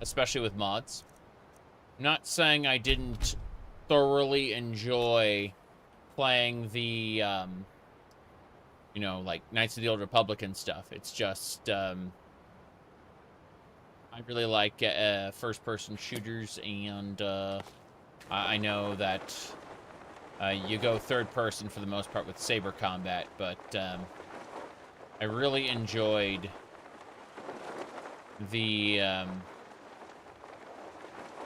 Especially with mods. I'm not saying I didn't thoroughly enjoy playing the, you know, like, Knights of the Old Republic and stuff. It's just, I really like first-person shooters, and I know that you go third-person for the most part with saber combat, but I really enjoyed the,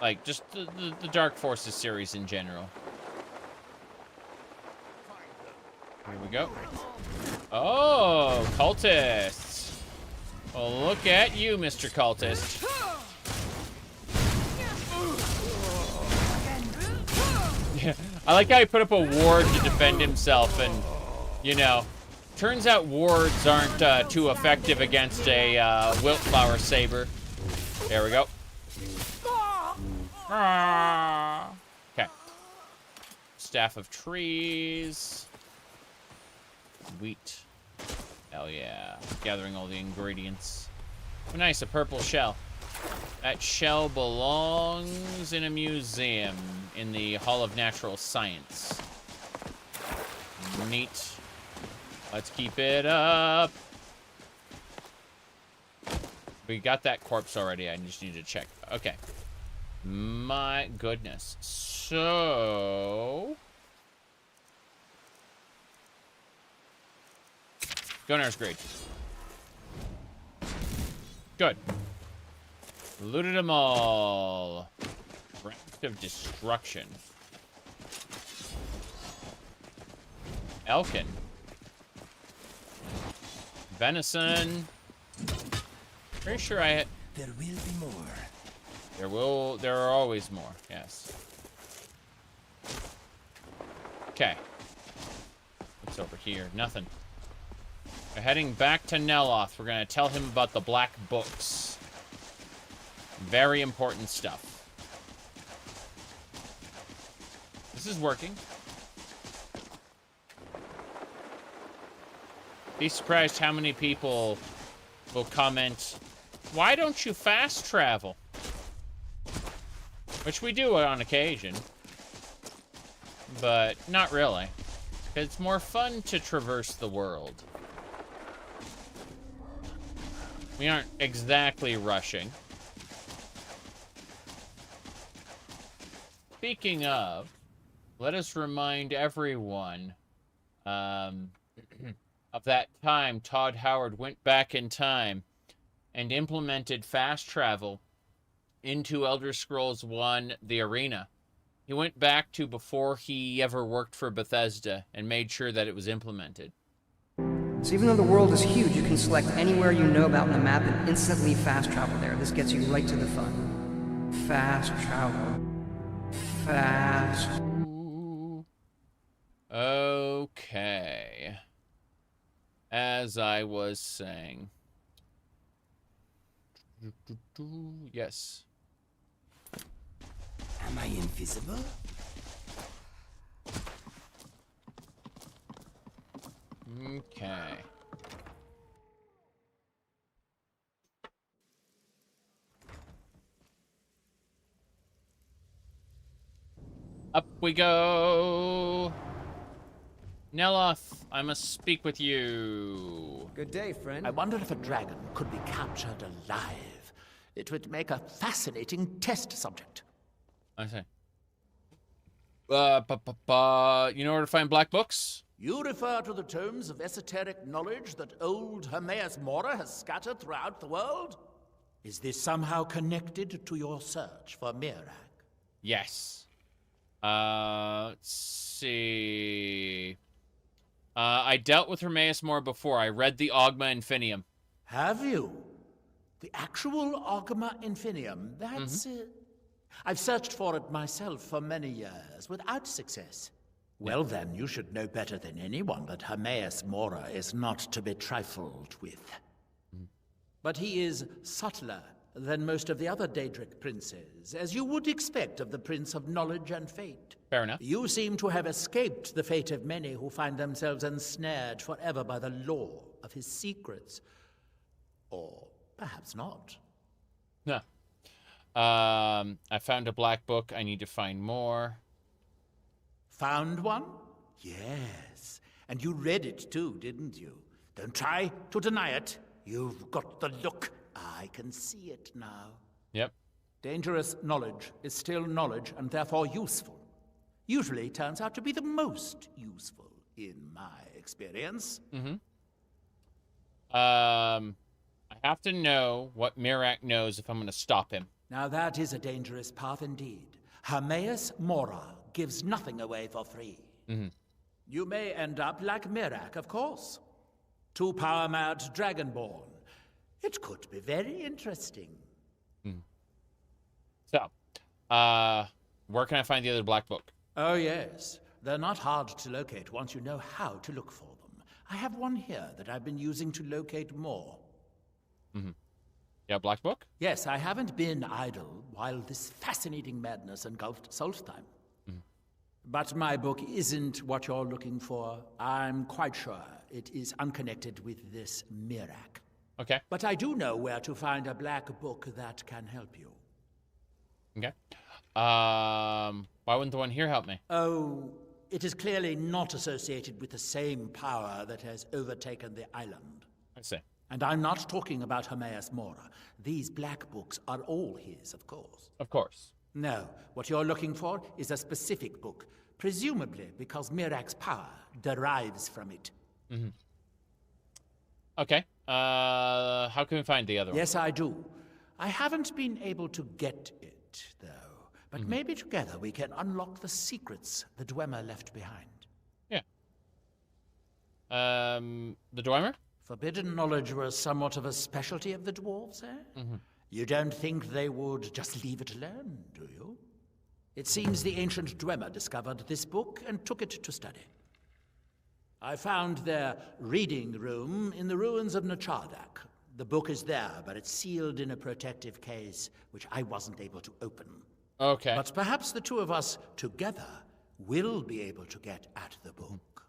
like, just the Dark Forces series in general. Here we go. Oh, cultists. Well, look at you, Mr. Cultist. Yeah, I like how he put up a ward to defend himself, and, you know, turns out wards aren't too effective against a Wiltflower Saber. There we go. Okay. Staff of Trees. Wheat. Hell yeah. Gathering all the ingredients. Oh, nice, a purple shell. That shell belongs in a museum in the Hall of Natural Science. Neat. Let's keep it up. We got that corpse already. I just need to check. Okay. My goodness. So... Gunner's Grade. Good. Looted them all. Raft of Destruction. Elkin. Venison. Pretty sure I had... There will be more. There are always more, yes. Okay. What's over here? Nothing. We're heading back to Neloth. We're going to tell him about the Black Books. Very important stuff. This is working. Be surprised how many people will comment, "Why don't you fast travel?" Which we do on occasion. But not really. It's more fun to traverse the world. We aren't exactly rushing. Speaking of, let us remind everyone of that time Todd Howard went back in time and implemented fast travel into Elder Scrolls 1, The Arena. He went back to before he ever worked for Bethesda and made sure that it was implemented. So even though the world is huge, you can select anywhere you know about in the map and instantly fast travel there. This gets you right to the fun. Fast travel. Fast. Okay. As I was saying. Yes. Am I invisible? Okay. Up we go. Neloth, I must speak with you. Good day, friend. I wonder if a dragon could be captured alive. It would make a fascinating test subject. I see. You know where to find black books? You refer to the tomes of esoteric knowledge that old Ohmes-raht has scattered throughout the world? Is this somehow connected to your search for Miraak? Yes. Let's see. I dealt with Ohmes-raht before. I read the Ogma Infinium. Have you? The actual Ogma Infinium? That's it. I've searched for it myself for many years, without success. Well then, you should know better than anyone that Ohmes-raht is not to be trifled with. But he is subtler than most of the other Daedric princes, as you would expect of the Prince of Knowledge and Fate. Fair enough. You seem to have escaped the fate of many who find themselves ensnared forever by the law of his secrets. Or perhaps not. No. I found a black book. I need to find more. Found one? Yes. And you read it too, didn't you? Don't try to deny it. You've got the look. I can see it now. Yep. Dangerous knowledge is still knowledge and therefore useful. Usually turns out to be the most useful, in my experience. I have to know what Miraak knows if I'm going to stop him. Now that is a dangerous path indeed. Ohmes-raht gives nothing away for free. You may end up like Miraak, of course. 2 power-mad Dragonborn. It could be very interesting. So, where can I find the other black book? Oh yes. They're not hard to locate once you know how to look for them. I have one here that I've been using to locate more. Yeah, black book? Yes, I haven't been idle while this fascinating madness engulfed Solstheim. But my book isn't what you're looking for. I'm quite sure it is unconnected with this Miraak. Okay. But I do know where to find a black book that can help you. Okay. Why wouldn't the one here help me? Oh, it is clearly not associated with the same power that has overtaken the island. I see. And I'm not talking about Ohmes-raht. These black books are all his, of course. Of course. No, what you're looking for is a specific book, presumably because Miraak's power derives from it. Okay. How can we find the other one? Yes, I do. I haven't been able to get it, though. But maybe together we can unlock the secrets the Dwemer left behind. Yeah. The Dwemer? Forbidden knowledge was somewhat of a specialty of the dwarves, eh? You don't think they would just leave it alone, do you? It seems the ancient Dwemer discovered this book and took it to study. I found their reading room in the ruins of Dac0da. The book is there, but it's sealed in a protective case, which I wasn't able to open. Okay. But perhaps the two of us together will be able to get at the book.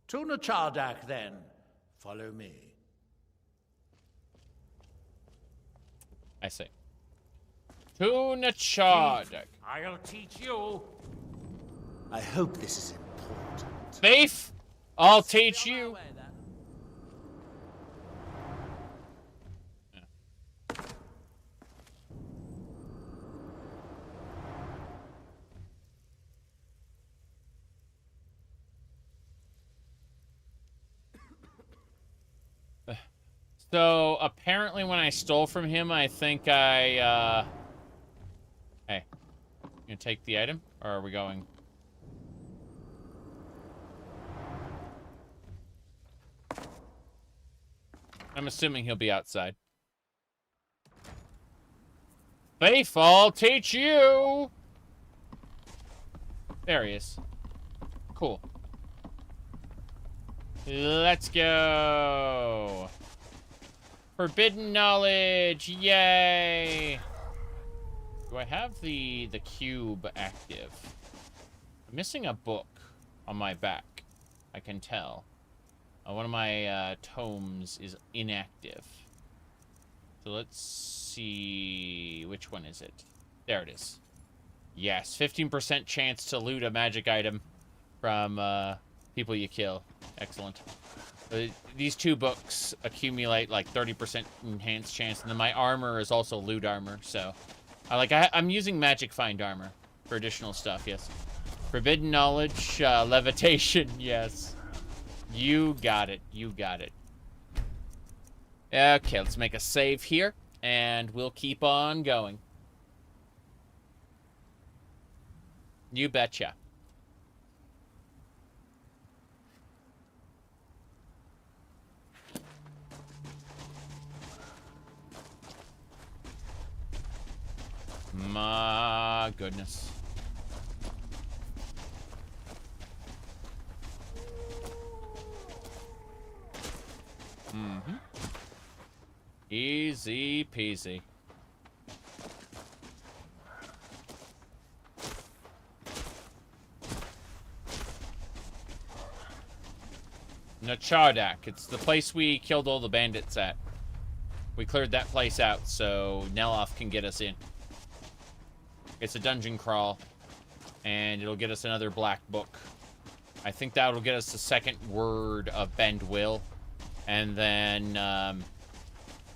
To Dac0da, then. Follow me. I see. Tuna Chard. I'll teach you. I hope this is important. Thief! I'll teach you. So, apparently when I stole from him, I think I, Hey, you gonna take the item? Or are we going? I'm assuming he'll be outside. Thief, I'll teach you! There he is. Cool. Let's go! Forbidden knowledge! Yay! Do I have the cube active? I'm missing a book on my back. I can tell. One of my tomes is inactive. So let's see... Which one is it? There it is. Yes, 15% chance to loot a magic item from people you kill. Excellent. These two books accumulate like 30% enhanced chance, and then my armor is also loot armor, so... I'm using magic find armor for additional stuff, yes. Forbidden knowledge, levitation, yes. You got it. You got it. Okay, let's make a save here, and we'll keep on going. You betcha. My goodness. Mm-hmm. Easy peasy. Nachardak. It's the place we killed all the bandits at. We cleared that place out so Neloth can get us in. It's a dungeon crawl, and it'll get us another black book. I think that'll get us the second word of Bend Will, and then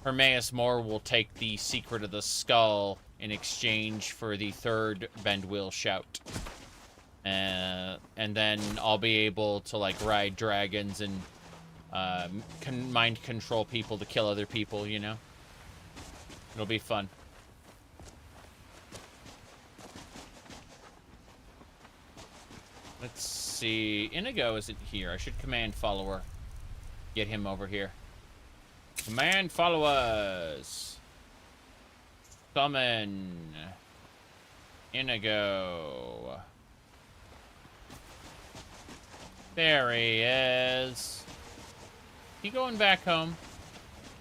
Hermaeus Moore will take the secret of the skull in exchange for the third Bend Will shout. And then I'll be able to like ride dragons and mind control people to kill other people, you know? It'll be fun. Let's see. Inigo isn't here. I should command follower. Get him over here. Command followers. Summon. Inigo. There he is. He going back home?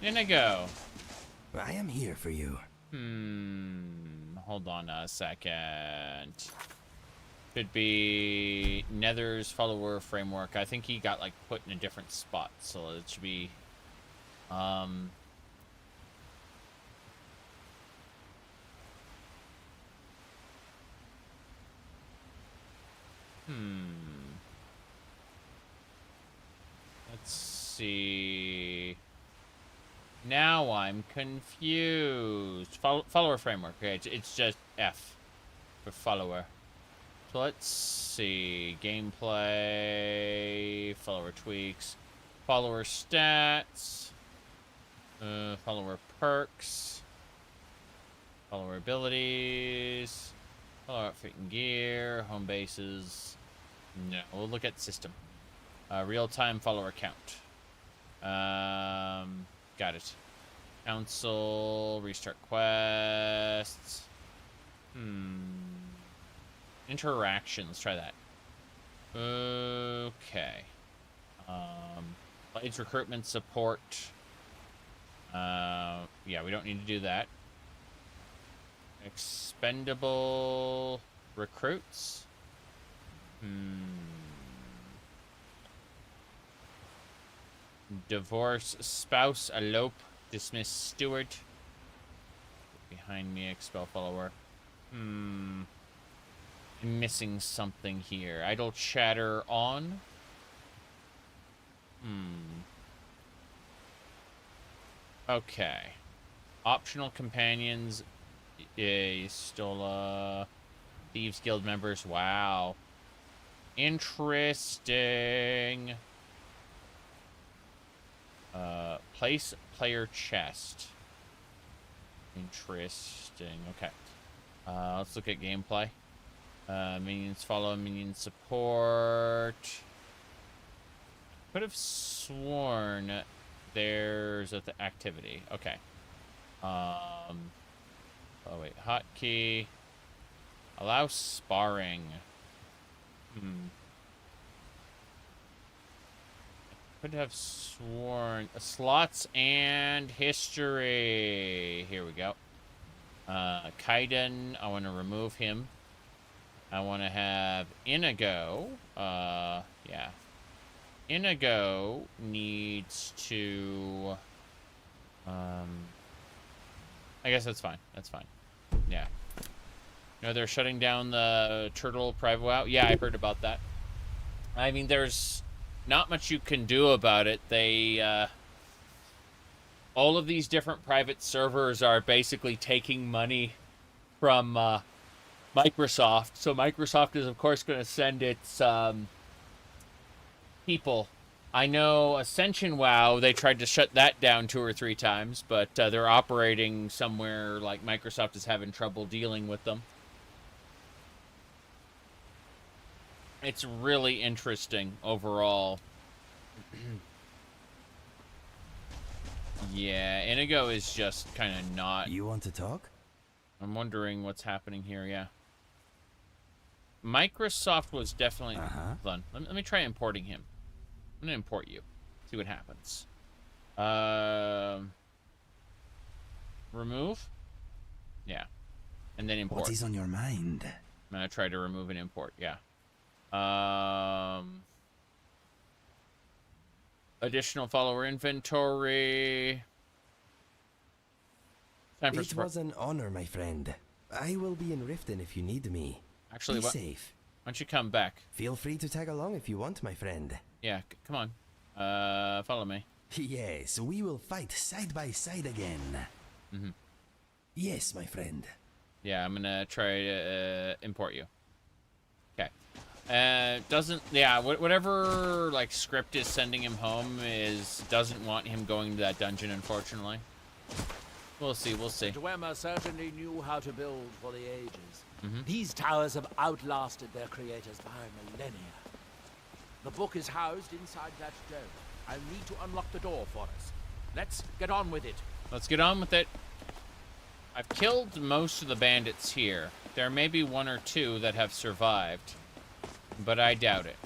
Inigo. I am here for you. Hold on a second. Should be Nether's follower framework. I think he got like put in a different spot, so it should be Let's see. Now I'm confused. Follower framework. Okay, it's just F for follower. So let's see. Gameplay. Follower tweaks. Follower stats. Follower perks. Follower abilities. Follower outfit and gear. Home bases. No, we'll look at system. Real-time follower count. Got it. Council. Restart quests. Interaction. Let's try that. Okay. Blades recruitment support. Yeah, we don't need to do that. Expendable recruits. Divorce spouse, elope, dismiss steward. Behind me, expel follower. I'm missing something here. Idle chatter on. Okay. Optional companions. Stole Thieves Guild members. Wow. Interesting. Place player chest. Interesting. Okay. Let's look at gameplay. Minions follow, minion support. Could have sworn there's an activity. Okay. Oh wait, hotkey. Allow sparring. Could have sworn slots and history. Here we go. Kaiden, I want to remove him. I want to have Inigo. Yeah. Inigo needs to... I guess that's fine. That's fine. Yeah. You know, they're shutting down the turtle private WoW. Yeah, I heard about that. I mean, there's not much you can do about it. They, all of these different private servers are basically taking money from, Microsoft. So Microsoft is, of course, going to send its, people. I know Ascension WoW, they tried to shut that down 2 or 3 times, but they're operating somewhere like Microsoft is having trouble dealing with them. It's really interesting overall. Yeah, Inigo is just kind of not... You want to talk? I'm wondering what's happening here, yeah. Microsoft was definitely... Hold on, let me try importing him. I'm gonna import you. See what happens. Remove? Yeah. And then import. What is on your mind? I'm gonna try to remove and import, yeah. Additional follower inventory. Time for it was an honor, my friend. I will be in Riften if you need me. Actually, be safe. Why don't you come back? Feel free to tag along if you want, my friend. Yeah, come on. Follow me. Yes, we will fight side by side again. Yes, my friend. Yeah, I'm gonna try to import you. Okay. Whatever like script is sending him home doesn't want him going to that dungeon, unfortunately. We'll see, we'll see. Dwemer certainly knew how to build for the ages. These towers have outlasted their creators by millennia. The book is housed inside that dome. I'll need to unlock the door for us. Let's get on with it. Let's get on with it. I've killed most of the bandits here. There may be 1 or 2 that have survived, but I doubt it.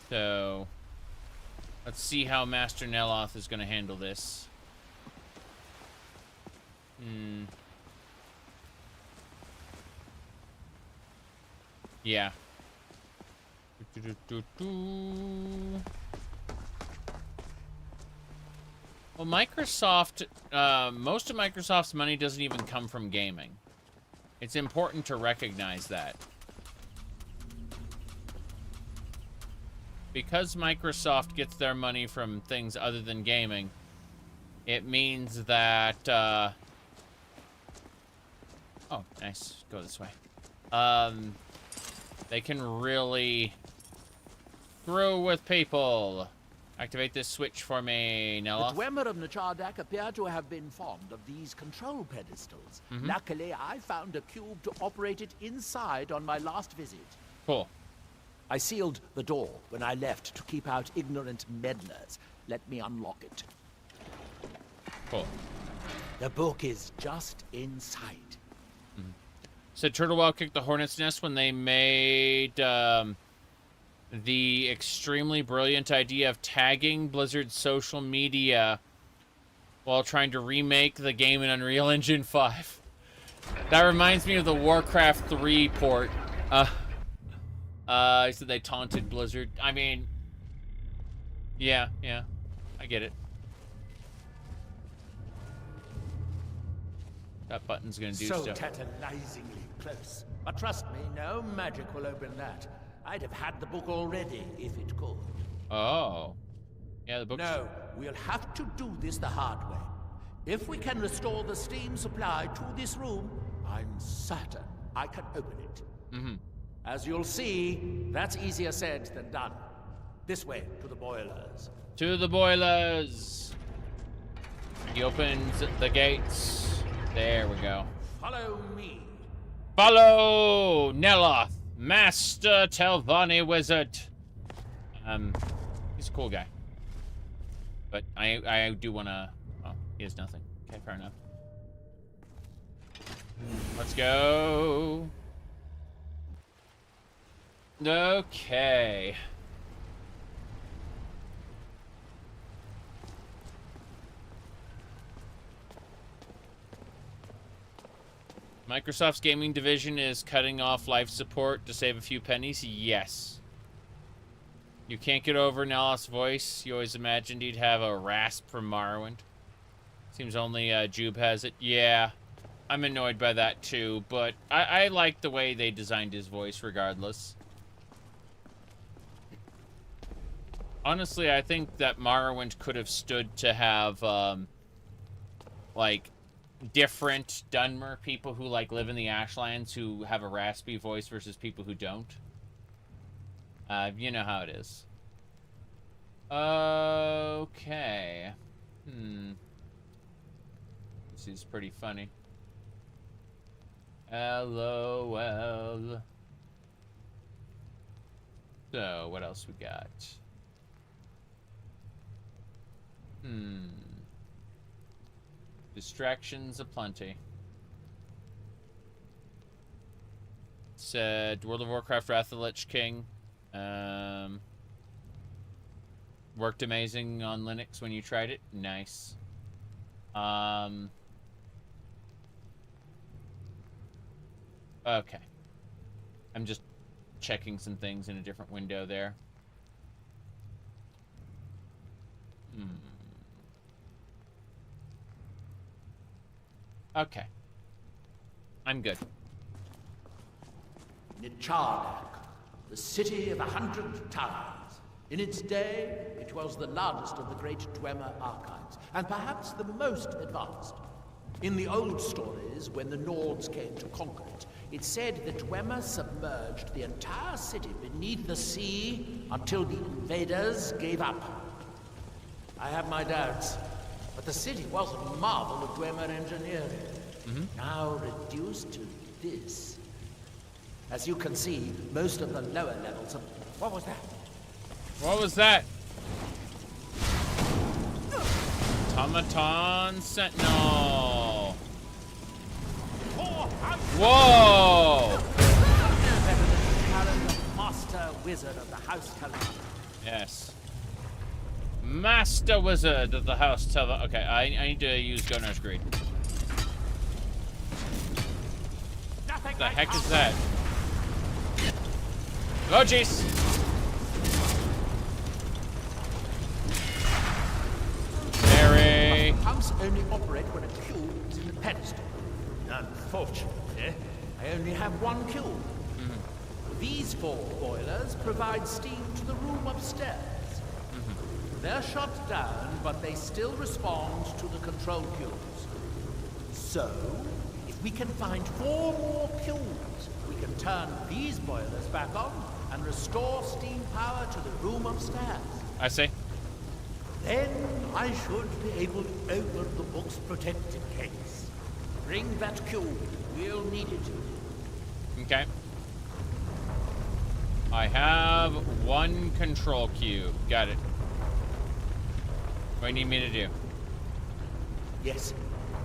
So, let's see how Master Neloth is going to handle this. Yeah. Well, Microsoft, most of Microsoft's money doesn't even come from gaming. It's important to recognize that. Because Microsoft gets their money from things other than gaming, it means that, oh, nice. Go this way. They can really screw with people. Activate this switch for me, Neloth. The Dwemer of Nachardak appear to have been fond of these control pedestals. Luckily, I found a cube to operate it inside on my last visit. Cool. I sealed the door when I left to keep out ignorant meddlers. Let me unlock it. Cool. The book is just inside. Said Turtlewell kicked the hornet's nest when they made the extremely brilliant idea of tagging Blizzard's social media while trying to remake the game in Unreal Engine 5. That reminds me of the Warcraft 3 port. He said they taunted Blizzard. I mean, yeah, I get it. That button's gonna do so stuff. tantalizingly close. But trust me, no magic will open that. I'd have had the book already if it could. Oh. Yeah, the book's... No, we'll have to do this the hard way. If we can restore the steam supply to this room, I'm certain I can open it. Mm-hmm. As you'll see, that's easier said than done. This way, to the boilers. To the boilers! He opens the gates. There we go. Follow me. Follow Neloth, Master Telvanni Wizard. He's a cool guy. But I do wanna... Oh, he has nothing. Okay, fair enough. Let's go. Okay. Microsoft's gaming division is cutting off life support to save a few pennies? Yes. You can't get over Neloth's voice. You always imagined he'd have a rasp from Morrowind. Seems only Jube has it. Yeah, I'm annoyed by that too, but I like the way they designed his voice regardless. Honestly, I think that Morrowind could have stood to have, like, different Dunmer people who, like, live in the Ashlands who have a raspy voice versus people who don't. You know how it is. Okay. This is pretty funny. LOL. So, what else we got? Distractions aplenty. Said World of Warcraft Wrath of the Lich King. Worked amazing on Linux when you tried it. Nice. Okay. I'm just checking some things in a different window there. Okay. I'm good. Nichardak, the city of 100 towers. In its day, it was the largest of the great Dwemer archives, and perhaps the most advanced. In the old stories, when the Nords came to conquer it, it said that Dwemer submerged the entire city beneath the sea until the invaders gave up. I have my doubts, but the city was a marvel of Dwemer engineering. Now reduced to this. As you can see, most of the lower levels of... What was that? What was that? Automaton Sentinel. Whoa! Master Wizard of the House Calendar. Yes. Master Wizard of the House Telva. Okay, I need to use Gunner's Greed. What the heck is that? Oh, jeez. Mary. Pumps only operate when a cube is in the pedestal. Unfortunately, I only have one cube. These 4 boilers provide steam to the room upstairs. They're shut down, but they still respond to the control cubes. So, if we can find 4 more cubes, we can turn these boilers back on and restore steam power to the room upstairs. I see. Then I should be able to open the book's protected case. Bring that cube. We'll need it. Okay. I have 1 control cube. Got it. What do you need me to do? Yes.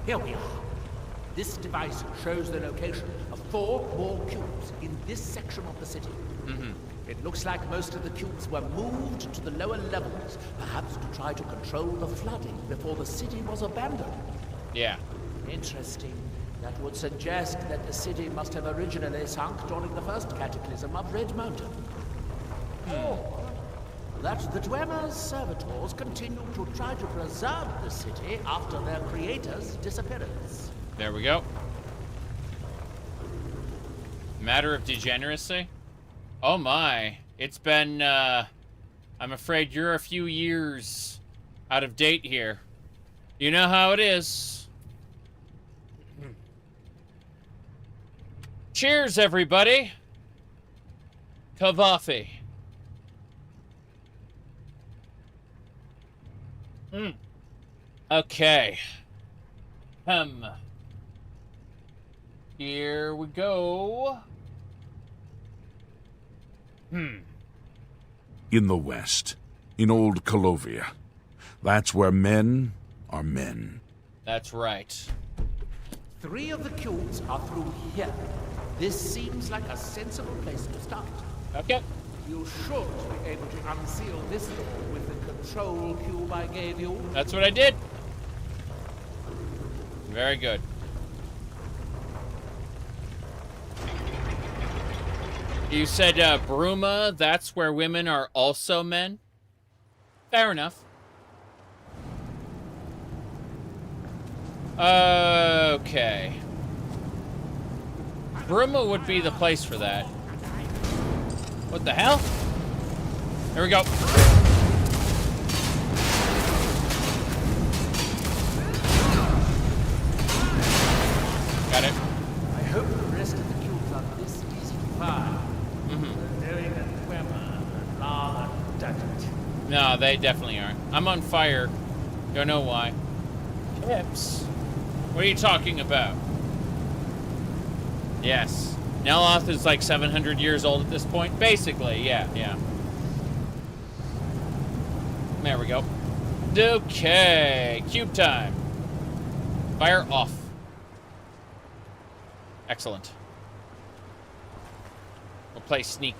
Here we are. This device shows the location of 4 more cubes in this section of the city. It looks like most of the cubes were moved to the lower levels, perhaps to try to control the flooding before the city was abandoned. Yeah. Interesting. That would suggest that the city must have originally sunk during the first cataclysm of Red Mountain. Or that the Dwemer's servitors continued to try to preserve the city after their creator's disappearance. There we go. Matter of degeneracy? Oh my. It's been, I'm afraid you're a few years out of date here. You know how it is. Cheers, everybody. Kavafi. Okay. Here we go. In the West, in old Calovia. That's where men are men. That's right. 3 of the cubes are through here. This seems like a sensible place to start. Okay. You should be able to unseal this door with the control cube I gave you. That's what I did. Very good. You said, Bruma, that's where women are also men? Fair enough. Okay. Bruma would be the place for that. What the hell? There we go. Got it. I hope the rest of the cubes are this easy to find. Knowing that women are rather dirty. No, they definitely aren't. I'm on fire. Don't know why. Tips? What are you talking about? Yes. Neloth is like 700 years old at this point. Basically, yeah. There we go. Okay. Cube time. Fire off. Excellent. We'll play sneak.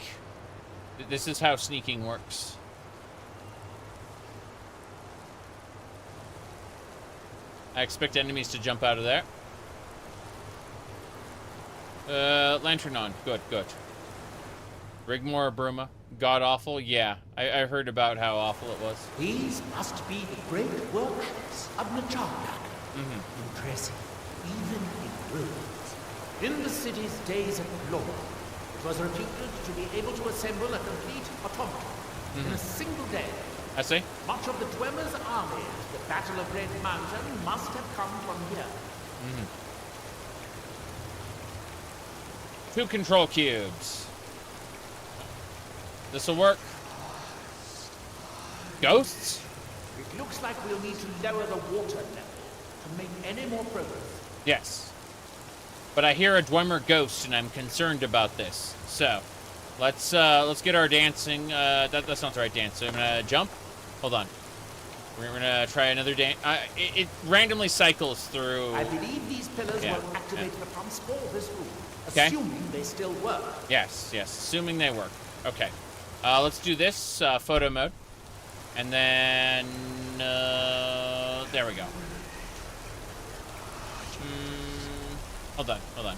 This is how sneaking works. I expect enemies to jump out of there. Lantern on. Good. Rigmore or Bruma? God awful? Yeah. I heard about how awful it was. These must be the great workshops of Miraak. Impressive, even in ruins. In the city's days of glory, it was reputed to be able to assemble a complete automaton in a single day. I see. Much of the Dwemer's army at the Battle of Red Mountain must have come from here. 2 control cubes. This'll work. Ghosts? It looks like we'll need to lower the water level to make any more progress. Yes. But I hear a Dwemer ghost, and I'm concerned about this. So, let's get our dancing. That's not the right dance. So I'm gonna jump. Hold on. We're gonna try another dance. It randomly cycles through. I believe these pillars will activate the pumps for this room. Okay. Assuming they still work. Yes. Assuming they work. Okay. Let's do this photo mode, and then there we go. Hold on. I'm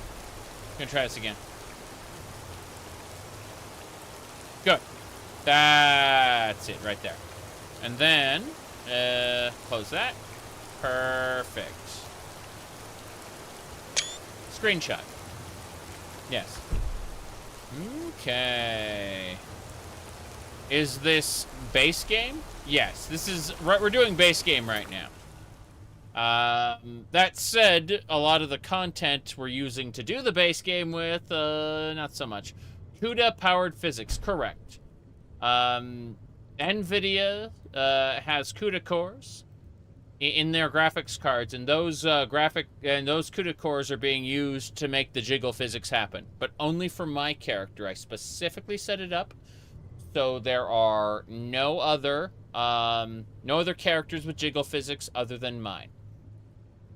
gonna try this again. Good. That's it right there. And then close that. Perfect. Screenshot. Yes. Okay. Is this base game? Yes. This is we're doing base game right now. That said, a lot of the content we're using to do the base game with, not so much. CUDA powered physics, correct. NVIDIA has CUDA cores in their graphics cards, and those CUDA cores are being used to make the jiggle physics happen, but only for my character. I specifically set it up so there are no other characters with jiggle physics other than mine.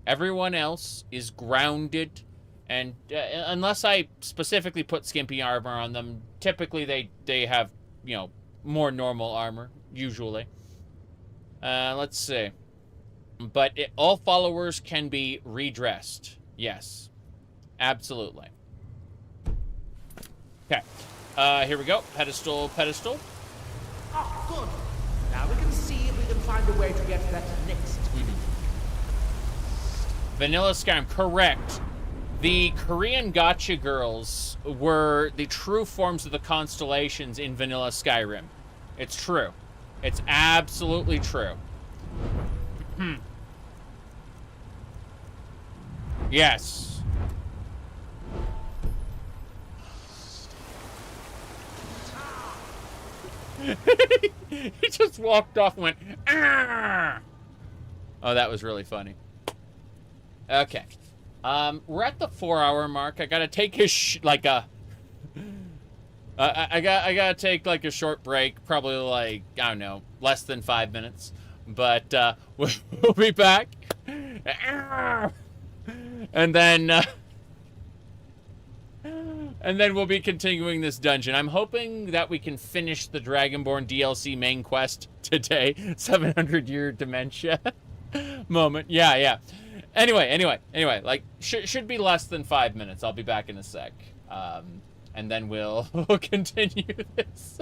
Everyone else is grounded, and unless I specifically put skimpy armor on them, typically they have, more normal armor, usually. Let's see. But all followers can be redressed. Yes. Absolutely. Okay. Here we go. Pedestal. Oh, good. Now we can see if we can find a way to get that next. Vanilla Skyrim, correct. The Korean gotcha girls were the true forms of the constellations in Vanilla Skyrim. It's true. It's absolutely true. Yes. He just walked off and went, "Ah!" Oh, that was really funny. Okay. We're at the 4-hour mark. I gotta take a I gotta take like a short break, probably like, I don't know, less than 5 minutes. But we'll be back. And then we'll be continuing this dungeon. I'm hoping that we can finish the Dragonborn DLC main quest today. 700-year dementia moment. Yeah. Anyway, like, should be less than 5 minutes. I'll be back in a sec. And then we'll continue this.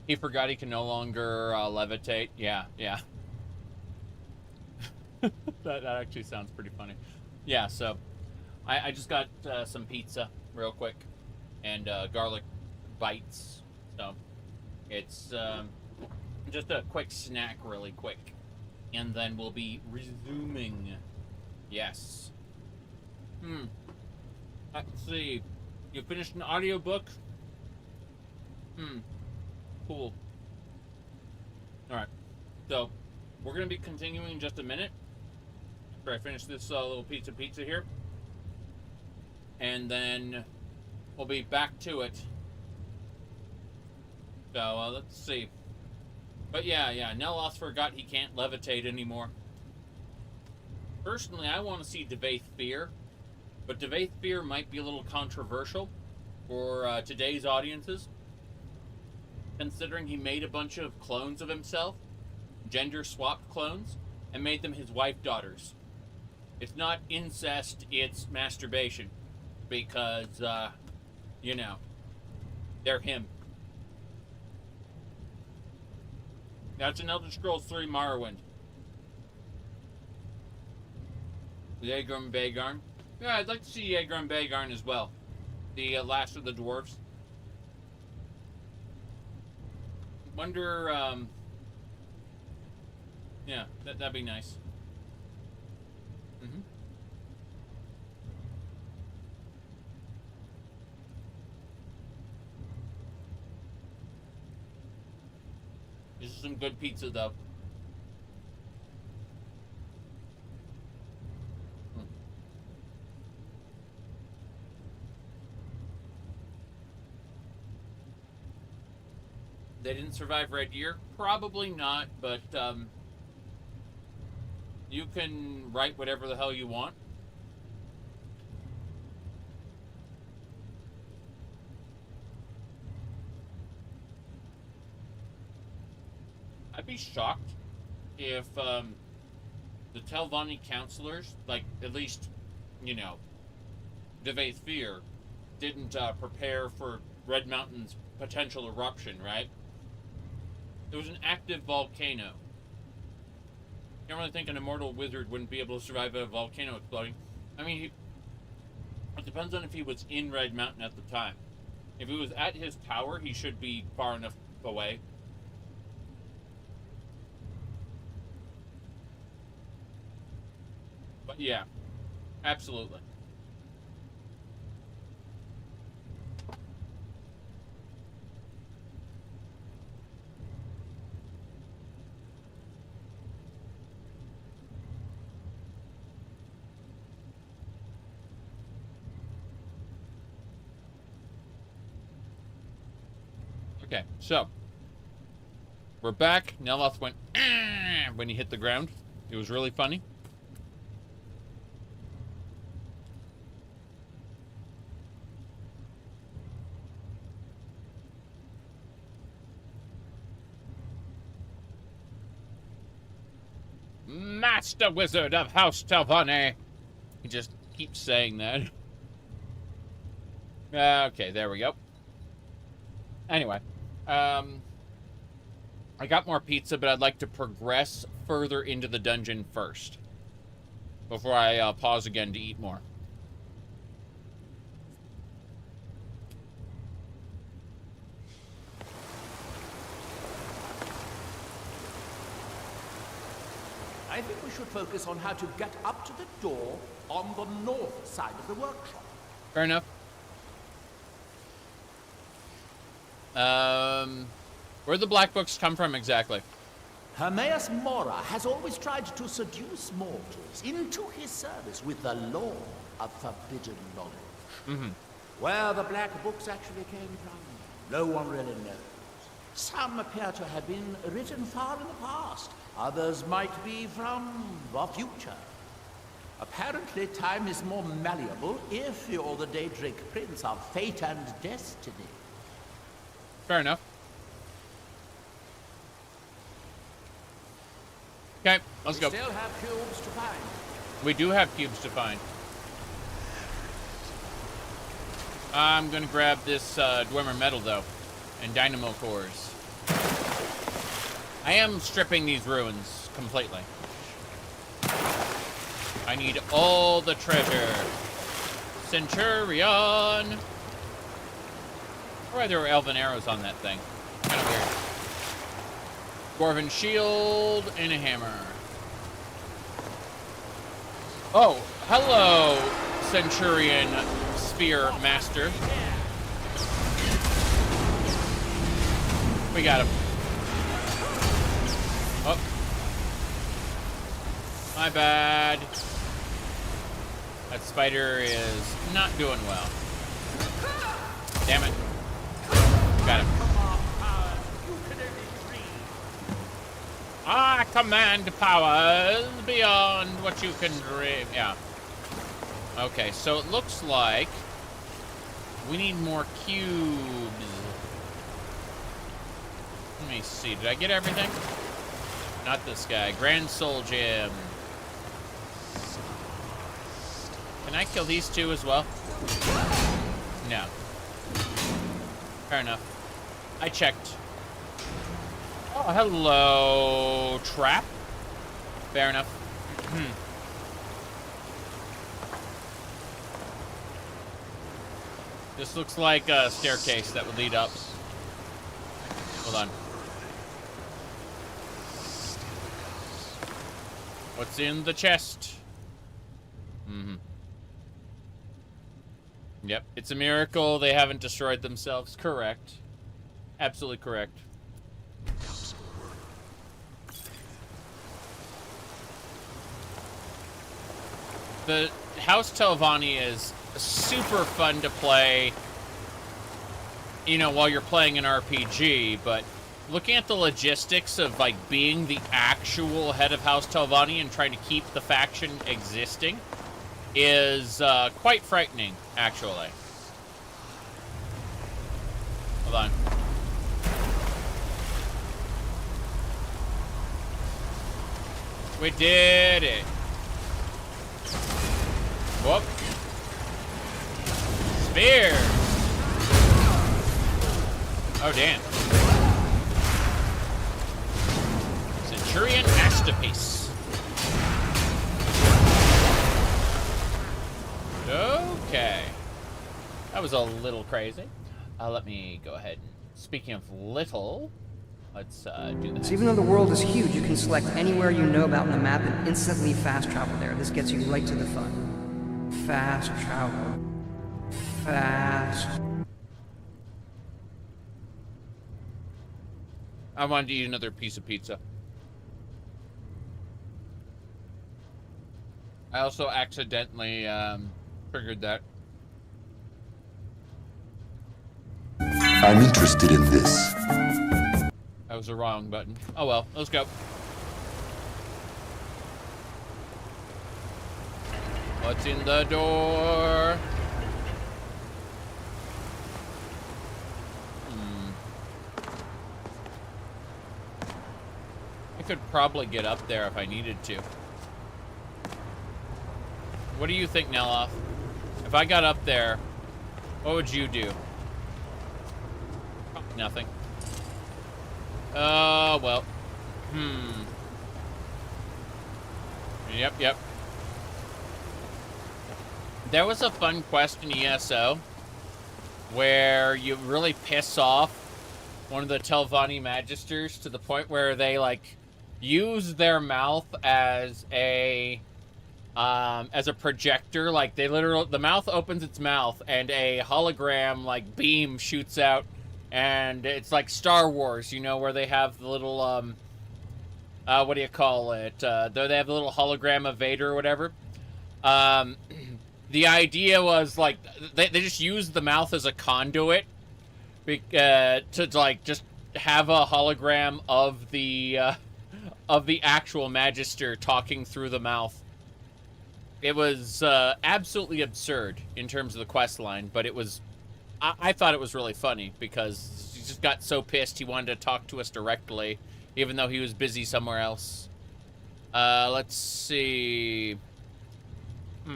He forgot he can no longer levitate. Yeah. that actually sounds pretty funny. Yeah, so I just got some pizza real quick and garlic bites. So it's just a quick snack really quick. And then we'll be resuming. Yes. Let's see. You finished an audiobook? Cool. Alright, so we're going to be continuing in just a minute after I finish this little pizza here. And then we'll be back to it. So, let's see. But yeah, Nelos forgot he can't levitate anymore. Personally, I want to see Devaith Fear, but Devaith Fear might be a little controversial for today's audiences, considering he made a bunch of clones of himself, gender-swapped clones, and made them his wife-daughters. It's not incest, it's masturbation. Because, you know, they're him. That's an Elder Scrolls 3 Morrowind. Yeager and Bagarn. Yeah, I'd like to see Yeager and Bagarn as well. The last of the dwarves. Wonder, yeah, that'd be nice. This is some good pizza, though. They didn't survive Red Year? Probably not, but you can write whatever the hell you want. I'd be shocked if the Telvanni counselors, like, at least, you know, Devaith Fear, didn't prepare for Red Mountain's potential eruption, right? There was an active volcano. Can't really think an immortal wizard wouldn't be able to survive a volcano exploding. I mean, it depends on if he was in Red Mountain at the time. If he was at his tower, he should be far enough away. But yeah, absolutely. Okay, so we're back. Neloth went when he hit the ground. It was really funny. Master Wizard of House Telvanni. He just keeps saying that. Okay, there we go. Anyway, I got more pizza, but I'd like to progress further into the dungeon first before I pause again to eat more. I think we should focus on how to get up to the door on the north side of the workshop. Fair enough. Where'd the black books come from exactly? Hermaeus Mora has always tried to seduce mortals into his service with the law of forbidden knowledge. Mm-hmm. Where the black books actually came from, no one really knows. Some appear to have been written far in the past. Others might be from the future. Apparently, time is more malleable if you're the Daedric Prince of Fate and Destiny. Fair enough. Okay, let's go. We still have cubes to find. We do have cubes to find. I'm gonna grab this Dwemer metal though, and dynamo cores. I am stripping these ruins completely. I need all the treasure. Centurion. Or there were elven arrows on that thing. Kind of weird. Dwarven shield and a hammer. Oh, hello, Centurion Spear Master. We got him. Oh. My bad. That spider is not doing well. Damn it. Got him. I command powers beyond what you can dream. Yeah. Okay, so it looks like we need more cubes. Let me see. Did I get everything? Not this guy. Grand Soul Gem. Can I kill these two as well? No. Fair enough. I checked. Oh, hello, trap. Fair enough. This looks like a staircase that would lead up. Hold on. What's in the chest? Yep, it's a miracle they haven't destroyed themselves. Correct. Absolutely correct. The House Telvanni is super fun to play, you know, while you're playing an RPG, but looking at the logistics of, like, being the actual head of House Telvanni and trying to keep the faction existing is quite frightening, actually. Hold on. We did it. Whoop. Spear. Oh, damn. Arcturian masterpiece. Okay. That was a little crazy. Let me go ahead and, speaking of little, let's do this. So even though the world is huge, you can select anywhere you know about on the map and instantly fast travel there. This gets you right to the fun. Fast travel. Fast. I wanted to eat another piece of pizza. I also accidentally triggered that. I'm interested in this. That was the wrong button. Oh well, let's go. What's in the door? I could probably get up there if I needed to. What do you think, Neloth? If I got up there, what would you do? Nothing. Well. Yep. There was a fun quest in ESO where you really piss off one of the Telvanni Magisters to the point where they, like, use their mouth as a projector. Like, they literally, the mouth opens its mouth and a hologram, like, beam shoots out. And it's like Star Wars, you know, where they have the little, what do you call it? They have the little hologram of Vader or whatever. The idea was, like, they just used the mouth as a conduit to, like, just have a hologram of the actual Magister talking through the mouth. It was absolutely absurd in terms of the quest line, but it was... I thought it was really funny because he just got so pissed he wanted to talk to us directly, even though he was busy somewhere else. Let's see. I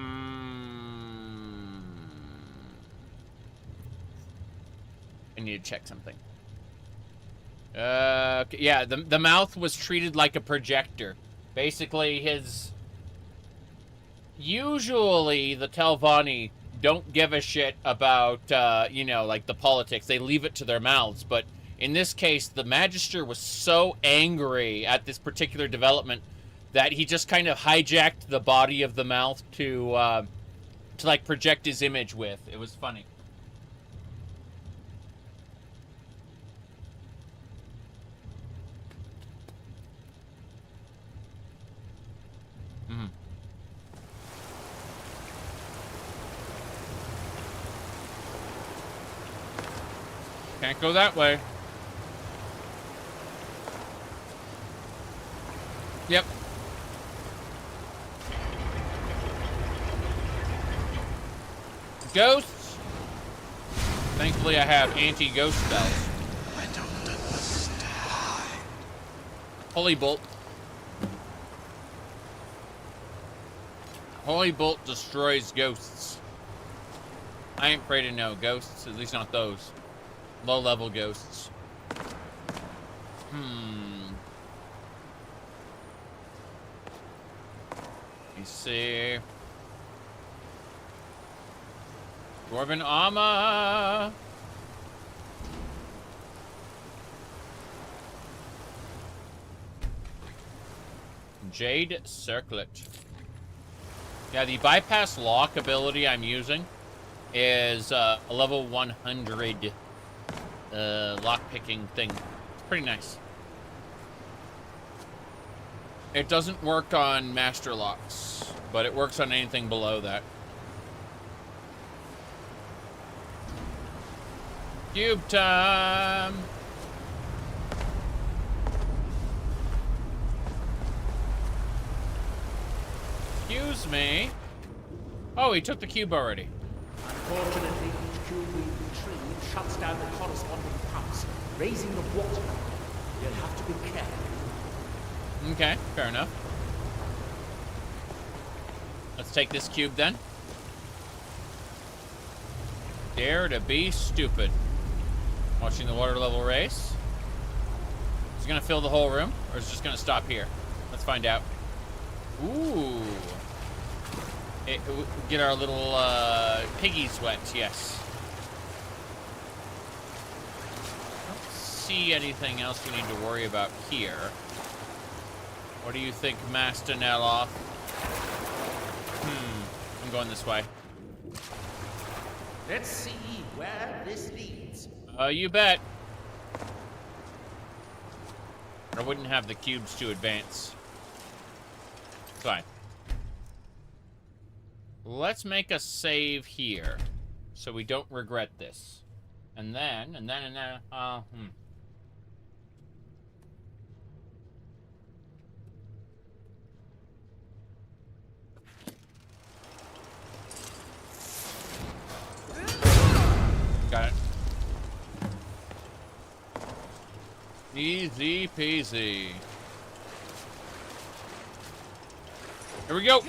need to check something. Okay, yeah, the mouth was treated like a projector. Basically, usually the Telvanni don't give a shit about, you know, like the politics. They leave it to their mouths. But in this case, the Magister was so angry at this particular development that he just kind of hijacked the body of the mouth to like project his image with. It was funny. Can't go that way. Yep. Ghosts. Thankfully, I have anti-ghost spells. I don't understand. Holy Bolt. Holy Bolt destroys ghosts. I ain't afraid of no ghosts, at least not those. Low-level ghosts. Let me see. Dwarven armor. Jade circlet. Yeah, the bypass lock ability I'm using is a level 100 lock-picking thing. It's pretty nice. It doesn't work on master locks, but it works on anything below that. Cube time! Excuse me. Oh, he took the cube already. Unfortunately, each cube we retrieve shuts down the corresponding pumps, raising the water level. You'll have to be careful. Okay, fair enough. Let's take this cube then. Dare to be stupid. Watching the water level raise. gonna fill the whole room, or is it just gonna stop here? Let's find out. Ooh. Get our little piggy sweats, yes. Don't see anything else we need to worry about here. What do you think, Master Neloth? I'm going this way. Let's see where this leads. You bet. I wouldn't have the cubes to advance. Fine. Let's make a save here, so we don't regret this. And then, Got it. Easy peasy. Here we go.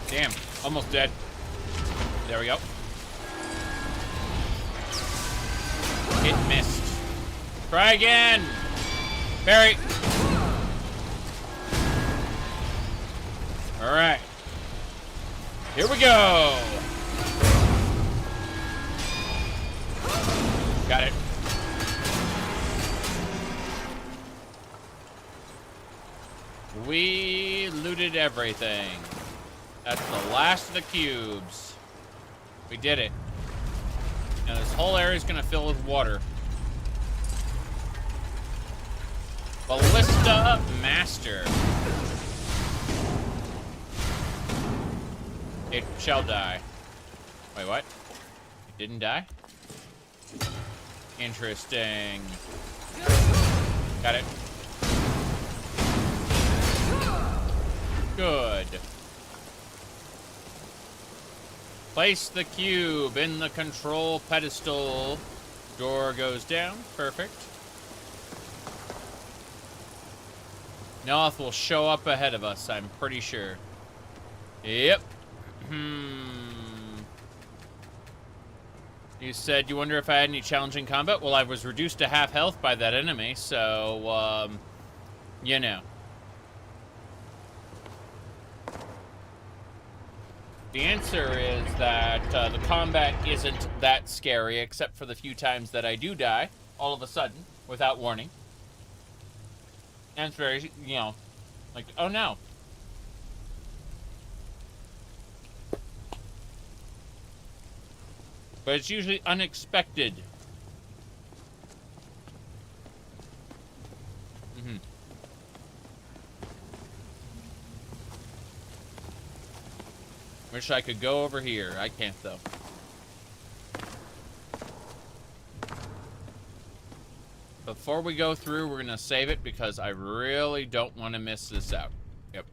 Damn, almost dead. There we go. It missed. Try again. Parry. All right. Here we go. Got it. We looted everything. That's the last of the cubes. We did it. Now this whole area is going to fill with water. Ballista Master. It shall die. Wait, what? It didn't die? Interesting. Got it. Good. Place the cube in the control pedestal. Door goes down. Perfect. Neloth will show up ahead of us, I'm pretty sure. Yep. You said you wonder if I had any challenging combat? Well, I was reduced to half health by that enemy, so, you know. The answer is that the combat isn't that scary, except for the few times that I do die, all of a sudden, without warning. And it's very, you know, like, oh no. But it's usually unexpected. Wish I could go over here. I can't, though. Before we go through, we're going to save it because I really don't want to miss this out. Yep.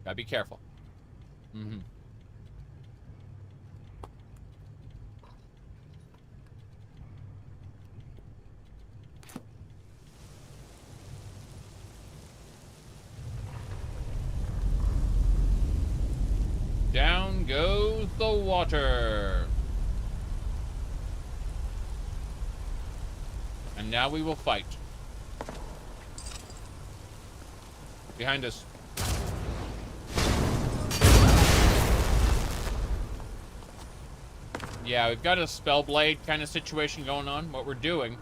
Gotta be careful. Down goes the water. And now we will fight. Behind us. Yeah, we've got a spellblade kind of situation going on. What we're doing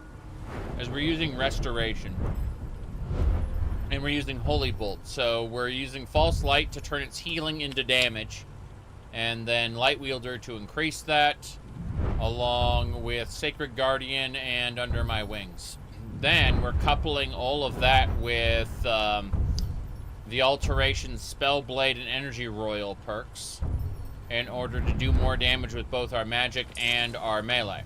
is we're using restoration. And we're using holy bolt. So we're using false light to turn its healing into damage. And then light wielder to increase that, along with sacred guardian and under my wings. Then we're coupling all of that with the alteration spellblade and energy royal perks in order to do more damage with both our magic and our melee.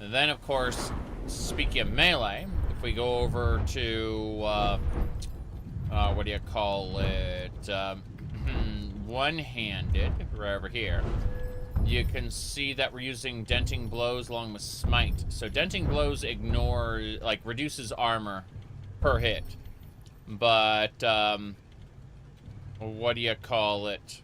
And then, of course, speaking of melee, if we go over to what do you call it? One-handed, right over here, you can see that we're using denting blows along with smite. So denting blows reduces armor per hit. But, what do you call it?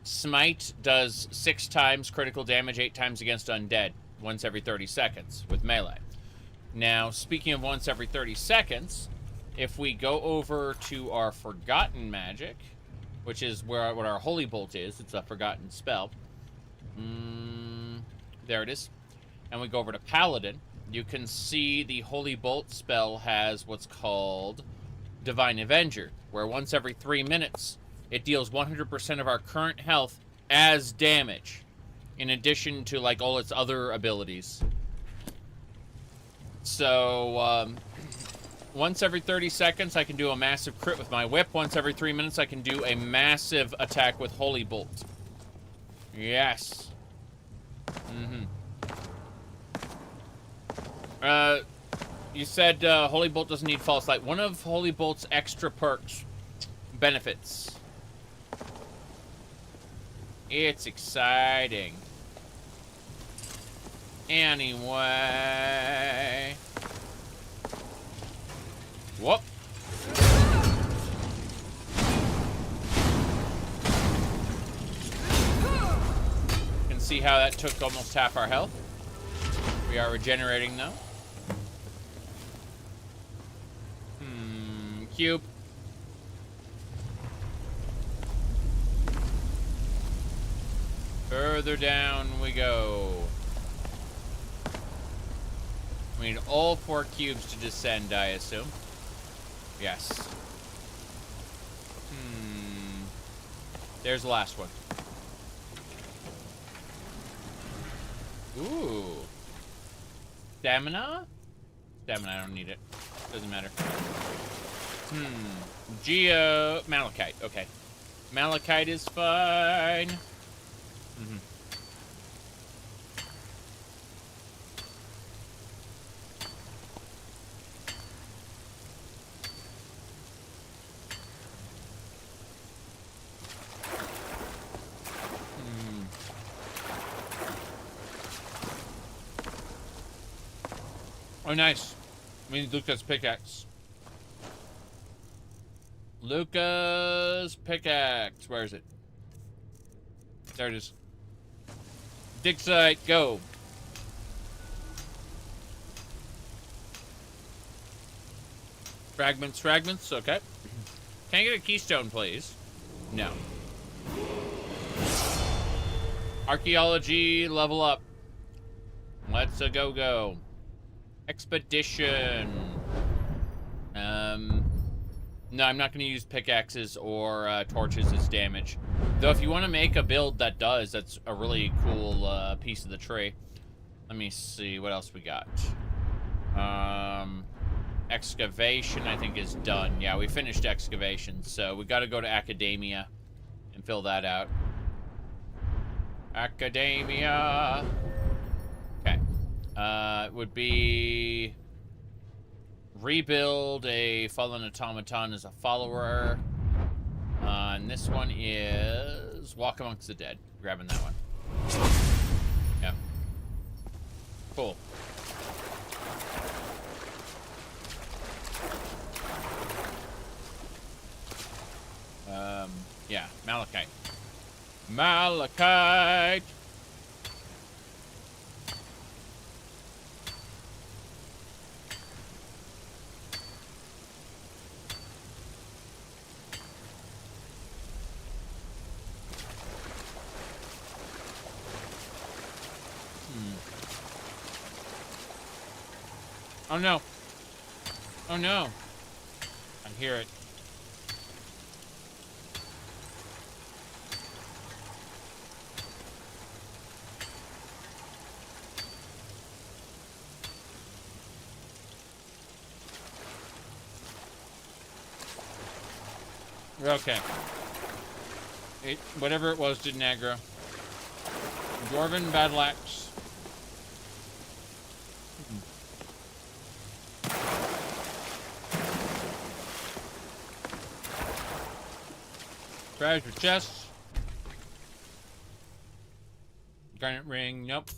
Smite does 6 times critical damage, 8 times against undead, once every 30 seconds with melee. Now, speaking of once every 30 seconds, if we go over to our Forgotten Magic, which is where what our Holy Bolt is, it's a forgotten spell. There it is. And we go over to Paladin, you can see the Holy Bolt spell has what's called Divine Avenger, where once every 3 minutes, it deals 100% of our current health as damage, in addition to, like, all its other abilities. So, once every 30 seconds, I can do a massive crit with my whip. Once every 3 minutes, I can do a massive attack with Holy Bolt. Yes. You said Holy Bolt doesn't need False Light. One of Holy Bolt's extra perks, benefits. It's exciting. Anyway. Whoop. You can see how that took almost half our health. We are regenerating though. Cube. Further down we go. We need all 4 cubes to descend, I assume. Yes. There's the last one. Ooh. Stamina? Stamina, I don't need it. Doesn't matter. Malachite, okay. Malachite is fine. Oh, nice. We need Luca's pickaxe. Luca's pickaxe. Where is it? There it is. Dig site, go. Fragments, fragments, okay. Can I get a keystone, please? No. Archaeology, level up. Let's go. Expedition. No, I'm not going to use pickaxes or torches as damage. Though if you want to make a build that does, that's a really cool piece of the tree. Let me see what else we got. Excavation, I think, is done. Yeah, we finished excavation, so we got to go to Academia and fill that out. Academia. Okay. It would be rebuild a fallen automaton as a follower. And this one is walk amongst the dead. Grabbing that one. Yep. Cool. Yeah, Malachite. Malachite! Oh no. Oh no. I hear it. Okay. Whatever it was didn't aggro. Dwarven battle axe. Treasure chests. Garnet ring, nope.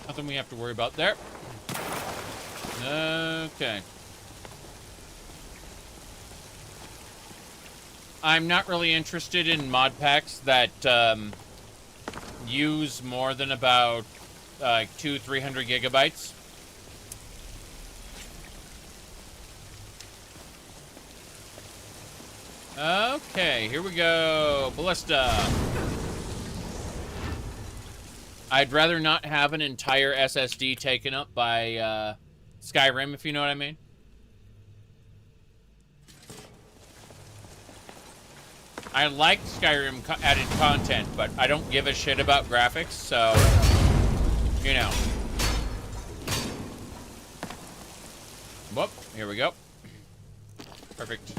Nothing we have to worry about there. Okay. I'm not really interested in mod packs that use more than about 200-300 gigabytes. Okay, here we go. Ballista. I'd rather not have an entire SSD taken up by Skyrim, if you know what I mean. I like Skyrim added content, but I don't give a shit about graphics, so, you know. Whoop, here we go. Perfect.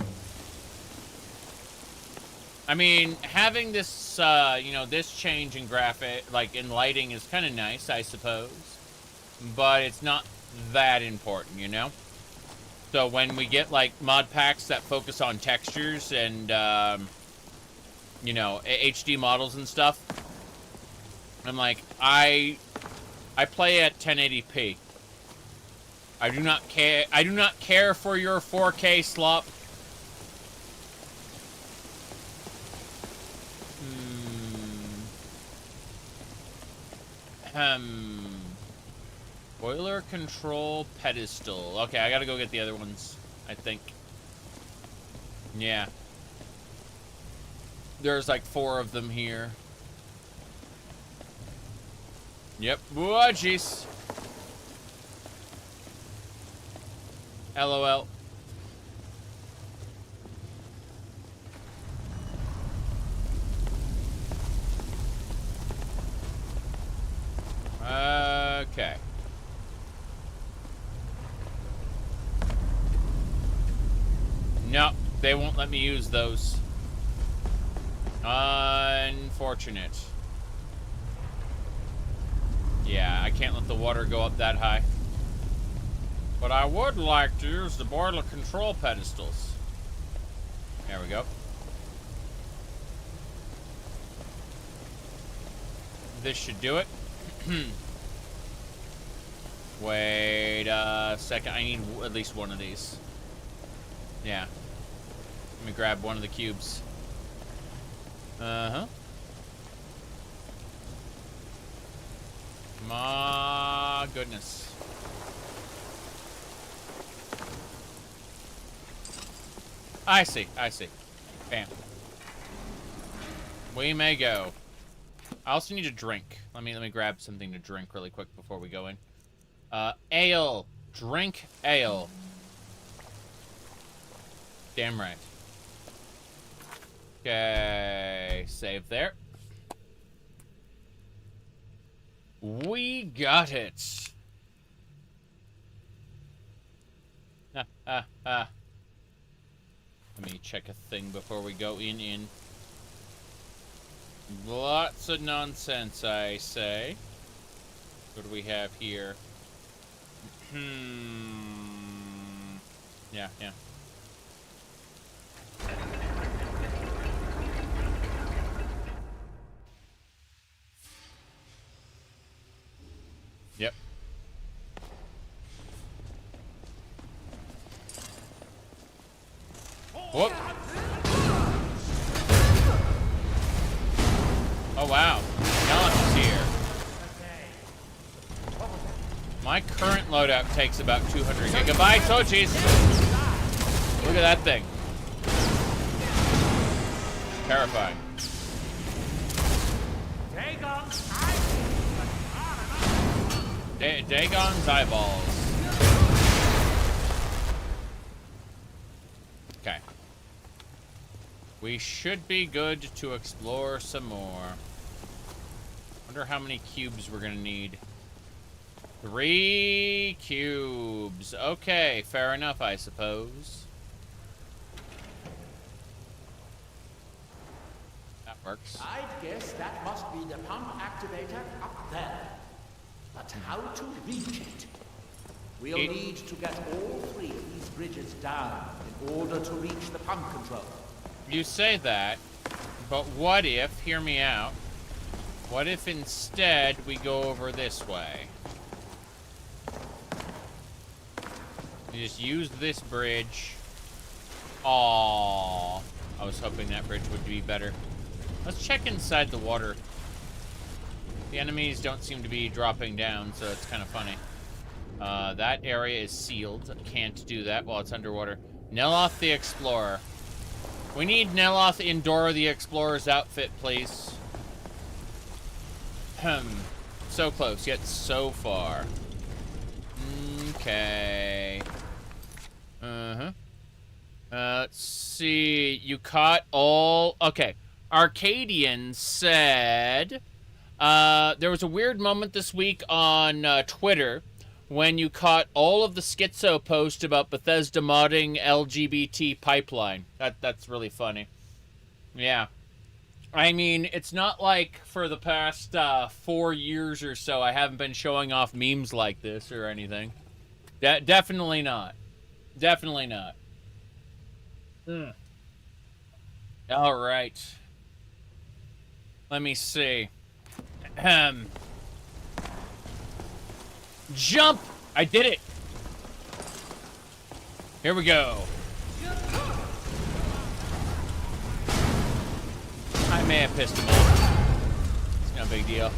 I mean, having this, you know, this change in graphic, like in lighting is kind of nice, I suppose. But it's not that important, you know? So when we get, like, mod packs that focus on textures and, you know, HD models and stuff, I'm like, I play at 1080p. I do not care for your 4K slop. Boiler control pedestal. Okay, I gotta go get the other ones, I think. Yeah. There's like 4 of them here. Yep. Whoa, jeez. LOL. Okay. No, they won't let me use those. Unfortunate. Yeah, I can't let the water go up that high. But I would like to use the boiler control pedestals. There we go. This should do it. Wait a second. I need at least one of these. Yeah. Let me grab one of the cubes. Uh-huh. My goodness. I see. I see. Bam. We may go. I also need a drink. Let me grab something to drink really quick before we go in. Ale. Drink ale. Damn right. Okay, save there. We got it. Let me check a thing before we go in. Lots of nonsense, I say. What do we have here? Yeah. Yep. Whoop. Oh wow, Gallus is here. My current loadout takes about 200 gigabytes. Oh jeez. Look at that thing. Terrifying. Dagon's eyeballs. Okay. We should be good to explore some more. Wonder how many cubes we're gonna need. 3 cubes. Okay, fair enough, I suppose. That works. I'd guess that must be the pump activator up there. But how to reach it? We'll need to get all 3 of these bridges down in order to reach the pump control. You say that, but what if, hear me out, what if instead we go over this way? You just use this bridge. Aww. was hoping that bridge would be better. Let's check inside the water. The enemies don't seem to be dropping down, so it's kind of funny. That area is sealed. Can't do that while it's underwater. Neloth the Explorer. We need Neloth in Dora the Explorer's outfit, please. So close, yet so far. Okay. Let's see. You caught all... Okay. Arcadian said... there was a weird moment this week on Twitter when you caught all of the schizo posts about Bethesda modding LGBT pipeline. That's really funny. Yeah. I mean, it's not like for the past 4 years or so I haven't been showing off memes like this or anything. Definitely not. Definitely not. All right. Let me see. Jump! I did it! Here we go. I may have pissed him off. It's no big deal.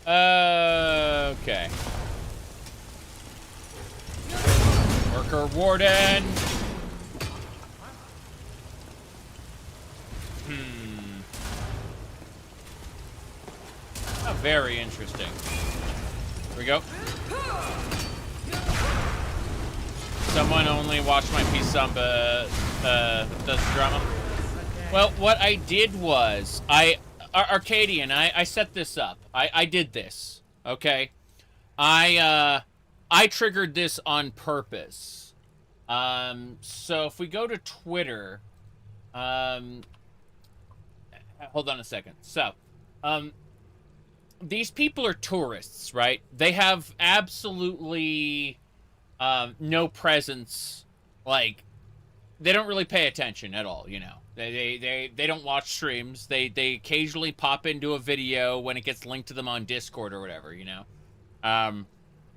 Okay. Worker Warden! Oh, very interesting. Here we go. Someone only watched my piece on does the drama. Well, what I did was Arcadian, I set this up. I did this. Okay. I triggered this on purpose. So if we go to Twitter, hold on a second. So, these people are tourists, right? They have absolutely no presence. Like, they don't really pay attention at all, you know. They don't watch streams. They occasionally pop into a video when it gets linked to them on Discord or whatever, you know.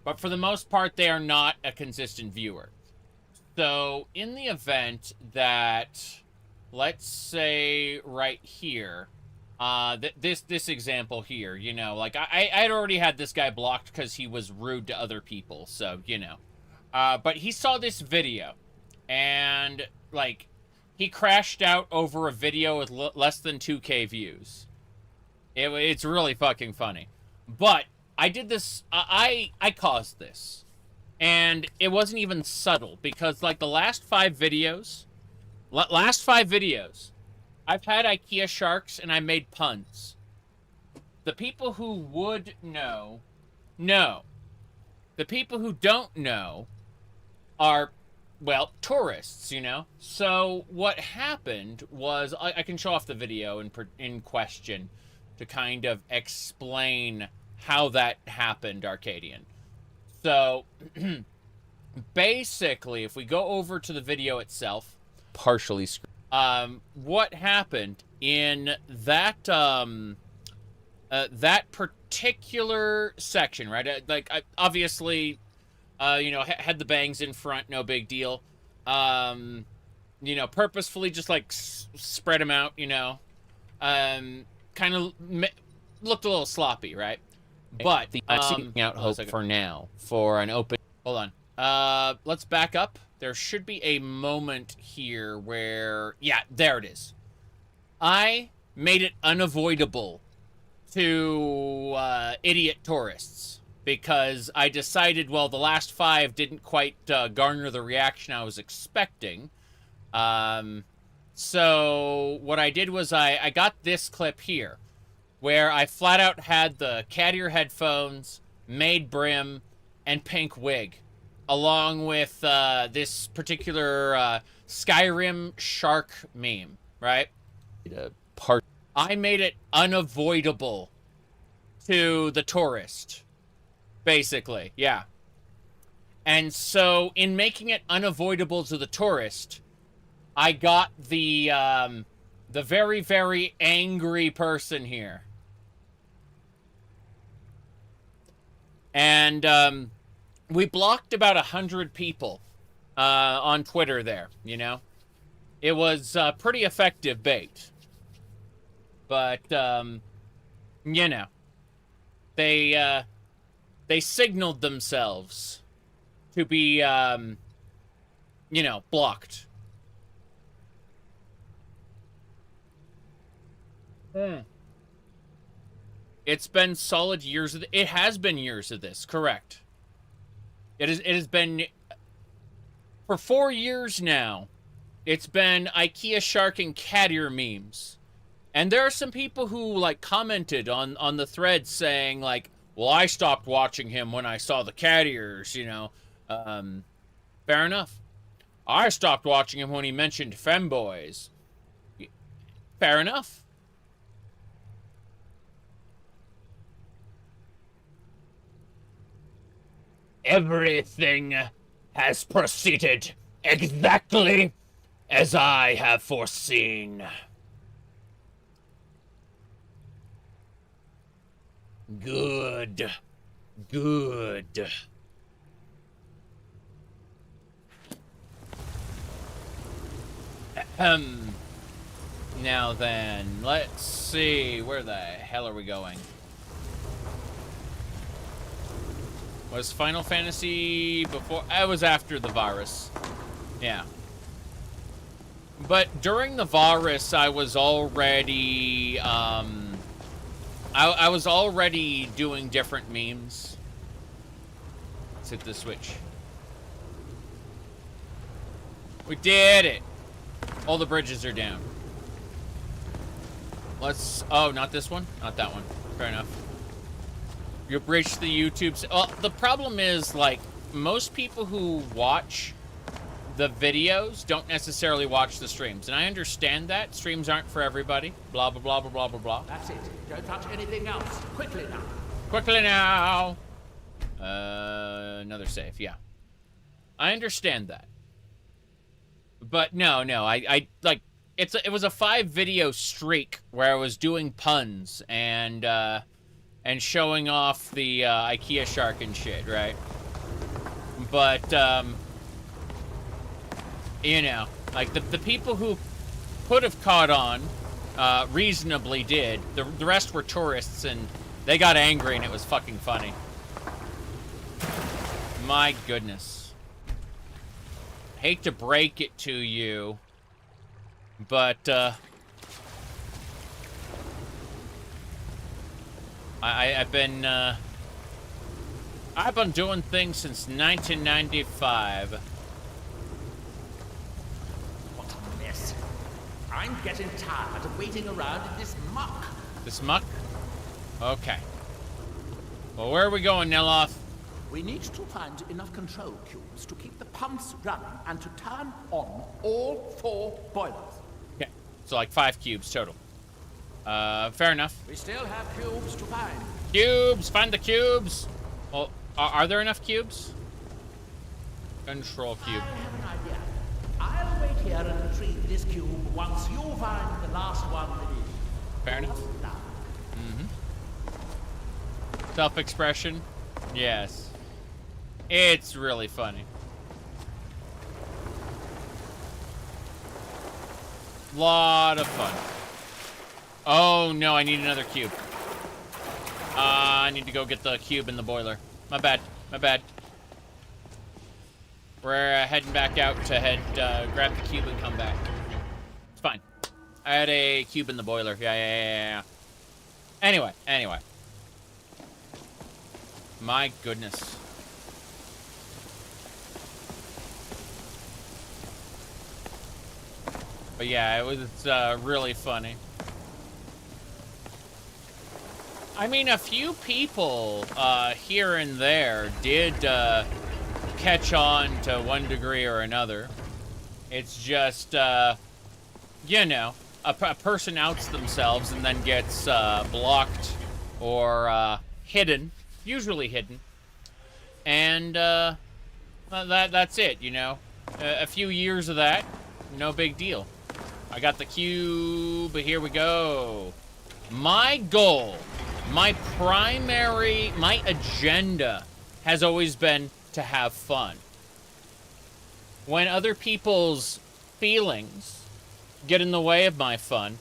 But for the most part, they are not a consistent viewer. So, in the event that, let's say right here, this example here, you know, like I'd already had this guy blocked because he was rude to other people, so, you know. But he saw this video, and, like, he crashed out over a video with less than 2K views. It's really fucking funny. But I did this, I caused this. And it wasn't even subtle, because, like, the last 5 videos, I've had IKEA sharks and I made puns. The people who would know. The people who don't know are, well, tourists, you know? So what happened was, I can show off the video in question to kind of explain how that happened, Arcadian. So, basically, if we go over to the video itself, partially screwed. What happened in that that particular section, right? Like, obviously, you know, had the bangs in front, no big deal. You know, purposefully just like spread them out, you know. Kind of looked a little sloppy, right? But I'm seeking out hope for now for an open. Hold on. Let's back up. There should be a moment here where, yeah, there it is. I made it unavoidable to idiot tourists because I decided, well, the last 5 didn't quite garner the reaction I was expecting. So what I did was I got this clip here where I flat out had the cat ear headphones, made brim, and pink wig, along with this particular Skyrim shark meme, right? I made it unavoidable to the tourist, basically, yeah. And so, in making it unavoidable to the tourist, I got the very, very angry person here. And, we blocked about 100 people on Twitter there, you know? It was pretty effective bait. But, you know, they signaled themselves to be, you know, blocked. It's been solid years of it has been years of this, correct. It has been for 4 years now. It's been IKEA shark and cat ear memes. And there are some people who like commented on the thread saying like, well, I stopped watching him when I saw the cat ears, you know. Fair enough. I stopped watching him when he mentioned femboys. Fair enough. Everything has proceeded exactly as I have foreseen. Good. Good. Now then, let's see. Where the hell are we going? Was Final Fantasy before? I was after the virus. Yeah. But during the virus, I was already, I was already doing different memes. Let's hit the switch. We did it! All the bridges are down. Let's, oh, not this one? Not that one. Fair enough. You bridge the YouTubes. Well, the problem is, like, most people who watch the videos don't necessarily watch the streams. And I understand that. Streams aren't for everybody. Blah, blah, blah, blah, blah, blah, blah. That's it. Don't touch anything else. Quickly now. Quickly now. Another save, yeah. I understand that. But no, I like, it was a 5-video streak where I was doing puns and showing off the IKEA shark and shit, right? But, you know, like, the people who could have caught on reasonably did. The rest were tourists, and they got angry, and it was fucking funny. My goodness. Hate to break it to you, but, I've been doing things since 1995. What a mess. I'm getting tired of waiting around in this muck. This muck? Okay. Well, where are we going, Neloth? We need to find enough control cubes to keep the pumps running and to turn on all 4 boilers. Okay. So like 5 cubes total. Fair enough. We still have cubes to find. Cubes! Find the cubes! Well, are there enough cubes? Control cube. I have an idea. I'll wait here and retrieve this cube once you find the last one within. Fair enough. Self-expression? Yes. It's really funny. Lot of fun. Oh no, I need another cube. I need to go get the cube in the boiler. My bad. My bad. We're heading back out to grab the cube and come back. It's fine. I had a cube in the boiler. Yeah. Anyway. My goodness. But yeah, it was really funny. I mean, a few people here and there did catch on to one degree or another. It's just, you know, a person outs themselves and then gets blocked or hidden, usually hidden. And that's it, you know. A few years of that, no big deal. I got the cube, here we go. My goal, my agenda has always been to have fun. When other people's feelings get in the way of my fun,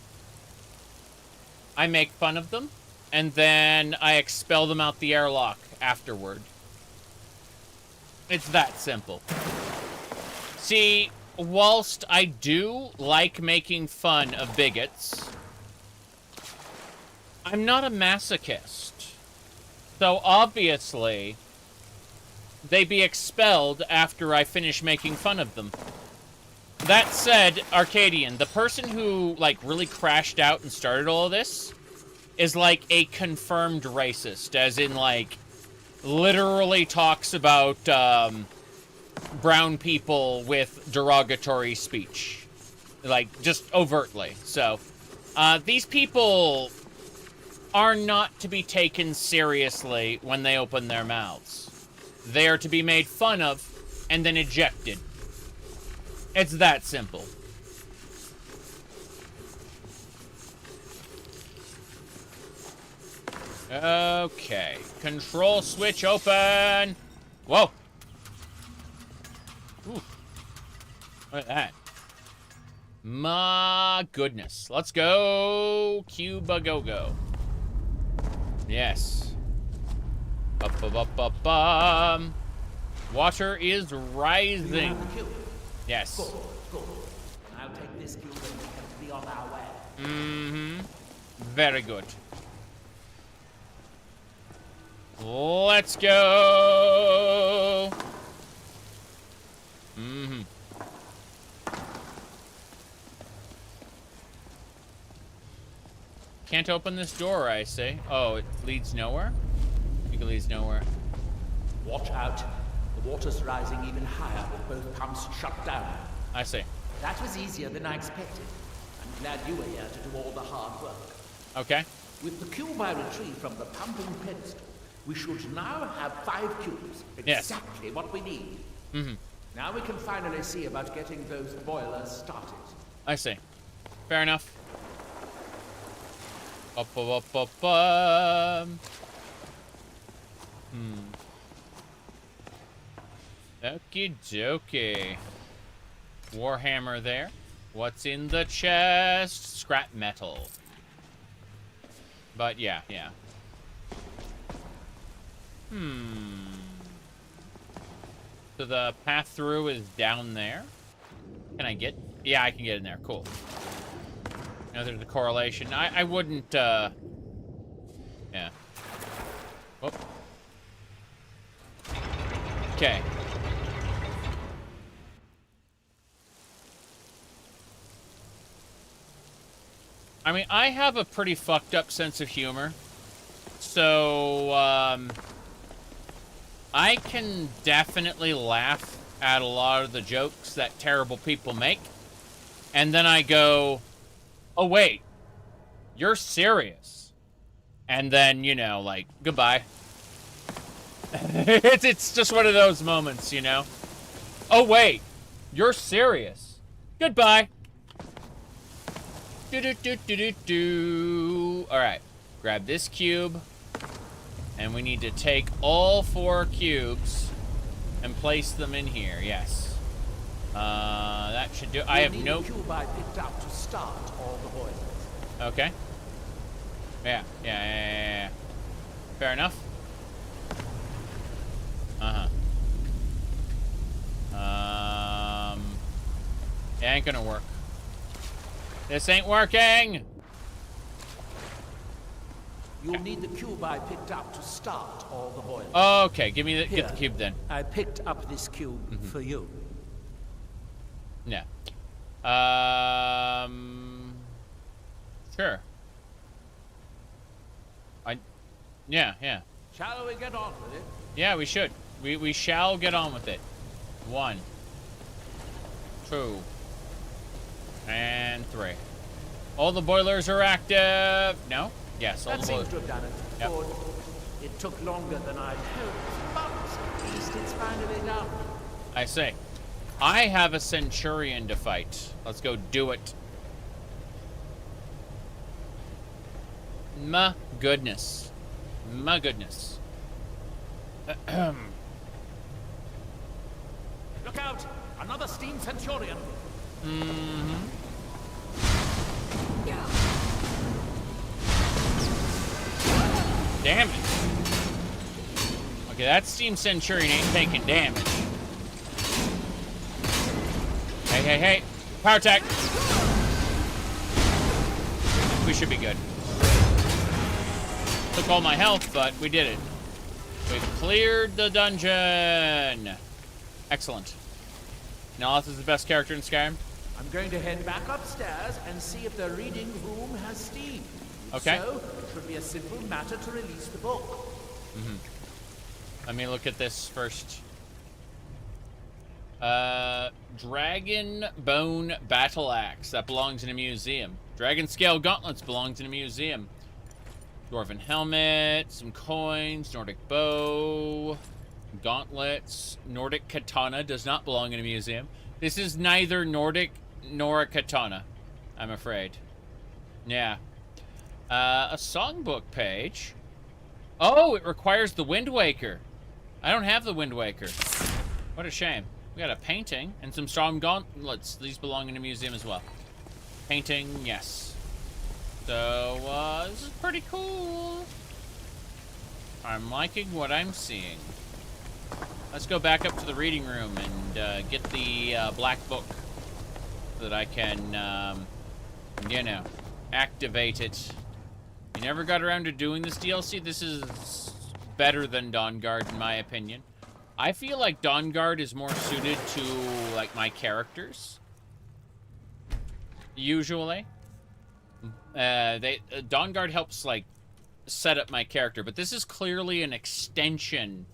I make fun of them, and then I expel them out the airlock afterward. It's that simple. See, whilst I do like making fun of bigots, I'm not a masochist. So obviously, they be expelled after I finish making fun of them. That said, Arcadian, the person who, like, really crashed out and started all of this is, like, a confirmed racist, as in, like, literally talks about, brown people with derogatory speech. Like, just overtly. So, these people are not to be taken seriously when they open their mouths. They are to be made fun of and then ejected. It's that simple. Okay. Control switch open. Whoa. Ooh. Look at that. My goodness. Let's go. Cuba-go-go. Yes. Ba-ba-ba-ba-bum. Water is rising. Yes. Good. I'll take this cube and we can be on our way. Mm-hmm. Very good. Let's go. Mm-hmm. Can't open this door, I say. Oh, it leads nowhere? I think it leads nowhere. Watch out. The water's rising even higher with both pumps shut down. I see. That was easier than I expected. I'm glad you were here to do all the hard work. Okay. With the cube I retrieved from the pumping pedestal, we should now have 5 cubes. Exactly what we need. Mm-hmm. Now we can finally see about getting those boilers started. I see. Fair enough. Up-up-up-up-bum. Okie dokie. Warhammer there. What's in the chest? Scrap metal. But yeah. So the path through is down there. Can I get? Yeah, I can get in there. Cool. Now there's a correlation. I wouldn't, yeah. Whoop. Okay. I mean, I have a pretty fucked up sense of humor. So, I can definitely laugh at a lot of the jokes that terrible people make. And then I go, oh, wait, you're serious. And then, you know, like, goodbye. it's just one of those moments, you know? Oh, wait, you're serious. Goodbye. Do-do-do-do-do-do. All right, grab this cube. And we need to take all 4 cubes and place them in here, yes. That should do. I have no cube I picked up to start all the boilers. Okay. Yeah. Fair enough. It ain't gonna work. This ain't working. You'll need the cube I picked up to start all the boilers. Okay, give me the get the cube then. I picked up this cube for you. Yeah. Sure. Yeah. Shall we get on with it? Yeah, we should. We shall get on with it. 1, 2, and 3. All the boilers are active. No? Yes, all that the seems boilers. to have done it. Yep. Good. It took longer than I'd hoped, but at least it's finally done. I say. I have a Centurion to fight. Let's go do it. My goodness. My goodness. Look out! Another steam Centurion! damage. Okay, that Steam Centurion ain't taking damage. Hey, hey, hey. Power attack. We should be good. Took all my health, but we did it. We've cleared the dungeon. Excellent. Nalith is the best character in Skyrim. I'm going to head back upstairs and see if the reading room has steam. Okay. So, it should be a simple matter to release the book. Let me look at this first. Dragon Bone Battle Axe. That belongs in a museum. Dragon Scale Gauntlets belongs in a museum. Dwarven Helmet, some coins, Nordic Bow, Gauntlets, Nordic Katana does not belong in a museum. This is neither Nordic nor a katana, I'm afraid. Yeah. A songbook page. Oh, it requires the Wind Waker. I don't have the Wind Waker. What a shame. We got a painting and some strong gauntlets. These belong in a museum as well. Painting, yes. So, this is pretty cool. I'm liking what I'm seeing. Let's go back up to the reading room and get the black book so that I can, you know, activate it. You never got around to doing this DLC. This is better than Dawnguard, in my opinion. I feel like Dawnguard is more suited to, like, my characters. Usually. Dawnguard helps, like, set up my character, but this is clearly an extension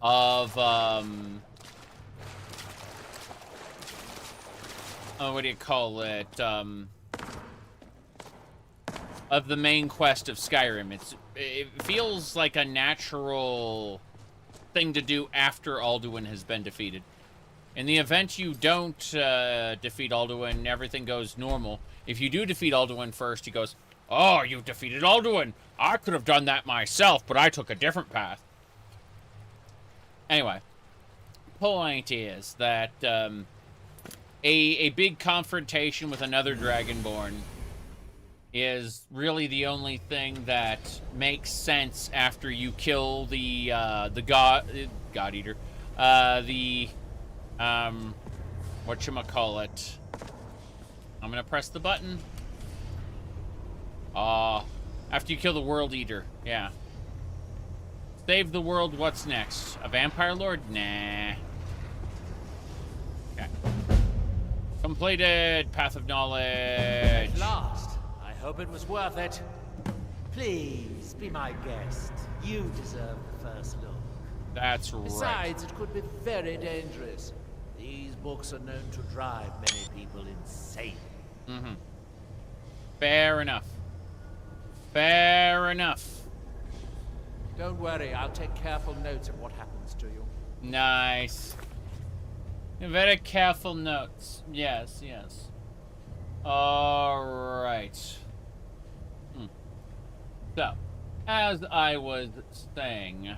of, what do you call it? Of the main quest of Skyrim. It feels like a natural thing to do after Alduin has been defeated. In the event you don't defeat Alduin, everything goes normal. If you do defeat Alduin first, he goes, "Oh, you defeated Alduin. I could have done that myself, but I took a different path." Anyway, point is that a big confrontation with another Dragonborn is really the only thing that makes sense after you kill the God Eater, whatchamacallit. I'm gonna press the button. After you kill the World Eater, yeah. Save the world, what's next? A Vampire Lord? Nah. Okay. Completed. Path of Knowledge. At last. I hope it was worth it. Please, be my guest. You deserve the first look. That's right. Besides, it could be very dangerous. These books are known to drive many people insane. Mm-hmm. Fair enough. Fair enough. Don't worry, I'll take careful notes of what happens to you. Nice. Very careful notes. Yes, yes. Alright. So, as I was saying,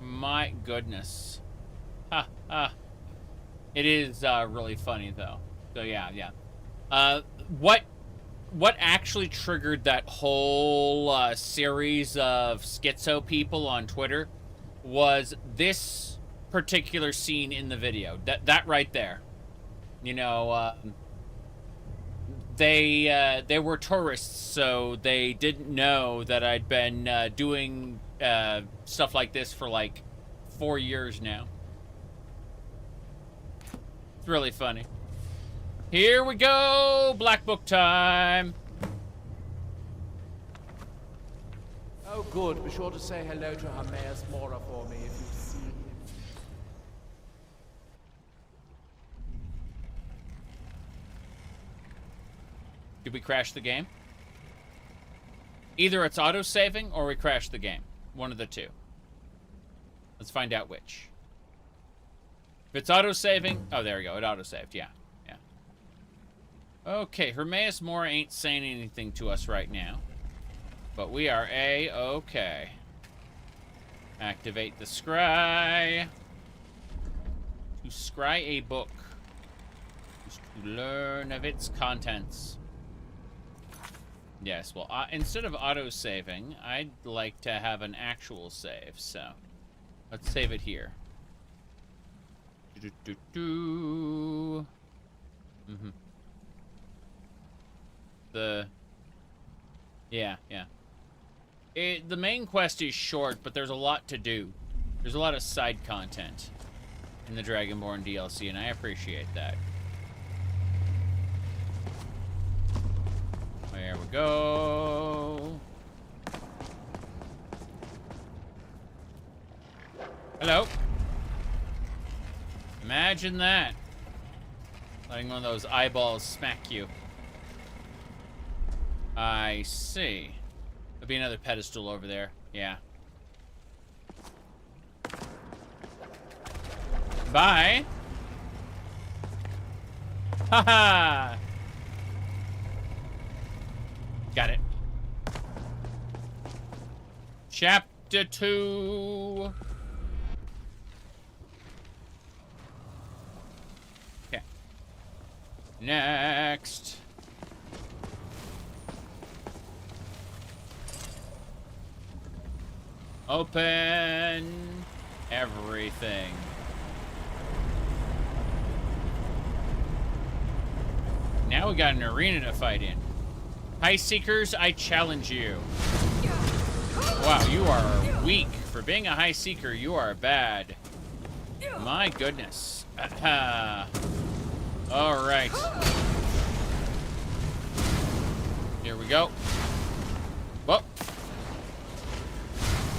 my goodness. It is really funny, though. So, yeah. What actually triggered that whole series of schizo people on Twitter was this particular scene in the video. That right there. You know, they were tourists, so they didn't know that I'd been doing stuff like this for like 4 years now. It's really funny. Here we go! Black Book time! Oh, good. Be sure to say hello to Ohmes-raht for me if you see him. Did we crash the game? Either it's auto-saving or we crash the game. One of the two. Let's find out which. If it's auto-saving... Oh, there we go. It auto-saved. Yeah. Okay, Ohmes-raht ain't saying anything to us right now. But we are A-okay. Activate the scry. To scry a book. Just to learn of its contents. Yes, well, instead of auto-saving, I'd like to have an actual save, so let's save it here. Yeah. The main quest is short, but there's a lot to do. There's a lot of side content in the Dragonborn DLC, and I appreciate that. There we go. Hello. Imagine that. Letting one of those eyeballs smack you. I see. There'll be another pedestal over there. Yeah. Bye. Haha. Got it. Chapter 2. Okay. Next. Open everything. Now we got an arena to fight in. High Seekers, I challenge you. Wow, you are weak. For being a High Seeker, you are bad. My goodness. All right. Here we go. Whoa.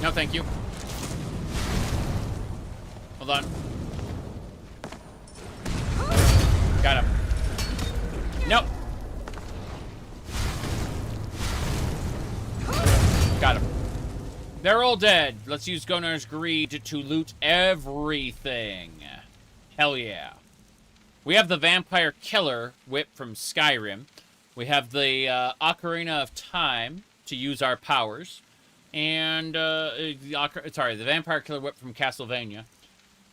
No, thank you. Hold on. Got him. Nope. Got him. They're all dead. Let's use Gonar's Greed to loot everything. Hell yeah. We have the Vampire Killer whip from Skyrim. We have the Ocarina of Time to use our powers. And, the Vampire Killer whip from Castlevania.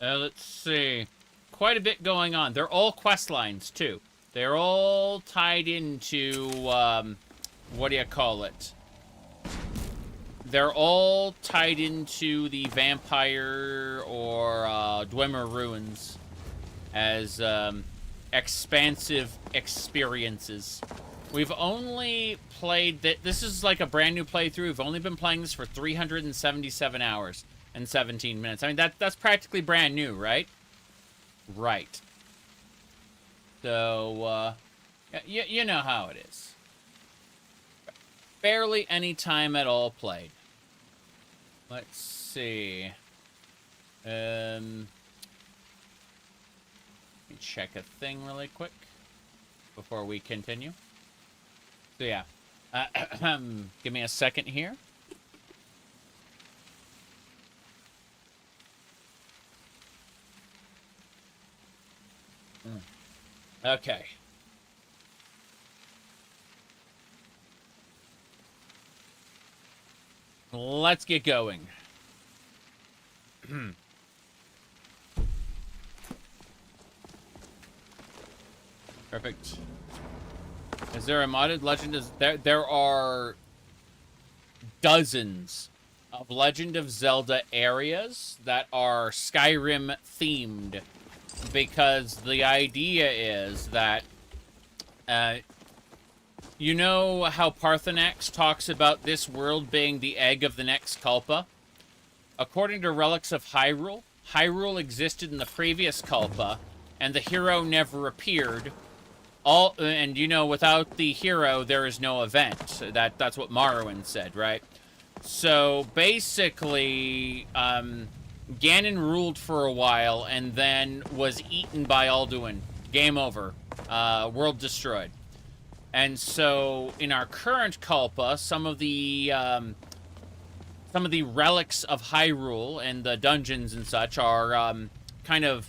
Let's see. Quite a bit going on. They're all quest lines, too. They're all tied into, what do you call it? They're all tied into the Vampire or Dwemer Ruins as expansive experiences. We've only played that. This is like a brand new playthrough. We've only been playing this for 377 hours and 17 minutes. I mean, that's practically brand new, right? Right. So, you know how it is. Barely any time at all played. Let's see. Let me check a thing really quick before we continue. So yeah, give me a second here. Okay. Let's get going. Perfect. Is there a modded Legend? There are dozens of Legend of Zelda areas that are Skyrim themed, because the idea is that you know how Parthenax talks about this world being the egg of the next Kalpa? According to Relics of Hyrule, Hyrule existed in the previous Kalpa, and the hero never appeared. And you know, without the hero, there is no event. That's what Morrowind said, right? So basically, Ganon ruled for a while and then was eaten by Alduin. Game over. World destroyed. And so in our current Kalpa, some of the relics of Hyrule and the dungeons and such are kind of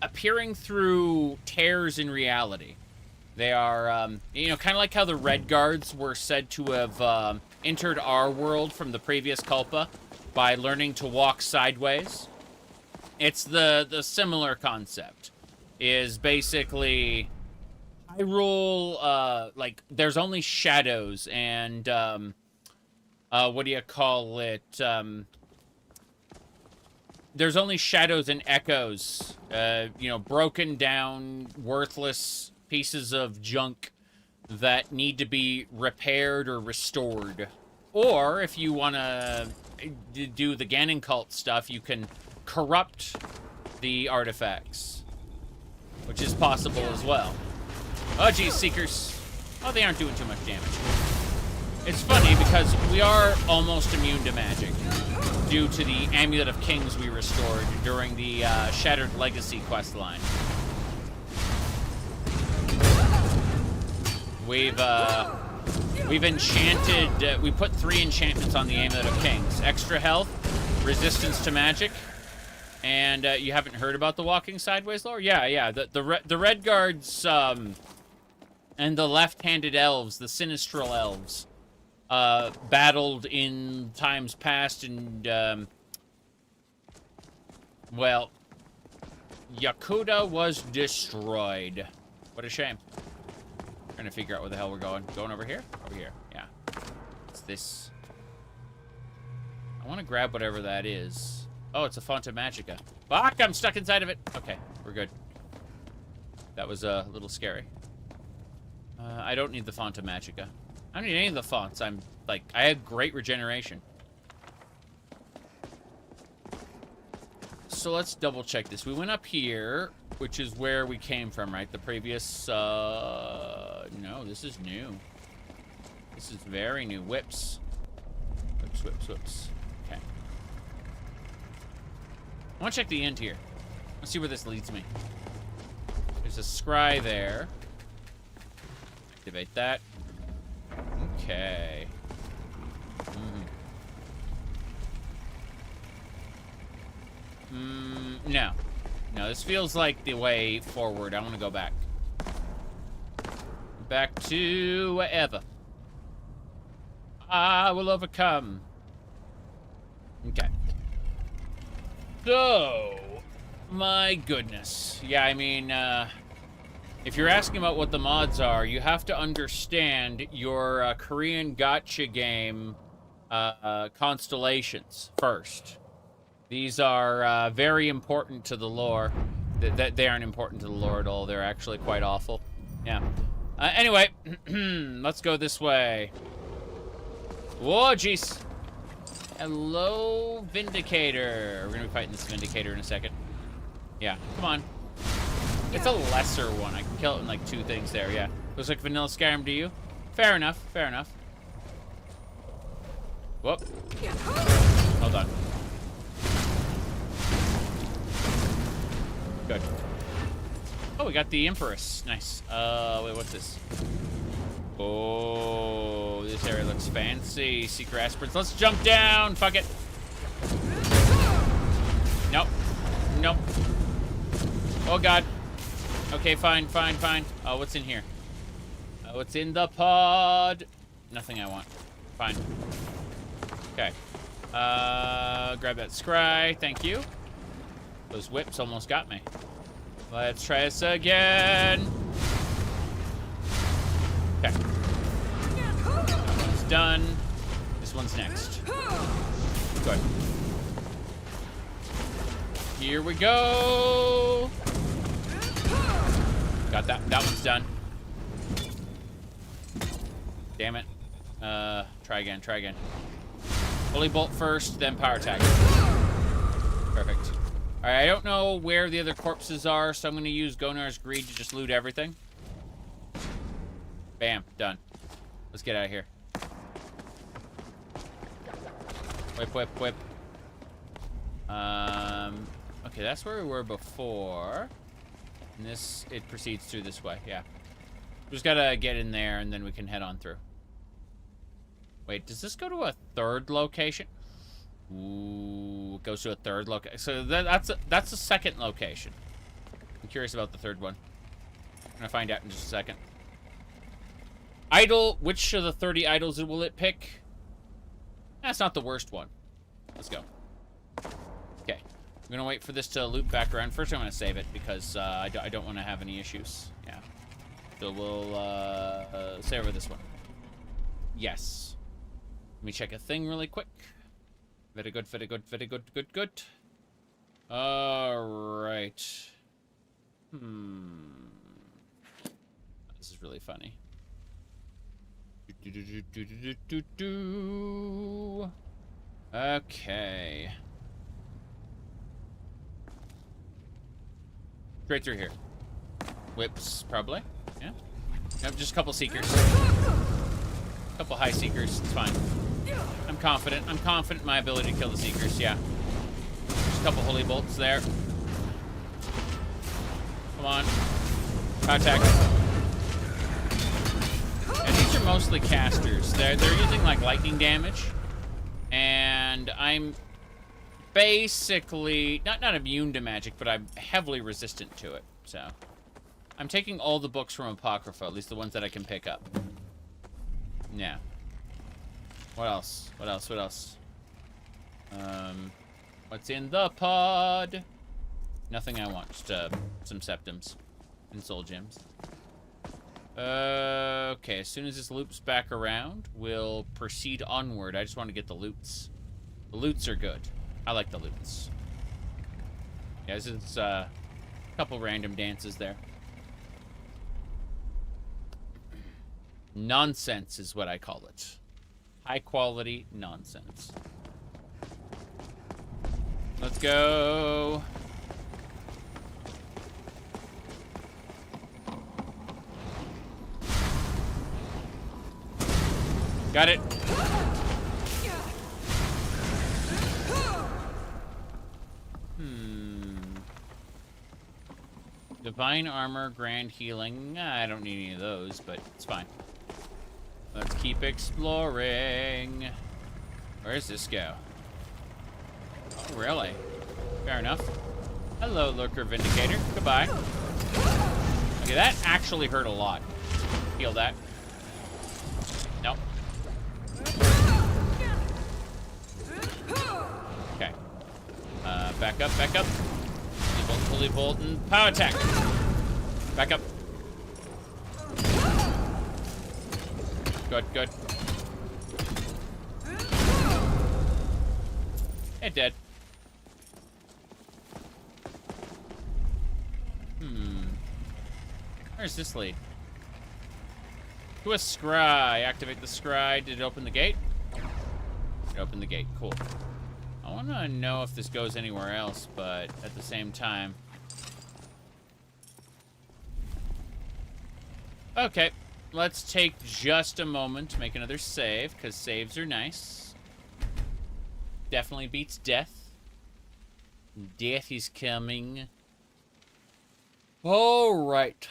appearing through tears in reality. They are, you know, kind of like how the Red Guards were said to have entered our world from the previous Kalpa by learning to walk sideways. It's the similar concept. Is basically Hyrule, like, there's only shadows and, what do you call it? There's only shadows and echoes, you know, broken down, worthless pieces of junk that need to be repaired or restored. Or, if you want to do the Ganon cult stuff, you can corrupt the artifacts, which is possible as well. Oh, geez, Seekers. Oh, they aren't doing too much damage. It's funny because we are almost immune to magic due to the Amulet of Kings we restored during the Shattered Legacy questline. We've enchanted, we put 3 enchantments on the Amulet of Kings. Extra health, resistance to magic, and you haven't heard about the Walking Sideways lore? Yeah. The Red Guards, and the left-handed elves, the Sinistral elves, battled in times past, and, well, Dac0da was destroyed. What a shame. Trying to figure out where the hell we're going. Going over here? Over here, yeah. What's this? I want to grab whatever that is. Oh, it's a Font of Magica. Fuck, I'm stuck inside of it. Okay, we're good. That was a little scary. I don't need the Font of Magica. I don't need any of the fonts. I have great regeneration. So let's double check this. We went up here, which is where we came from, right? The previous, no, this is new. This is very new. Whips. Whips. Okay. I want to check the end here. Let's see where this leads me. There's a scry there. Activate that. Okay. No. No, this feels like the way forward. I want to go back. Back to wherever. I will overcome. Okay. So, my goodness. Yeah, I mean, if you're asking about what the mods are, you have to understand your Korean gacha game constellations first. These are very important to the lore. They aren't important to the lore at all. They're actually quite awful. Yeah. Anyway, let's go this way. Whoa, jeez. Hello, Vindicator. We're going to be fighting this Vindicator in a second. Yeah, come on. It's a lesser one. I can kill it in like 2 things there, yeah. Looks like vanilla Skyrim to you. Fair enough, fair enough. Whoop. Hold on. Good. Oh, we got the Empress. Nice. Wait, what's this? Oh, this area looks fancy. Secret aspirants. Let's jump down. Fuck it. Nope. Nope. Oh, God. Okay, fine. Oh, what's in here? What's in the pod? Nothing I want. Fine. Okay. Grab that scry. Thank you. Those whips almost got me. Let's try this again. Okay. That one's done. This one's next. Good. Here we go. Got that. That one's done. Damn it. Try again. Holy bolt first, then power attack. Perfect. Alright, I don't know where the other corpses are, so I'm going to use Gonar's Greed to just loot everything. Bam, done. Let's get out of here. Whip. Okay, that's where we were before. And this, it proceeds through this way, yeah. We just gotta get in there, and then we can head on through. Wait, does this go to a 3rd location? Ooh, it goes to a 3rd location. So that's a 2nd location. I'm curious about the 3rd one. I'm gonna find out in just a second. Idol, which of the 30 idols will it pick? That's not the worst one. Let's go. Okay, I'm gonna wait for this to loop back around. First, I'm gonna save it because I don't want to have any issues. Yeah. So we'll say over this one. Yes. Let me check a thing really quick. Very good, very good, very good, good. Alright. This is really funny. Okay. Straight through here. Whips, probably. Yeah. Nope, just a couple seekers. A couple high seekers. It's fine. I'm confident. I'm confident in my ability to kill the seekers. Yeah. Just a couple holy bolts there. Come on. Contact. And these are mostly casters. They're using like lightning damage. And I'm basically not immune to magic, but I'm heavily resistant to it. So I'm taking all the books from Apocrypha, at least the ones that I can pick up. Yeah. What else? What else? What else? What's in the pod? Nothing I want. Just some septums and soul gems. Okay, as soon as this loops back around, we'll proceed onward. I just want to get the loots. The loots are good. I like the loots. Yeah, this is a couple random dances there. Nonsense is what I call it. High quality nonsense. Let's go. Got it. Divine armor, grand healing. I don't need any of those, but it's fine. Let's keep exploring. Where does this go? Oh, really? Fair enough. Hello, Lurker Vindicator. Goodbye. Okay, that actually hurt a lot. Heal that. Nope. Okay. Back up, back up. Holy bolt and power attack. Back up. Good, good. It dead. Where's this lead? To a scry. Activate the scry. Did it open the gate? It opened the gate. Cool. I want to know if this goes anywhere else, but at the same time... Okay. Let's take just a moment to make another save, because saves are nice. Definitely beats death. Death is coming. Alright.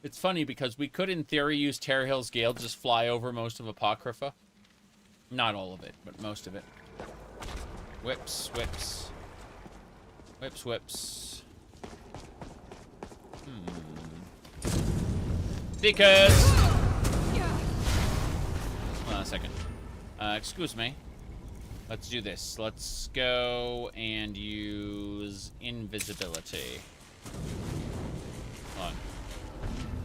It's funny because we could, in theory, use Terrahill's Gale to just fly over most of Apocrypha. Not all of it, but most of it. Whips, whips. Whips, whips. Because... Hold on a second. Excuse me. Let's do this. Let's go and use invisibility. Hold on.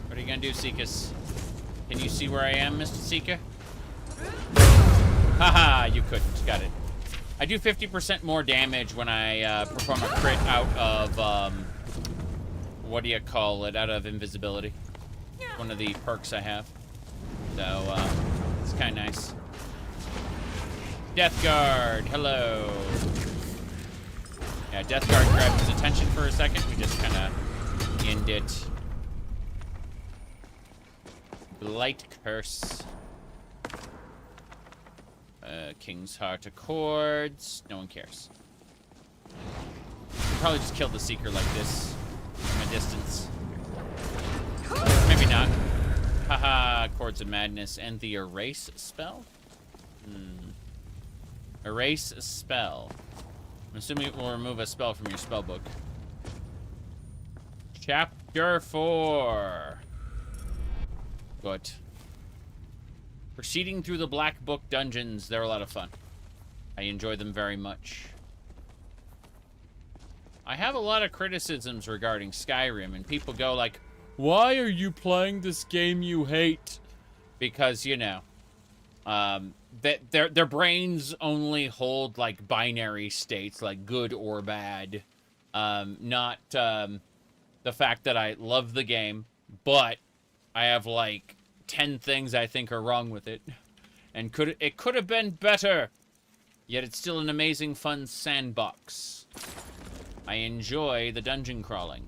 What are you gonna do, Seekus? Can you see where I am, Mr. Seeker? Haha, you couldn't. Got it. I do 50% more damage when I perform a crit out of, what do you call it? Out of invisibility. One of the perks I have. So, it's kind of nice. Death Guard, hello. Yeah, Death Guard grabbed his attention for a second. We just kind of end it. Blight Curse. King's Heart Accords. No one cares. We'll probably just kill the Seeker like this from a distance. Maybe not. Haha, Chords of Madness and the Erase spell? Erase a spell. I'm assuming it will remove a spell from your spellbook. Chapter 4. Good. Proceeding through the Black Book dungeons. They're a lot of fun. I enjoy them very much. I have a lot of criticisms regarding Skyrim, and people go like, Why are you playing this game you hate? Because, you know, their brains only hold, like, binary states, like good or bad. Not the fact that I love the game, but I have, like, 10 things I think are wrong with it. And it could have been better. Yet it's still an amazing, fun sandbox. I enjoy the dungeon crawling.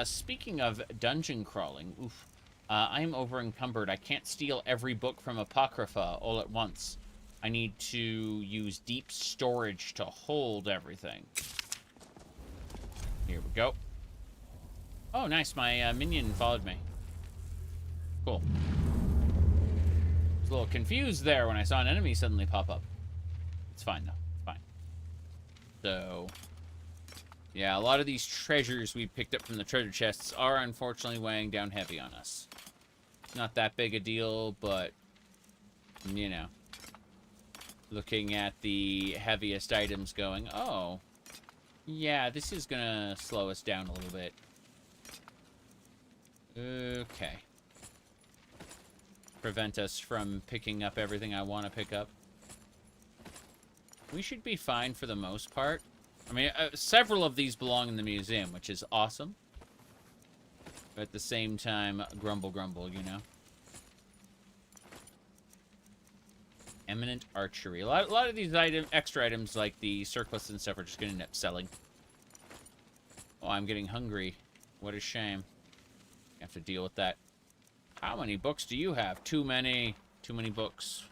Speaking of dungeon crawling, oof, I'm over encumbered. I can't steal every book from Apocrypha all at once. I need to use deep storage to hold everything. Here we go. Oh, nice. My minion followed me. Cool. I was a little confused there when I saw an enemy suddenly pop up. It's fine, though. It's fine. So, yeah, a lot of these treasures we picked up from the treasure chests are unfortunately weighing down heavy on us. It's not that big a deal, but, you know, looking at the heaviest items going, oh, yeah, this is gonna slow us down a little bit. Okay. Prevent us from picking up everything I want to pick up. We should be fine for the most part. I mean, several of these belong in the museum, which is awesome. But at the same time, grumble, grumble, you know? Eminent archery. A lot of these extra items, like the surplus and stuff, are just going to end up selling. Oh, I'm getting hungry. What a shame. I have to deal with that. How many books do you have? Too many. Too many books.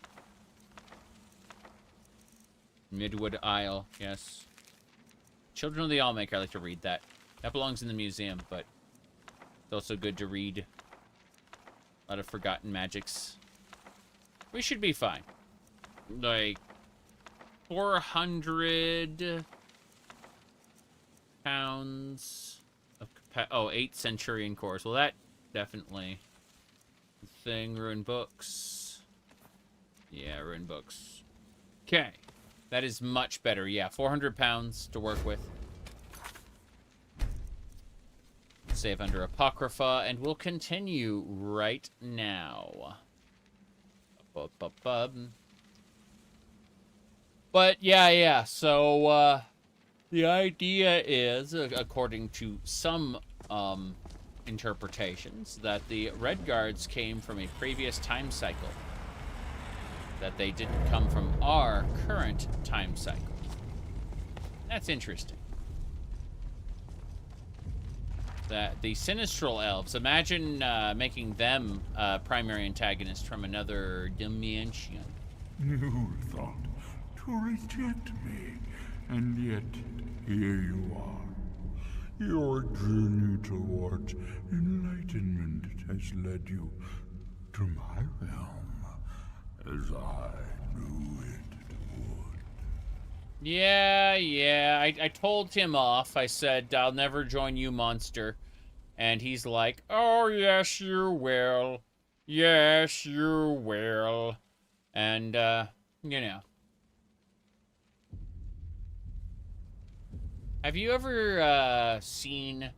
Midwood Isle, yes. Children of the Allmaker, I like to read that. That belongs in the museum, but it's also good to read. A lot of forgotten magics. We should be fine. Like, 400 pounds of 8 Centurion cores. Well, that definitely thing. Ruined books. Yeah, ruined books. Okay. That is much better. Yeah, 400 pounds to work with. Save under Apocrypha, and we'll continue right now. But, yeah. So, the idea is, according to some interpretations, that the Red Guards came from a previous time cycle. That they didn't come from our current time cycle. That's interesting. That the Sinistral Elves, imagine making them primary antagonists from another dimension. You thought to reject me, and yet here you are. Your journey towards enlightenment has led you to my realm. As I knew it would. Yeah. I told him off. I said, I'll never join you, monster. And he's like, oh, yes, you will. Yes, you will. And, you know. Have you ever, seen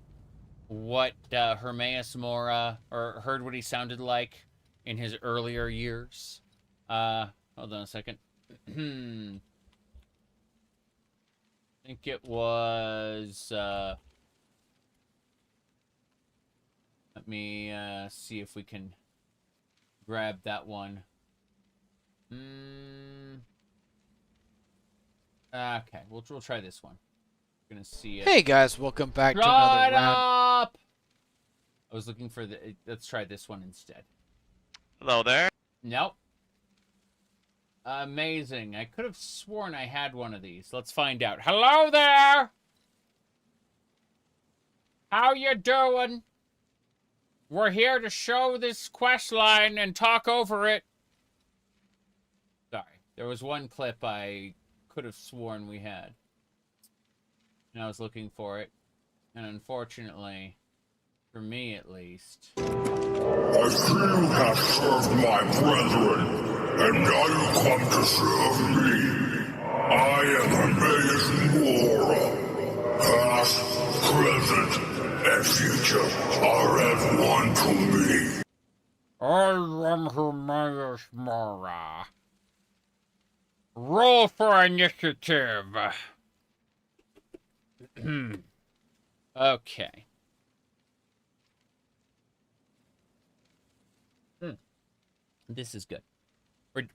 what, Ohmes-raht, or heard what he sounded like in his earlier years? Hold on a second. I think it was, let me, see if we can grab that one. Okay, we'll try this one. We're gonna see it. Hey guys, welcome back to another round. Up! I was looking for let's try this one instead. Hello there. Nope. Amazing. I could have sworn I had one of these. Let's find out. Hello there! How you doing? We're here to show this quest line and talk over it. Sorry. There was one clip I could have sworn we had. And I was looking for it. And unfortunately, for me at least... I see you have served my brethren. And now you come to serve me. I am Ohmes-raht, past, present, and future are as one to me. I am Ohmes-raht. Roll for initiative. Okay. This is good.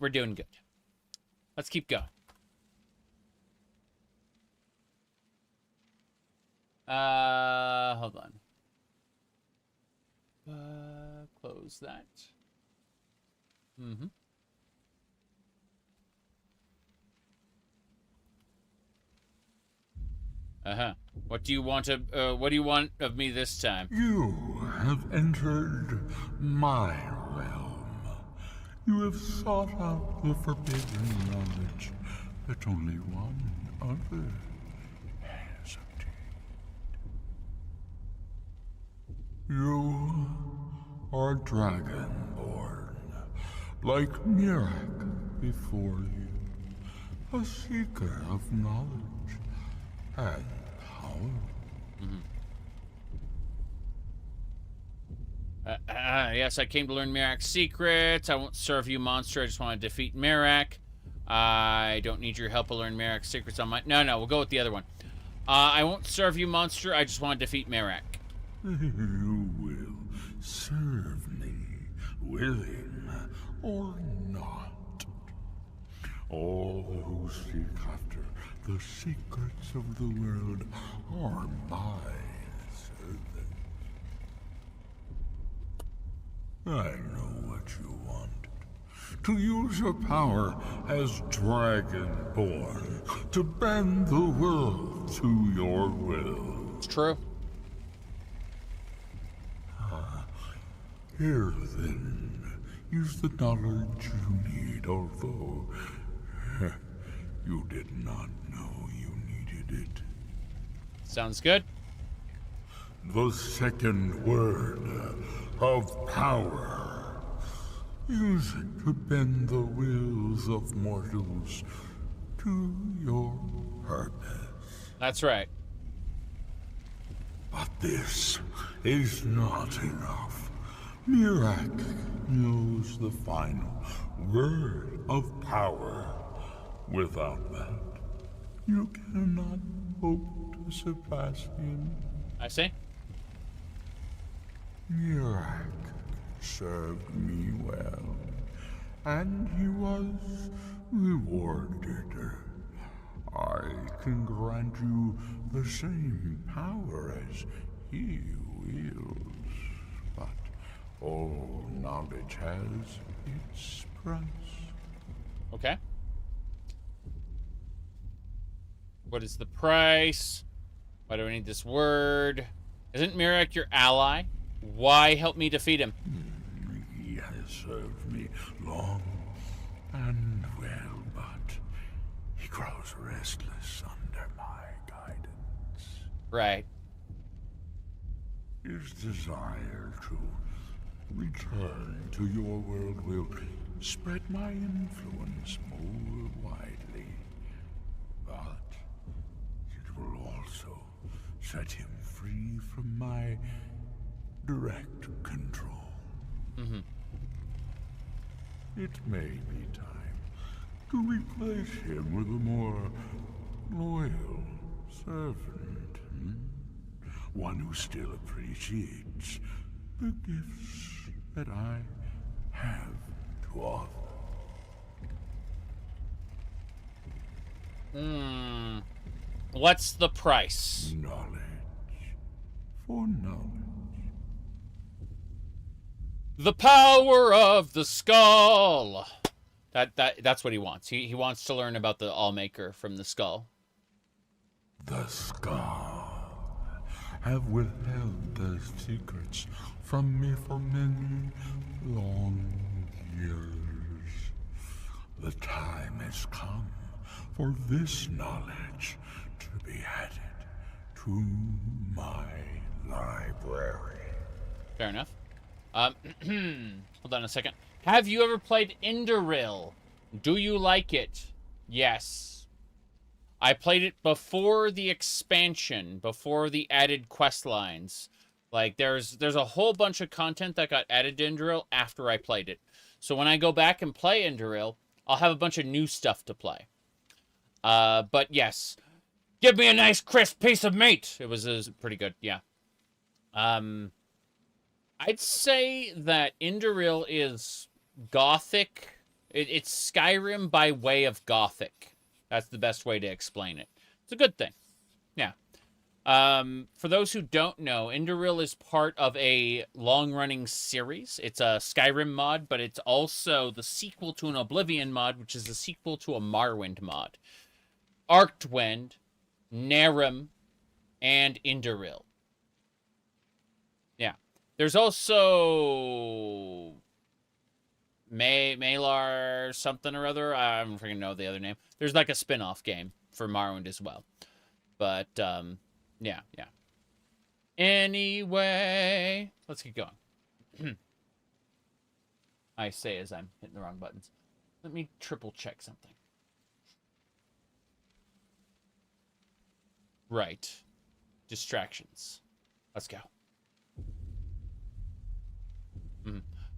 We're doing good. Let's keep going. Hold on. Close that. What do you want of me this time? You have entered my realm. You have sought out the forbidden knowledge that only one other has obtained. You are Dragonborn, like Miraak before you, a seeker of knowledge and power. Yes, I came to learn Miraak's secrets. I won't serve you, monster. I just want to defeat Miraak. I don't need your help to learn Miraak's secrets on my... No, we'll go with the other one. I won't serve you, monster. I just want to defeat Miraak. You will serve me, willing or not. All who seek after the secrets of the world are my servants. I know what you want. To use your power as Dragonborn, to bend the world to your will. It's true. Here, then, is the knowledge you need, although you did not know you needed it. Sounds good. The second word of power. Use it to bend the wills of mortals to your purpose. That's right. But this is not enough. Miraak knows the final word of power. Without that, you cannot hope to surpass him. I see. Miraak served me well, and he was rewarded. I can grant you the same power as he wields, but all knowledge has its price. Okay. What is the price? Why do I need this word? Isn't Miraak your ally? Why help me defeat him? He has served me long and well, but he grows restless under my guidance. Right. His desire to return to your world will spread my influence more widely, but it will also set him free from my direct control. It may be time to replace him with a more loyal servant. One who still appreciates the gifts that I have to offer. What's the price? Knowledge. For knowledge. The power of the Skaal. That's what he wants. He wants to learn about the Allmaker from the Skaal. The Skaal have withheld their secrets from me for many long years. The time has come for this knowledge to be added to my library. Fair enough. Hold on a second. Have you ever played Indoril? Do you like it? Yes. I played it before the expansion, before the added quest lines. Like, there's a whole bunch of content that got added to Indoril after I played it. So when I go back and play Indoril, I'll have a bunch of new stuff to play. But yes, give me a nice crisp piece of meat. It was pretty good, yeah. I'd say that Indoril is Gothic. It's Skyrim by way of Gothic. That's the best way to explain it. It's a good thing. Yeah. For those who don't know, Indoril is part of a long-running series. It's a Skyrim mod, but it's also the sequel to an Oblivion mod, which is the sequel to a Morrowind mod. Arctwind, Narum, and Indoril. Yeah. There's also Malar something or other. I don't freaking know the other name. There's like a spin-off game for Morrowind as well. But, yeah. Anyway, let's get going. I say as I'm hitting the wrong buttons. Let me triple check something. Right. Distractions. Let's go.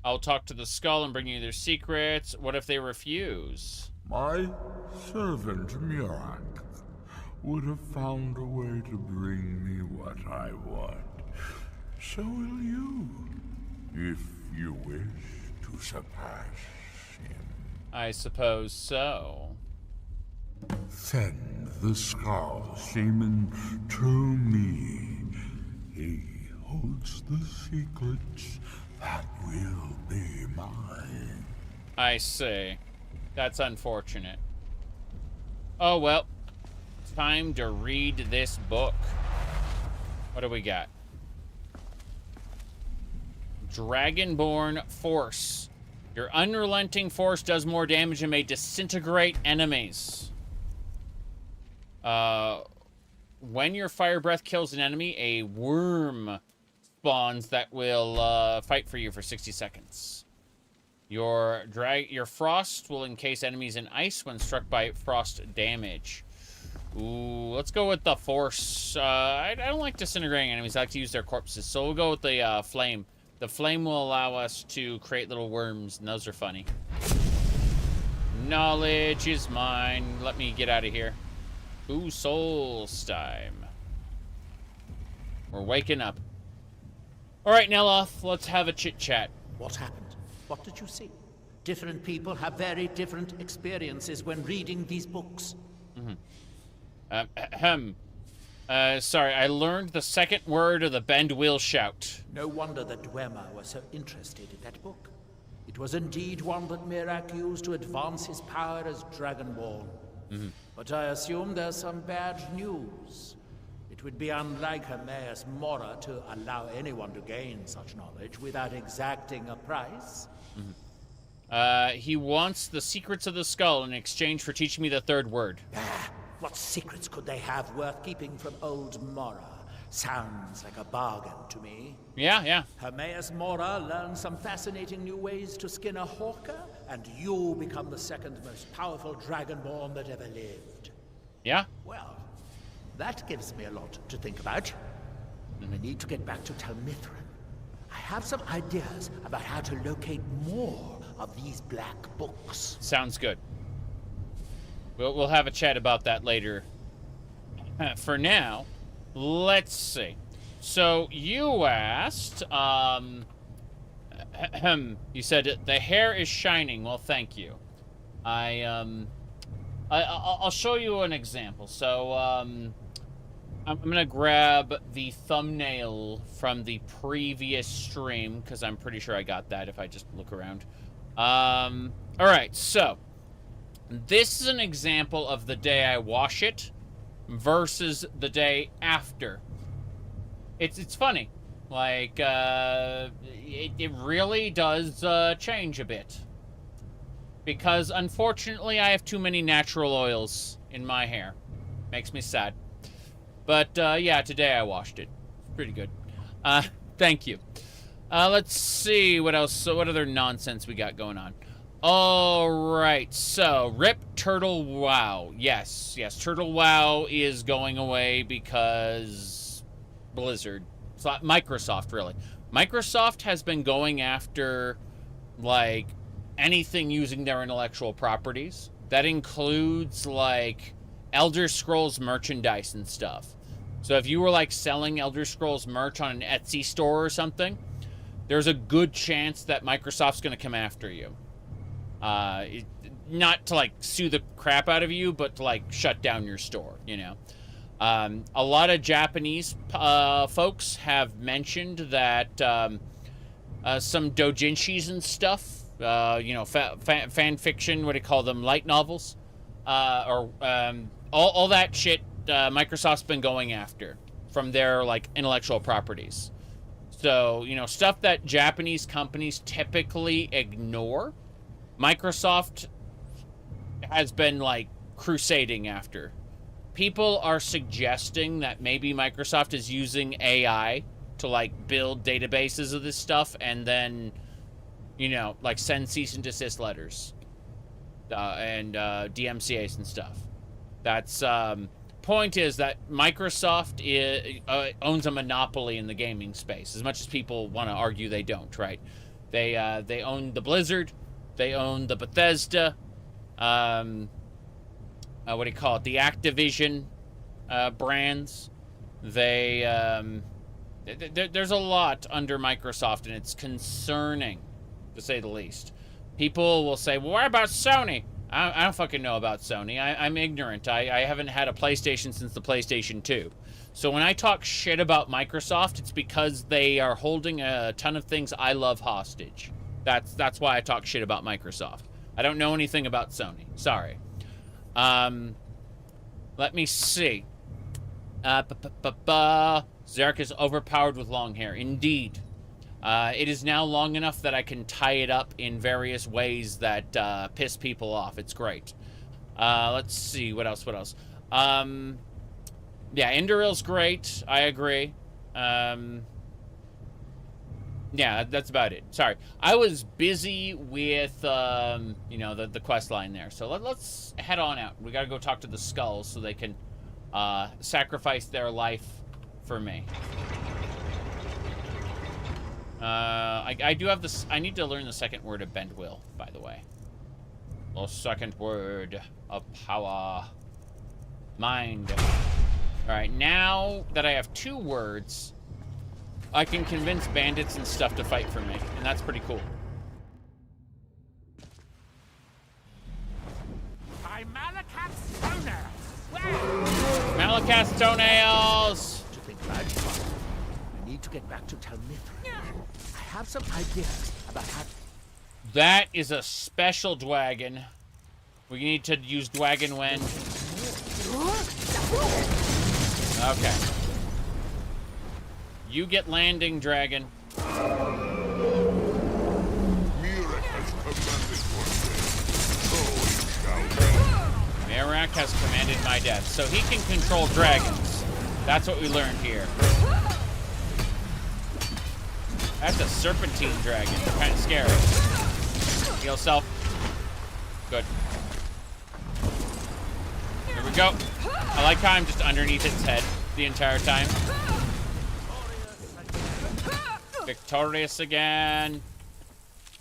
I'll talk to the Skaal and bring you their secrets. What if they refuse? My servant Miraak would have found a way to bring me what I want. So will you, if you wish to surpass him. I suppose so. Send the Skaal shaman to me. He holds the secrets that will be mine. I see. That's unfortunate. Oh well. Time to read this book. What do we got? Dragonborn Force. Your unrelenting force does more damage and may disintegrate enemies. When your fire breath kills an enemy, a worm spawns that will fight for you for 60 seconds. Your frost will encase enemies in ice when struck by frost damage. Ooh, let's go with the force. I don't like disintegrating enemies. I like to use their corpses. So we'll go with the flame. The flame will allow us to create little worms, and those are funny. Knowledge is mine. Let me get out of here. Ooh, Solstheim. We're waking up. All right, Neloth, let's have a chit-chat. What happened? What did you see? Different people have very different experiences when reading these books. Sorry, I learned the second word of the bend will shout. No wonder that Dwemer was so interested in that book. It was indeed one that Miraak used to advance his power as Dragonborn. But I assume there's some bad news. It would be unlike Ohmes-raht to allow anyone to gain such knowledge without exacting a price. He wants the secrets of the Skaal in exchange for teaching me the third word. What secrets could they have worth keeping from old Mora? Sounds like a bargain to me. Yeah. Ohmes-raht learned some fascinating new ways to skin a hawker, and you become the second most powerful Dragonborn that ever lived. Yeah? Well, that gives me a lot to think about. I need to get back to Talmithran. I have some ideas about how to locate more of these black books. Sounds good. We'll have a chat about that later. For now, let's see. So you asked, you said the hair is shining. Well, thank you. I'll show you an example. So I'm gonna grab the thumbnail from the previous stream because I'm pretty sure I got that if I just look around. All right, so this is an example of the day I wash it versus the day after. It's funny. Like, it really does change a bit. Because, unfortunately, I have too many natural oils in my hair. Makes me sad. But, yeah, today I washed it. Pretty good. Thank you. Let's see what else. So what other nonsense we got going on? Alright, so, RIP Turtle WoW. Yes, Turtle WoW is going away because Blizzard Microsoft, really. Microsoft has been going after, like, anything using their intellectual properties. That includes, like, Elder Scrolls merchandise and stuff. So if you were, like, selling Elder Scrolls merch on an Etsy store or something, there's a good chance that Microsoft's going to come after you. Not to, like, sue the crap out of you, but to, like, shut down your store, you know. A lot of Japanese folks have mentioned that some doujinshis and stuff, you know, fan fiction, what do you call them, light novels, or all that shit Microsoft's been going after from their, like, intellectual properties. So, you know, stuff that Japanese companies typically ignore, Microsoft has been, like, crusading after. People are suggesting that maybe Microsoft is using AI to, like, build databases of this stuff and then, you know, like, send cease and desist letters and DMCAs and stuff. That's, point is that Microsoft owns a monopoly in the gaming space, as much as people want to argue they don't, right? They own the Blizzard, they own the Bethesda, what do you call it? The Activision brands. There's a lot under Microsoft, and it's concerning, to say the least. People will say, well, what about Sony? I don't fucking know about Sony. I'm ignorant. I haven't had a PlayStation since the PlayStation 2. So when I talk shit about Microsoft, it's because they are holding a ton of things I love hostage. That's why I talk shit about Microsoft. I don't know anything about Sony. Sorry. Let me see. Zarek is overpowered with long hair. Indeed. It is now long enough that I can tie it up in various ways that piss people off. It's great. Let's see. What else? Yeah, Enderil's great. I agree. Yeah, that's about it. Sorry. I was busy with, you know, the quest line there. So let's head on out. We gotta go talk to the Skulls so they can sacrifice their life for me. I do have this. I need to learn the second word of Bend Will, by the way. The second word of power. Mind. Alright, now that I have 2 words, I can convince bandits and stuff to fight for me, and that's pretty cool. By Malakat's toenails! Malakat's toenails! To think about it, I need to get back to Tel Mithra. I have some ideas about how... That is a special dragon. We need to use Dragon when... Okay. You get landing, dragon. Miraak has commanded my death. So he can control dragons. That's what we learned here. That's a serpentine dragon. Kind of scary. Heal self. Good. Here we go. I like how I'm just underneath its head the entire time. Victorious again.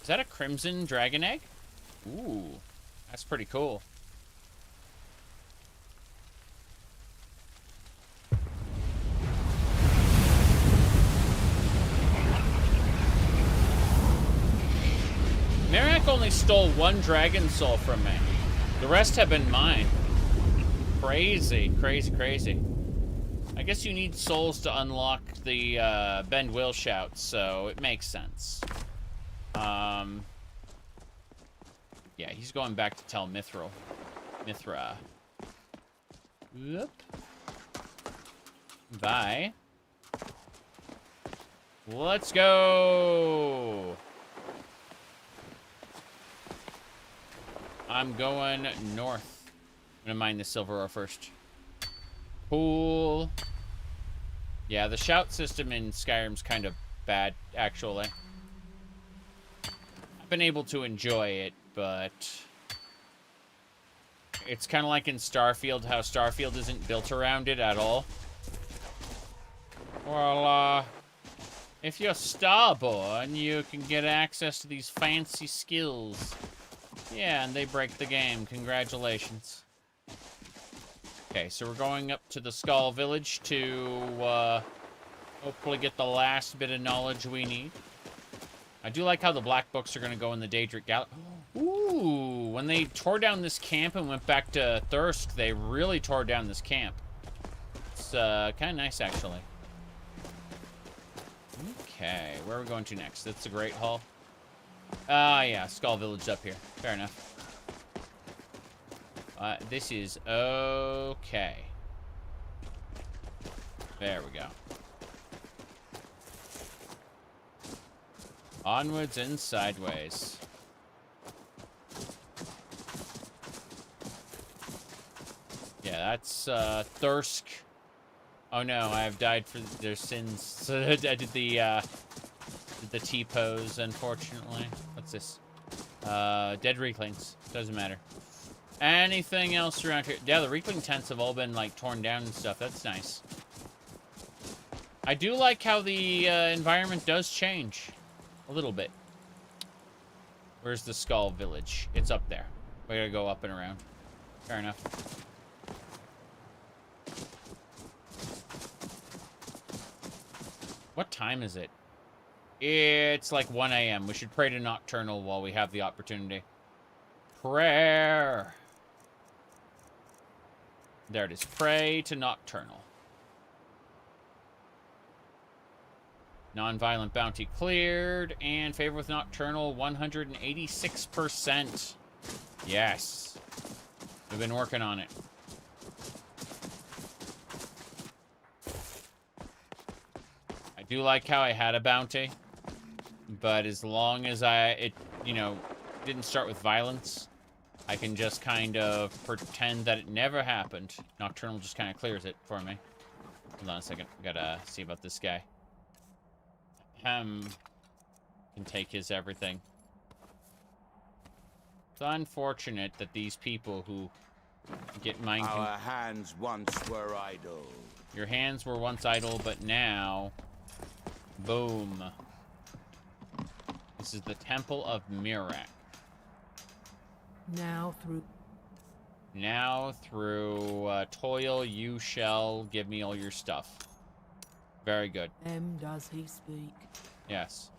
Is that a crimson dragon egg? Ooh, that's pretty cool. Miraak only stole 1 dragon soul from me. The rest have been mine. Crazy, crazy, crazy. I guess you need souls to unlock the Bend Will shouts, so it makes sense. Yeah, he's going back to tell Mithra. Whoop. Bye. Let's go. I'm going north. I'm gonna mine the silver ore first. Cool. Yeah, the shout system in Skyrim's kind of bad, actually. I've been able to enjoy it, but it's kind of like in Starfield, how Starfield isn't built around it at all. Well, If you're Starborn, you can get access to these fancy skills. Yeah, and they break the game. Congratulations. Okay, so we're going up to the Skaal village to hopefully get the last bit of knowledge we need. I do like how the black books are going to go in the Daedric Galaxy. Ooh, when they tore down this camp and went back to Thirsk, they really tore down this camp. It's kind of nice, actually. Okay, where are we going to next? That's the Great Hall. Yeah, Skaal Village up here. Fair enough. This is okay. There we go. Onwards and sideways. Yeah, that's Thirsk. Oh no, I have died for their sins. So I did the T-pose, unfortunately. What's this? Dead Reeklings. Doesn't matter. Anything else around here? Yeah, the Reekling tents have all been, like, torn down and stuff. That's nice. I do like how the environment does change. A little bit. Where's the Skaal village? It's up there. We gotta go up and around. Fair enough. What time is it? It's like 1 a.m. We should pray to Nocturnal while we have the opportunity. Prayer. There it is. Pray to Nocturnal. Non-violent bounty cleared. And favor with Nocturnal, 186%. Yes. We've been working on it. I do like how I had a bounty. But as long as it didn't start with violence, I can just kind of pretend that it never happened. Nocturnal just kind of clears it for me. Hold on a second. Gotta see about this guy. Can take his everything. It's unfortunate that these people who get mind... Our hands once were idle. Your hands were once idle, but now... Boom. This is the Temple of Miraak. Now through toil you shall give me all your stuff. Very good. Does he speak? Yes.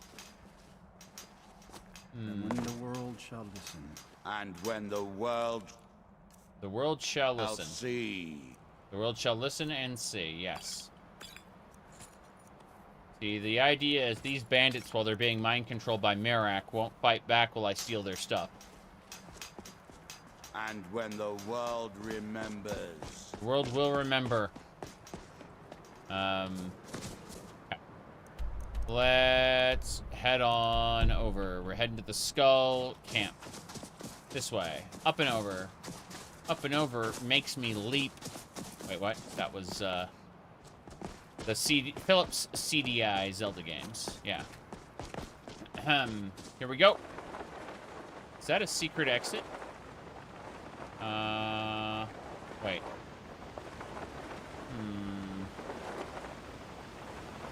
And when the world shall listen. And when the world shall listen. See. The world shall listen and see, yes. See, the idea is these bandits, while they're being mind controlled by Miraak, won't fight back while I steal their stuff. And when the world remembers. The world will remember. Let's head on over. We're heading to the Skaal camp. This way. Up and over. Up and over makes me leap. Wait, what? That was, the Philips CDI Zelda games. Yeah. Here we go. Is that a secret exit? Wait.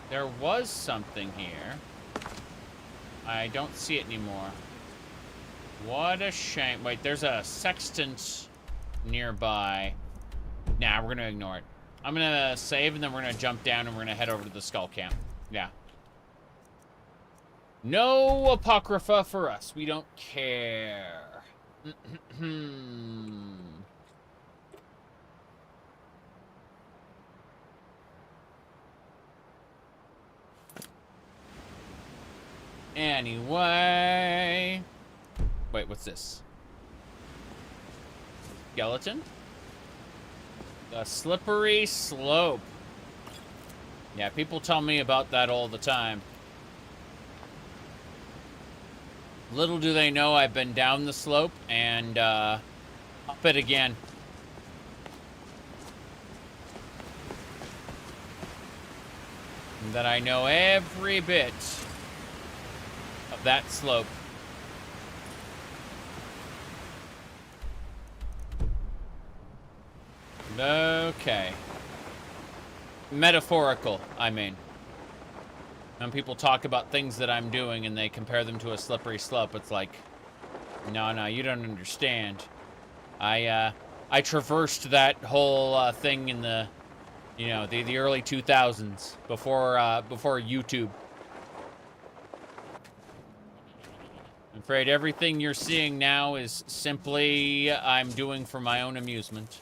There was something here. I don't see it anymore. What a shame. Wait, there's a sextant nearby. Nah, we're gonna ignore it. I'm gonna save, and then we're gonna jump down, and we're gonna head over to the Skaal camp. Yeah. No Apocrypha for us. We don't care. Anyway. Wait, what's this? Skeleton? The slippery slope. Yeah, people tell me about that all the time. Little do they know I've been down the slope and up it again. And that I know every bit of that slope. Okay. Metaphorical, I mean. When people talk about things that I'm doing and they compare them to a slippery slope, it's like, no, you don't understand. I traversed that whole thing in the, the early 2000s before YouTube. I'm afraid everything you're seeing now is simply I'm doing for my own amusement.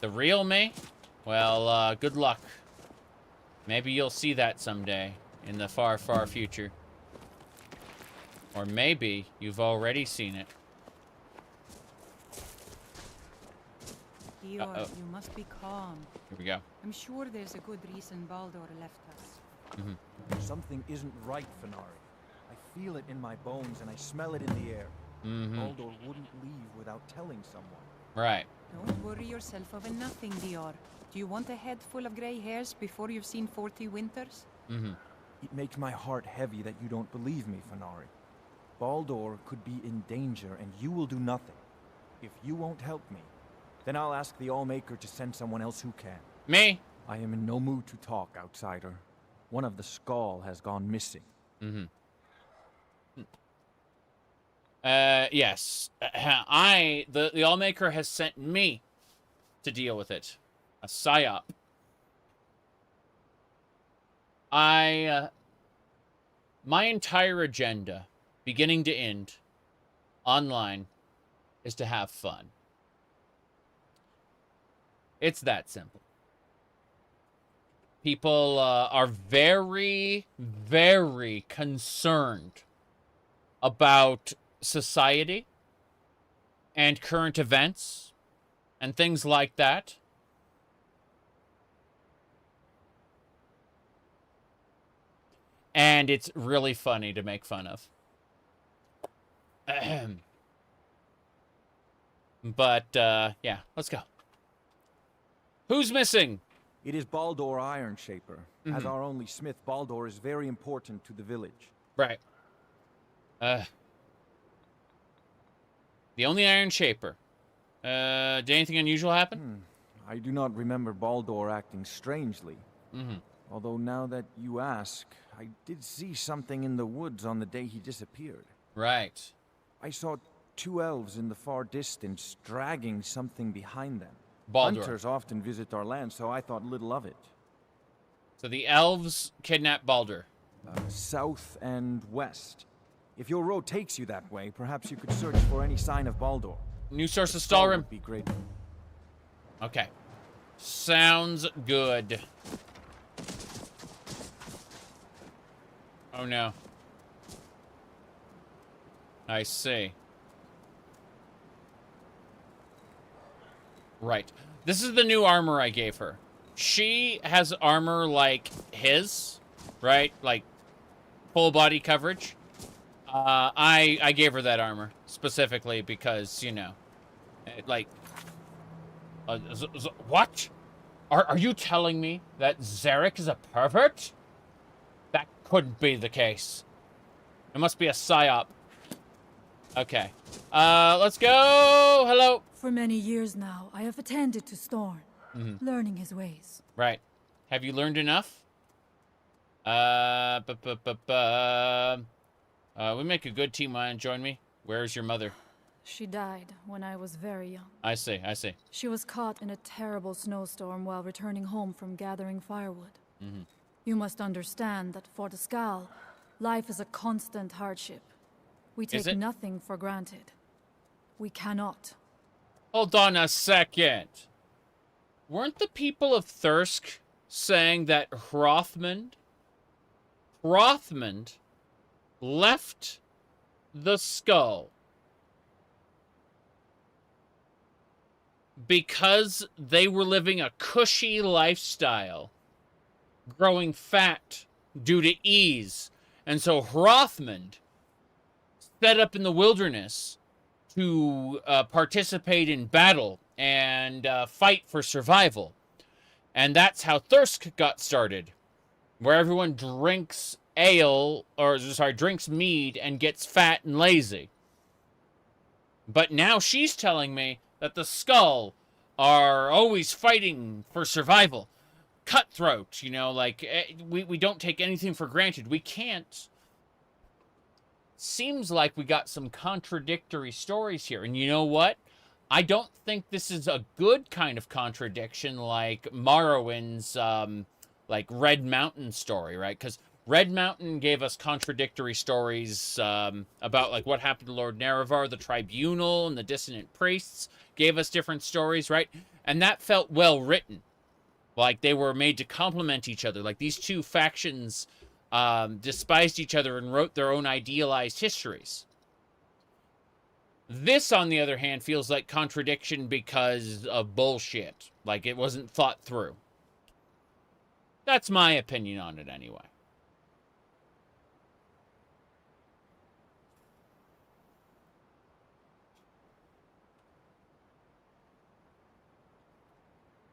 The real me? Well, good luck. Maybe you'll see that someday in the far, far future. Or maybe you've already seen it. Dior, you must be calm. Here we go. I'm sure there's a good reason Baldur left us. Something isn't right, Finari. I feel it in my bones and I smell it in the air. Baldur wouldn't leave without telling someone. Right. Don't worry yourself over nothing, Dior. Do you want a head full of gray hairs before you've seen 40 winters? It makes my heart heavy that you don't believe me, Finari. Baldur could be in danger and you will do nothing. If you won't help me, then I'll ask the Allmaker to send someone else who can. Me? I am in no mood to talk, outsider. One of the Skaal has gone missing. Yes. The Allmaker has sent me to deal with it. A psyop. My entire agenda, beginning to end, online, is to have fun. It's that simple. People are very, very concerned about society and current events and things like that. And it's really funny to make fun of. But, yeah, let's go. Who's missing? It is Baldur Iron Shaper. As our only smith, Baldur is very important to the village. Right. The only Iron Shaper. Did anything unusual happen? I do not remember Baldur acting strangely. Although now that you ask, I did see something in the woods on the day he disappeared. Right. I saw 2 elves in the far distance dragging something behind them. Baldur. Hunters often visit our land, so I thought little of it. So the elves kidnapped Baldur. South and west. If your road takes you that way, perhaps you could search for any sign of Baldur. New source of Stalrim. Would be great. Okay. Sounds good. Oh no. I see. Right. This is the new armor I gave her. She has armor like his, right? Like full body coverage. I gave her that armor specifically because, like, what? Are you telling me that Zarek is a pervert? That couldn't be the case. It must be a psyop. Okay. Let's go. Hello. For many years now, I have attended to Storm, learning his ways. Right. Have you learned enough? We make a good team. Want to join me? Where's your mother? She died when I was very young. I see, I see. She was caught in a terrible snowstorm while returning home from gathering firewood. You must understand that for the Skaal, life is a constant hardship. We take nothing for granted. We cannot. Hold on a second. Weren't the people of Thirsk saying that Hrothmund left the Skull because they were living a cushy lifestyle, growing fat due to ease, and so Hrothmund set up in the wilderness to participate in battle and fight for survival. And that's how Thirsk got started, where everyone drinks drinks mead and gets fat and lazy. But now she's telling me that the Skull are always fighting for survival. cutthroat, you know, like, we don't take anything for granted. We can't. Seems like we got some contradictory stories here. And you know what? I don't think this is a good kind of contradiction like Morrowind's, like, Red Mountain story, right? Because Red Mountain gave us contradictory stories about, like, what happened to Lord Nerevar, the Tribunal, and the Dissonant Priests gave us different stories, right? And that felt well written. Like, they were made to complement each other. Like, these two factions despised each other and wrote their own idealized histories. This, on the other hand, feels like contradiction because of bullshit. Like, it wasn't thought through. That's my opinion on it, anyway.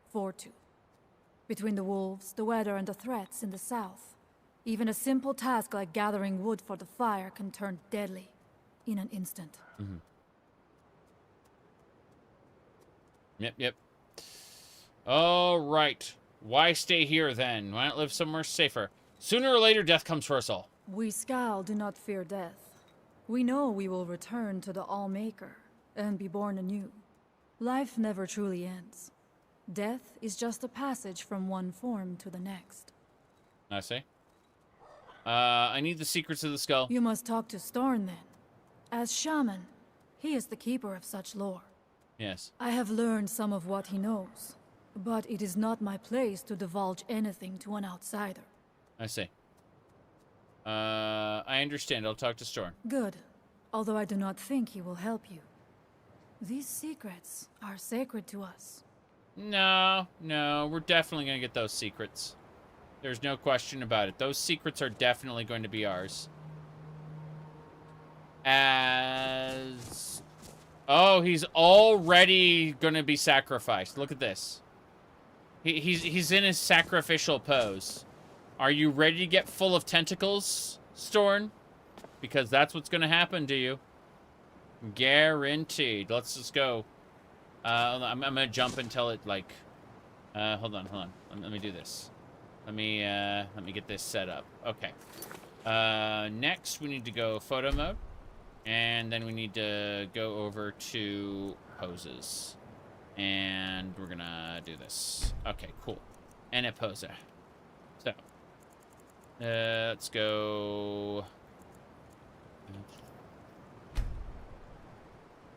Fortune. Between the wolves, the weather, and the threats in the south, even a simple task like gathering wood for the fire can turn deadly in an instant. Mm-hmm. Yep. All right. Why stay here, then? Why not live somewhere safer? Sooner or later, death comes for us all. We Skaal do not fear death. We know we will return to the All-Maker and be born anew. Life never truly ends. Death is just a passage from one form to the next. I see. I need the secrets of the skull. You must talk to Storn, then. As shaman, he is the keeper of such lore. Yes. I have learned some of what he knows, but it is not my place to divulge anything to an outsider. I see. I understand. I'll talk to Storn. Good, although I do not think he will help you. These secrets are sacred to us. No, we're definitely going to get those secrets. There's no question about it. Those secrets are definitely going to be ours. Oh, he's already going to be sacrificed. Look at this. He's in his sacrificial pose. Are you ready to get full of tentacles, Storn? Because that's what's going to happen to you. Guaranteed. Let's just go. I'm going to jump until it, like... hold on. Let me do this. Let me get this set up. Okay. Next, we need to go photo mode. And then we need to go over to poses. And we're going to do this. Okay, cool. And a poser. So, let's go...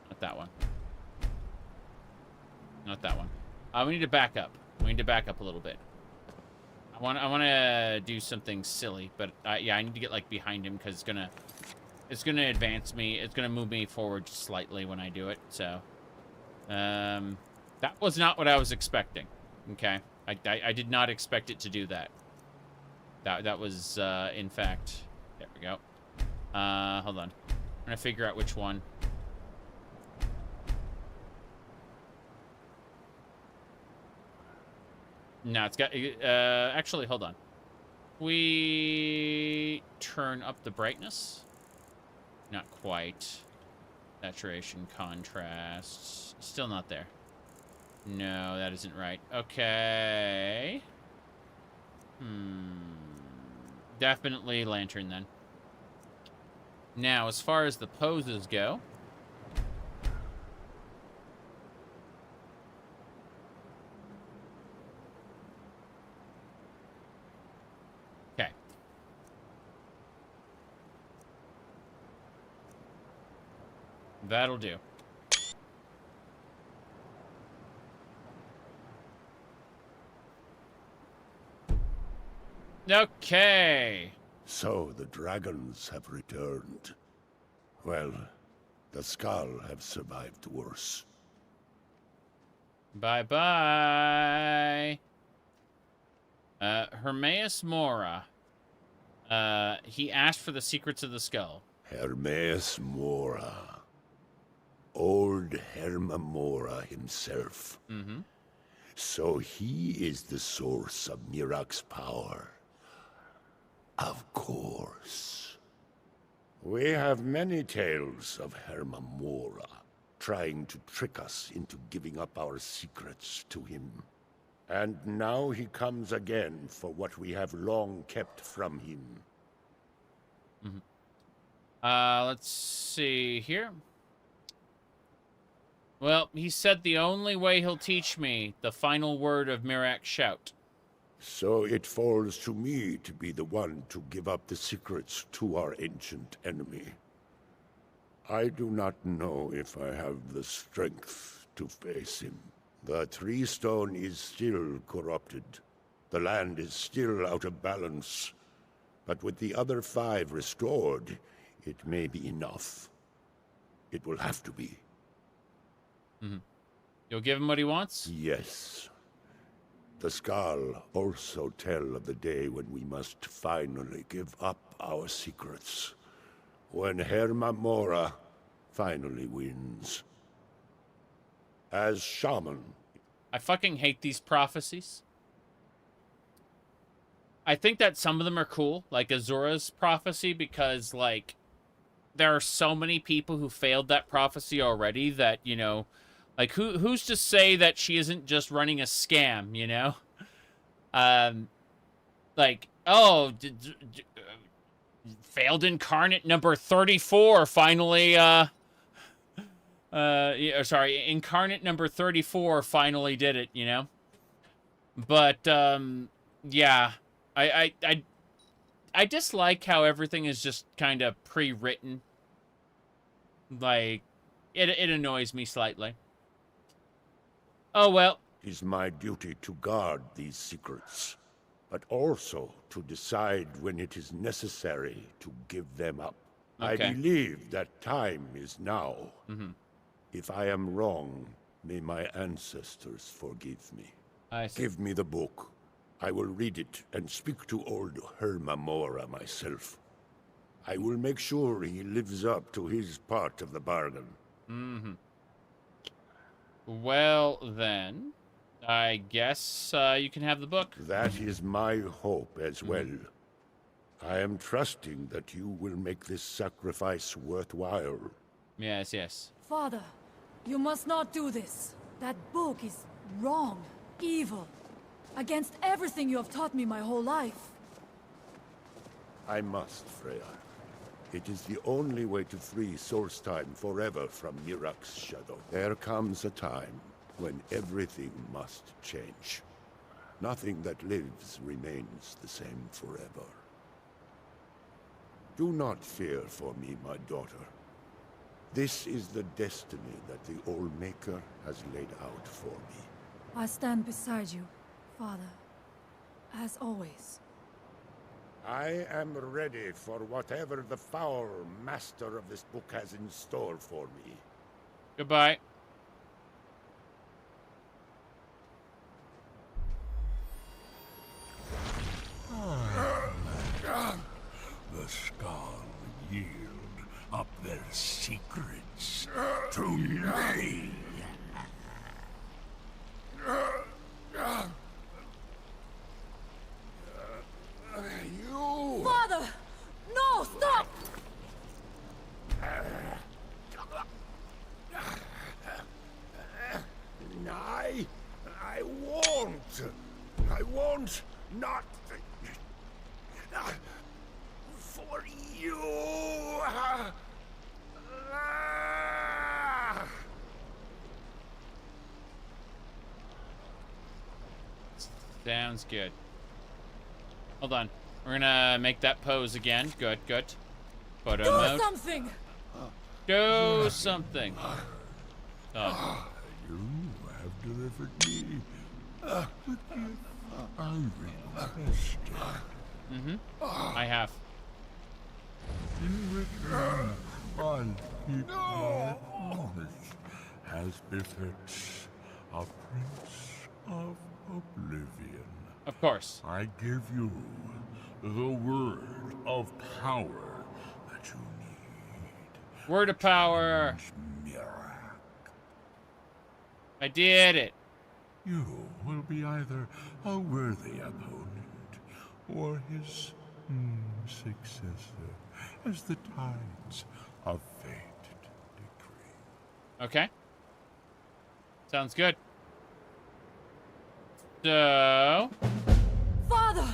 Not that one. Not that one. We need to back up. We need to back up a little bit. I want to do something silly, but yeah, I need to get like behind him because it's gonna advance me. It's gonna move me forward slightly when I do it. So, that was not what I was expecting. Okay, I did not expect it to do that. That was in fact. There we go. Hold on. I'm gonna figure out which one. No, it's got... actually, hold on. We turn up the brightness. Not quite. Saturation, contrast. Still not there. No, that isn't right. Okay. Definitely lantern, then. Now, as far as the poses go... That'll do. Okay. So the dragons have returned. Well, the Skaal have survived worse. Bye-bye. Ohmes-raht. He asked for the secrets of the skull. Ohmes-raht. Old Ohmes-raht himself. Mm-hmm. So he is the source of Miraak's power. Of course. We have many tales of Ohmes-raht trying to trick us into giving up our secrets to him. And now he comes again for what we have long kept from him. Let's see here. Well, he said the only way he'll teach me the final word of Miraak's shout. So it falls to me to be the one to give up the secrets to our ancient enemy. I do not know if I have the strength to face him. The tree stone is still corrupted. The land is still out of balance. But with the other 5 restored, it may be enough. It will have to be. You'll give him what he wants? Yes. The Skaal also tell of the day when we must finally give up our secrets. When Ohmes-raht finally wins. As shaman. I fucking hate these prophecies. I think that some of them are cool, like Azura's prophecy, because, like, there are so many people who failed that prophecy already that, you know, like, who's to say that she isn't just running a scam, you know? Like, oh, failed incarnate number 34 finally, sorry, incarnate number 34 finally did it, you know? But, yeah, I dislike how everything is just kind of pre-written. Like, it annoys me slightly. Oh, well. It is my duty to guard these secrets, but also to decide when it is necessary to give them up. Okay. I believe that time is now. If I am wrong, may my ancestors forgive me. I see. Give me the book. I will read it and speak to old Ohmes-raht myself. I will make sure he lives up to his part of the bargain. Well, then, I guess you can have the book. That is my hope as well. I am trusting that you will make this sacrifice worthwhile. Yes, yes. Father, you must not do this. That book is wrong, evil, against everything you have taught me my whole life. I must, Freya. It is the only way to free Solstheim forever from Miraak's shadow. There comes a time when everything must change. Nothing that lives remains the same forever. Do not fear for me, my daughter. This is the destiny that the Old Maker has laid out for me. I stand beside you, Father, as always. I am ready for whatever the foul master of this book has in store for me. Goodbye. The Skaal yield up their secrets to me. You! Father! No, stop! I won't. I won't not for you. Sounds good. Hold on. We're gonna make that pose again. Good, good. Photo mode. Do something! Do something. You have delivered me the gift I requested. I have. In return, I'll keep my promise, as befits a prince of oblivion. Of course. I give you the word of power that you need. Word of power. Miraak. I did it. You will be either a worthy opponent or his successor, as the tides of fate decree. Okay. Sounds good. So... Father!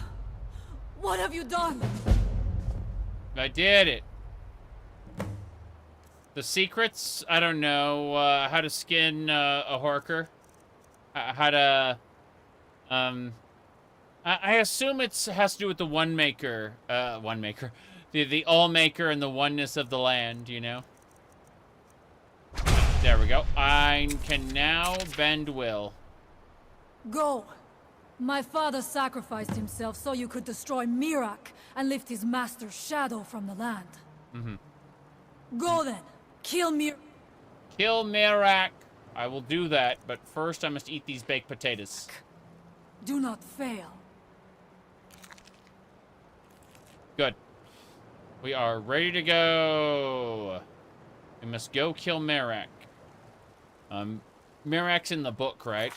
What have you done? I did it. The secrets? I don't know. How to skin a horker. How to... I assume it has to do with the one maker. The all maker and the oneness of the land, you know? There we go. I can now bend will. Go. My father sacrificed himself so you could destroy Miraak and lift his master's shadow from the land. Go then. Kill Miraak. Kill Miraak. I will do that, but first I must eat these baked potatoes. Do not fail. Good. We are ready to go. We must go kill Miraak. Miraak's in the book, right?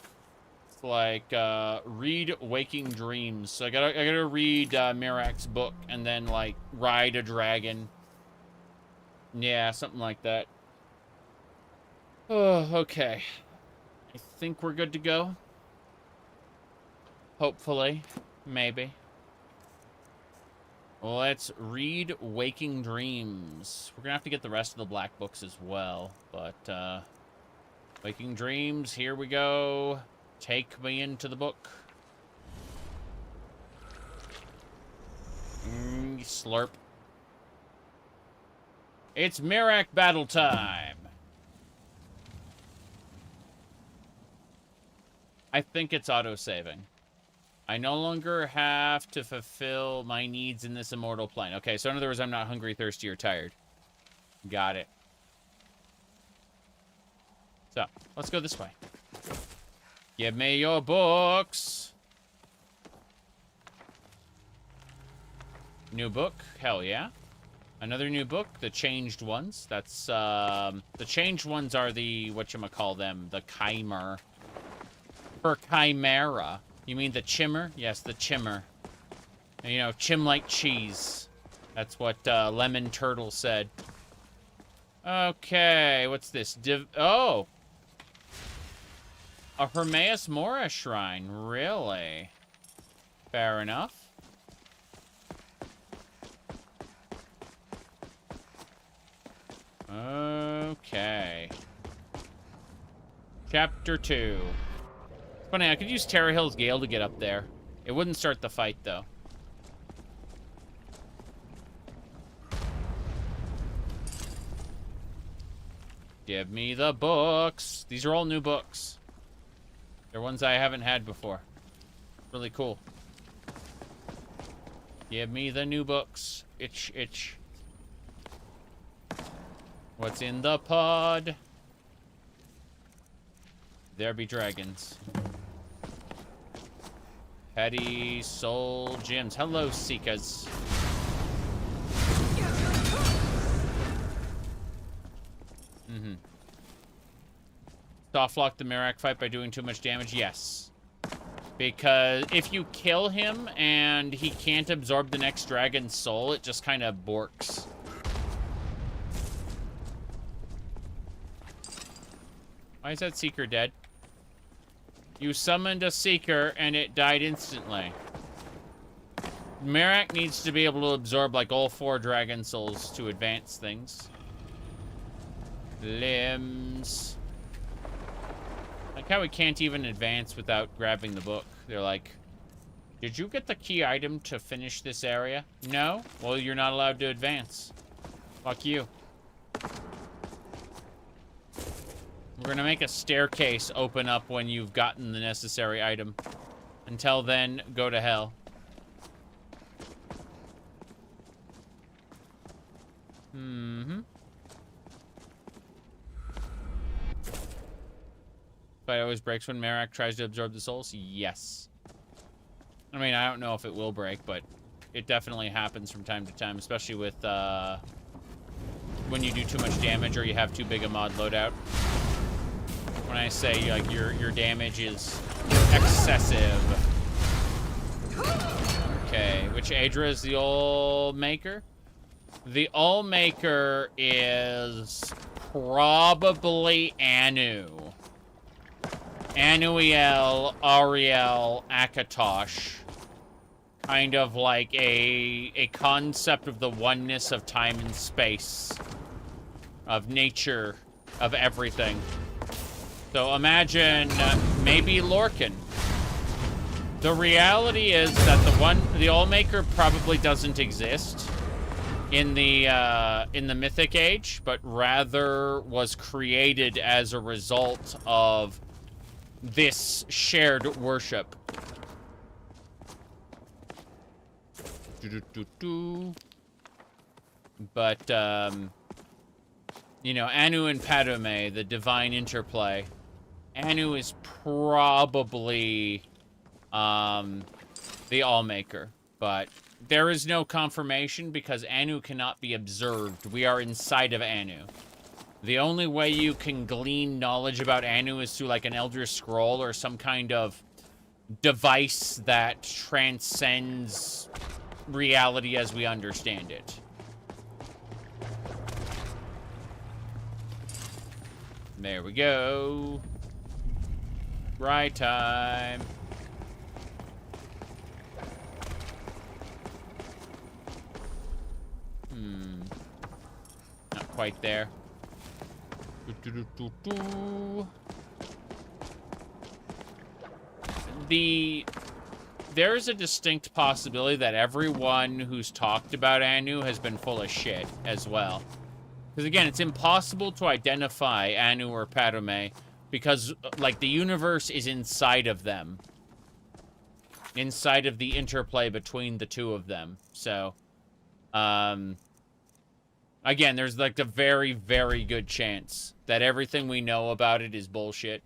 It's like, read Waking Dreams. So I gotta read, Miraak's book and then, like, ride a dragon. Yeah, something like that. Oh, okay. I think we're good to go. Hopefully. Maybe. Let's read Waking Dreams. We're gonna have to get the rest of the black books as well, but, Waking Dreams, here we go. Take me into the book. Slurp. It's Miraak battle time. I think it's auto-saving. I no longer have to fulfill my needs in this immortal plane. Okay, so in other words, I'm not hungry, thirsty, or tired. Got it. So, let's go this way. Give me your books. New book? Hell yeah. Another new book, the changed ones. That's, the changed ones are the, whatchamacall-them, the chimer. For chimera. You mean the chimmer? Yes, the chimmer. You know, chim like cheese. That's what, Lemon Turtle said. Okay, what's this? Oh! A Ohmes-raht shrine, really? Fair enough. Okay. Chapter 2. Funny, I could use Terra Hill's Gale to get up there. It wouldn't start the fight, though. Give me the books. These are all new books. They're ones I haven't had before. Really cool. Give me the new books. Itch, itch. What's in the pod? There be dragons. Petty soul gems. Hello, Seekas. Softlock the Miraak fight by doing too much damage? Yes. Because if you kill him and he can't absorb the next dragon's soul, it just kind of borks. Why is that Seeker dead? You summoned a Seeker and it died instantly. Miraak needs to be able to absorb like all 4 dragon souls to advance things. Limbs. Like how we can't even advance without grabbing the book. They're like, did you get the key item to finish this area? No? Well, you're not allowed to advance. Fuck you. We're gonna make a staircase open up when you've gotten the necessary item. Until then, go to hell. Fight always breaks when Miraak tries to absorb the souls? Yes. I mean, I don't know if it will break, but it definitely happens from time to time, especially with, when you do too much damage or you have too big a mod loadout. When I say, like, your damage is excessive. Okay, which Aedra is the All Maker? The All Maker is probably Anu. Anuiel, Ariel, Akatosh. Kind of like a concept of the oneness of time and space. Of nature, of everything. So imagine maybe Lorcan. The reality is that the Allmaker probably doesn't exist in the Mythic Age, but rather was created as a result of this shared worship. But you know, Anu and Padme, the divine interplay. Anu is probably the Allmaker, but there is no confirmation because Anu cannot be observed. We are inside of Anu. The only way you can glean knowledge about Anu is through like an Elder Scroll or some kind of device that transcends reality as we understand it. There we go. Right time. Not quite there. There is a distinct possibility that everyone who's talked about Anu has been full of shit as well. Because again, it's impossible to identify Anu or Padme because, like, the universe is inside of them. Inside of the interplay between the two of them. So, again, there's, like, a very, very good chance that everything we know about it is bullshit.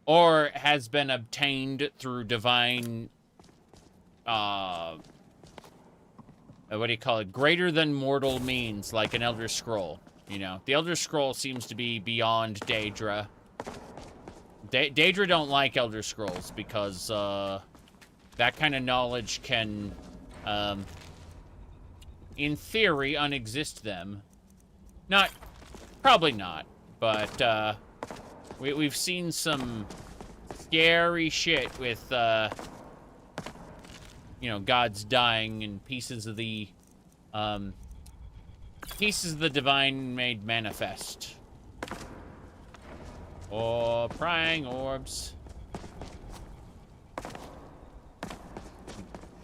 Or has been obtained through divine... what do you call it? Greater than mortal means, like an Elder Scroll. You know, the Elder Scroll seems to be beyond Dac0da. Dac0da don't like Elder Scrolls because, that kind of knowledge can, in theory, unexist them. Probably not, but, we've seen some scary shit with, you know, gods dying and pieces of the divine made manifest. Or prying orbs.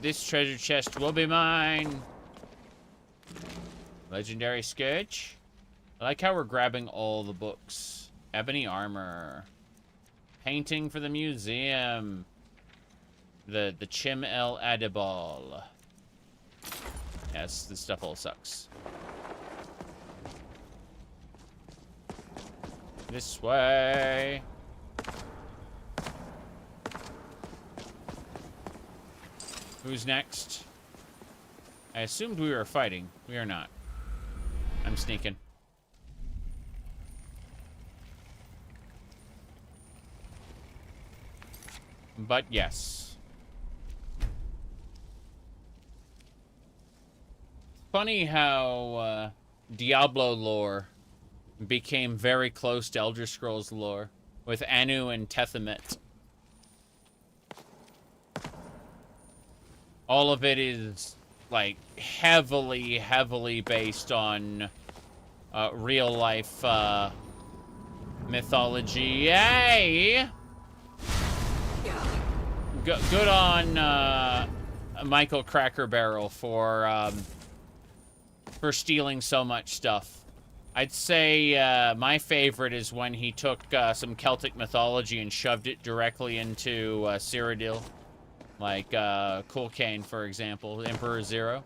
This treasure chest will be mine. Legendary Scourge. I like how we're grabbing all the books. Ebony armor. Painting for the museum. The Chim El Adibal. Yes, this stuff all sucks. This way. Who's next? I assumed we were fighting. We are not. I'm sneaking. But yes. Funny how Diablo lore became very close to Elder Scrolls lore with Anu and Testament. All of it is like heavily based on real life mythology. Yay! Good on Michael Cracker Barrel for stealing so much stuff. I'd say my favorite is when he took some Celtic mythology and shoved it directly into Cyrodiil. Like Kulkane, for example, Emperor Zero.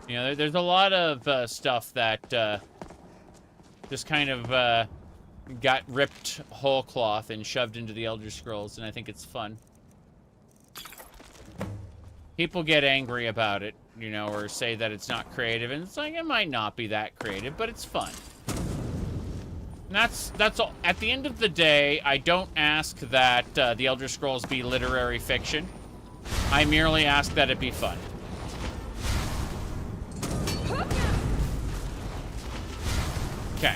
You know, there's a lot of stuff that just kind of got ripped whole cloth and shoved into the Elder Scrolls, and I think it's fun. People get angry about it, you know, or say that it's not creative, and it's like, it might not be that creative, but it's fun. And that's all. At the end of the day, I don't ask that the Elder Scrolls be literary fiction. I merely ask that it be fun. Okay.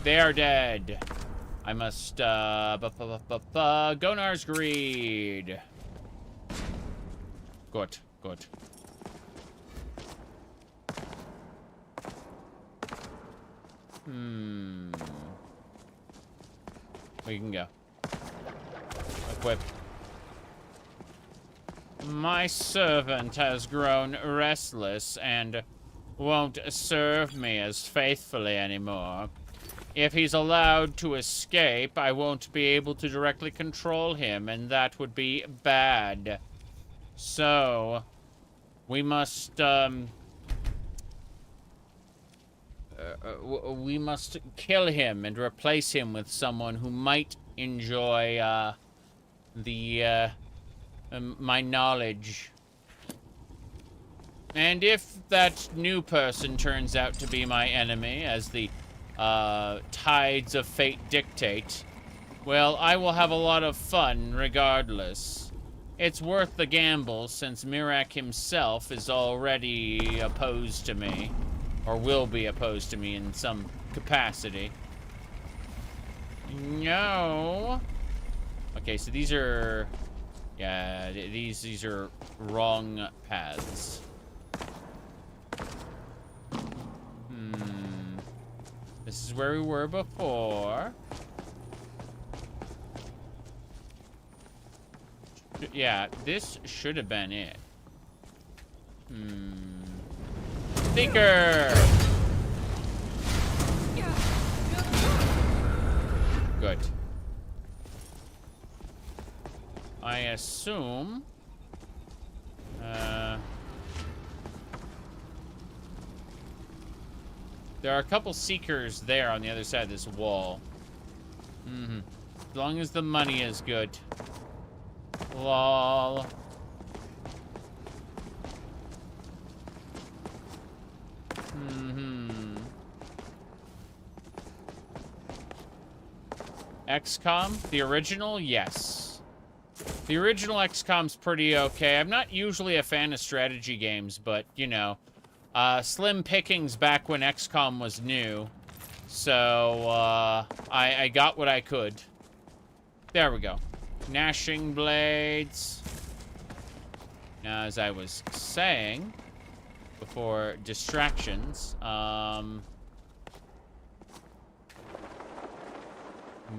They are dead. I must, Gonar's Greed. Good, good. We can go. Equip. My servant has grown restless and won't serve me as faithfully anymore. If he's allowed to escape, I won't be able to directly control him, and that would be bad. So, we must kill him and replace him with someone who might enjoy, my knowledge. And if that new person turns out to be my enemy, as the tides of fate dictate, well, I will have a lot of fun regardless. It's worth the gamble, since Miraak himself is already opposed to me, or will be opposed to me in some capacity. No. Okay, so these are, yeah, these are wrong paths. This is where we were before. Yeah, this should have been it. Thinker! Good. I assume... there are a couple seekers there on the other side of this wall. As long as the money is good. Lol. XCOM? The original? Yes. The original XCOM's pretty okay. I'm not usually a fan of strategy games, but, you know, slim pickings back when XCOM was new. So, I got what I could. There we go. Gnashing blades. Now, as I was saying, before distractions,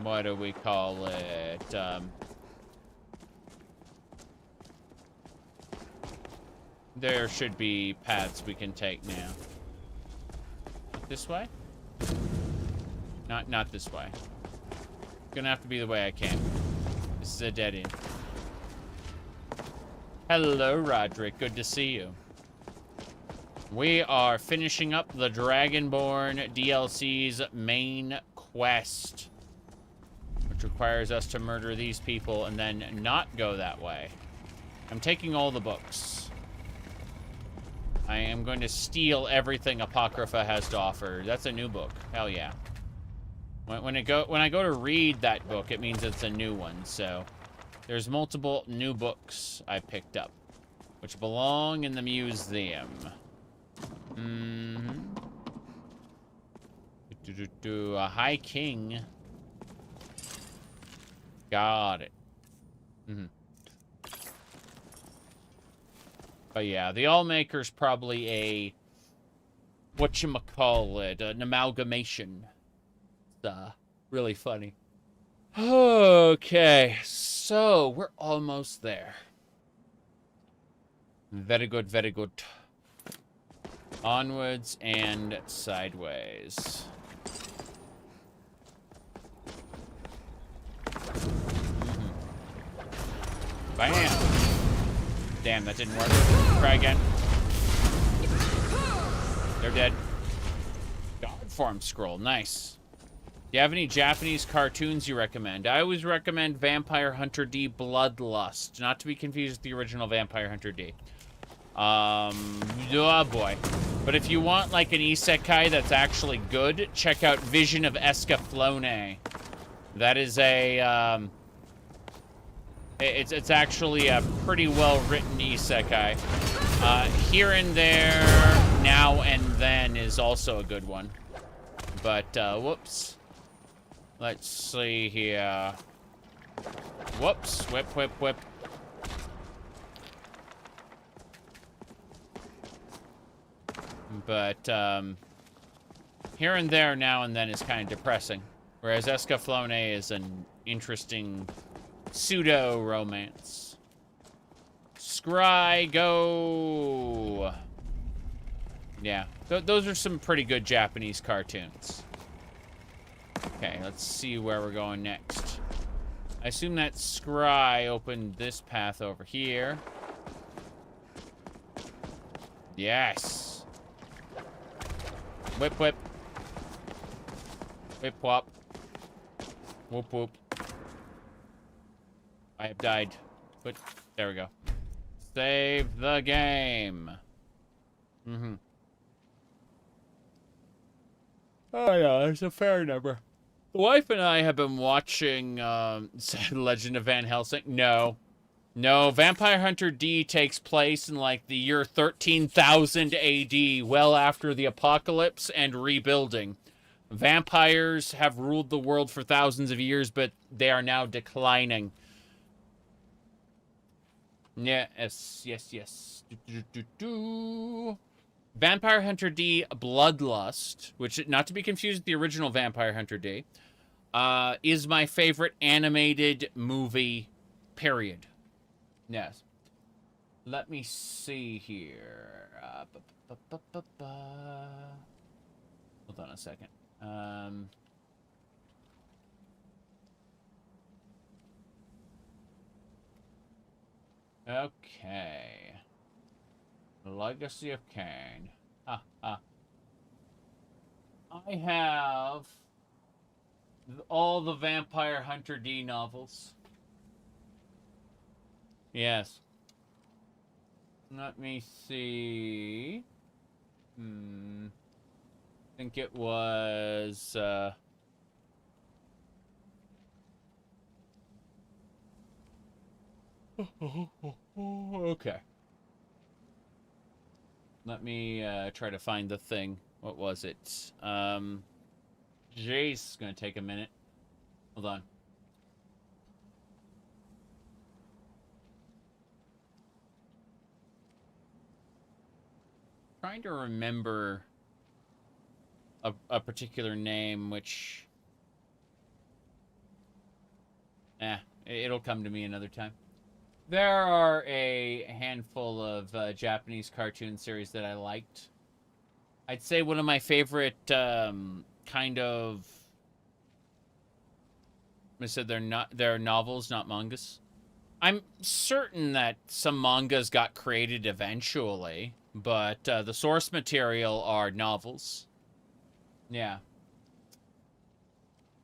what do we call it? There should be paths we can take now. This way? Not this way. Gonna have to be the way I came. This is a dead end. Hello, Roderick. Good to see you. We are finishing up the Dragonborn DLC's main quest, which requires us to murder these people and then not go that way. I'm taking all the books. I am going to steal everything Apocrypha has to offer. That's a new book. Hell yeah. When I go to read that book, it means it's a new one. So there's multiple new books I picked up, which belong in the museum. A High King. Got it. But yeah, the Allmaker's probably a, whatchamacallit, an amalgamation. It's really funny. Okay, so we're almost there. Very good, very good. Onwards and sideways. Bam! Damn, that didn't work. Try again. They're dead. God form scroll, nice. Do you have any Japanese cartoons you recommend? I always recommend Vampire Hunter D Bloodlust, not to be confused with the original Vampire Hunter D. Oh boy. But if you want like an isekai that's actually good, check out Vision of Escaflowne. That is a, it's actually a pretty well-written isekai. Here and there, now and then is also a good one. But, whoops. Let's see here. Whoops. Whip, whip, whip. But, here and there, now and then is kind of depressing. Whereas Escaflowne is an interesting pseudo-romance. Scry, go! Yeah, those are some pretty good Japanese cartoons. Okay, let's see where we're going next. I assume that Scry opened this path over here. Yes! Whip, whip. Whip, whop. Whoop, whoop. I have died. But, there we go. Save the game. Mm-hmm. Oh, yeah, it's a fair number. The wife and I have been watching, Legend of Van Helsing. No. No, Vampire Hunter D takes place in, like, the year 13,000 AD, well after the apocalypse and rebuilding. Vampires have ruled the world for thousands of years, but they are now declining. Yes, yes, yes. Vampire Hunter D Bloodlust, which, not to be confused with the original Vampire Hunter D, is my favorite animated movie, period. Yes. Let me see here. Hold on a second. Okay. Legacy of Kain. I have all the Vampire Hunter D novels. Yes. Let me see. I think it was, okay. Let me, try to find the thing. What was it? Jace, it's gonna take a minute. Hold on. Trying to remember a particular name, which... it'll come to me another time. There are a handful of Japanese cartoon series that I liked. I'd say one of my favorite kind of... I said they're novels, not mangas. I'm certain that some mangas got created eventually, but the source material are novels. Yeah.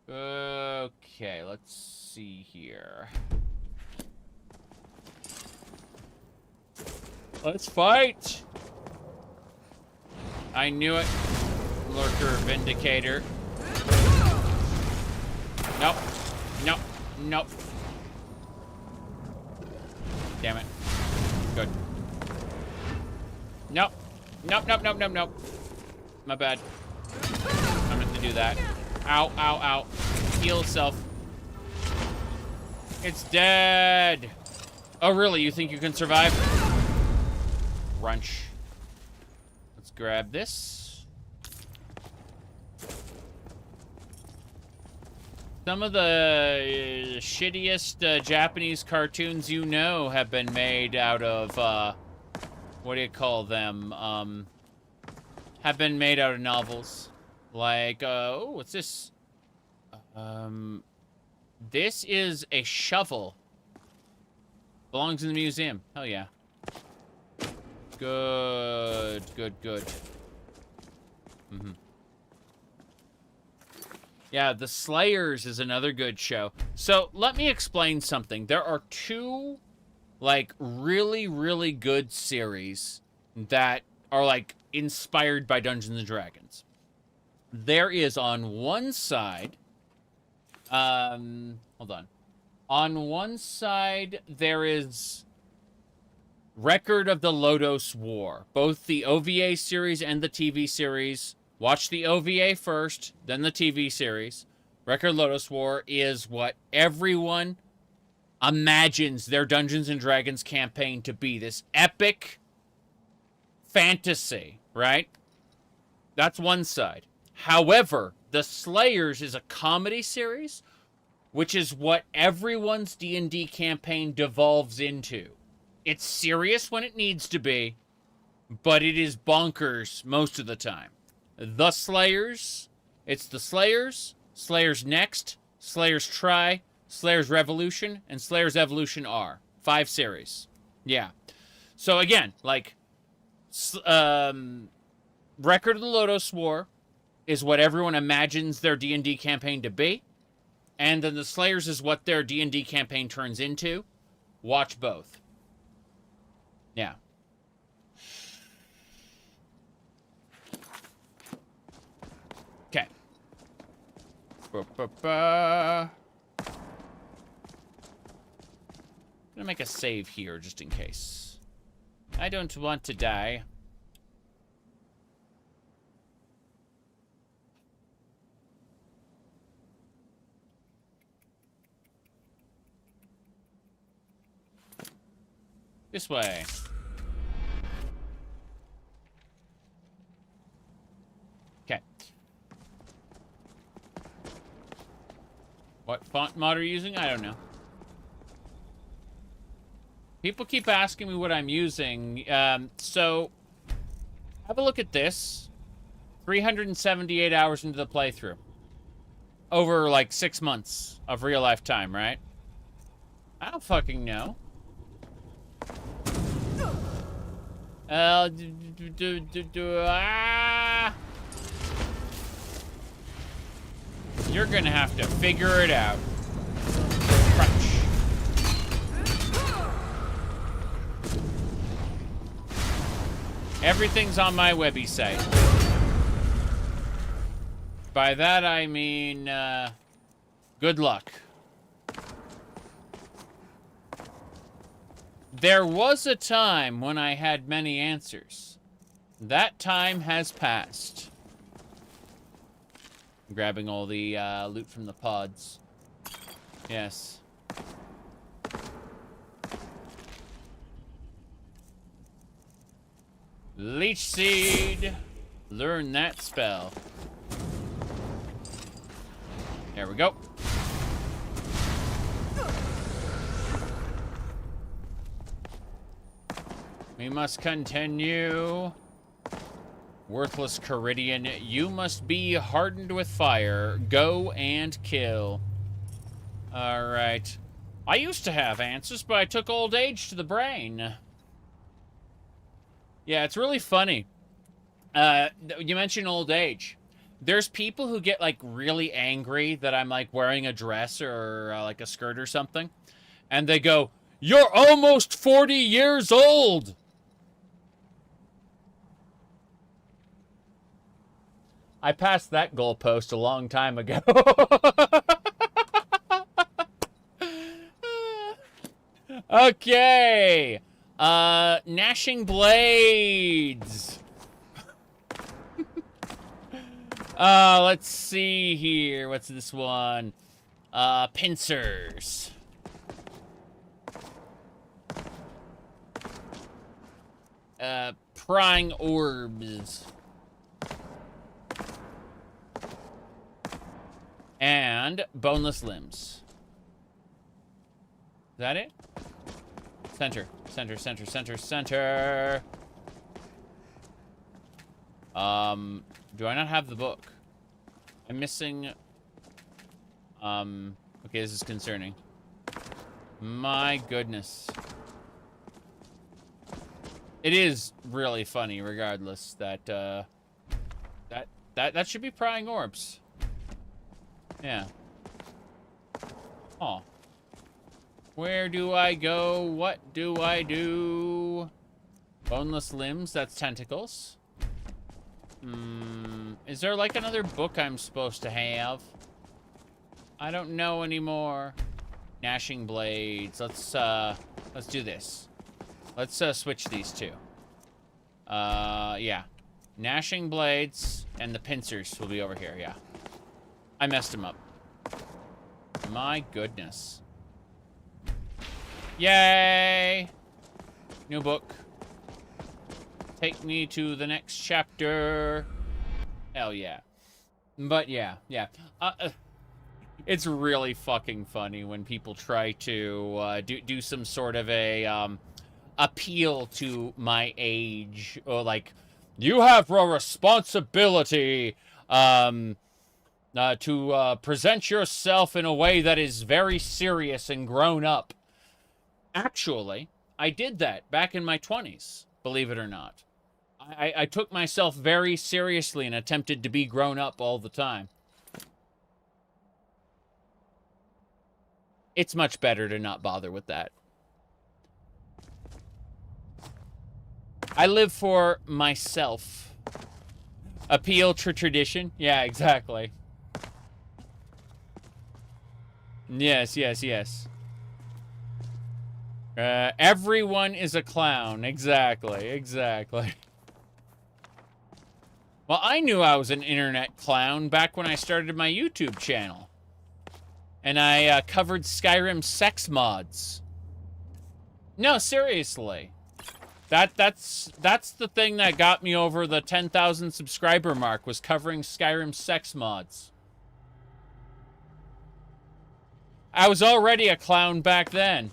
Okay, let's see here. Let's fight! I knew it. Lurker Vindicator. Nope. Nope. Nope. Damn it. Good. Nope. Nope, nope, nope, nope, nope. My bad. I meant to do that. Ow, ow, ow. Heal self. It's dead. Oh, really? You think you can survive? Crunch. Let's grab this. Some of the shittiest Japanese cartoons you know have been made out of, what do you call them? Have been made out of novels. Like, oh, what's this? This is a shovel. Belongs in the museum. Hell yeah. Good, good, good. Yeah, The Slayers is another good show. So, let me explain something. There are two, like, really, really good series that are, like, inspired by Dungeons & Dragons. There is on one side... hold on. On one side, there is Record of the Lodos War. Both the OVA series and the TV series. Watch the OVA first, then the TV series. Record of Lodos War is what everyone imagines their Dungeons & Dragons campaign to be. This epic fantasy, right? That's one side. However, The Slayers is a comedy series, which is what everyone's D&D campaign devolves into. It's serious when it needs to be, but it is bonkers most of the time. The Slayers, it's The Slayers, Slayers Next, Slayers Try, Slayers Revolution, and Slayers Evolution R. 5 series. Yeah. So again, like, Record of the Lodos War is what everyone imagines their D&D campaign to be, and then The Slayers is what their D&D campaign turns into. Watch both. Yeah. Okay. Gonna make a save here just in case. I don't want to die. This way. Okay. What font mod are you using? I don't know. People keep asking me what I'm using. So, have a look at this. 378 hours into the playthrough. Over, like, 6 months of real-life time, right? I don't fucking know. You're gonna have to figure it out. Crunch. Everything's on my webby site. By that I mean, good luck. There was a time when I had many answers. That time has passed. I'm grabbing all the loot from the pods. Yes. Leech Seed. Learn that spell. There we go. We must continue. Worthless Caridian, you must be hardened with fire. Go and kill. Alright. I used to have answers, but I took old age to the brain. Yeah, it's really funny. You mentioned old age. There's people who get, like, really angry that I'm, like, wearing a dress or, like, a skirt or something. And they go, "You're almost 40 years old!" I passed that goalpost a long time ago. Okay. Gnashing Blades. Let's see here. What's this one? Pincers. Prying Orbs. And boneless limbs. Is that it? Center, center, center, center, center. Do I not have the book? I'm missing. Okay, this is concerning. My goodness. It is really funny, regardless, that that should be prying orbs. Yeah. Oh. Where do I go? What do I do? Boneless limbs, that's tentacles. Is there like another book I'm supposed to have? I don't know anymore. Gnashing Blades. Let's do this. Let's switch these two. Yeah. Gnashing blades and the pincers will be over here, yeah. I messed him up. My goodness. Yay! New book. Take me to the next chapter. Hell yeah. But yeah. It's really fucking funny when people try to do some sort of a appeal to my age, or like, you have a responsibility to present yourself in a way that is very serious and grown up. Actually, I did that back in my 20s, believe it or not. I took myself very seriously and attempted to be grown up all the time. It's much better to not bother with that. I live for myself. Appeal to tradition? Yeah, exactly. Yes. Everyone is a clown. Exactly. Well, I knew I was an internet clown back when I started my YouTube channel. And I covered Skyrim sex mods. No, seriously. That's the thing that got me over the 10,000 subscriber mark, was covering Skyrim sex mods. I was already a clown back then.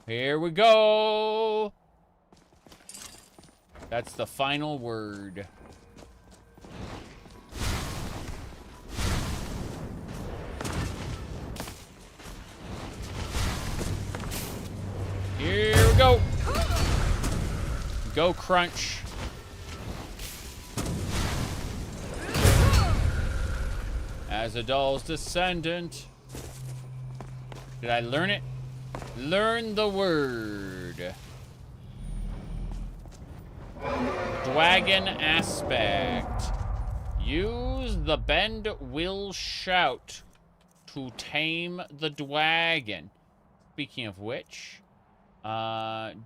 Here we go. That's the final word. Here we go. Go crunch. As a doll's descendant. Did I learn it? Learn the word. Dwagon aspect. Use the bend will shout to tame the dwagon. Speaking of which,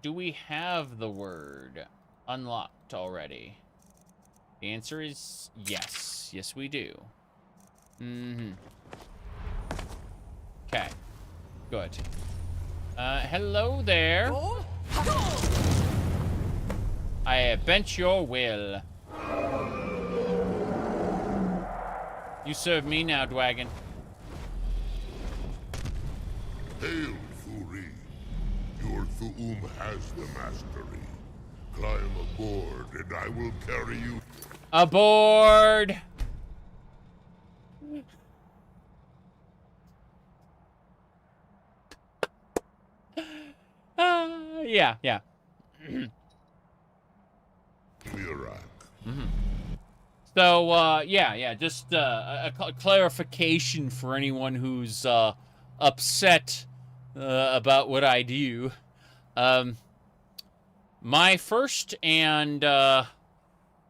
do we have the word unlocked already? The answer is yes. Yes, we do. Okay. Good. Hello there. I bent your will. You serve me now, Dwagon. Hail, Thuri. Your Thu'um has the mastery. Climb aboard, and I will carry you. Aboard! Yeah. Miraak. So, yeah, just a clarification for anyone who's upset about what I do. My first and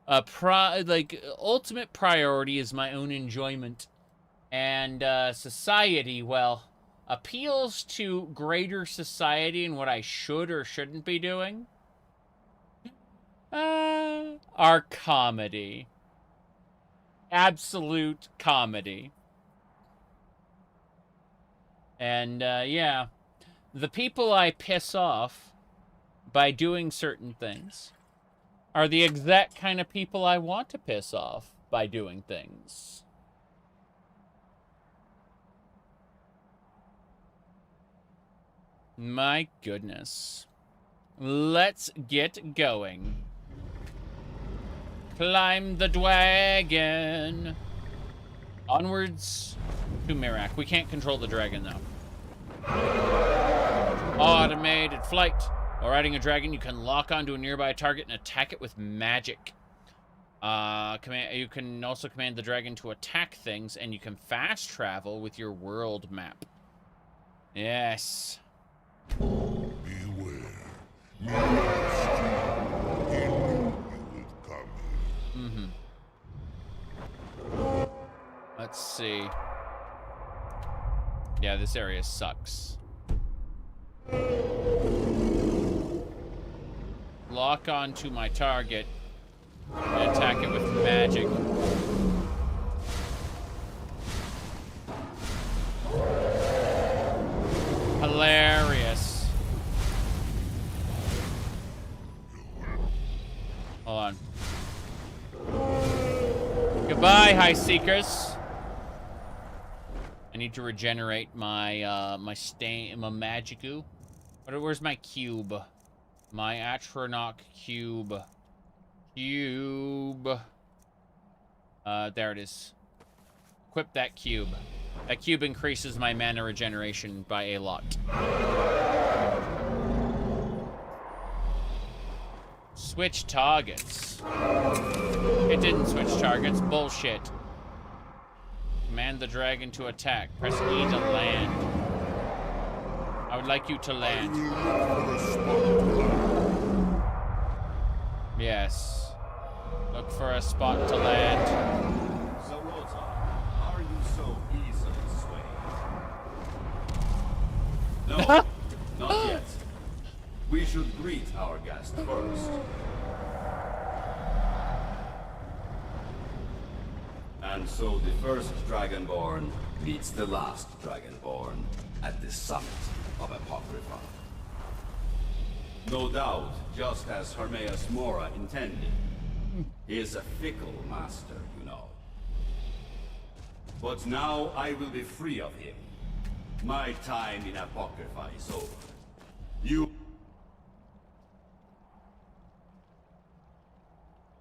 ultimate priority is my own enjoyment, and society, well, appeals to greater society and what I should or shouldn't be doing are comedy. Absolute comedy. And, yeah, the people I piss off by doing certain things are the exact kind of people I want to piss off by doing things. My goodness. Let's get going. Climb the dragon. Onwards to Miraak. We can't control the dragon, though. Automated flight. While riding a dragon, you can lock onto a nearby target and attack it with magic. You can also command the dragon to attack things, and you can fast travel with your world map. Yes. Beware. Let's see. Yeah, this area sucks. Lock on to my target and attack it with magic. Hilarious. Hold on. Goodbye, High Seekers. I need to regenerate my my magicu. Where's my cube? My Atronach cube. There it is. Equip that cube. That cube increases my mana regeneration by a lot. Switch targets. It didn't switch targets. Bullshit. Command the dragon to attack. Press E to land. I would like you to land. Yes. Look for a spot to land. Dac0da, are you so easily swayed? No, not yet. We should greet our guest first. And so the first Dragonborn meets the last Dragonborn at the summit of Apocrypha. No doubt, just as Ohmes-raht intended. He is a fickle master, you know. But now I will be free of him. My time in Apocrypha is over. You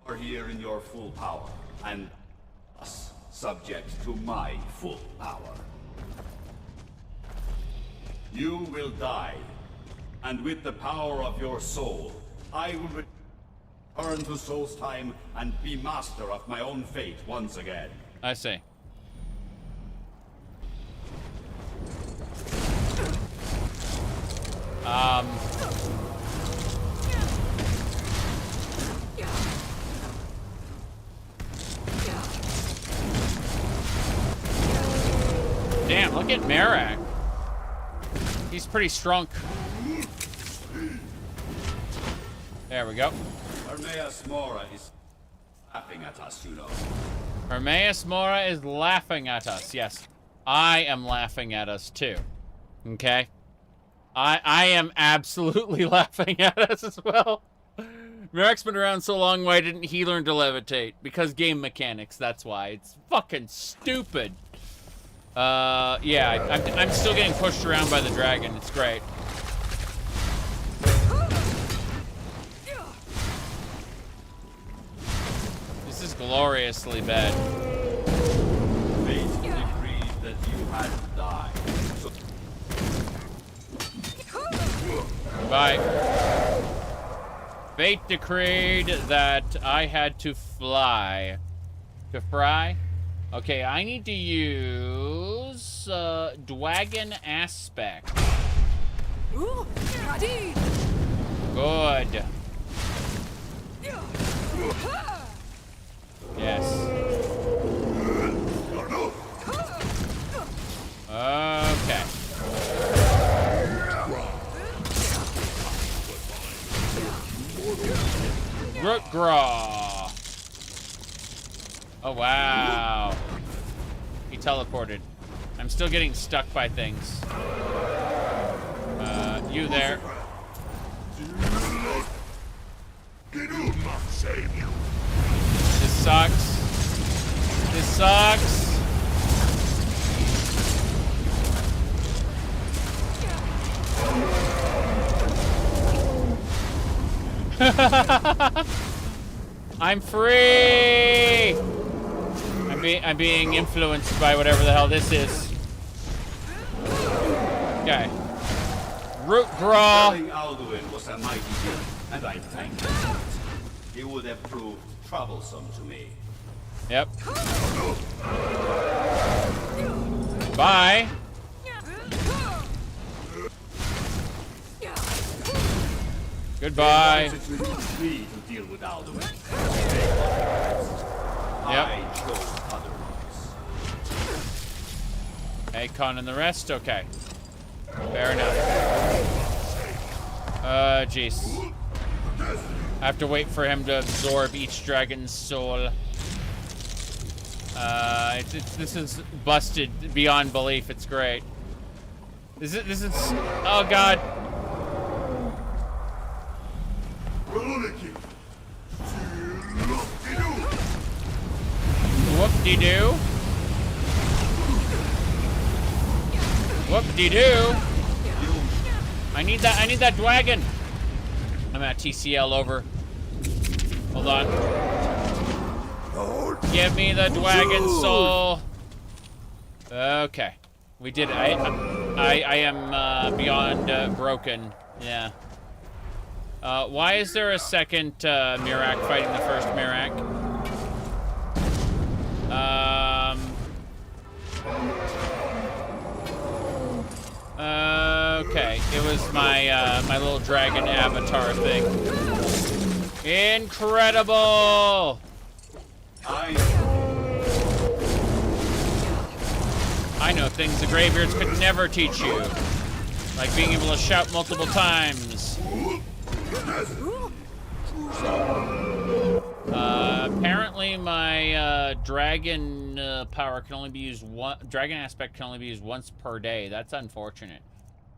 are here in your full power, and us subject to my full power. You will die, and with the power of your soul, I will return to Solstheim and be master of my own fate once again. I see. Damn, look at Miraak. He's pretty strong. There we go. Ohmes-raht is laughing at us, you know. Ohmes-raht is laughing at us, yes. I am laughing at us too. Okay? I am absolutely laughing at us as well. Miraak's been around so long, why didn't he learn to levitate? Because game mechanics, that's why. It's fucking stupid. Yeah, I'm still getting pushed around by the dragon. It's great. This is gloriously bad. Fate decreed that you had to die. Bye. Fate decreed that I had to fly. To fry? Okay, I need to use Dwagon Aspect. Good. Yes. Okay. Rootgraw. Oh, wow. He teleported. I'm still getting stuck by things. You there. This sucks. This sucks. I'm free! I'm being influenced by whatever the hell this is. Okay. Rootgraw. Alduin was a mighty hero, and I thank him. He would have proved troublesome to me. Yep. Bye. Goodbye. Me to deal with Alduin. Yep. I chose otherwise. Akon and the rest? Okay. Fair enough. Jeez. I have to wait for him to absorb each dragon's soul. This is busted beyond belief. It's great. This is, oh god. Whoop-de-doo. Whoop-de-doo. I need that dragon. I'm at TCL over. Hold on. Give me the dragon soul. Okay. We did it. I am beyond broken. Yeah. Why is there a second Miraak fighting the first Miraak? Okay, it was my my little dragon avatar thing. Incredible! I know things the graveyards could never teach you, like being able to shout multiple times. Apparently my dragon power can only be used dragon aspect can only be used once per day. That's unfortunate.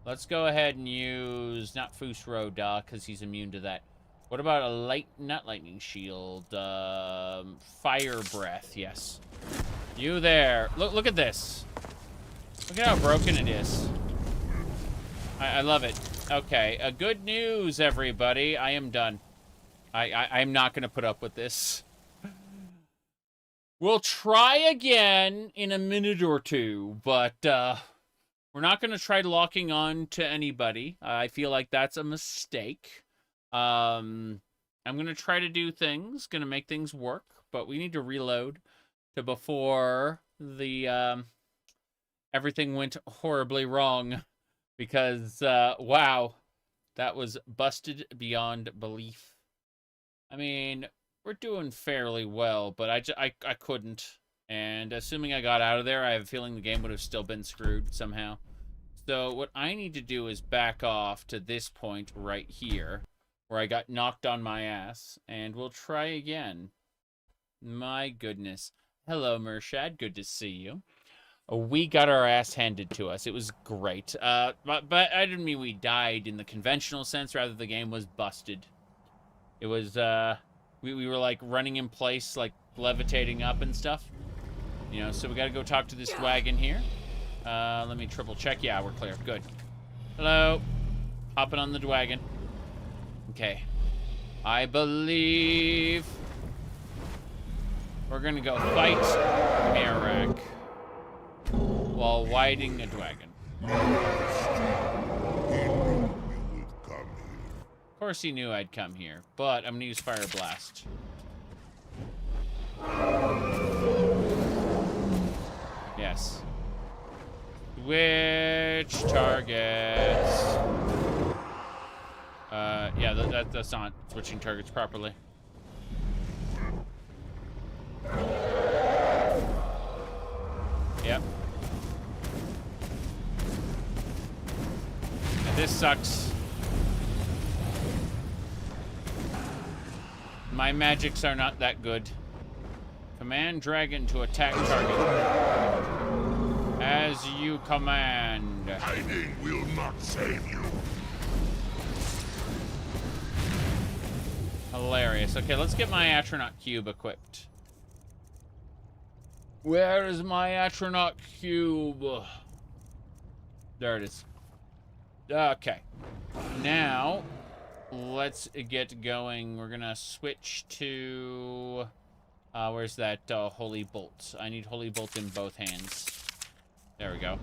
Let's go ahead and use not Ohmes-raht because he's immune to that. What about a not lightning shield? Fire breath, yes. You there. Look at this. Look at how broken it is. I love it. Okay, good news, everybody. I am done. I'm not going to put up with this. We'll try again in a minute or two, but we're not going to try locking on to anybody. I feel like that's a mistake. I'm going to try to do things, going to make things work, but we need to reload to before the everything went horribly wrong, because wow, that was busted beyond belief. I mean, we're doing fairly well, but I couldn't. And assuming I got out of there, I have a feeling the game would have still been screwed somehow. So what I need to do is back off to this point right here, where I got knocked on my ass, and we'll try again. My goodness. Hello, Mershad. Good to see you. We got our ass handed to us. It was great. But I didn't mean we died in the conventional sense. Rather, the game was busted. It was, we were, like, running in place, like, levitating up and stuff. You know, so we gotta go talk to this wagon here. Let me triple check. Yeah, we're clear. Good. Hello. Hopping on the wagon. Okay. I believe we're gonna go fight Miraak while riding a dragon. Of course he knew I'd come here, but I'm gonna use Fire Blast. Yes. Which targets? Yeah, that's not switching targets properly. Yep. And this sucks. My magics are not that good. Command dragon to attack target. As you command. Hiding will not save you. Hilarious. Okay, let's get my Atronach cube equipped. Where is my Atronach cube? There it is. Okay. Now, let's get going. We're gonna switch to... where's that Holy Bolt? I need Holy Bolt in both hands. There we go.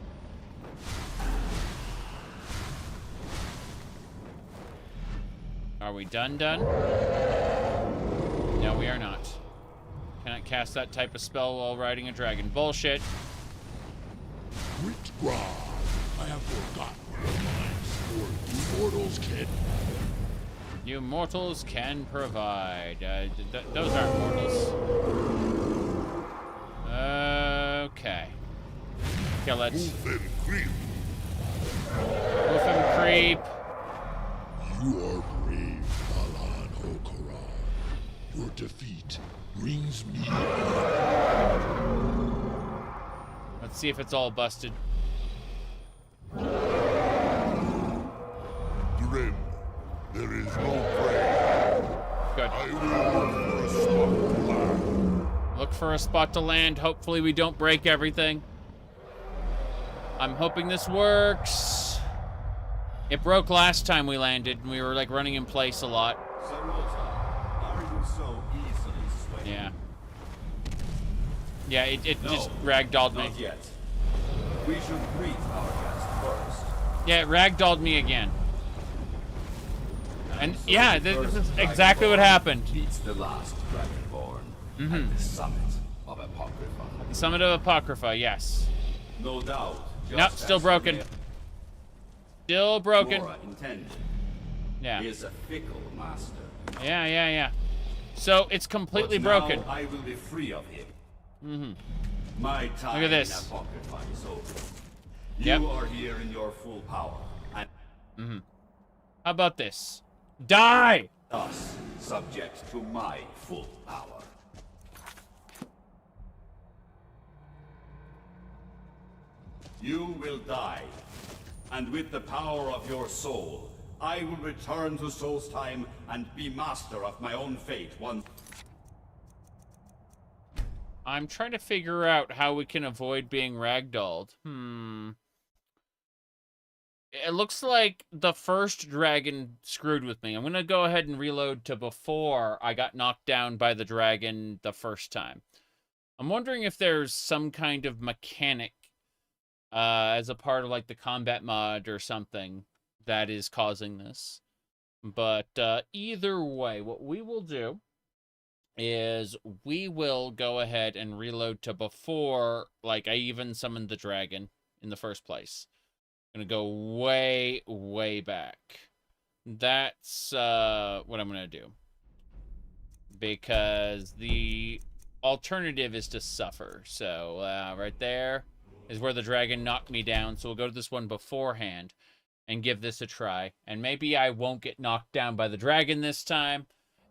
Are we done? No, we are not. Cannot cast that type of spell while riding a dragon. Bullshit. Which god? I have forgotten what lines for you mortals can. You mortals can provide. Those aren't mortals. Okay. Kill it. Move and creep. Move and creep. You are brave, Ohmes-raht. Your defeat brings me honor. Let's see if it's all busted. Grim, there is no prey. Good. I will look for a spot to land. Look for a spot to land. Hopefully we don't break everything. I'm hoping this works. It broke last time we landed, and we were like running in place a lot. Are you so easily swayed? Yeah. Yeah, it No, just ragdolled me. Not yet. We should greet our guest first. Yeah, it ragdolled me again. And yeah, this is exactly what happened. Beats the last Dragonborn at the summit of Apocrypha. The summit of Apocrypha, yes. No doubt. Nope, still broken. Still broken. Flora intended. Yeah. He is a fickle master. Yeah. So it's completely But now broken. I will be free of him. Mm-hmm. My time Look at this. in Apocrypha is over. Yep. You are here in your full power, and How about this? Die! thus subject to my full power. You will die, and with the power of your soul, I will return to Solstheim and be master of my own fate once. I'm trying to figure out how we can avoid being ragdolled. It looks like the first dragon screwed with me. I'm going to go ahead and reload to before I got knocked down by the dragon the first time. I'm wondering if there's some kind of mechanic as a part of like the combat mod or something that is causing this. But either way, what we will do is we will go ahead and reload to before like I even summoned the dragon in the first place. I'm gonna go way back. That's what I'm gonna do, because the alternative is to suffer. So right there is where the dragon knocked me down, so we'll go to this one beforehand and give this a try, and maybe I won't get knocked down by the dragon this time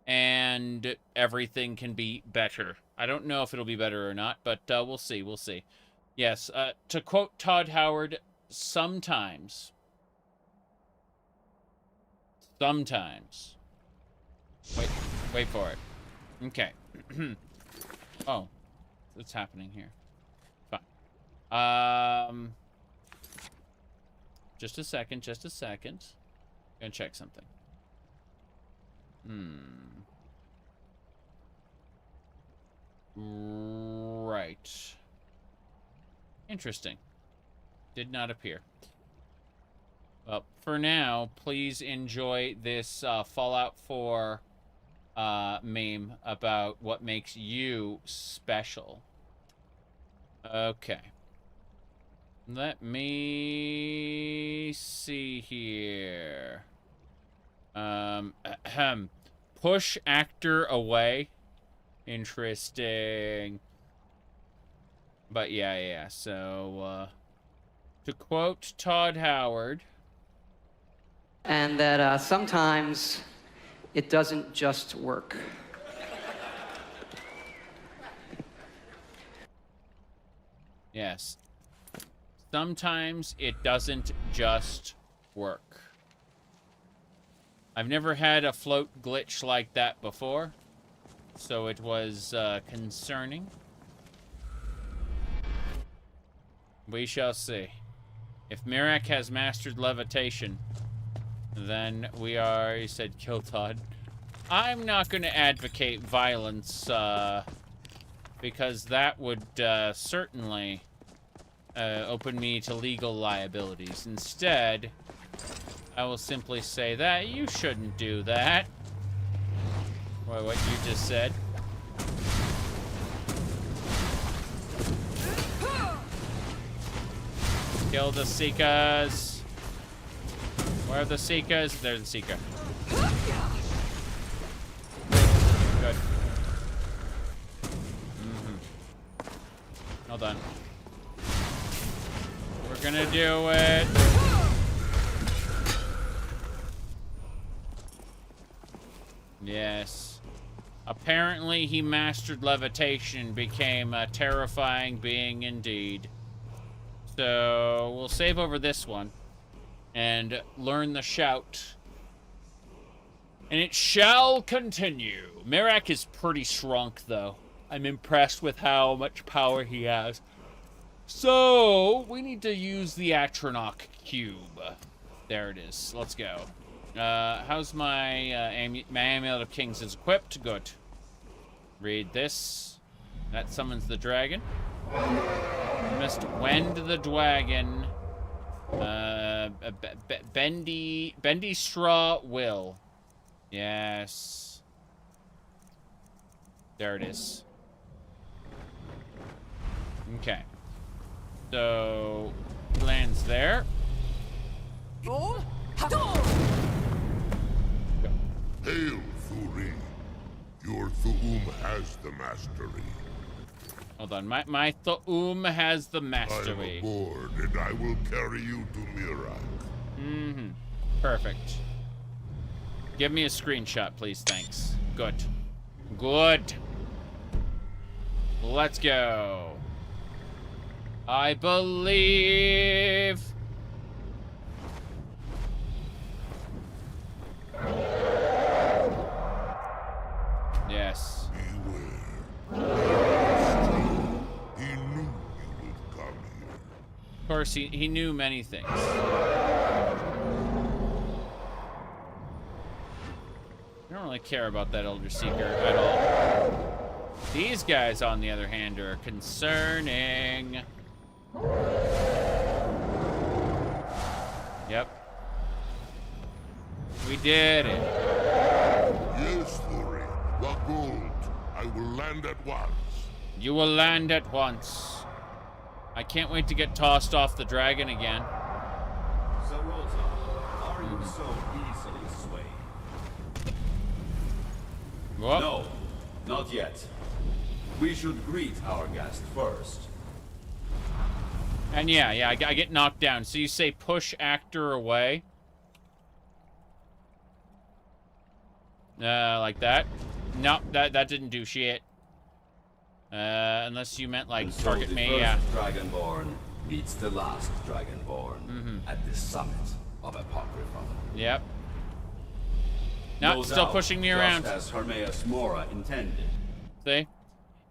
and everything can be better. I don't know if it'll be better or not, but we'll see. Yes, to quote Todd Howard, sometimes. Wait for it. Okay. Oh, what's happening here? Fine. Just a second. Gonna check something. Right. Interesting. Did not appear. Well, for now, please enjoy this Fallout 4 meme about what makes you special. Okay. Let me see here. Push actor away. Interesting. But yeah. So, to quote Todd Howard. And that sometimes it doesn't just work. Yes. Sometimes it doesn't just work. I've never had a float glitch like that before, so it was concerning. We shall see. If Miraak has mastered levitation, then we are, he said, kill Todd. I'm not going to advocate violence, because that would certainly open me to legal liabilities. Instead, I will simply say that you shouldn't do that. What you just said. Kill the Seekers. Where are the Seekers? There's the Seeker. Good. Well done. Gonna do it. Yes. Apparently he mastered levitation, became a terrifying being indeed. So we'll save over this one and learn the shout. And it shall continue. Miraak is pretty shrunk though. I'm impressed with how much power he has. So we need to use the Atronach cube. There it is. Let's go. How's my Amulet of Kings is equipped? Good. Read this. That summons the dragon. Must wend the dragon. Bendy straw will. Yes. There it is. Okay. So lands there. Hail, Thuri. Your Thu'um has the mastery. Hold on, my Thu'um has the mastery. I am aboard, and I will carry you to Miraak. Mm-hmm. Perfect. Give me a screenshot, please. Thanks. Good. Good. Let's go. I believe. Yes. He knew you would come here. Of course, he knew many things. I don't really care about that Elder Seeker at all. These guys, on the other hand, are concerning. Yep. We did it. Yes, Thuri. The gold. I will land at once. You will land at once. I can't wait to get tossed off the dragon again. Zarota, are you so easily swayed? Whoop. No, not yet. We should greet our guest first. And yeah, I get knocked down. So you say push actor away. Like that. No, that didn't do shit. Unless you meant like So target the me, first yeah. Dragonborn meets the last Dragonborn at the summit of Apocrypha. Yep. No, still pushing me around. Just as Ohmes-raht intended. See?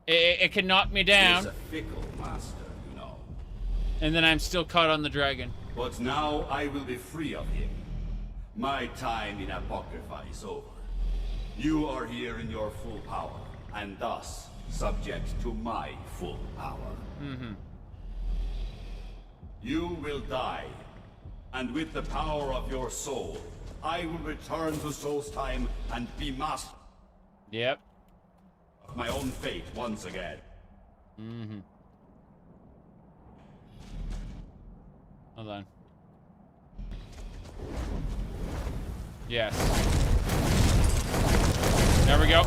It can knock me down. He's a fickle master, you know. And then I'm still caught on the dragon. But now I will be free of him. My time in Apocrypha is over. You are here in your full power, and thus subject to my full power. You will die, and with the power of your soul, I will return to Solstheim and be master. Yep. Of my own fate once again. Hold on. Yes. There we go.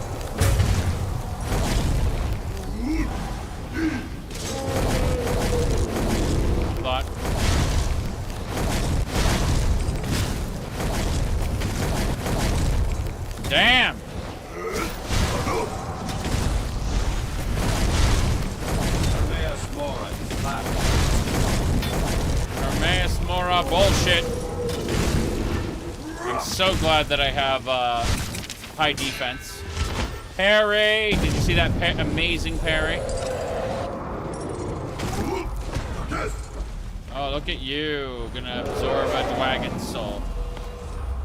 Thought. Damn! Ohmes-raht bullshit. I'm so glad that I have high defense. Parry! Did you see that amazing parry? Oh, look at you. Gonna absorb a dragon soul.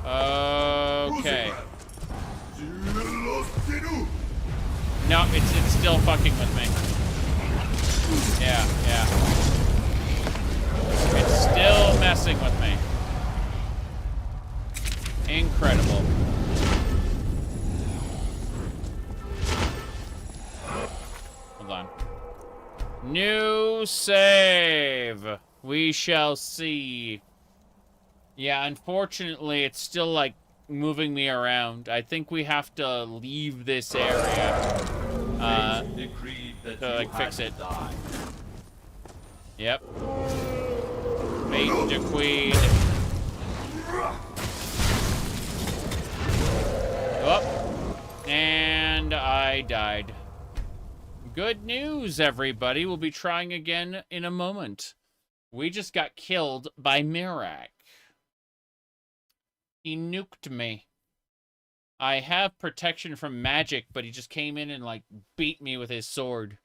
Okay. No, it's still fucking with me. Yeah. It's still messing with me. Incredible. Hold on. New save. We shall see. Yeah, unfortunately, it's still, like, moving me around. I think we have to leave this area to, like, fix it. Yep. Bait de queen. Oh, and I died. Good news, everybody. We'll be trying again in a moment. We just got killed by Miraak. He nuked me. I have protection from magic, but he just came in and, like, beat me with his sword.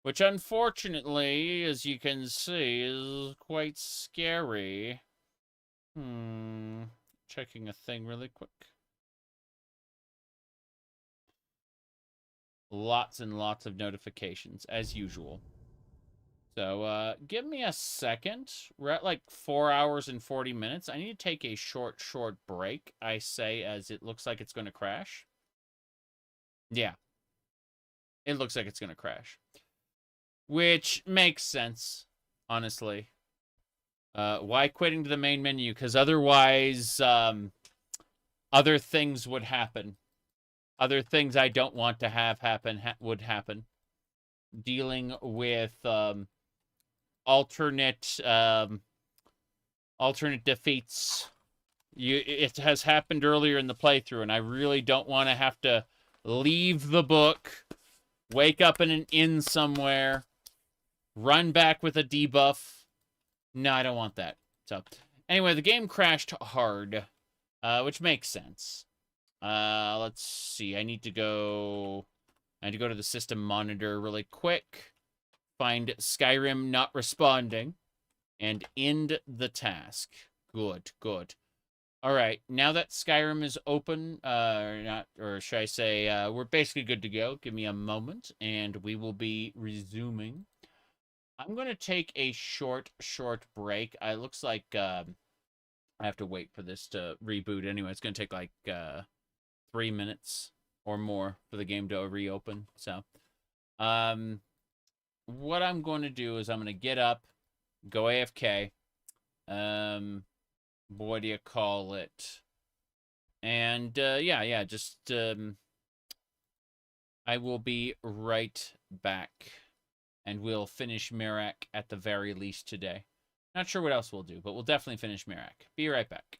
Which, unfortunately, as you can see, is quite scary. Checking a thing really quick. Lots and lots of notifications, as usual. So, give me a second. We're at like 4 hours and 40 minutes. I need to take a short break, I say, as it looks like it's going to crash. Yeah. It looks like it's going to crash. Which makes sense, honestly. Why quitting to the main menu? Because otherwise, other things would happen. Other things I don't want to have happen would happen. Dealing with alternate defeats. It has happened earlier in the playthrough, and I really don't want to have to leave the book, wake up in an inn somewhere, run back with a debuff. No, I don't want that. So, anyway, the game crashed hard, which makes sense. Let's see. I need to go to the system monitor really quick, find Skyrim not responding, and end the task. Good. All right, now that Skyrim is open, or should I say, we're basically good to go. Give me a moment, and we will be resuming. I'm going to take a short break. It looks like I have to wait for this to reboot anyway. It's going to take like 3 minutes or more for the game to reopen. So, what I'm going to do is I'm going to get up, go AFK. What do you call it? And, yeah, just, I will be right back. And we'll finish Miraak at the very least today. Not sure what else we'll do, but we'll definitely finish Miraak. Be right back.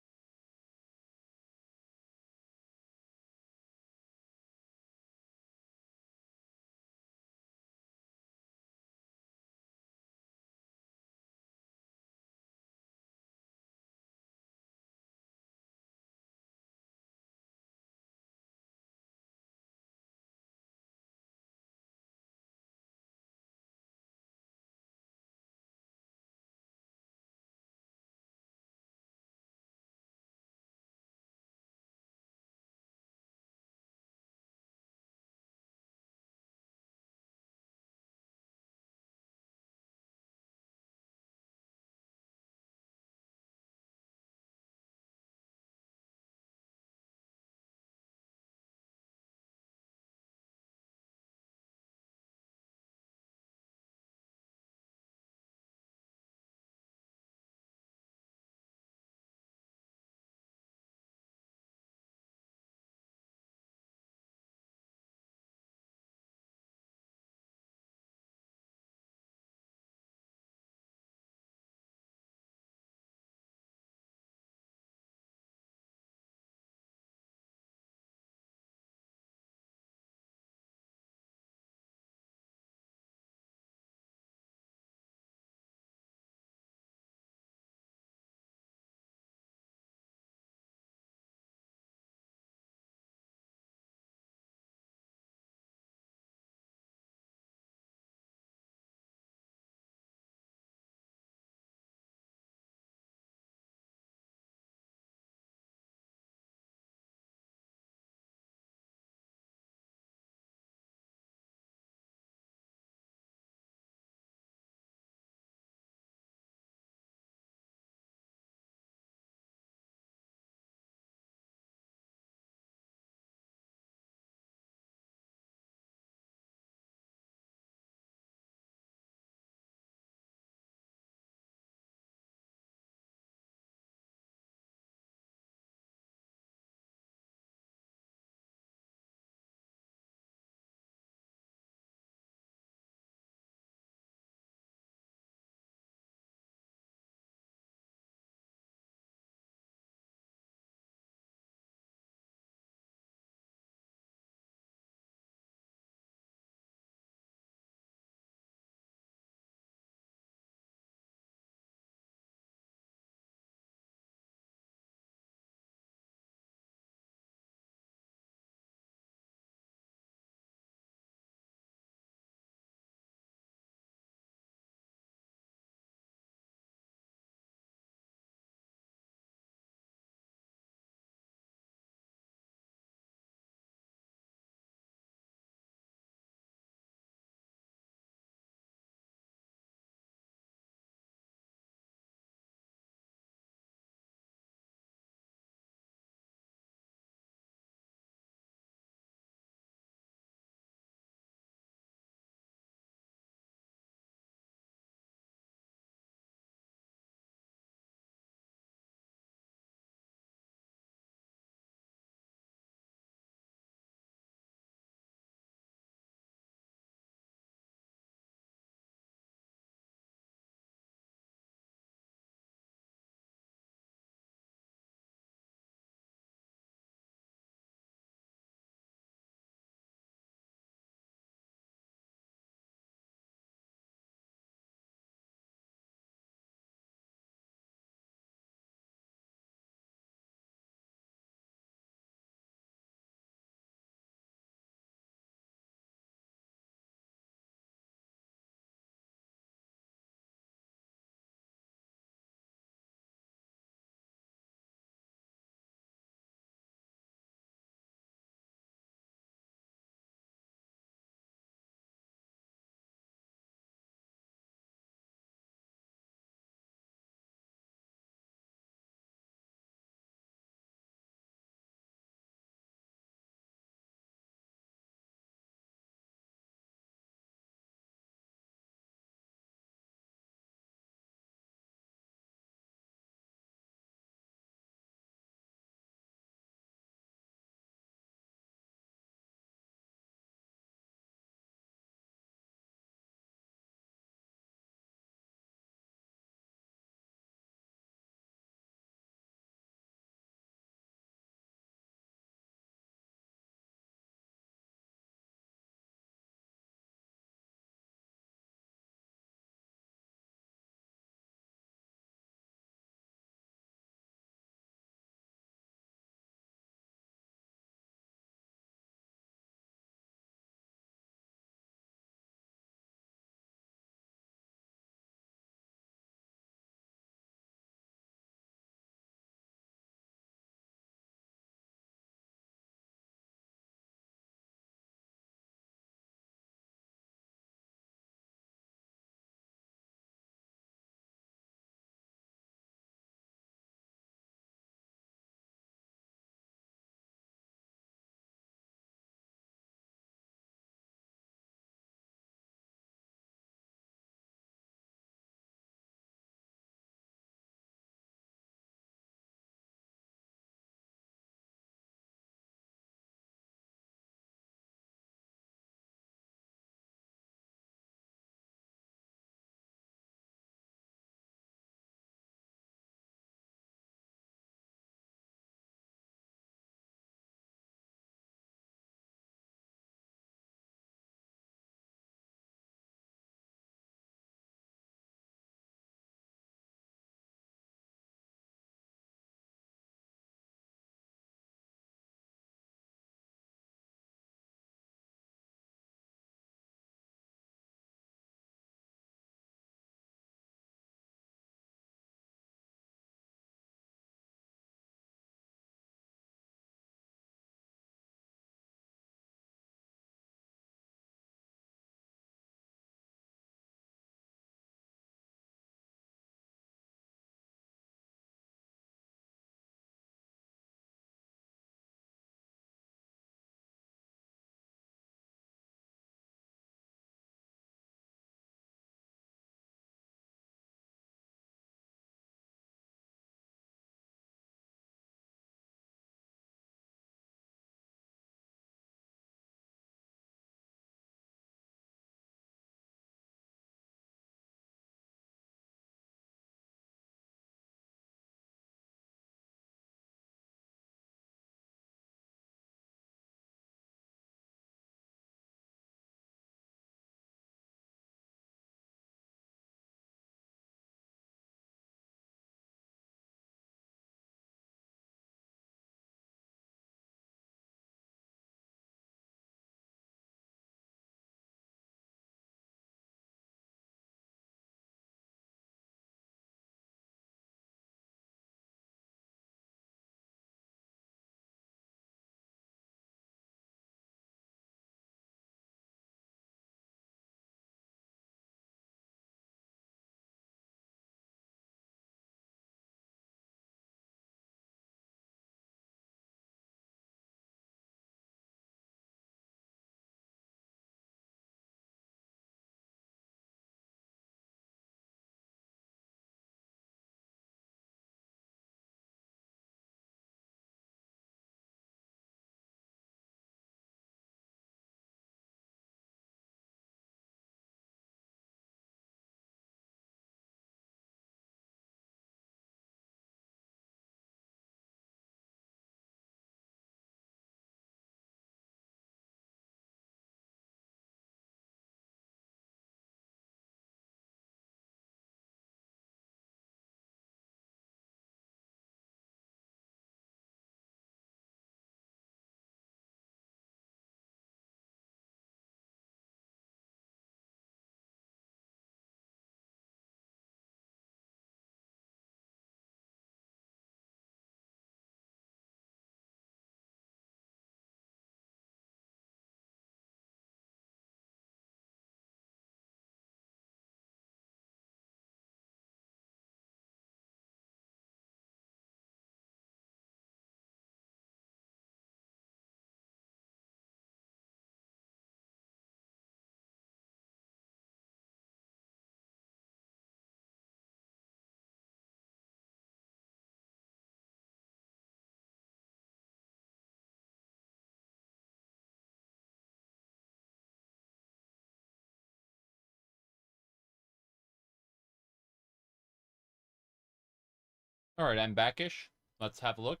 Alright, I'm backish. Let's have a look.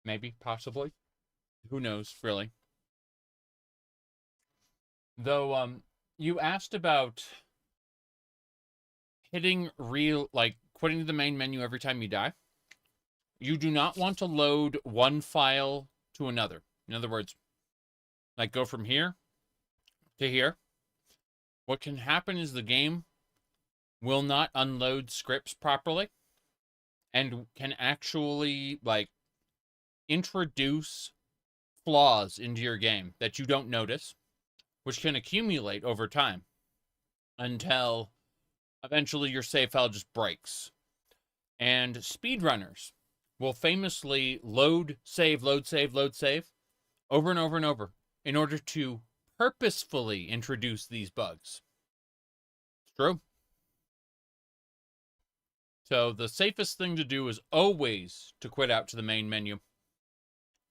Maybe, possibly. Who knows, really. Though, you asked about hitting quitting the main menu every time you die. You do not want to load one file to another. In other words, like go from here to here. What can happen is the game will not unload scripts properly and can actually, like, introduce flaws into your game that you don't notice, which can accumulate over time until eventually your save file just breaks. And speedrunners will famously load, save, load, save, load, save over and over and over in order to purposefully introduce these bugs. It's true. So the safest thing to do is always to quit out to the main menu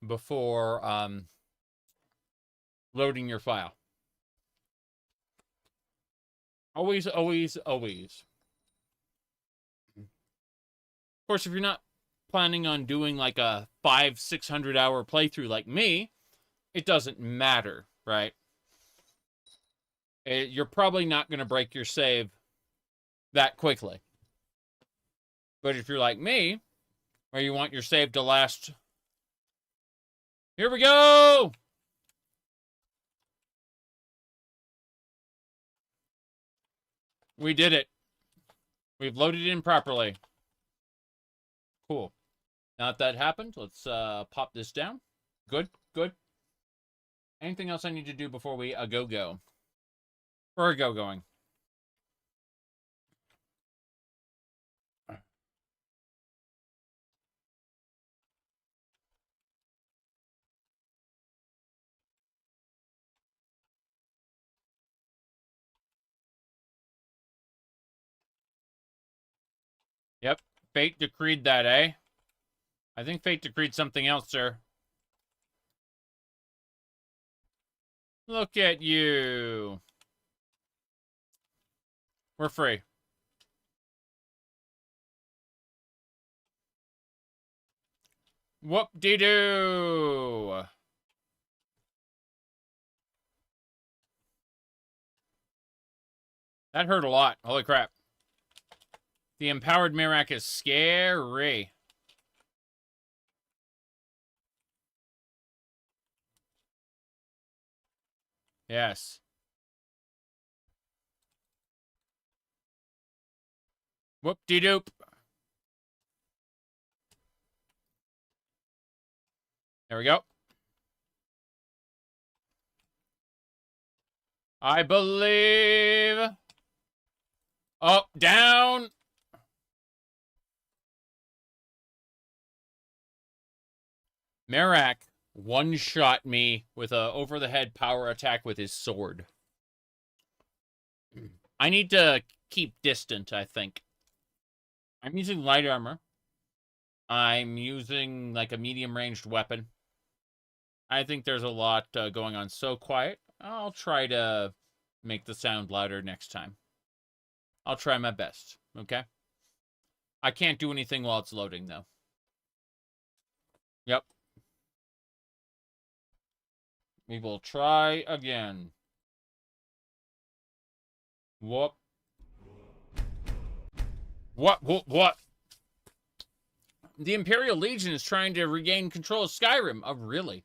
before loading your file. Always, always, always. Of course, if you're not planning on doing like a 500-600 hour playthrough like me, it doesn't matter, right? You're probably not going to break your save that quickly. But if you're like me, where you want your save to last... Here we go! We did it. We've loaded in properly. Cool. Now that that happened, let's pop this down. Good, good. Anything else I need to do before we go? Or going? Yep. Fate decreed that, eh? I think fate decreed something else, sir. Look at you. We're free. Whoop-de-doo. That hurt a lot. Holy crap. The empowered Miraak is scary. Yes. Whoop-de-doop. There we go. I believe. Up, down. Miraak one-shot me with a over-the-head power attack with his sword. I need to keep distant, I think. I'm using light armor. I'm using, like, a medium-ranged weapon. I think there's a lot going on. So quiet. I'll try to make the sound louder next time. I'll try my best, okay? I can't do anything while it's loading, though. Yep. We will try again. Whoop. What? The Imperial Legion is trying to regain control of Skyrim. Oh, really?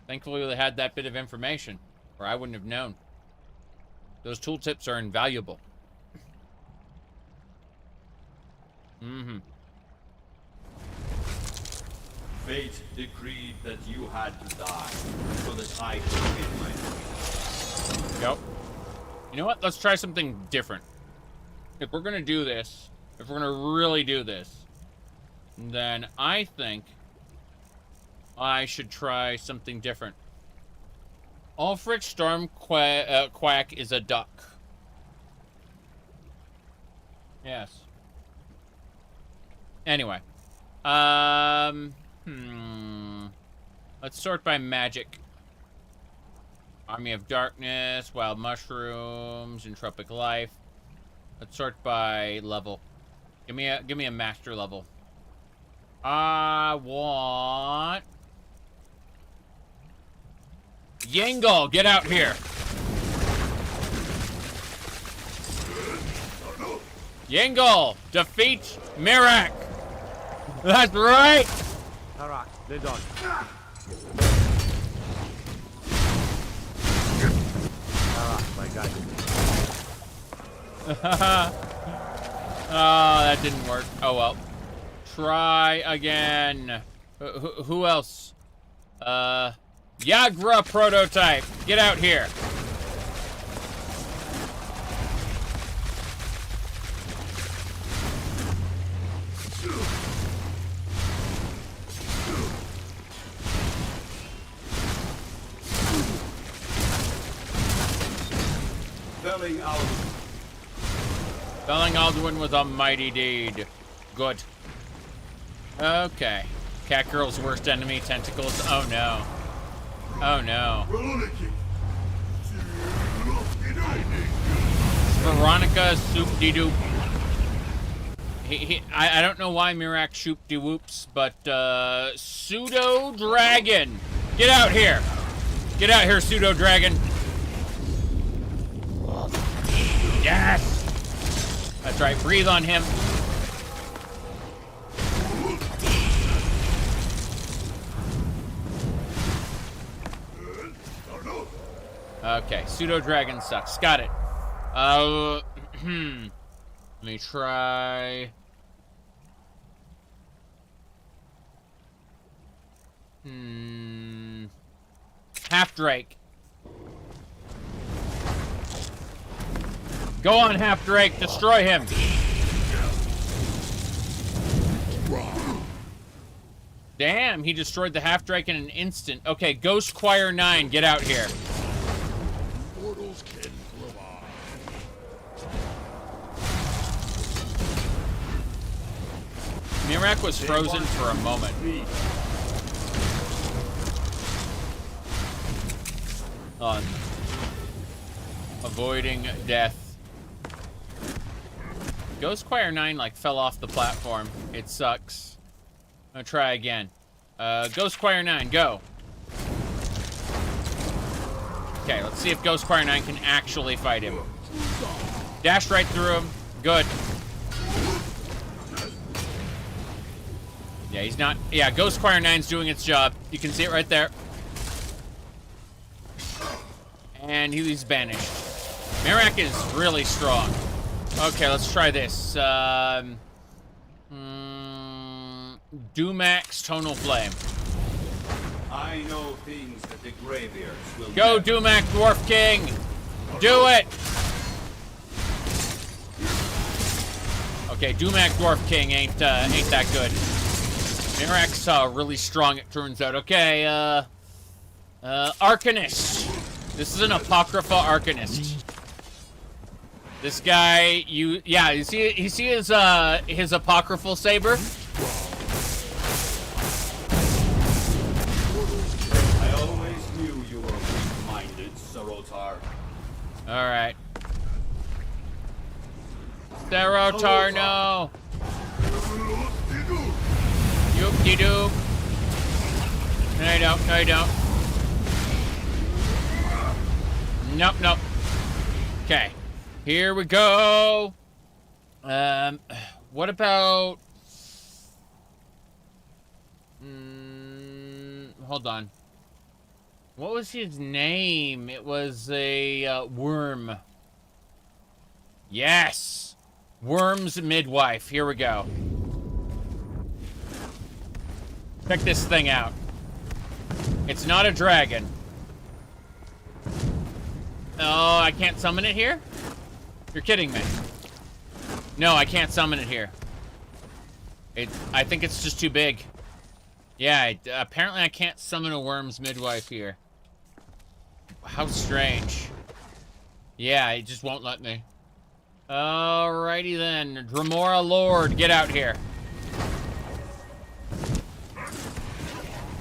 Thankfully, they had that bit of information, or I wouldn't have known. Those tooltips are invaluable. Mm-hmm. Fate decreed that you had to die, so that I could get my freedom. Yep. You know what? Let's try something different. If we're gonna do this, if we're gonna really do this, then I think I should try something different. Ulfric Stormquack is a duck. Yes. Anyway. Let's sort by magic. Army of Darkness, Wild Mushrooms, Entropic Life. Let's sort by level. Give me a master level. I want Yengal, get out here. Yengal, defeat Miraak. That's right. Miraak, lead on. Miraak, my guy. Oh, that didn't work. Oh well. Try again. Who else? Dac0da prototype. Get out here. Felling Alduin was a mighty deed. Good. Okay. Catgirl's worst enemy, tentacles. Oh no. Oh no. Veronica Soop-de-doop. I don't know why Miraak shoop-de-whoops, but pseudo-dragon. Get out here. Get out here, pseudo-dragon. Yes! That's right, breathe on him. Okay, pseudo-dragon sucks. Got it. Let me try... Half-Drake. Go on, Half-Drake, destroy him. Damn, he destroyed the Half-Drake in an instant. Okay, Ghost Choir 9, get out here. Miraak was frozen for a moment. Avoiding death. Ghost Choir 9 like fell off the platform. It sucks. I'm gonna try again. Ghost Choir 9, go. Okay, let's see if Ghost Choir 9 can actually fight him. Dash right through him. Good. Yeah, he's not... Yeah, Ghost Choir 9's doing its job. You can see it right there. And he's banished. Miraak is really strong. Okay, let's try this. Dumax Tonal Flame. I know things that the Greybeards will Go, never. Dumac Dwarf King! Do it! Okay, Dumac Dwarf King ain't that good. Miraak's really strong, it turns out. Okay, Arcanist. This is an Apocrypha Arcanist. This guy, you see his apocryphal saber? I always knew you were weak-minded, Sarotar. All right. Sarotar, no. Yoop-de-doop. No, you don't. No, you don't. Nope, nope. Okay. Here we go. What about... hold on. What was his name? It was a worm. Yes! Worm's midwife. Here we go. Check this thing out. It's not a dragon. Oh, I can't summon it here? You're kidding me. No, I can't summon it here. I think it's just too big. Yeah, apparently I can't summon a worm's midwife here. How strange. Yeah, it just won't let me. Alrighty then. Dremora Lord, get out here.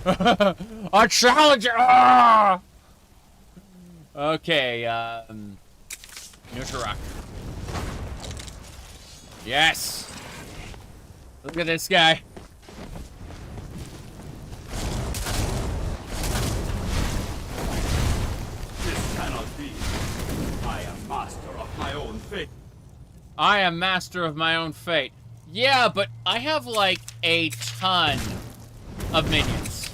A challenger! Ah! Okay, Miraak. Yes! Look at this guy. This cannot be. I am master of my own fate. I am master of my own fate. Yeah, but I have like a ton of minions.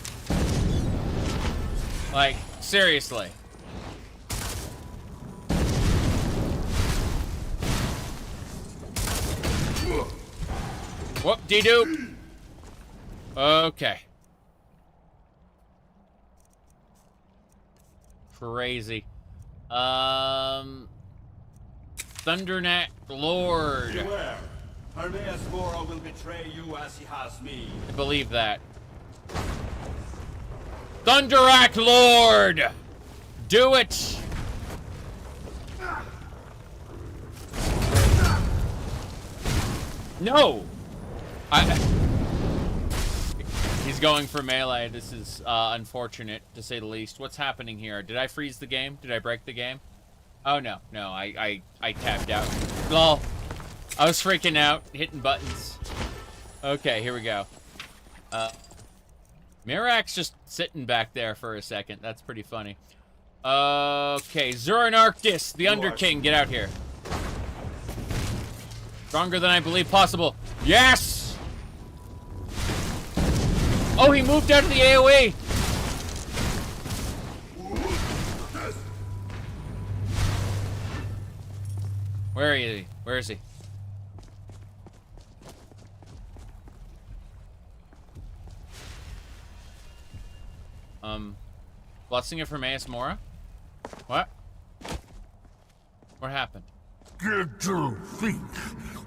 Like, seriously. Whoop-de-doo. Okay. Crazy. Thunderneck Lord. Beware. Ohmes-raht will betray you as he has me. I believe that. Thunderneck Lord! Do it! No! He's going for melee. This is unfortunate, to say the least. What's happening here? Did I freeze the game? Did I break the game? Oh, no. No, I tapped out. Lol. I was freaking out, hitting buttons. Okay, here we go. Miraak's just sitting back there for a second. That's pretty funny. Okay, Zurin Arctis, the Underking, get out here. Stronger than I believe possible. Yes! Oh, he moved out of the AoE! Where is he? Where is he? Blessing it from Ohmes-raht? What? What happened? Did you think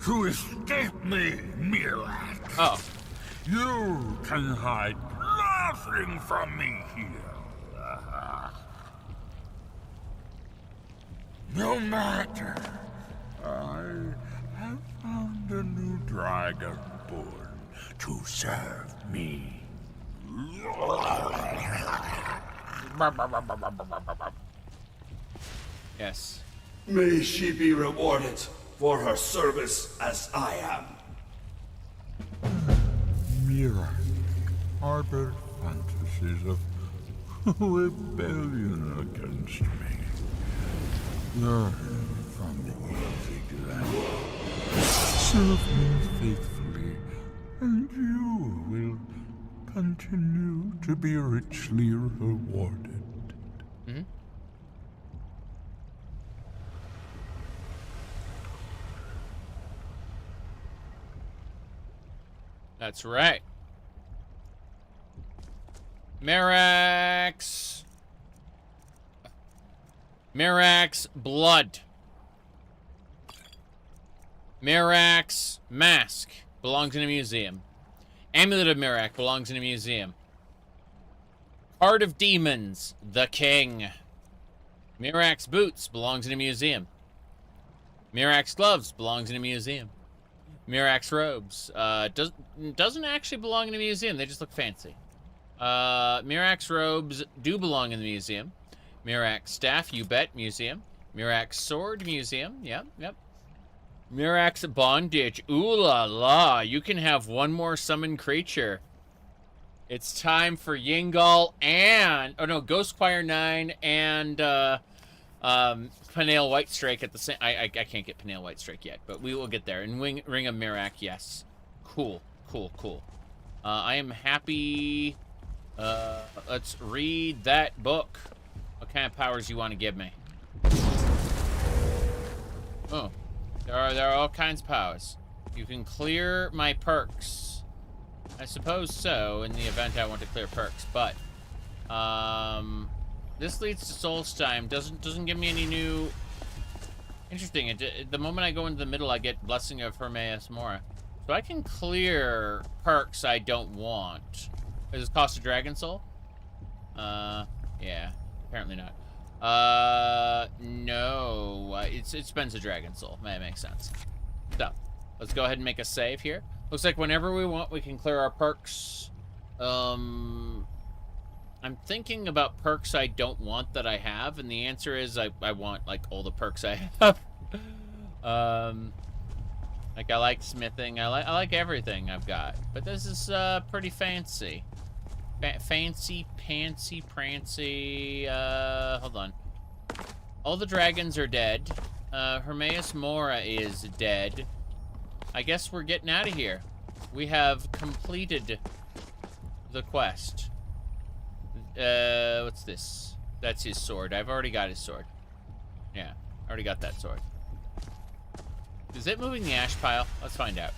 to escape me, Miraak? Oh. You can hide nothing from me here. No matter. I have found a new Dragonborn to serve me. Yes. May she be rewarded for her service as I am. Miraak harbored fantasies of rebellion against me. Learn from the easy glad. Serve me faithfully, and you will continue to be richly rewarded. Mm-hmm. That's right. Miraak's blood. Miraak's mask belongs in a museum. Amulet of Miraak belongs in a museum. Heart of Demons, the King. Miraak's boots belongs in a museum. Miraak's gloves belongs in a museum. Miraak's robes doesn't actually belong in a museum. They just look fancy. Miraak's robes do belong in the museum. Miraak's staff, you bet, museum. Miraak's sword, museum. Yep. Miraak's bondage. Ooh la la. You can have one more summoned creature. It's time for Yingal and... Oh no, Ghost Choir 9 and Peniel Whitestrike at the same... I can't get Peniel Whitestrike yet, but we will get there. And Ring of Miraak, yes. Cool. I am happy. Let's read that book. What kind of powers you want to give me? Oh. There are all kinds of powers. You can clear my perks. I suppose so, in the event I want to clear perks, but this leads to Solstheim. Doesn't give me any new... Interesting. The moment I go into the middle, I get Blessing of Ohmes-raht. So I can clear perks I don't want. Does it cost a Dragon Soul? Yeah. Apparently not. No. It spends a Dragon Soul. That makes sense. So, let's go ahead and make a save here. Looks like whenever we want, we can clear our perks. I'm thinking about perks I don't want that I have, and the answer is I want, like, all the perks I have. Like, I like smithing. I like everything I've got. But this is pretty fancy. Fancy, pantsy, prancy. Hold on. All the dragons are dead. Ohmes-raht is dead. I guess we're getting out of here. We have completed the quest. What's this? That's his sword. I've already got his sword. Yeah, already got that sword. Is it moving the ash pile? Let's find out.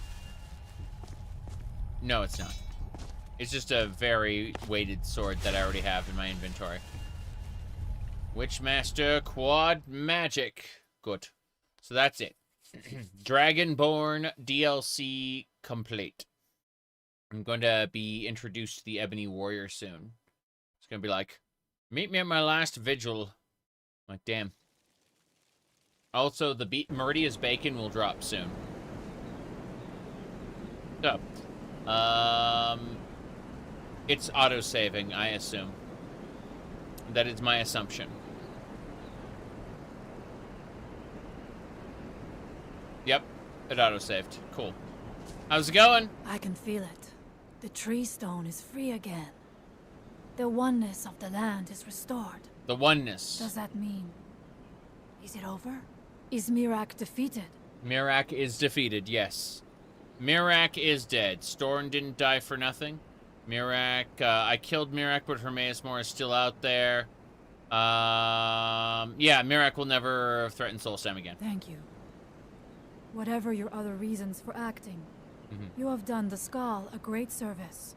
No, it's not. It's just a very weighted sword that I already have in my inventory. Witchmaster Quad Magic. Good. So that's it. Dragonborn DLC complete. I'm going to be introduced to the Ebony Warrior soon. It's going to be like, meet me at my last vigil. I'm like, damn. Also, the Meridia's bacon will drop soon. So, it's auto-saving, I assume. That is my assumption. Yep, it auto-saved. Cool. How's it going? I can feel it. The tree stone is free again. The oneness of the land is restored. The oneness. Does that mean... is it over? Is Miraak defeated? Miraak is defeated, yes. Miraak is dead. Storm didn't die for nothing. Miraak, I killed Miraak, but Ohmes-raht is still out there. Yeah, Miraak will never threaten Solstheim again. Thank you. Whatever your other reasons for acting, you have done the Skaal a great service.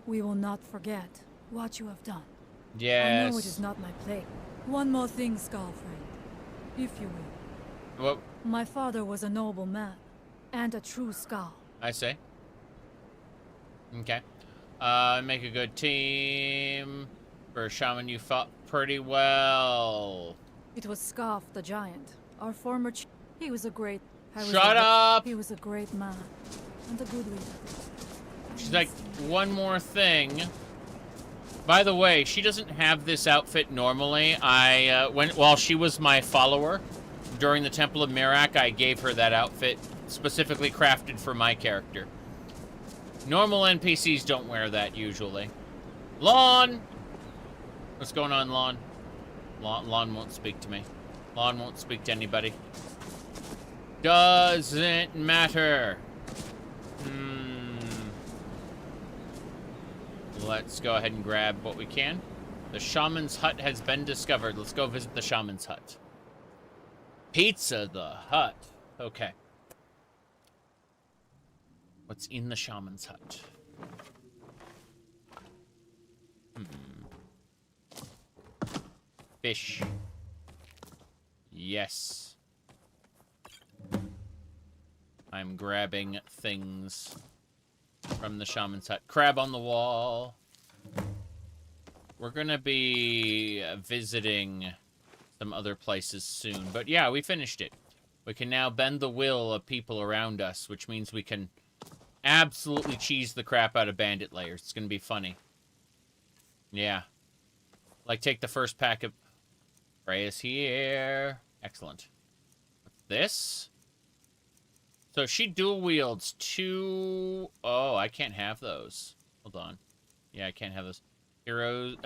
We will not forget what you have done. Yes. I know it is not my place. One more thing, Skaal friend, if you will. What? My father was a noble man, and a true Skaal. I say. Okay. Make a good team. For a shaman, you fought pretty well. It was Skaal the giant, our former he was a great... Shut up! He was a great man, and a good leader. She's like, one more thing. By the way, she doesn't have this outfit normally. While she was my follower, during the Temple of Miraak, I gave her that outfit, specifically crafted for my character. Normal NPCs don't wear that, usually. Lawn! What's going on, Lawn? Lawn won't speak to me. Lawn won't speak to anybody. Doesn't matter. Let's go ahead and grab what we can. The shaman's hut has been discovered. Let's go visit the shaman's hut. Pizza the Hut. Okay. What's in the shaman's hut? Fish. Yes. I'm grabbing things from the shaman's hut. Crab on the wall. We're gonna be visiting some other places soon. But yeah, we finished it. We can now bend the will of people around us, which means we can absolutely cheese the crap out of bandit layers. It's gonna be funny. Yeah. Like, take the first pack of... Prey is here. Excellent. What's this? So she dual wields two... Oh, I can't have those. Hold on. Yeah, I can't have those. Heroes...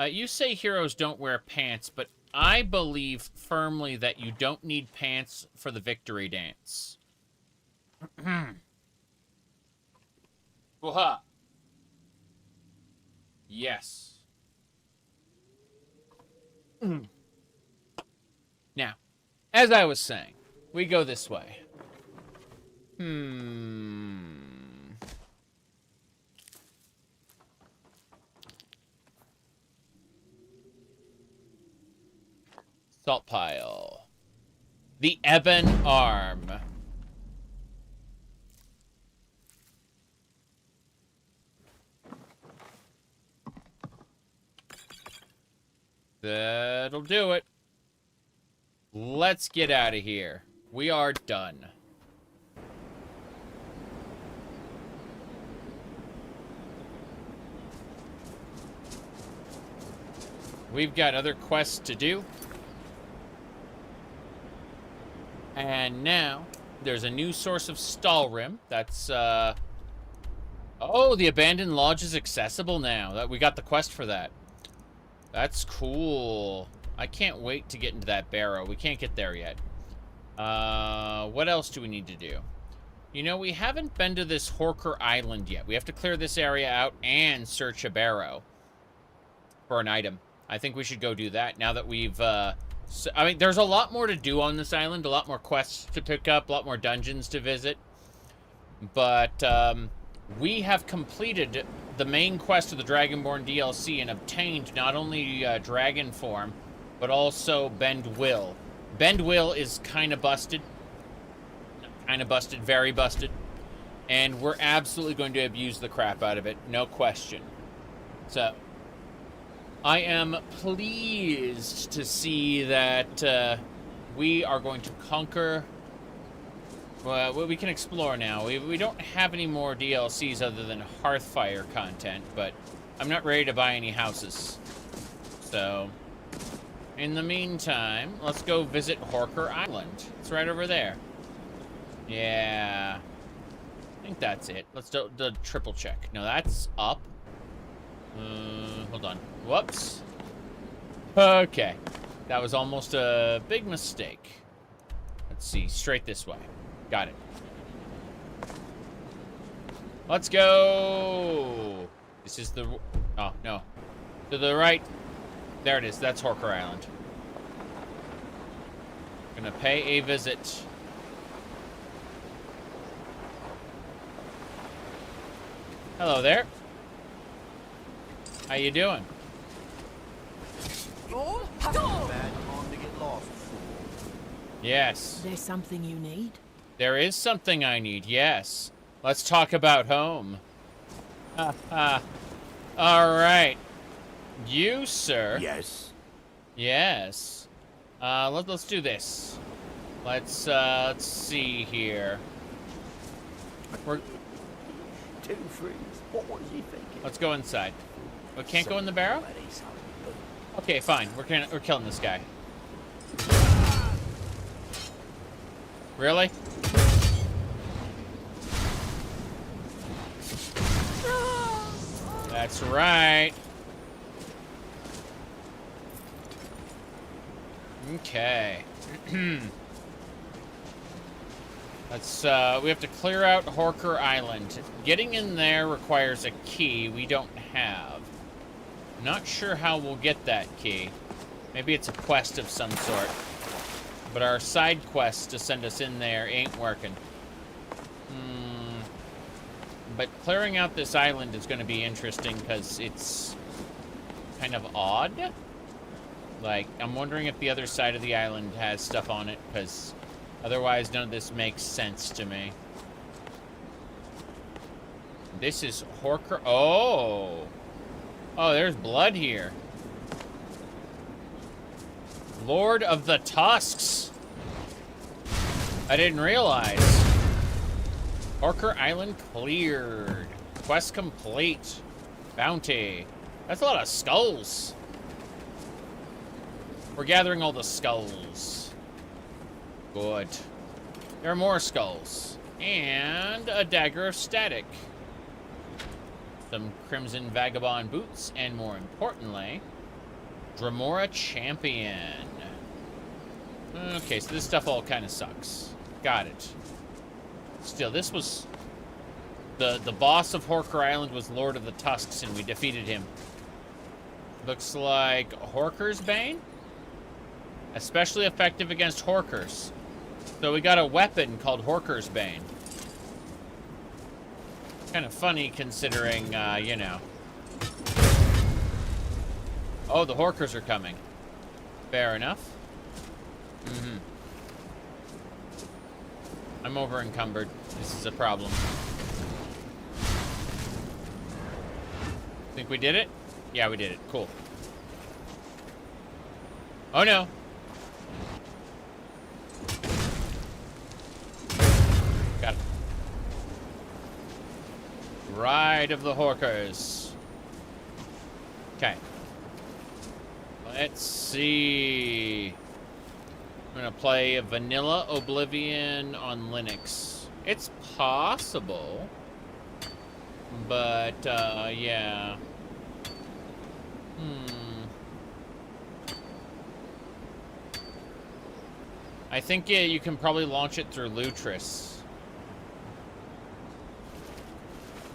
you say heroes don't wear pants, but I believe firmly that you don't need pants for the victory dance. Whoa-ha. Yes. Now, as I was saying, we go this way. Salt pile. The Ebon Arm. That'll do it. Let's get out of here. We are done. We've got other quests to do. And now, There's a new source of Stalrim. That's, oh, the abandoned lodge is accessible now. We got the quest for that. That's cool. I can't wait to get into that barrow. We can't get there yet. What else do we need to do? You know, we haven't been to this Horker Island yet. We have to clear this area out and search a barrow for an item. I think we should go do that now that we've, I mean, there's a lot more to do on this island, a lot more quests to pick up, a lot more dungeons to visit. But, we have completed the main quest of the Dragonborn DLC and obtained not only dragon form, but also Bend Will. Bend Will is kind of busted. Kind of busted, very busted. And we're absolutely going to abuse the crap out of it, no question. So, I am pleased to see that we are going to conquer... Well, we can explore now. We don't have any more DLCs other than Hearthfire content, but I'm not ready to buy any houses. So, in the meantime, let's go visit Horker Island. It's right over there. Yeah. I think that's it. Let's do the triple check. No, that's up. Hold on. Whoops. Okay. That was almost a big mistake. Let's see. Straight this way. Got it. Let's go. This is the... Oh, no. To the right. There it is. That's Horker Island. Gonna pay a visit. Hello there. How you doing? Yes. There's something you need? There is something I need, yes. Let's talk about home. All right. You, sir. Yes. Yes. Let's do this. Let's see here. We're... Two freeze. What was he thinking? Let's go inside. We can't go in the barrow? Okay, fine. We're killing this guy. Really? That's right. Okay. Let's, we have to clear out Horker Island. Getting in there requires a key we don't have. Not sure how we'll get that key. Maybe it's a quest of some sort. But our side quest to send us in there ain't working. But clearing out this island is going to be interesting because it's kind of odd. Like, I'm wondering if the other side of the island has stuff on it, because otherwise none of this makes sense to me. This is Horker... Oh! Oh, there's blood here. Lord of the Tusks. I didn't realize. Horker Island cleared. Quest complete. Bounty. That's a lot of skulls. We're gathering all the skulls. Good. There are more skulls. And a dagger of static. Some crimson vagabond boots. And more importantly, Dac0da champion. Okay, so this stuff all kind of sucks. Got it. Still, this was... The boss of Horker Island was Lord of the Tusks, and we defeated him. Looks like Horker's Bane? Especially effective against Horkers. So we got a weapon called Horker's Bane. Kind of funny considering, you know. Oh, the Horkers are coming. Fair enough. Mm-hmm. I'm over encumbered. This is a problem. Think we did it? Yeah, we did it. Cool. Oh no. Got it. Ride of the Horkers. Okay. Let's see. I'm gonna play Vanilla Oblivion on Linux. It's possible, but yeah. I think you can probably launch it through Lutris.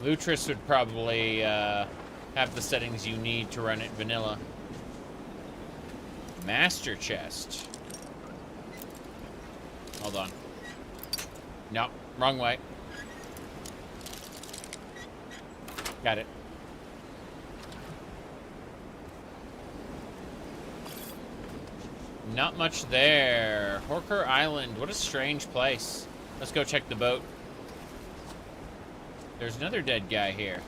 Lutris would probably have the settings you need to run it vanilla. Master chest. Hold on. Nope, wrong way. Got it. Not much there. Horker Island, what a strange place. Let's go check the boat. There's another dead guy here.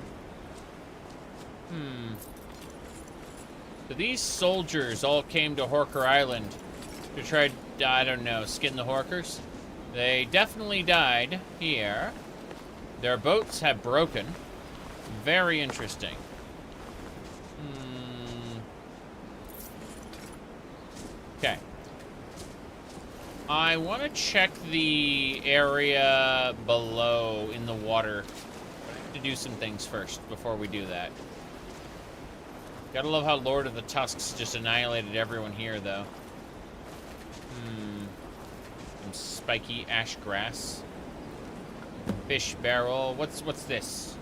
So these soldiers all came to Horker Island to try to, I don't know, skin the Horkers. They definitely died here. Their boats have broken. Very interesting. Okay. I want to check the area below in the water. I have to do some things first before we do that. Gotta love how Lord of the Tusks just annihilated everyone here, though. Some spiky ash grass. Fish barrel. What's this?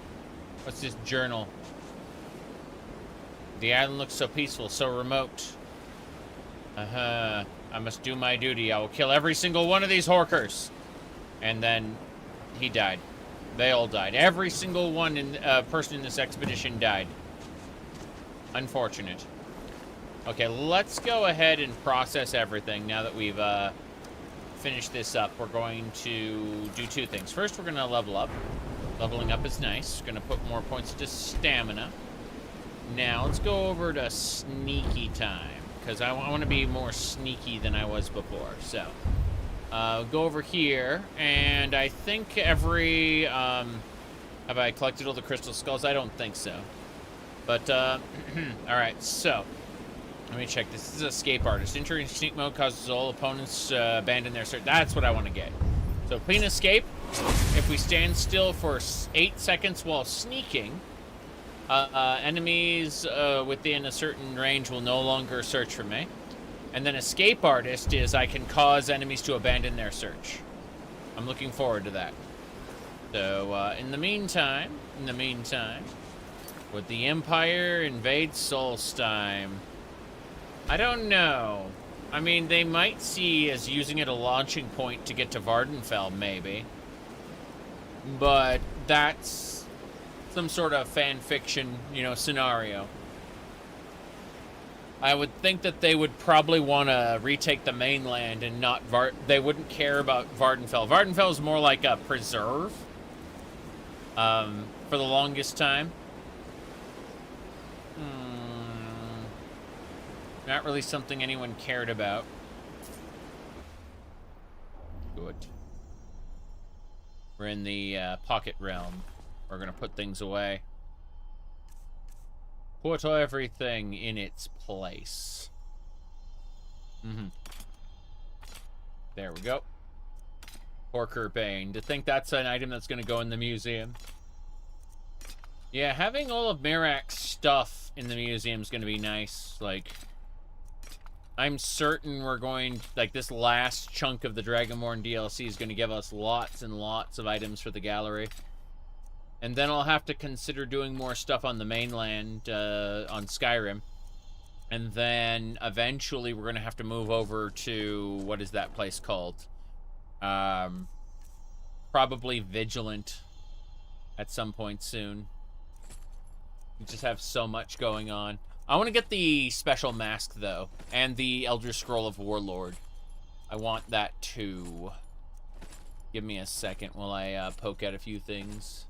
What's this journal? The island looks so peaceful, so remote. I must do my duty. I will kill every single one of these Horkers. And then he died. They all died. Every single person in this expedition died. Unfortunate. Okay, let's go ahead and process everything now that we've finished this up. We're going to do two things. First, we're going to level up. Leveling up is nice. Going to put more points to stamina. Now, let's go over to sneaky time, because I want to be more sneaky than I was before. So, go over here, and I think every... have I collected all the crystal skulls? I don't think so. But, alright, so, let me check. This is escape artist. Entering sneak mode causes all opponents abandon their search. That's what I want to get. So, clean escape. If we stand still for 8 seconds while sneaking, enemies within a certain range will no longer search for me. And then escape artist is I can cause enemies to abandon their search. I'm looking forward to that. So, in the meantime, would the Empire invade Solstheim? I don't know. I mean, they might see as using it a launching point to get to Vardenfell, maybe. But that's some sort of fan fiction, you know, scenario. I would think that they would probably want to retake the mainland and not they wouldn't care about Vardenfell. Vardenfell is more like a preserve for the longest time. Not really something anyone cared about. Good. We're in the pocket realm. We're going to put things away. Put everything in its place. There we go. Horker Bane. To think that's an item that's going to go in the museum. Yeah, having all of Miraak's stuff in the museum is going to be nice. Like, I'm certain we're going... Like, this last chunk of the Dragonborn DLC is going to give us lots and lots of items for the gallery. And then I'll have to consider doing more stuff on the mainland, on Skyrim. And then, eventually, we're going to have to move over to... What is that place called? Probably Vigilant at some point soon. We just have so much going on. I want to get the special mask, though, and the Elder Scroll of Warlord. I want that, too. Give me a second while I poke at a few things.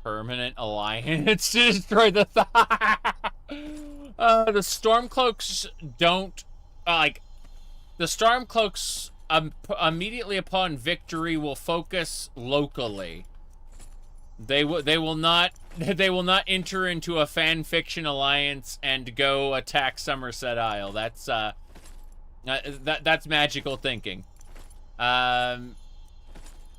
Permanent alliance to destroy the the Stormcloaks don't... the Stormcloaks, immediately upon victory, will focus locally. They will not enter into a fan fiction alliance and go attack Somerset Isle. That's that's magical thinking.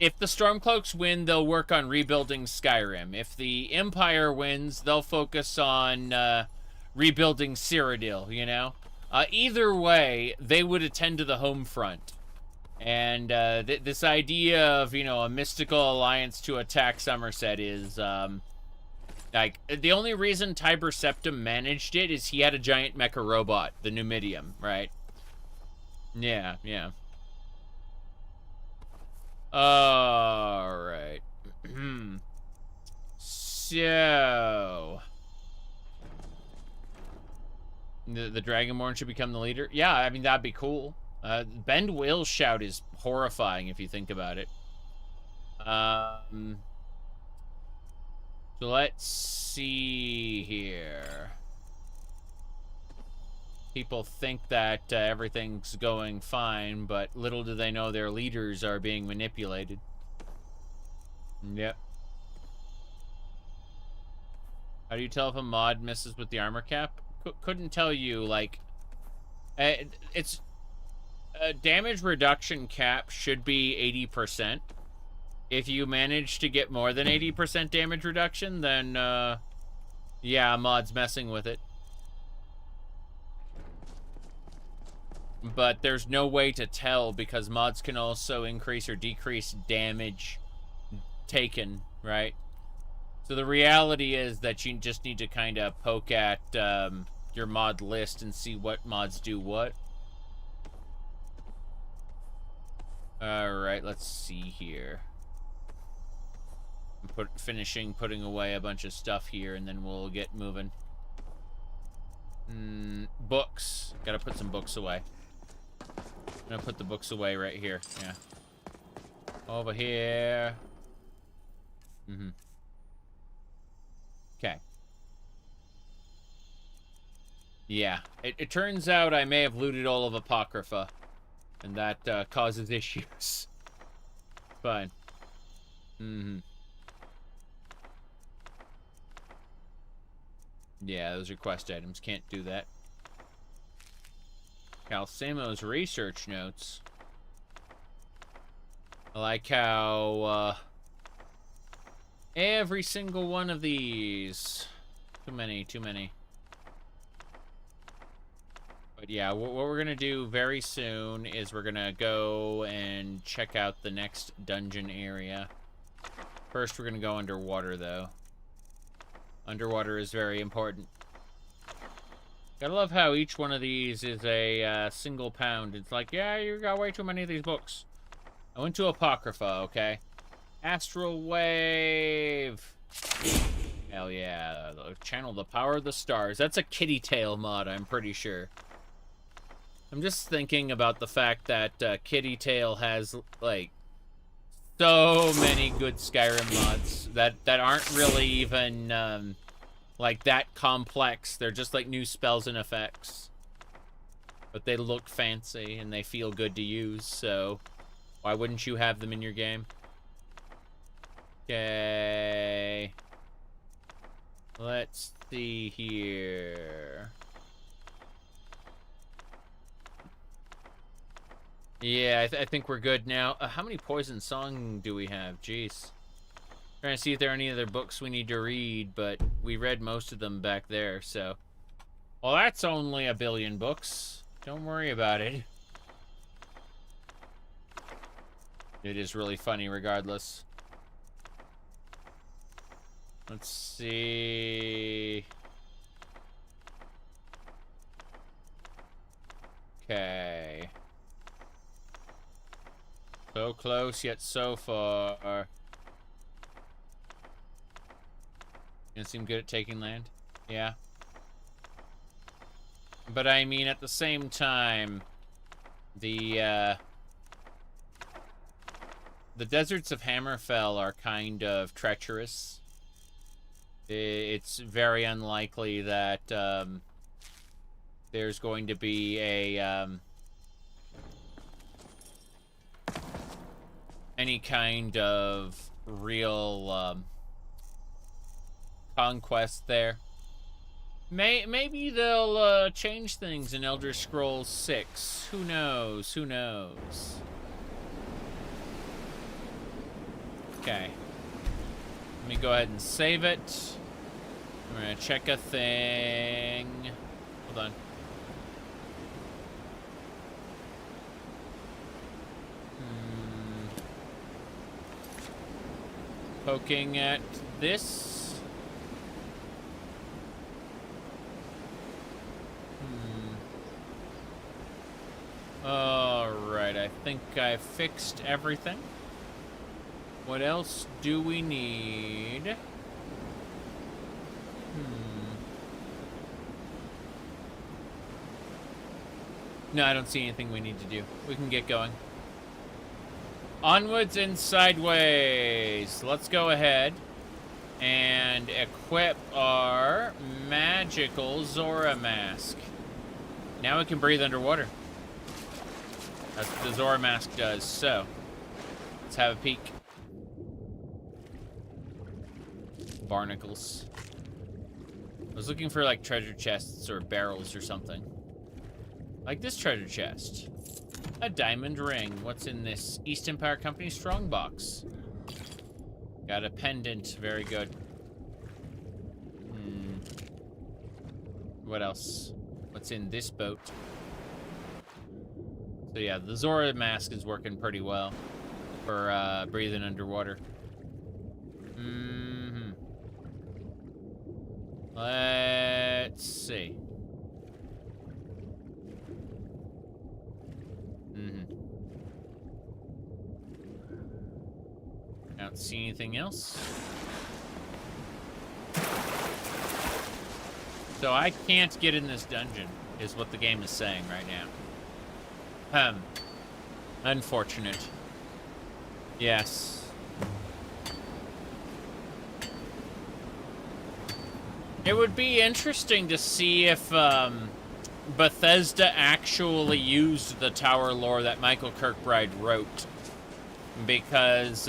If the Stormcloaks win, they'll work on rebuilding Skyrim. If the Empire wins, they'll focus on rebuilding Cyrodiil, you know? Either way, they would attend to the home front. And this idea of, you know, a mystical alliance to attack Somerset is, like, the only reason Tiber Septim managed it is he had a giant mecha robot, the Numidium, right? Yeah, yeah. Alright. So... The Dragonborn should become the leader? Yeah, I mean, that'd be cool. Bend Will's shout is horrifying if you think about it. So let's see here. People think that everything's going fine, but little do they know their leaders are being manipulated. Yep. How do you tell if a mod misses with the armor cap? Couldn't tell you, like... it's... damage reduction cap should be 80%. If you manage to get more than 80% damage reduction, then, yeah, mod's messing with it. But there's no way to tell because mods can also increase or decrease damage taken, right? So the reality is that you just need to kind of poke at your mod list and see what mods do what. Alright, let's see here. I'm finishing putting away a bunch of stuff here and then we'll get moving. Books. Gotta put some books away. I'm gonna put the books away right here. Yeah. Over here. Okay. Yeah. It turns out I may have looted all of Apocrypha. And that causes issues. Fine. Yeah, those are quest items. Can't do that. Calcemo's research notes. I like how every single one of these. Too many, too many. But yeah, what we're gonna do very soon is we're gonna go and check out the next dungeon area. First, we're gonna go underwater, though. Underwater is very important. Gotta love how each one of these is a single pound. It's like, yeah, you got way too many of these books. I went to Apocrypha, okay? Astral Wave. Hell yeah. Channel the power of the stars. That's a kitty tail mod, I'm pretty sure. I'm just thinking about the fact that Kitty Tail has, like, so many good Skyrim mods that aren't really even, like, that complex. They're just, like, new spells and effects. But they look fancy and they feel good to use, so why wouldn't you have them in your game? Okay. Let's see here. Yeah, I think we're good now. How many Poison Song do we have? Jeez. Trying to see if there are any other books we need to read, but we read most of them back there, so. Well, that's only 1 billion books. Don't worry about it. It is really funny regardless. Let's see. Okay. So close, yet so far. Gonna seem good at taking land? Yeah. But I mean, at the same time, the deserts of Hammerfell are kind of treacherous. It's very unlikely that there's going to be a any kind of real conquest there. Maybe they'll change things in Elder Scrolls 6. Who knows? Who knows? Okay. Let me go ahead and save it. I'm gonna check a thing. Hold on. Poking at this. Alright, I think I fixed everything. What else do we need? No, I don't see anything we need to do. We can get going. Onwards and sideways. Let's go ahead and equip our magical Zora mask. Now we can breathe underwater. That's what the Zora mask does. So, let's have a peek. Barnacles. I was looking for like treasure chests or barrels or something. Like this treasure chest. A diamond ring. What's in this? East Empire Company strongbox. Got a pendant. Very good. What else? What's in this boat? So yeah, the Zora mask is working pretty well for breathing underwater. Let's see. I don't see anything else. So I can't get in this dungeon, is what the game is saying right now. Unfortunate. Yes. It would be interesting to see if Bethesda actually used the tower lore that Michael Kirkbride wrote. Because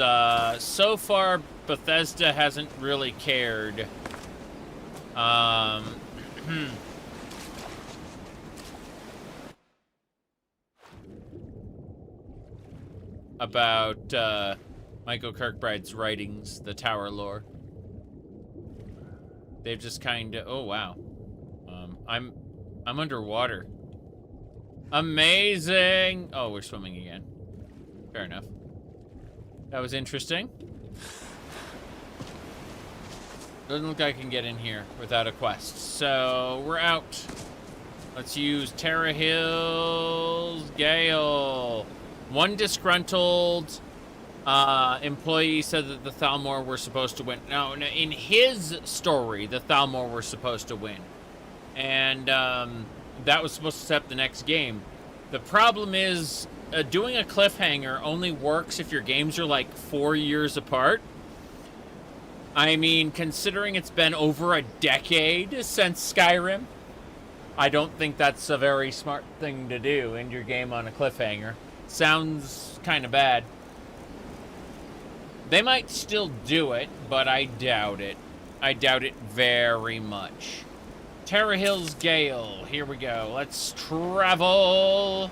so far, Bethesda hasn't really cared. About Michael Kirkbride's writings, the tower lore. They've just kind of... Oh, wow. I'm underwater. Amazing! Oh, we're swimming again. Fair enough. That was interesting. Doesn't look like I can get in here without a quest. So, we're out. Let's use Terra Hills Gale. One disgruntled employee said that the Thalmor were supposed to win. No, in his story, the Thalmor were supposed to win. And that was supposed to set up the next game. The problem is, doing a cliffhanger only works if your games are like 4 years apart. I mean, considering it's been over a decade since Skyrim, I don't think that's a very smart thing to do, end your game on a cliffhanger. Sounds kind of bad. They might still do it, but I doubt it. I doubt it very much. Terra Hills Gale. Here we go. Let's travel.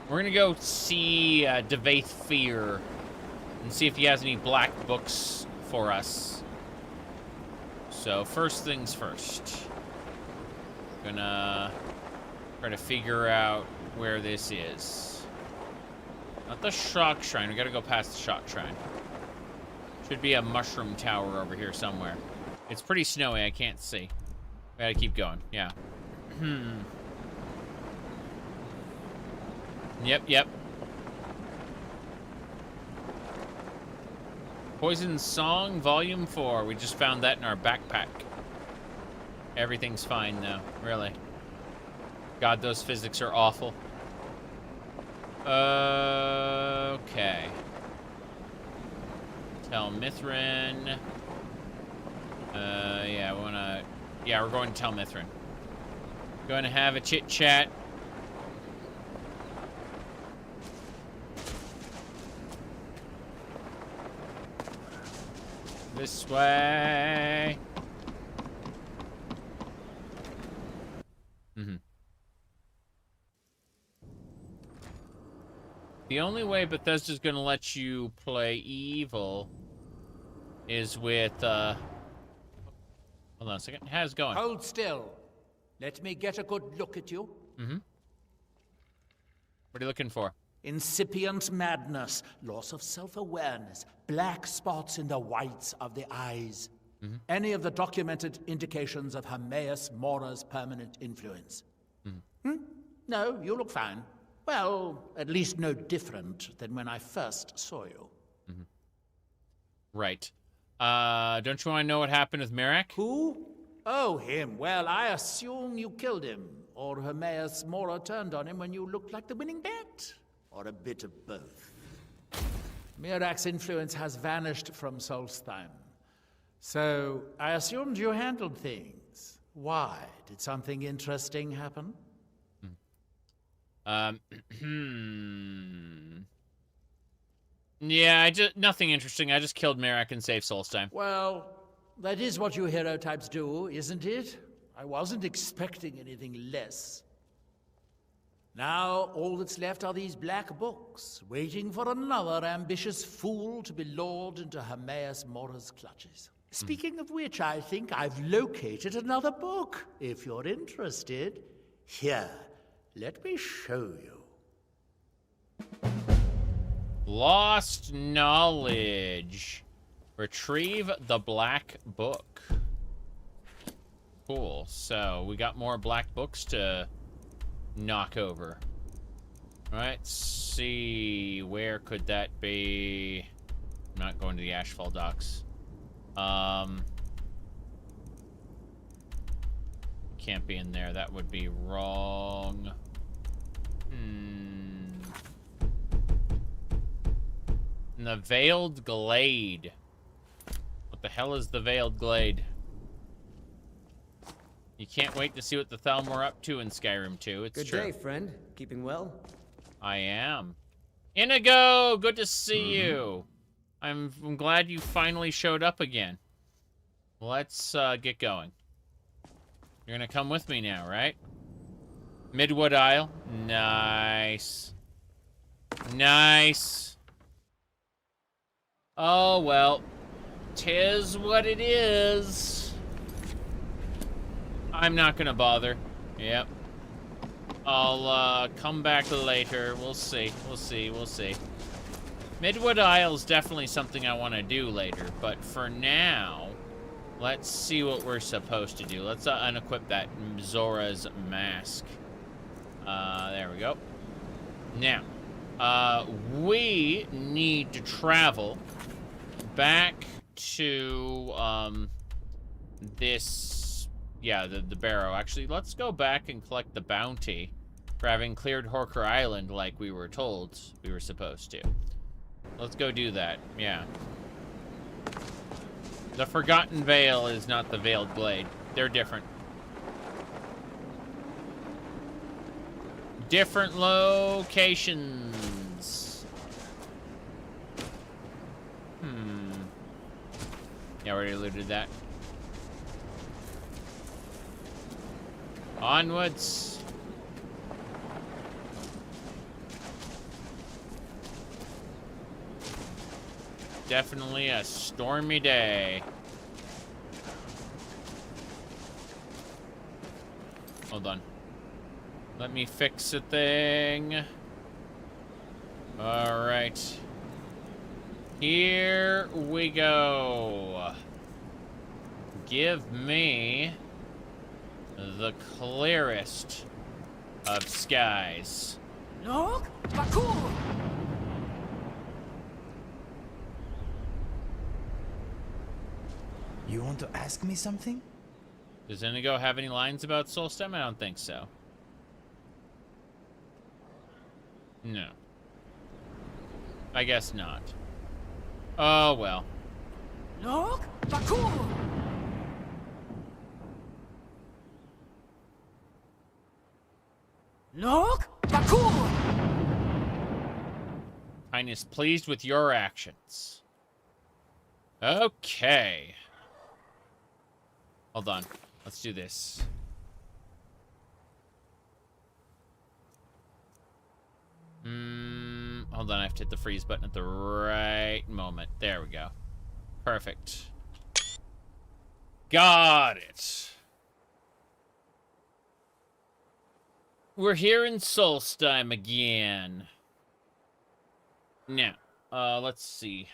We're gonna go see Devaith Fear and see if he has any black books for us. So first things first. Gonna try to figure out where this is. Not the Shock Shrine. We gotta go past the Shock Shrine. Should be a mushroom tower over here somewhere. It's pretty snowy. I can't see. We gotta keep going. Yeah. Yep. Poison Song, Volume 4. We just found that in our backpack. Everything's fine, though. Really. God, those physics are awful. Okay. Tell Mithrin. Yeah, we're going to Tell Mithrin. Going to have a chit-chat. This way. The only way Bethesda's gonna let you play evil is with, hold on a second. How's it going? Hold still. Let me get a good look at you. What are you looking for? Incipient madness, loss of self-awareness, black spots in the whites of the eyes. Any of the documented indications of Ohmes-raht permanent influence. No, you look fine. Well, at least no different than when I first saw you. Right. Don't you want to know what happened with Miraak? Who? Oh, him. Well, I assume you killed him. Or Ohmes-raht turned on him when you looked like the winning bet. Or a bit of both. Miraak's influence has vanished from Solstheim. So, I assumed you handled things. Why? Did something interesting happen? Yeah, nothing interesting. I just killed Miraak and saved Solstheim. Well, that is what you hero types do, isn't it? I wasn't expecting anything less. Now, all that's left are these black books, waiting for another ambitious fool to be lured into Ohmes-raht's clutches. Speaking of which, I think I've located another book, if you're interested. Here, let me show you. Lost knowledge. Retrieve the black book. Cool. So, we got more black books to knock over. Alright, let's see. Where could that be? I'm not going to the Ashfall docks. Can't be in there. That would be wrong. In the Veiled Glade. What the hell is the Veiled Glade? You can't wait to see what the Thalmor are up to in Skyrim 2. It's true. Good day, friend. Keeping well? I am. Inigo! Good to see you. I'm glad you finally showed up again. Let's get going. You're gonna come with me now, right? Midwood Isle. Nice. Nice. Oh, well. 'Tis what it is. I'm not gonna bother. Yep. I'll come back later. We'll see. We'll see. We'll see. Midwood Isle's definitely something I want to do later, but for now, let's see what we're supposed to do. Let's unequip that Zora's mask. There we go. Now, we need to travel back to this, yeah, the barrow. Actually, let's go back and collect the bounty for having cleared Horker Island like we were told we were supposed to. Let's go do that, yeah. The Forgotten Vale is not the Veiled Glade. They're different. Different locations. Yeah, I already looted that. Onwards. Definitely a stormy day. Hold on. Let me fix a thing. All right. Here we go. Give me the clearest of skies. Look, Bakur! You want to ask me something? Does Inigo have any lines about Solstheim? I don't think so. No. I guess not. Oh, well. Look, Bakur! Look, Bakur! Highness pleased with your actions. Okay. Hold on. Let's do this. Hold on, I have to hit the freeze button at the right moment. There we go. Perfect. Got it. We're here in Solstheim again. Now, let's see.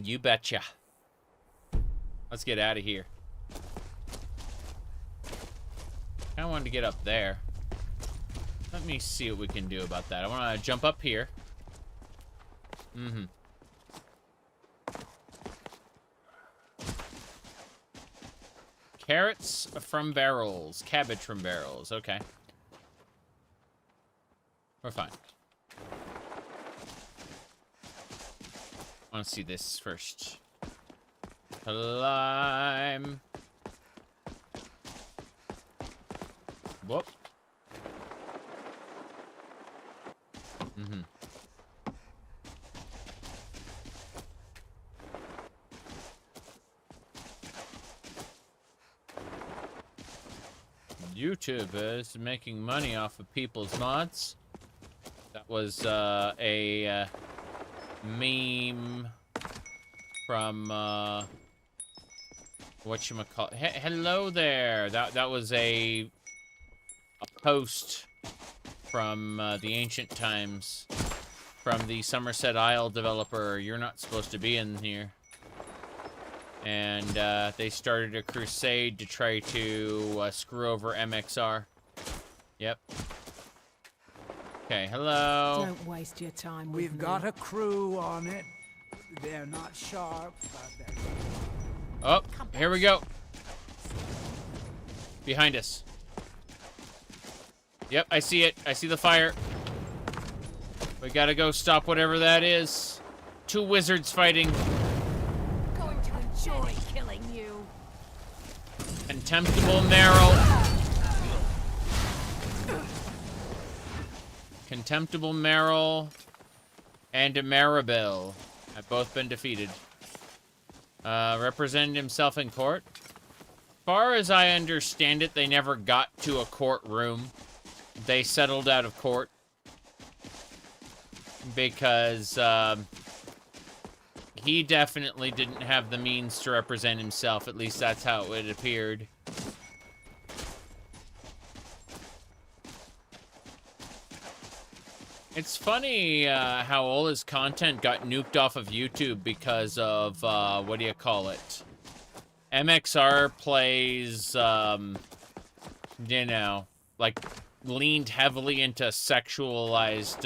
You betcha. Let's get out of here. I wanted to get up there. Let me see what we can do about that. I want to jump up here. Carrots from barrels. Cabbage from barrels. Okay. We're fine. I want to see this first. Climb. Whoop. YouTubers making money off of people's mods. That was a meme from whatchamacallit. Hello there. That was a post from the ancient times from the Somerset Isle developer. You're not supposed to be in here. And they started a crusade to try to screw over MXR. Yep. Okay, hello. Don't waste your time with We've got a crew on it. They're not sharp, but they're... Oh, here we go. Behind us. Yep, I see it. I see the fire. We gotta go stop whatever that is. Two wizards fighting. Going to enjoy killing you. Contemptible Merrill. Contemptible Merrill and Maribel have both been defeated. Represented himself in court. Far as I understand it, they never got to a courtroom. They settled out of court. Because, he definitely didn't have the means to represent himself. At least that's how it appeared. It's funny how all his content got nuked off of YouTube because of, what do you call it? MXR plays, you know, like, leaned heavily into sexualized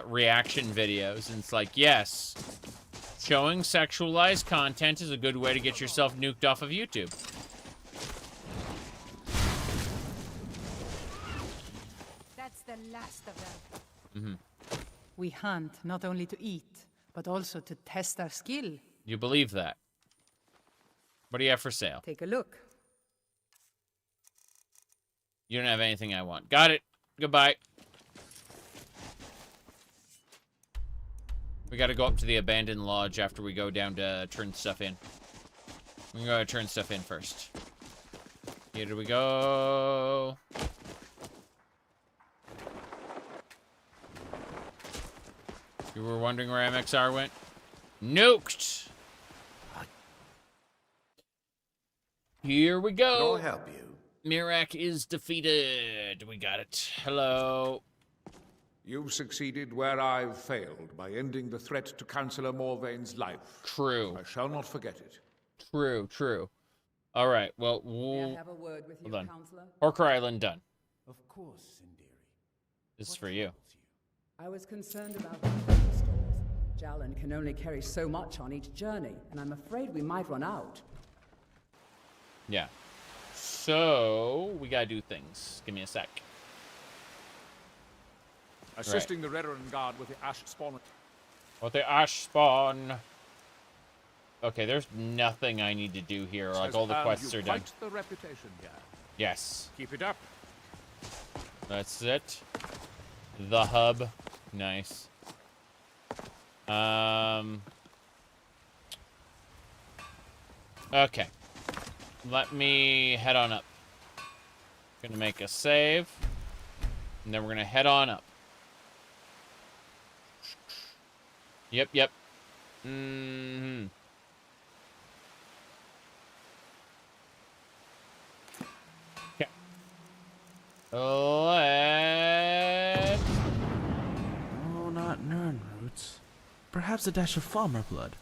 reaction videos. And it's like, yes, showing sexualized content is a good way to get yourself nuked off of YouTube. That's the last of them. Mm-hmm. We hunt not only to eat, but also to test our skill. You believe that? What do you have for sale? Take a look. You don't have anything I want. Got it. Goodbye. We gotta go up to the abandoned lodge after we go down to turn stuff in. We gotta turn stuff in first. Here we go. You were wondering where MXR went? Nuked! Here we go. Can I help you? Miraak is defeated. We got it. Hello. You've succeeded where I've failed by ending the threat to Councillor Morvain's life. True. I shall not forget it. True, true. All right, well, May I have a word with you, hold on. Counselor? Orker Island done. Of course, Sindiri. This is for you. I was concerned about the food stores. Jalan can only carry so much on each journey, and I'm afraid we might run out. Yeah. So, we gotta do things. Give me a sec. Assisting the Redoran Guard with the ash spawn. With the ash spawn. Okay, there's nothing I need to do here. Like, all the quests are done. Quite the reputation here. Yes. Keep it up. That's it. The hub. Nice. Okay. Let me head on up. Gonna make a save. And then we're gonna head on up. Yep. Mm-hmm. Okay. Let's... Oh, not Nern roots. Perhaps a dash of Falmer blood.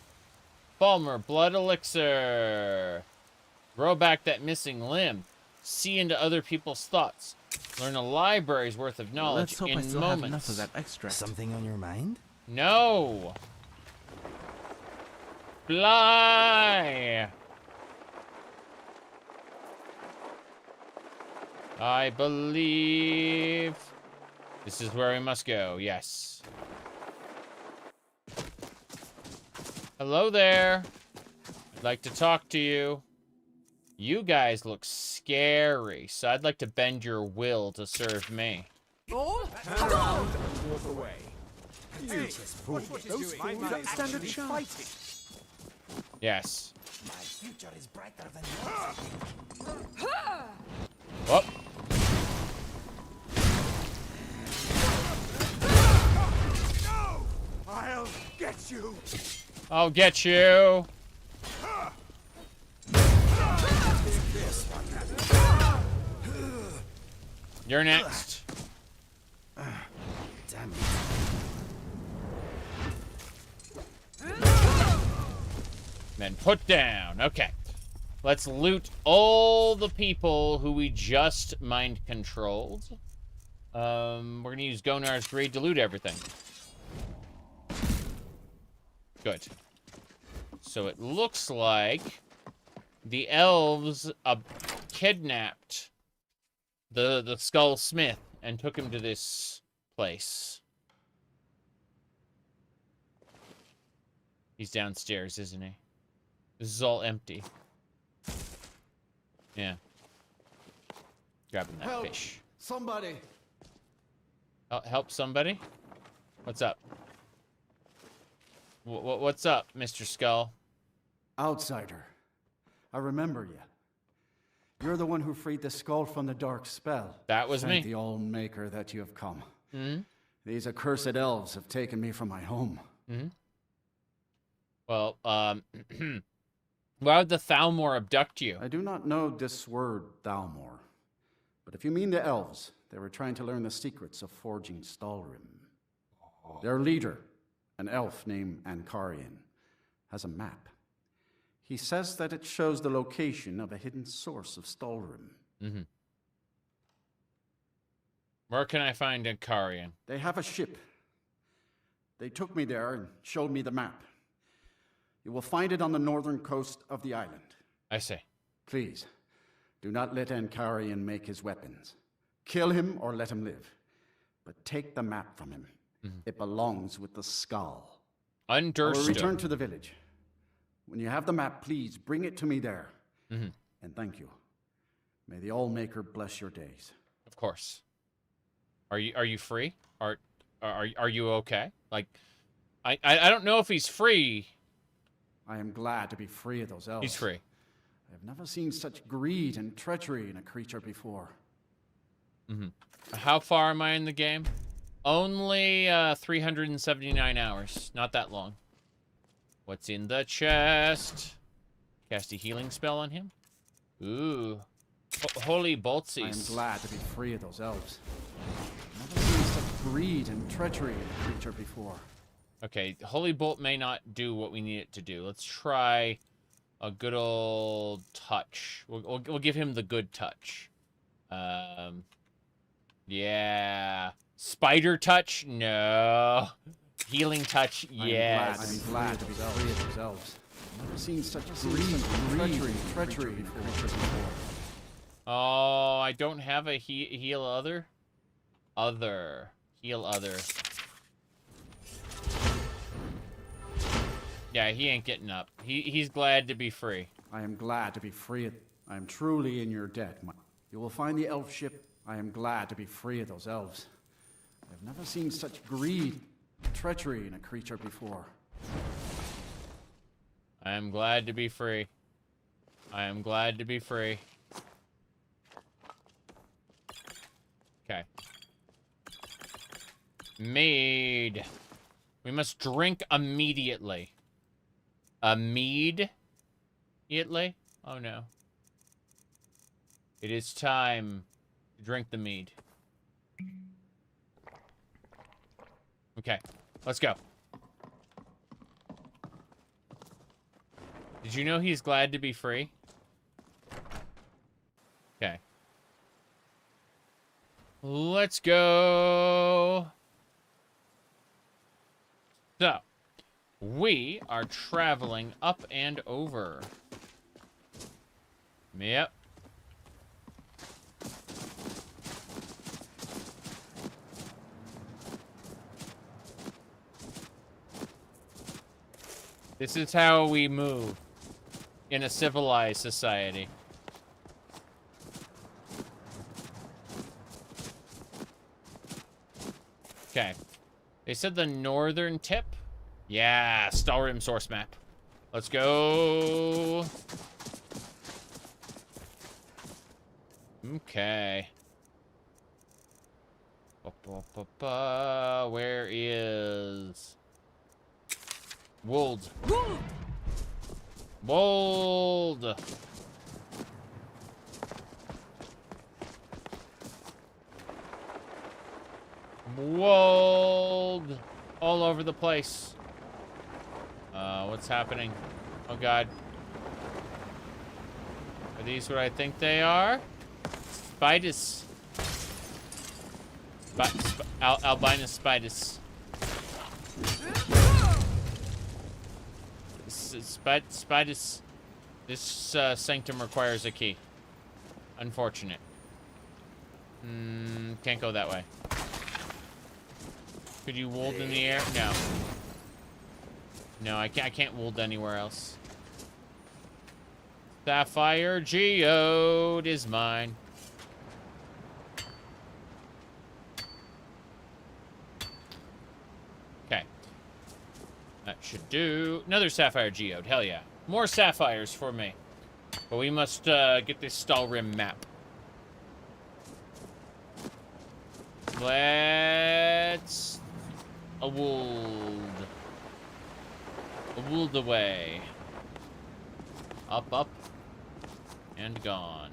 Falmer blood elixir. Grow back that missing limb. See into other people's thoughts. Learn a library's worth of knowledge Let's hope in I still moments. have enough of that extract. Something on your mind? No. Fly. I believe this is where we must go. Yes. Hello there. I'd like to talk to you. You guys look scary, so I'd like to bend your will to serve me. Walk away. You just fool. Those fools don't stand a chance. Yes. My future is brighter than yours. Whoop. I'll get you. I'll get you. You're next. Damn it. Then put down. Okay. Let's loot all the people who we just mind controlled. We're gonna use Gonar's Greed to loot everything. Good. So it looks like the elves kidnapped the Skull Smith and took him to this place. He's downstairs, isn't he? This is all empty. Yeah. Grabbing that Help! fish. Somebody! Help somebody? What's up? What's up, Mr. Skull? Outsider. I remember you. You're the one who freed the skull from the dark spell. That was Thank me. the All-Maker that you have come. Mm-hmm. These accursed elves have taken me from my home. Mm-hmm. Well, why would the Thalmor abduct you? I do not know this word, Thalmor. But if you mean the elves, they were trying to learn the secrets of forging Stalrim. Their leader, an elf named Ankarian, has a map. He says that it shows the location of a hidden source of Stalrim. Mm-hmm. Where can I find Ankarian? They have a ship. They took me there and showed me the map. You will find it on the northern coast of the island. I see. Please, do not let Ankarian make his weapons. Kill him or let him live. But take the map from him. Mm-hmm. It belongs with the Skaal. Understood. I will return to the village. When you have the map, please bring it to me there. Mm-hmm. And thank you. May the All-Maker bless your days. Of course. Are you free? Are you okay? Like, I don't know if he's free. I am glad to be free of those elves. He's free. I have never seen such greed and treachery in a creature before. Mm-hmm. How far am I in the game? Only 379 hours. Not that long. What's in the chest? Cast a healing spell on him? Ooh. Holy boltsies. I am glad to be free of those elves. I've never seen such greed and treachery in a creature before. Okay, Holy Bolt may not do what we need it to do. Let's try a good old touch. We'll give him the good touch. Yeah. Spider touch? No. Healing touch? Yes. I'm glad to be free of those elves. I've never seen such greed and treachery before. Oh, I don't have a heal other? Heal other. Yeah, he ain't getting up. He's glad to be free. I am glad to be free. I am truly in your debt. You will find the elf ship I am glad to be free of those elves. I've never seen such greed, treachery in a creature before. I am glad to be free. I am glad to be free. Okay. Mead. We must drink immediately. Immediately? Oh no. It is time to drink the mead. Okay, let's go. Did you know he's glad to be free? Okay. Let's go. So, we are traveling up and over. Yep. This is how we move in a civilized society. Okay. They said the northern tip? Yeah, Stalrim source map. Let's go. Okay. Where is... Wold. Wold. Wold. All over the place. What's happening? Oh god. Are these what I think they are? Spiders. Albinus spiders. Spiders. This sanctum requires a key. Unfortunate. Can't go that way. Could you wold in the air? No. No, I can't wold anywhere else. Sapphire geode is mine. Okay. That should do. Another sapphire geode. Hell yeah. More sapphires for me. But we must get this Stalrim map. Let's... A wold. A wold away. Up, up. And gone.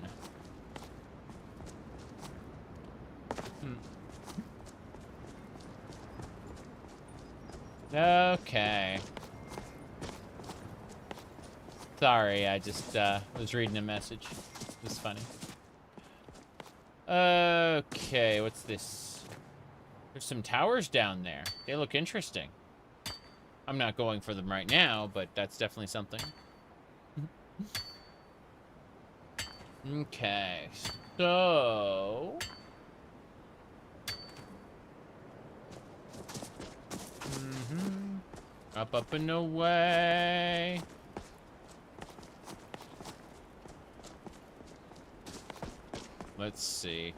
Okay. Sorry, I just was reading a message. It was funny. Okay, what's this? There's some towers down there. They look interesting. I'm not going for them right now, but that's definitely something. Okay, so... Up, up, and away. Let's see.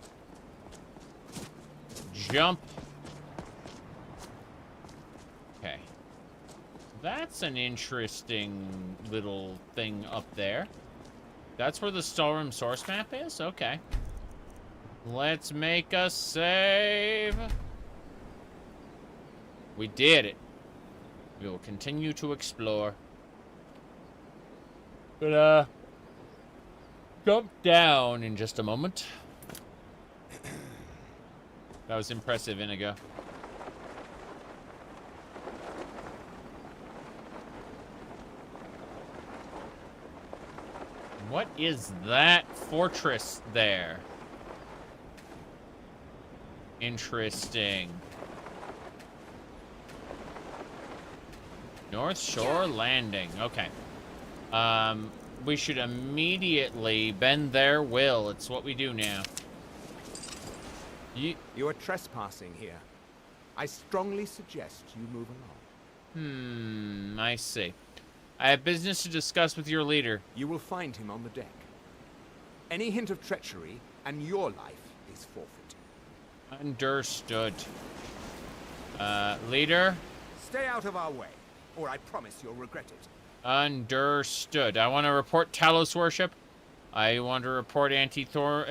Jump. Okay. That's an interesting little thing up there. That's where the Stalrim source map is? Okay. Let's make a save. We did it. We will continue to explore. But, jump down in just a moment. That was impressive, Inigo. What is that fortress there? Interesting. North Shore Landing. Okay. We should immediately bend their will. It's what we do now. You are trespassing here. I strongly suggest you move along. I see. I have business to discuss with your leader. You will find him on the deck. Any hint of treachery, and your life is forfeit. Understood. Leader? Stay out of our way, or I promise you'll regret it. Understood. I want to report Talos worship. I want to report anti-Thor...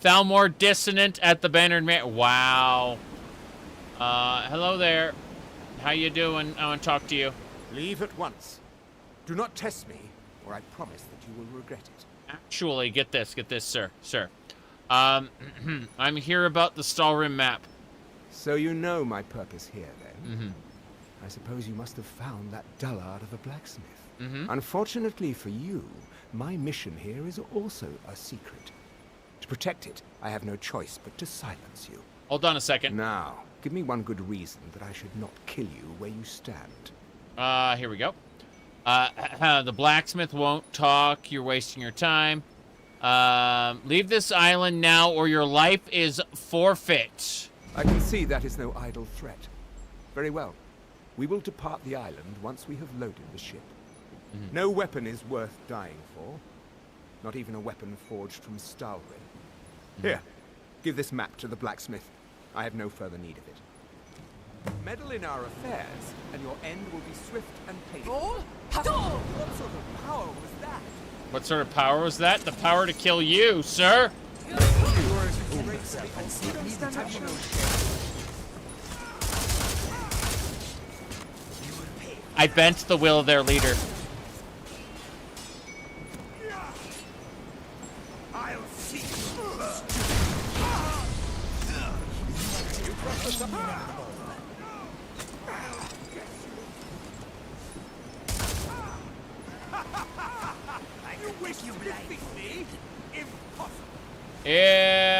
Thalmor dissonant at the Bannered Man. Wow. Hello there. How you doing? I want to talk to you. Leave at once. Do not test me, or I promise that you will regret it. Actually, get this, sir. I'm here about the Stalrim map. So you know my purpose here, then? I suppose you must have found that dullard of a blacksmith. Unfortunately for you, my mission here is also a secret. To protect it, I have no choice but to silence you. Hold on a second. Now, give me one good reason that I should not kill you where you stand. Here we go. The blacksmith won't talk. You're wasting your time. Leave this island now or your life is forfeit. I can see that is no idle threat. Very well. We will depart the island once we have loaded the ship. No weapon is worth dying for. Not even a weapon forged from Stalrim. Here, give this map to the blacksmith. I have no further need of it. Meddle in our affairs, and your end will be swift and painful. What sort of power was that? What sort of power was that? The power to kill you, sir. I bent the will of their leader. I'll see you. You wish to defeat me?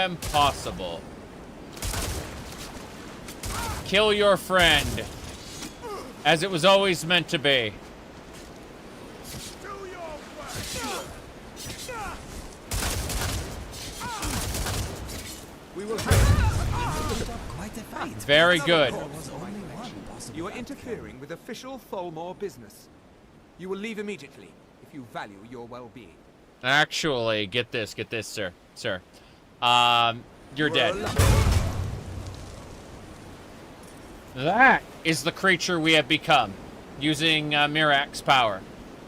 Impossible. Kill your friend, as it was always meant to be. We will have quite a fight. Very good. You are interfering with official Thalmor business. You will leave immediately if you value your well-being. Actually, get this, sir. You're dead. That is the creature we have become, using Miraak's power.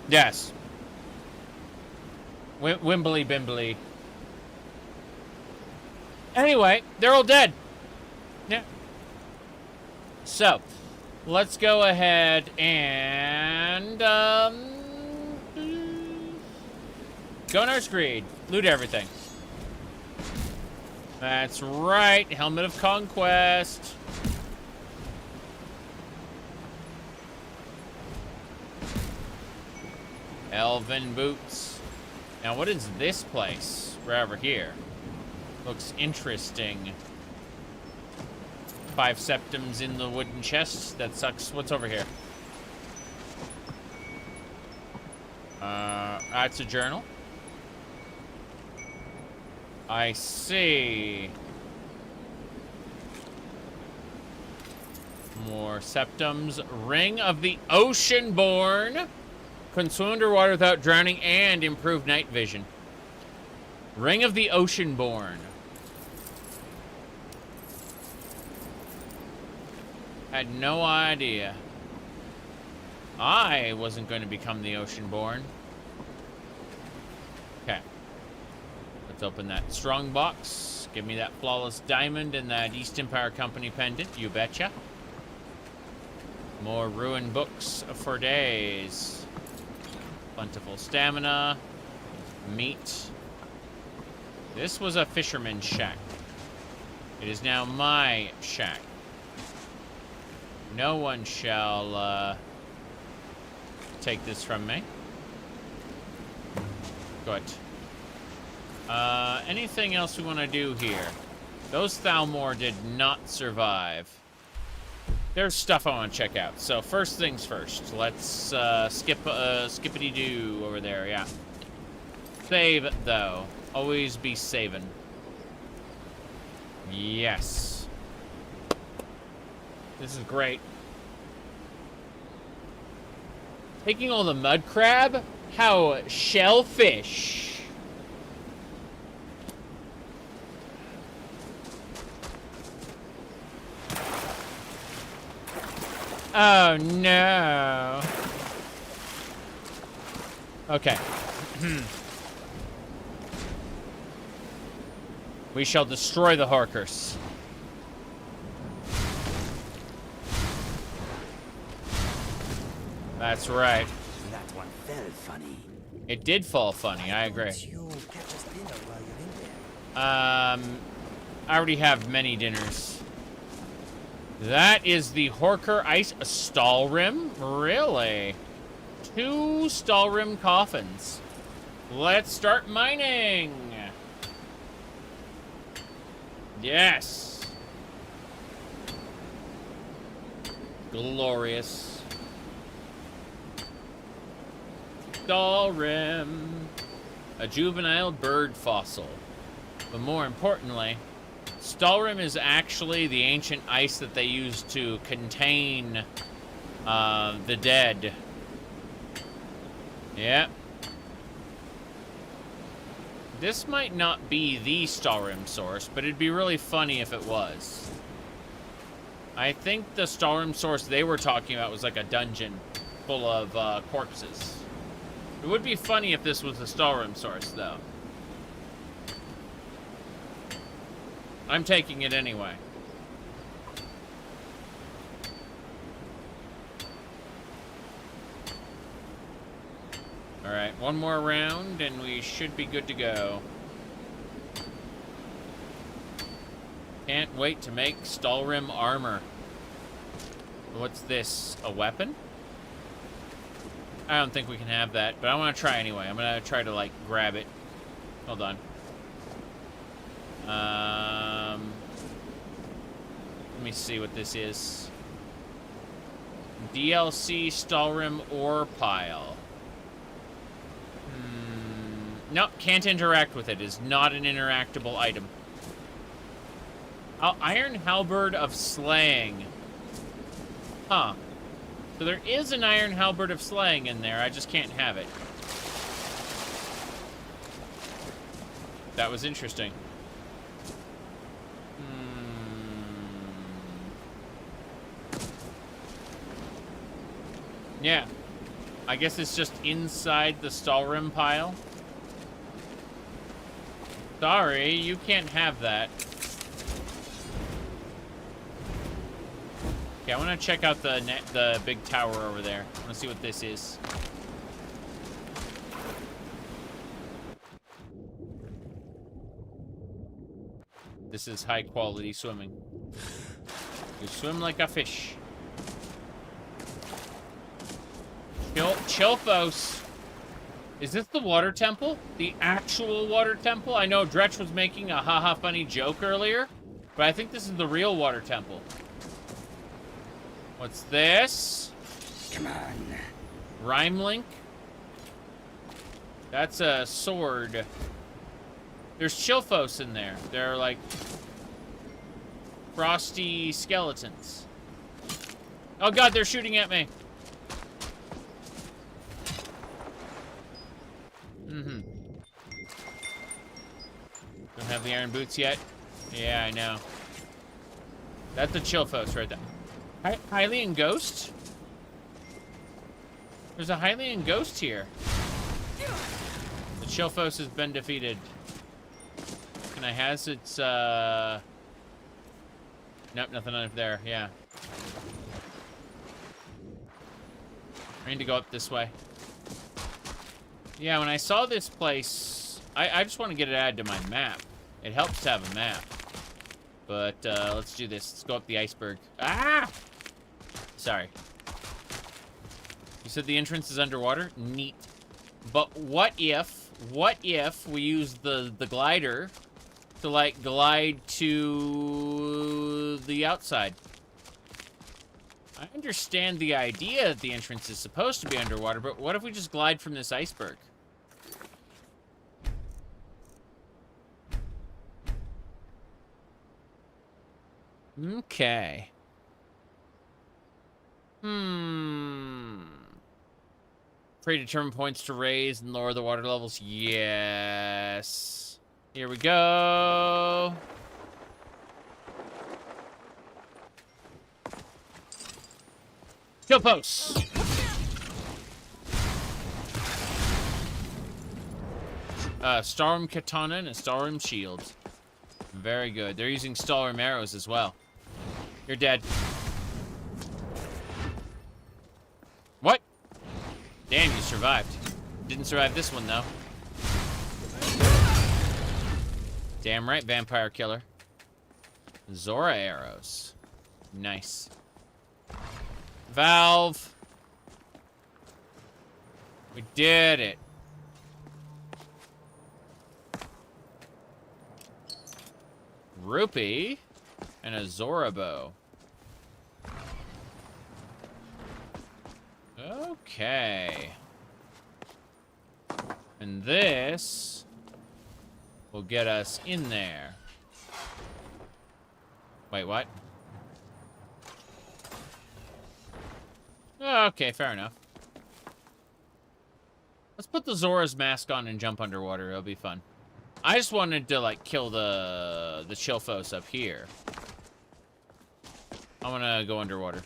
Yes. Wimbly bimbly. Anyway, they're all dead. Yeah. So, let's go ahead and Gonar's Greed. Loot everything. That's right. Helmet of Conquest. Elven boots. Now, what is this place? We're over here. Looks interesting. 5 septums in the wooden chest. That sucks. What's over here? It's a journal. I see. More septums. Ring of the Oceanborn. Can swim underwater without drowning and improve night vision. Ring of the Oceanborn. Had no idea. I wasn't going to become the Oceanborn. Okay. Let's open that strong box. Give me that flawless diamond and that East Empire Company pendant. You betcha. More ruined books for days. Plentiful stamina. Meat. This was a fisherman's shack. It is now my shack. No one shall take this from me. Good. Anything else we want to do here? Those Thalmor did not survive. There's stuff I want to check out. So first things first. Let's skippity-doo over there, yeah. Save, though. Always be saving. Yes. This is great. Taking all the mud crab? How shellfish. Oh, no. Okay. We shall destroy the Horkers. That's right. That one fell funny. It did fall funny, I agree. You catch us dinner while you're in there. I already have many dinners. That is the Horker Ice Stalrim? Really? 2 Stalrim coffins. Let's start mining. Yes. Glorious. Stalrim. A juvenile bird fossil. But more importantly, Stalrim is actually the ancient ice that they used to contain the dead. Yep. This might not be the Stalrim source, but it'd be really funny if it was. I think the Stalrim source they were talking about was like a dungeon full of corpses. It would be funny if this was the Stalrim source, though. I'm taking it anyway. Alright, one more round and we should be good to go. Can't wait to make Stalrim armor. What's this? A weapon? I don't think we can have that, but I want to try anyway. I'm going to try to, like, grab it. Hold on. Let me see what this is. DLC Stalrim ore pile. Nope, can't interact with it. It is not an interactable item. Oh, Iron Halberd of Slaying. Huh. So there is an Iron Halberd of Slaying in there. I just can't have it. That was interesting. Yeah. I guess it's just inside the Stalrim pile. Sorry, you can't have that. Okay, I want to check out the big tower over there. I want to see what this is. This is high quality swimming. You swim like a fish. Chilphos. Is this the water temple? The actual water temple? I know Dretch was making a haha funny joke earlier, but I think this is the real water temple. What's this? Come on. Rhyme link? That's a sword. There's Chilphos in there. They're like frosty skeletons. Oh god, they're shooting at me. Don't have the iron boots yet. Yeah, I know. That's a Chilphos right there. Hylian Ghost? There's a Hylian Ghost here. The Chilphos has been defeated. Can I has its, Nope, nothing up there, yeah. I need to go up this way. Yeah, when I saw this place, I just want to get it added to my map. It helps to have a map. But, let's do this. Let's go up the iceberg. Ah! Sorry. You said the entrance is underwater? Neat. But what if we use the glider to, like, glide to the outside? I understand the idea that the entrance is supposed to be underwater, but what if we just glide from this iceberg? Okay. Predetermined points to raise and lower the water levels. Yes. Here we go. Kill posts. Stahlrim katana and a Stahlrim shield. Very good. They're using Stahlrim arrows as well. You're dead. What? Damn, you survived. Didn't survive this one, though. Damn right, vampire killer. Zora arrows. Nice. Valve. We did it. Rupee and a Zora bow. Okay. And this will get us in there. Wait, what? Okay, fair enough. Let's put the Zora's mask on and jump underwater. It'll be fun. I just wanted to, like, kill the Chilfos up here. I want to go underwater.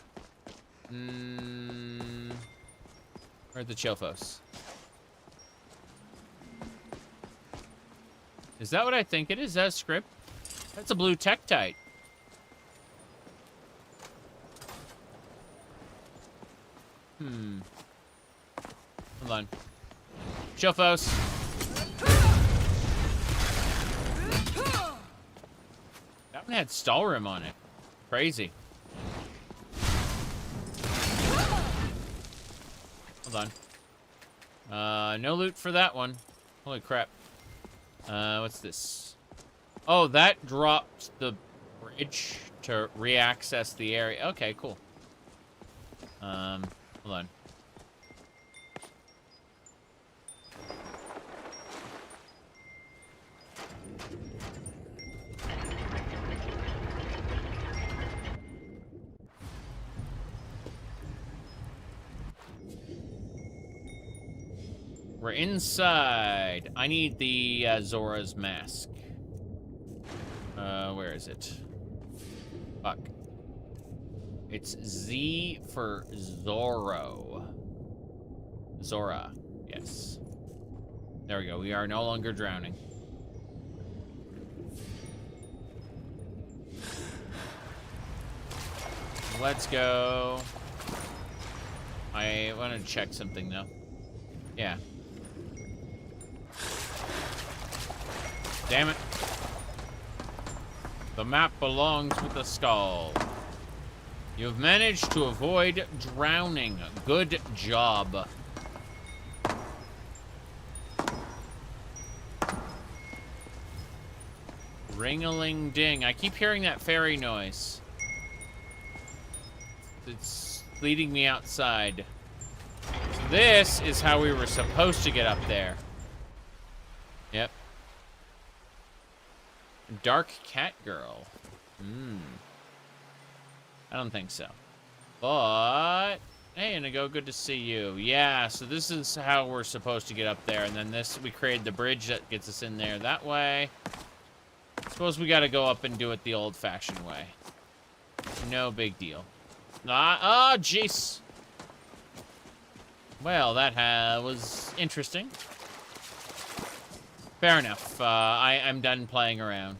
Where's the Chilfos? Is that what I think it is? Is that a script? That's a blue Tektite. Hold on. Chilfos. That one had Stahlrim on it. Crazy. Hold on. No loot for that one. Holy crap. What's this? Oh, that dropped the bridge to re-access the area. Okay, cool. Hold on. We're inside. I need the Zora's mask. Where is it? Fuck. It's Z for Zorro. Zora. Yes. There we go. We are no longer drowning. Let's go. I want to check something, though. Yeah. Damn it. The map belongs with the Skaal. You've managed to avoid drowning. Good job. Ring-a-ling-ding. I keep hearing that fairy noise. It's leading me outside. So this is how we were supposed to get up there. Yep. Dac0da Quest. I don't think so. But, hey, Inigo, good to see you. Yeah, so this is how we're supposed to get up there. And then this, we created the bridge that gets us in there that way. Suppose we got to go up and do it the old-fashioned way. No big deal. Oh, jeez. Well, that was interesting. Fair enough. I'm done playing around.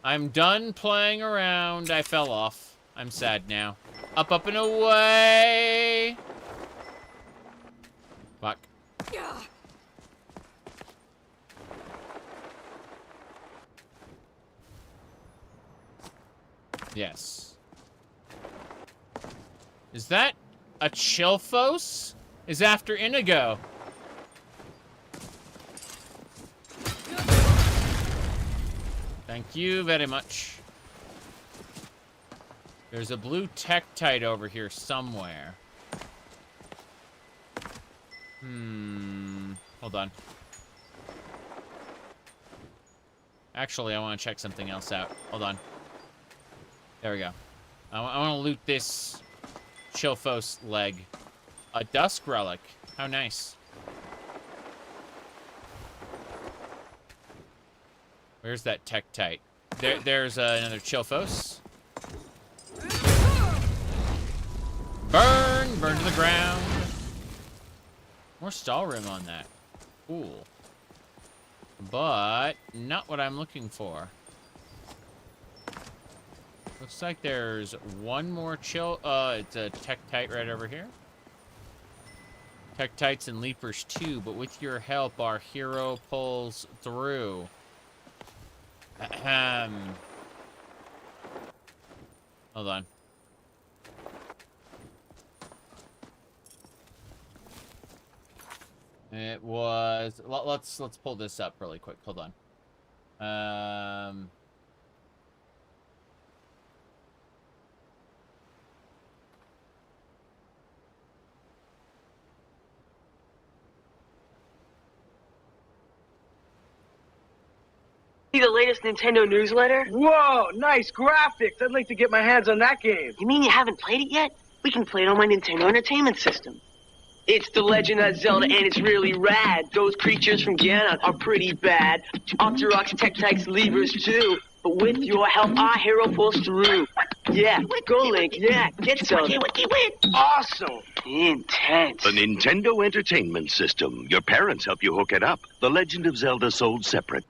I'm done playing around. I fell off. I'm sad now. Up, up, and away! Fuck. Yes. Is that a Chilfos? Is after Inigo. Thank you very much. There's a blue Tektite over here somewhere. Hold on. Actually, I want to check something else out. Hold on. There we go. I want to loot this Chilfos leg. A dusk relic. How nice. Where's that Tektite? There's another Chilfos. Burn! burn to the ground. More Stalrim on that. Cool. But not what I'm looking for. Looks like there's one more chill. It's a Tektite right over here. Tektites and Leapers too, but with your help, our hero pulls through. Ahem. Hold on. It was. Let's pull this up really quick. Hold on. See the latest Nintendo newsletter? Whoa, nice graphics. I'd like to get my hands on that game. You mean you haven't played it yet? We can play it on my Nintendo Entertainment System. It's The Legend of Zelda, and it's really rad. Those creatures from Ganon are pretty bad. Octoroks, Tektites, Levers, too. But with your help, our hero pulls through. Yeah, go Link, yeah, get Zelda. Awesome. Intense. The Nintendo Entertainment System. Your parents help you hook it up. The Legend of Zelda sold separate.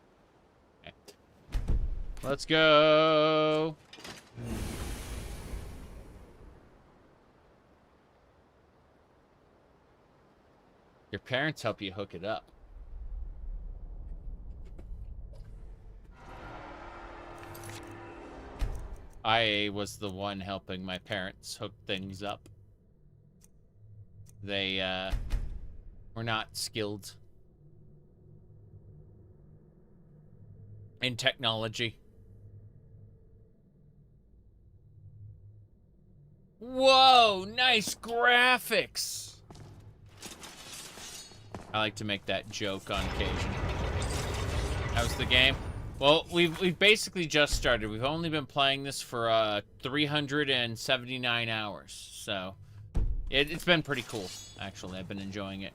Let's go. Your parents help you hook it up. I was the one helping my parents hook things up. They were not skilled in technology. Whoa, nice graphics. I like to make that joke on occasion. How's the game? Well, we've basically just started. We've only been playing this for 379 hours, so it's been pretty cool. Actually, I've been enjoying it.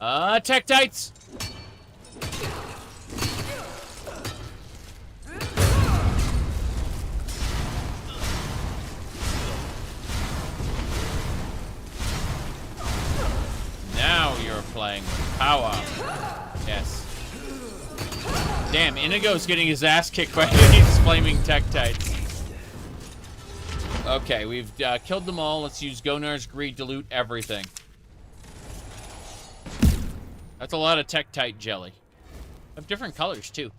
Tektites! Now you're playing with power. Yes. Damn, Inigo's getting his ass kicked by these flaming Tektites. Okay, we've killed them all. Let's use Gonar's Greed to loot everything. That's a lot of Tektite jelly. Of different colors, too.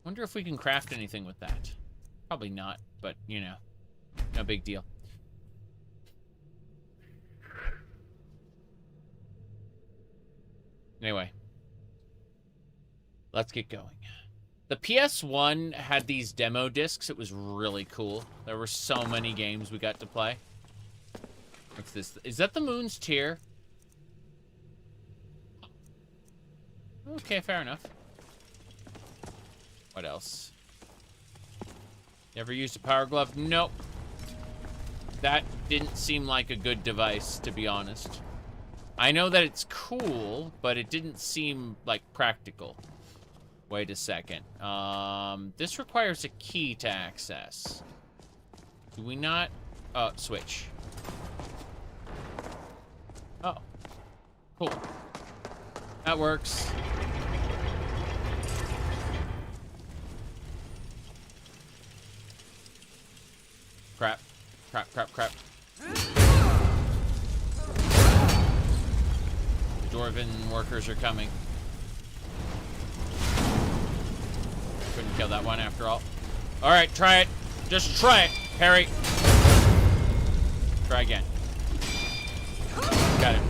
Wonder if we can craft anything with that. Probably not, but, you know, no big deal. Anyway, let's get going. The PS1 had these demo discs. It was really cool. There were so many games we got to play. What's this? Is that the Moon's Tear? Okay, fair enough. What else? Never used a power glove? Nope. That didn't seem like a good device, to be honest. I know that it's cool, but it didn't seem, like, practical. Wait a second. This requires a key to access. Do we not? Oh, switch. Oh. Cool. That works. Crap. Crap, crap, crap. Dwarven workers are coming. Couldn't kill that one after all. Alright, try it. Just try it, Harry. Try again. Got it.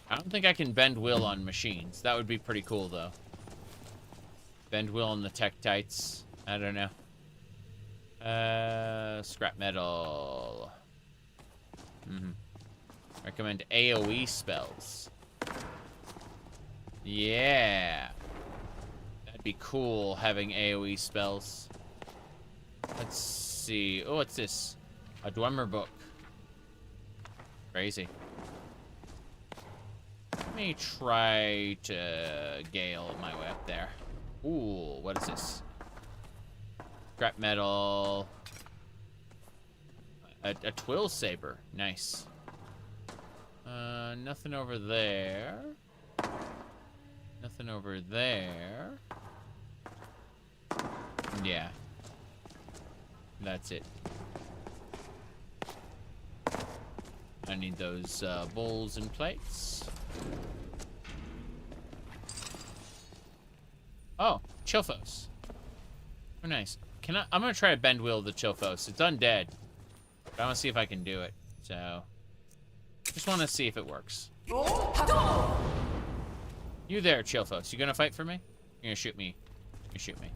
I don't think I can bend will on machines. That would be pretty cool, though. Bend will on the Tektites. I don't know. Scrap metal. Recommend AoE spells. Yeah. That'd be cool, having AoE spells. Let's see. Oh, what's this? A Dwemer book. Crazy. Let me try to gale my way up there. Ooh, what is this? Scrap metal. A twill saber. Nice. Nothing over there. Nothing over there. Yeah. That's it. I need those bowls and plates. Oh, Chilfos. Oh, nice. I'm gonna try to bend wheel the Chilfos. It's undead. But I want to see if I can do it. So, just want to see if it works. You there, Chilfos. You gonna fight for me? You're gonna shoot me. You shoot me.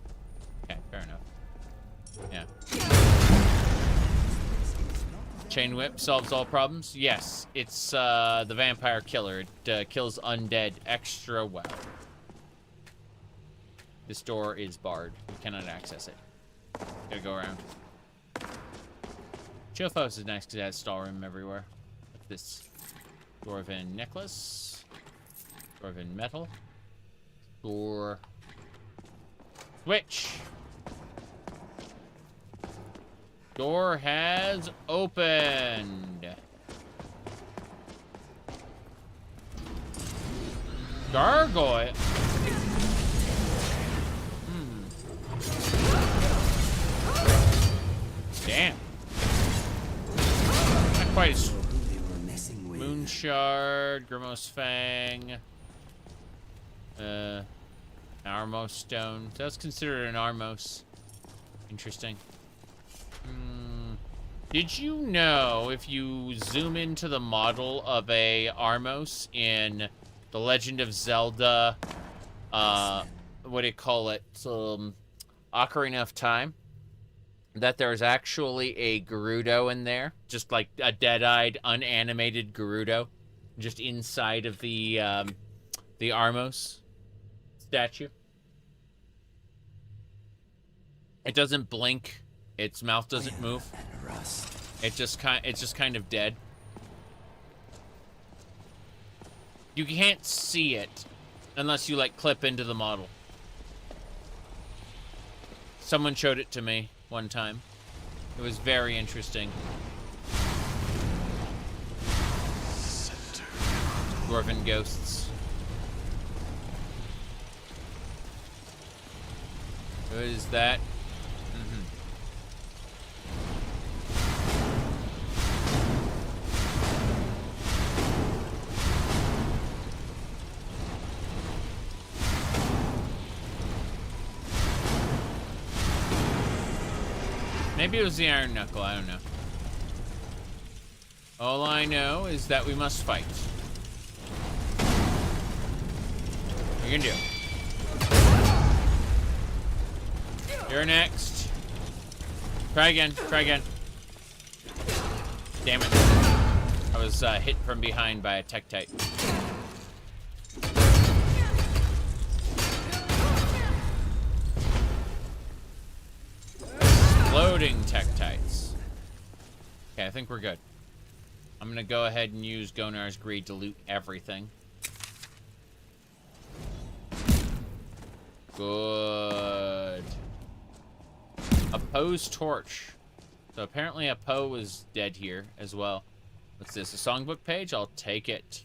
Okay, fair enough. Yeah. Chain whip solves all problems? Yes. It's the vampire killer. It kills undead extra well. This door is barred. We cannot access it. Gotta go around. Chilfos is nice because it has Stalrim everywhere. Like this dwarven necklace. Dwarven metal. Door. Switch. Door has opened. Gargoyle. Damn. Not quite as... Moonshard, Grimos Fang. Armos Stone. That's considered an Armos. Interesting. Did you know if you zoom into the model of a Armos in The Legend of Zelda, what do you call it? Ocarina of Time, that there's actually a Gerudo in there, just like a dead-eyed, unanimated Gerudo, just inside of the Armos statue. It doesn't blink. Its mouth doesn't move. It's just kind of dead. You can't see it unless you like clip into the model. Someone showed it to me one time. It was very interesting. Dwarven ghosts. What is that? Maybe it was the Iron Knuckle, I don't know. All I know is that we must fight. We can do. You're next. Try again, try again. Damn it. I was hit from behind by a Tektite. Loading Tektites. Okay, I think we're good. I'm gonna go ahead and use Gonar's Greed to loot everything. Good. A Poe's torch. So apparently a Poe was dead here as well. What's this? A songbook page? I'll take it.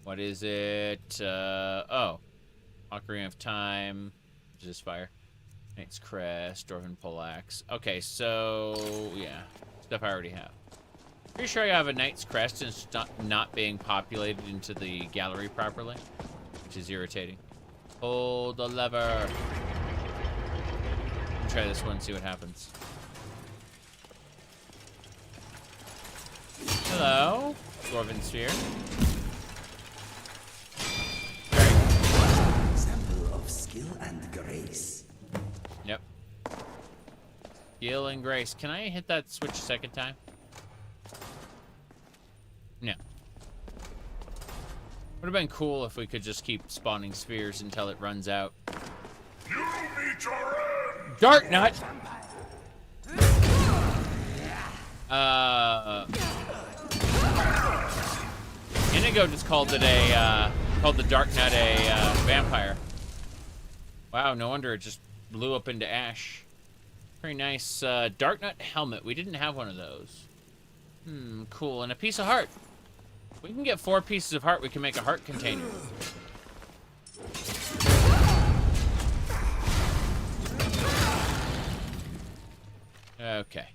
What is it? Oh. Ocarina of Time. Which is fire. Knight's Crest, Dwarven Poleaxe. Okay, so yeah, stuff I already have. Pretty sure I have a Knight's Crest and it's not being populated into the gallery properly, which is irritating. Hold the lever. Try this one, see what happens. Hello, Dwarven Sphere. Example of skill and grace. Yep. Skill and grace. Can I hit that switch a second time? No. Would have been cool if we could just keep spawning spheres until it runs out. You meet your end! Dark Nut! Inigo just called it called the Dark Nut a vampire. Wow, no wonder it just blew up into ash. Very nice Dark0da helmet. We didn't have one of those. Cool. And a piece of heart. We can get 4 pieces of heart. We can make a heart container. Okay.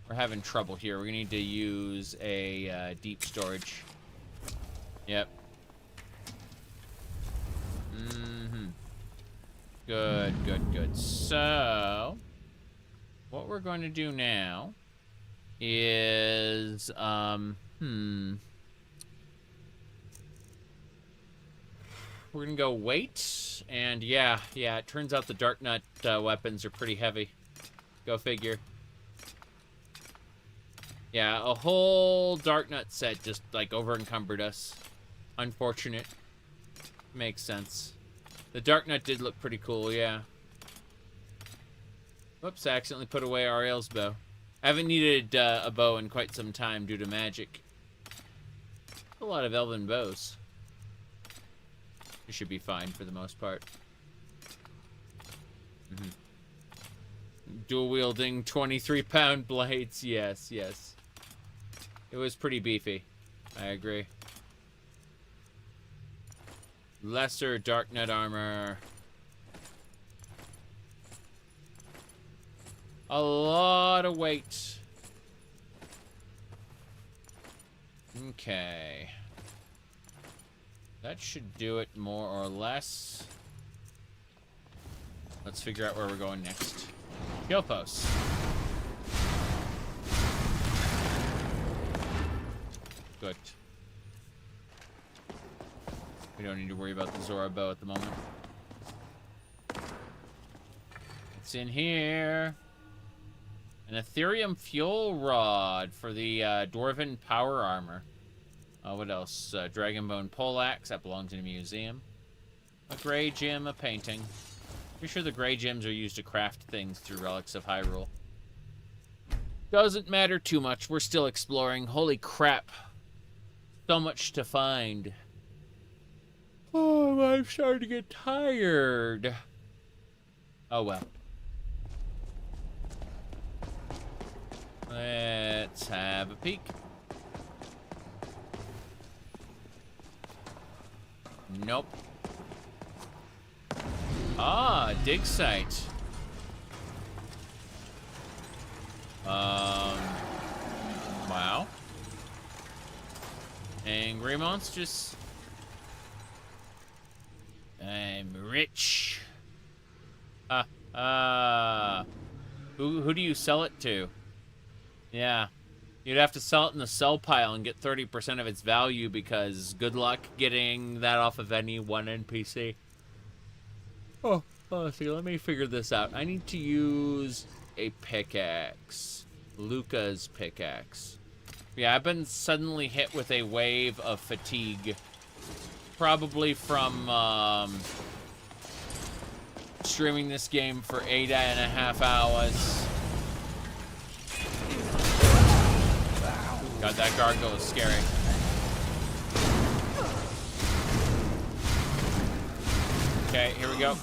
We're having trouble here. We're gonna need to use a deep storage. Yep. Good, good, good. So, what we're going to do now is, we're gonna go wait, and yeah, it turns out the Dark0da weapons are pretty heavy. Go figure. Yeah, a whole Dark0da set just, like, over-encumbered us. Unfortunate. Makes sense. The Dark0da did look pretty cool, yeah. Whoops, I accidentally put away Ariel's bow. I haven't needed a bow in quite some time due to magic. A lot of elven bows. You should be fine for the most part. Dual-wielding 23-pound blades. Yes, yes. It was pretty beefy. I agree. Lesser Dark0da armor. A lot of weight. Okay. That should do it more or less. Let's figure out where we're going next. Kill posts. Good. We don't need to worry about the Zora bow at the moment. It's in here. An Ethereum fuel rod for the Dwarven power armor. What else? Dragonborn poleaxe. That belongs in a museum. A gray gem, a painting. Pretty sure the gray gems are used to craft things through Relics of Hyrule. Doesn't matter too much. We're still exploring. Holy crap. So much to find. Oh, I'm starting to get tired. Oh, well. Let's have a peek. Nope. Ah, dig site. Wow. Angry monsters. I'm rich. Who do you sell it to? Yeah. You'd have to sell it in the sell pile and get 30% of its value because good luck getting that off of any one NPC. Oh, let's see, let me figure this out. I need to use a pickaxe. Luca's pickaxe. Yeah, I've been suddenly hit with a wave of fatigue. Probably from, streaming this game for 8.5 hours. God, that gargoyle is scary. Okay, here we go.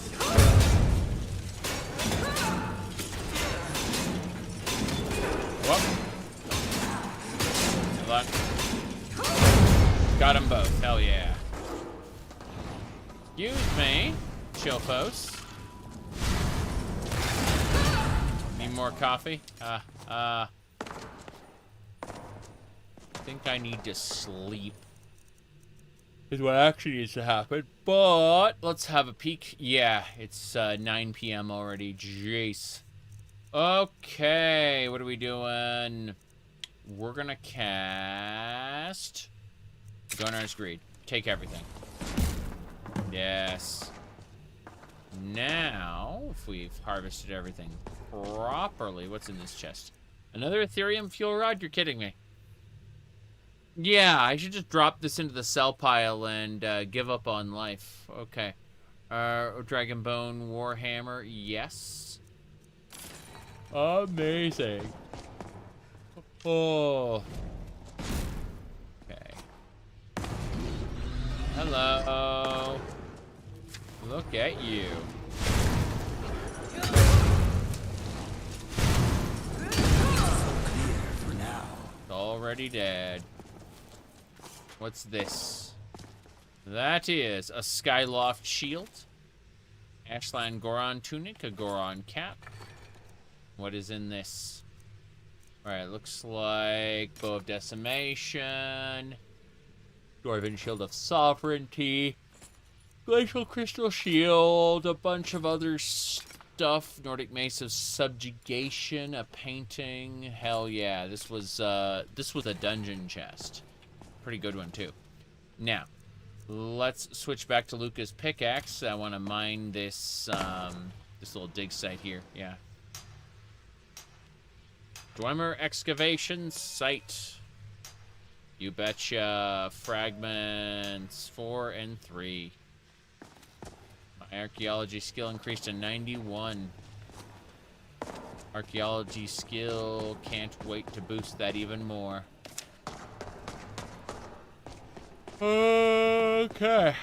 Whoop. Good luck. Got them both. Hell yeah. Excuse me, chillpos. Need more coffee? I think I need to sleep. Is what actually needs to happen. But let's have a peek. Yeah, it's 9 p.m. already. Jeez. Okay, what are we doing? We're gonna cast Gunner's Greed. Take everything. Yes. Now, if we've harvested everything properly, what's in this chest? Another Ethereum fuel rod? You're kidding me. Yeah, I should just drop this into the sell pile and give up on life. Okay. Dragonborn Warhammer, yes. Amazing. Oh. Okay. Hello. Look at you. already dead. What's this? That is a Skyloft shield. Ashland Goron tunic, a Goron cap. What is in this? Alright, looks like Bow of Decimation. Dwarven Shield of Sovereignty. Glacial Crystal Shield, a bunch of other stuff. Nordic Mace of Subjugation, a painting. Hell yeah, this was a dungeon chest. Pretty good one too. Now, let's switch back to Luca's pickaxe. I want to mine this this little dig site here. Yeah. Dwemer excavation site. You betcha. Fragments 4 and 3. My archaeology skill increased to 91. Archaeology skill, can't wait to boost that even more. Okay.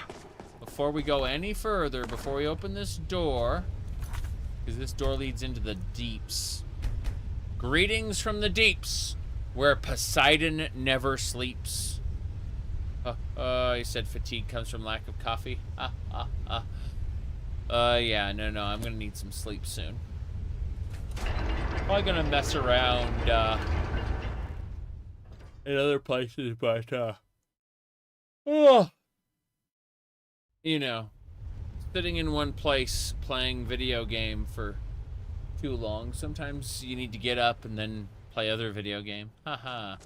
Before we go any further, before we open this door, because this door leads into the deeps. Greetings from the deeps, where Poseidon never sleeps. He said fatigue comes from lack of coffee. Yeah, no, I'm gonna need some sleep soon. Probably gonna mess around, in other places, but, you know, sitting in one place playing video game for too long. Sometimes you need to get up and then play other video game. Haha.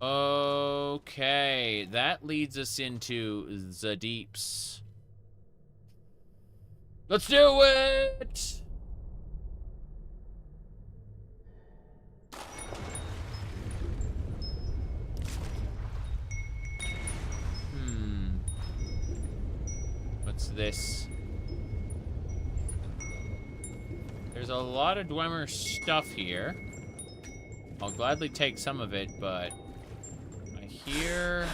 Okay, that leads us into the deeps. Let's do it! What's this? There's a lot of Dwemer stuff here. I'll gladly take some of it, but I hear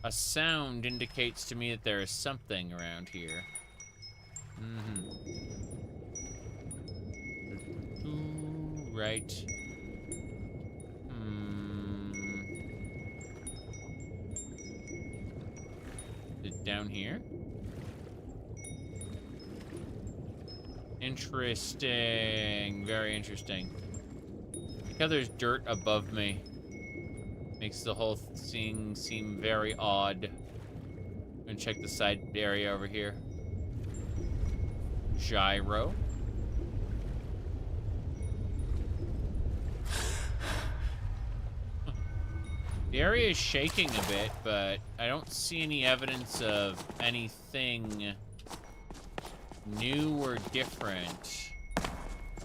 a sound indicates to me that there is something around here. Right. Is it down here? Interesting. Very interesting. Look how there's dirt above me. Makes the whole thing seem very odd. I'm gonna check the side area over here. Gyro. The area is shaking a bit, but I don't see any evidence of anything new or different.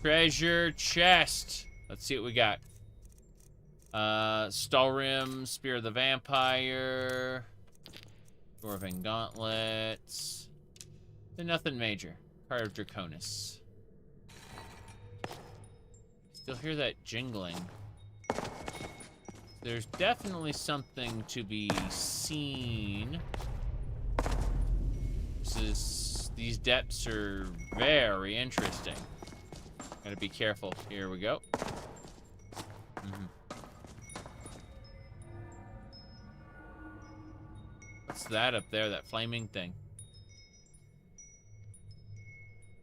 Treasure chest. Let's see what we got. Stalrim, Spear of the Vampire, Dwarven Gauntlets. They're nothing major. Card of Draconis. Still hear that jingling. There's definitely something to be seen. These depths are very interesting. Gotta be careful. Here we go. What's that up there, that flaming thing?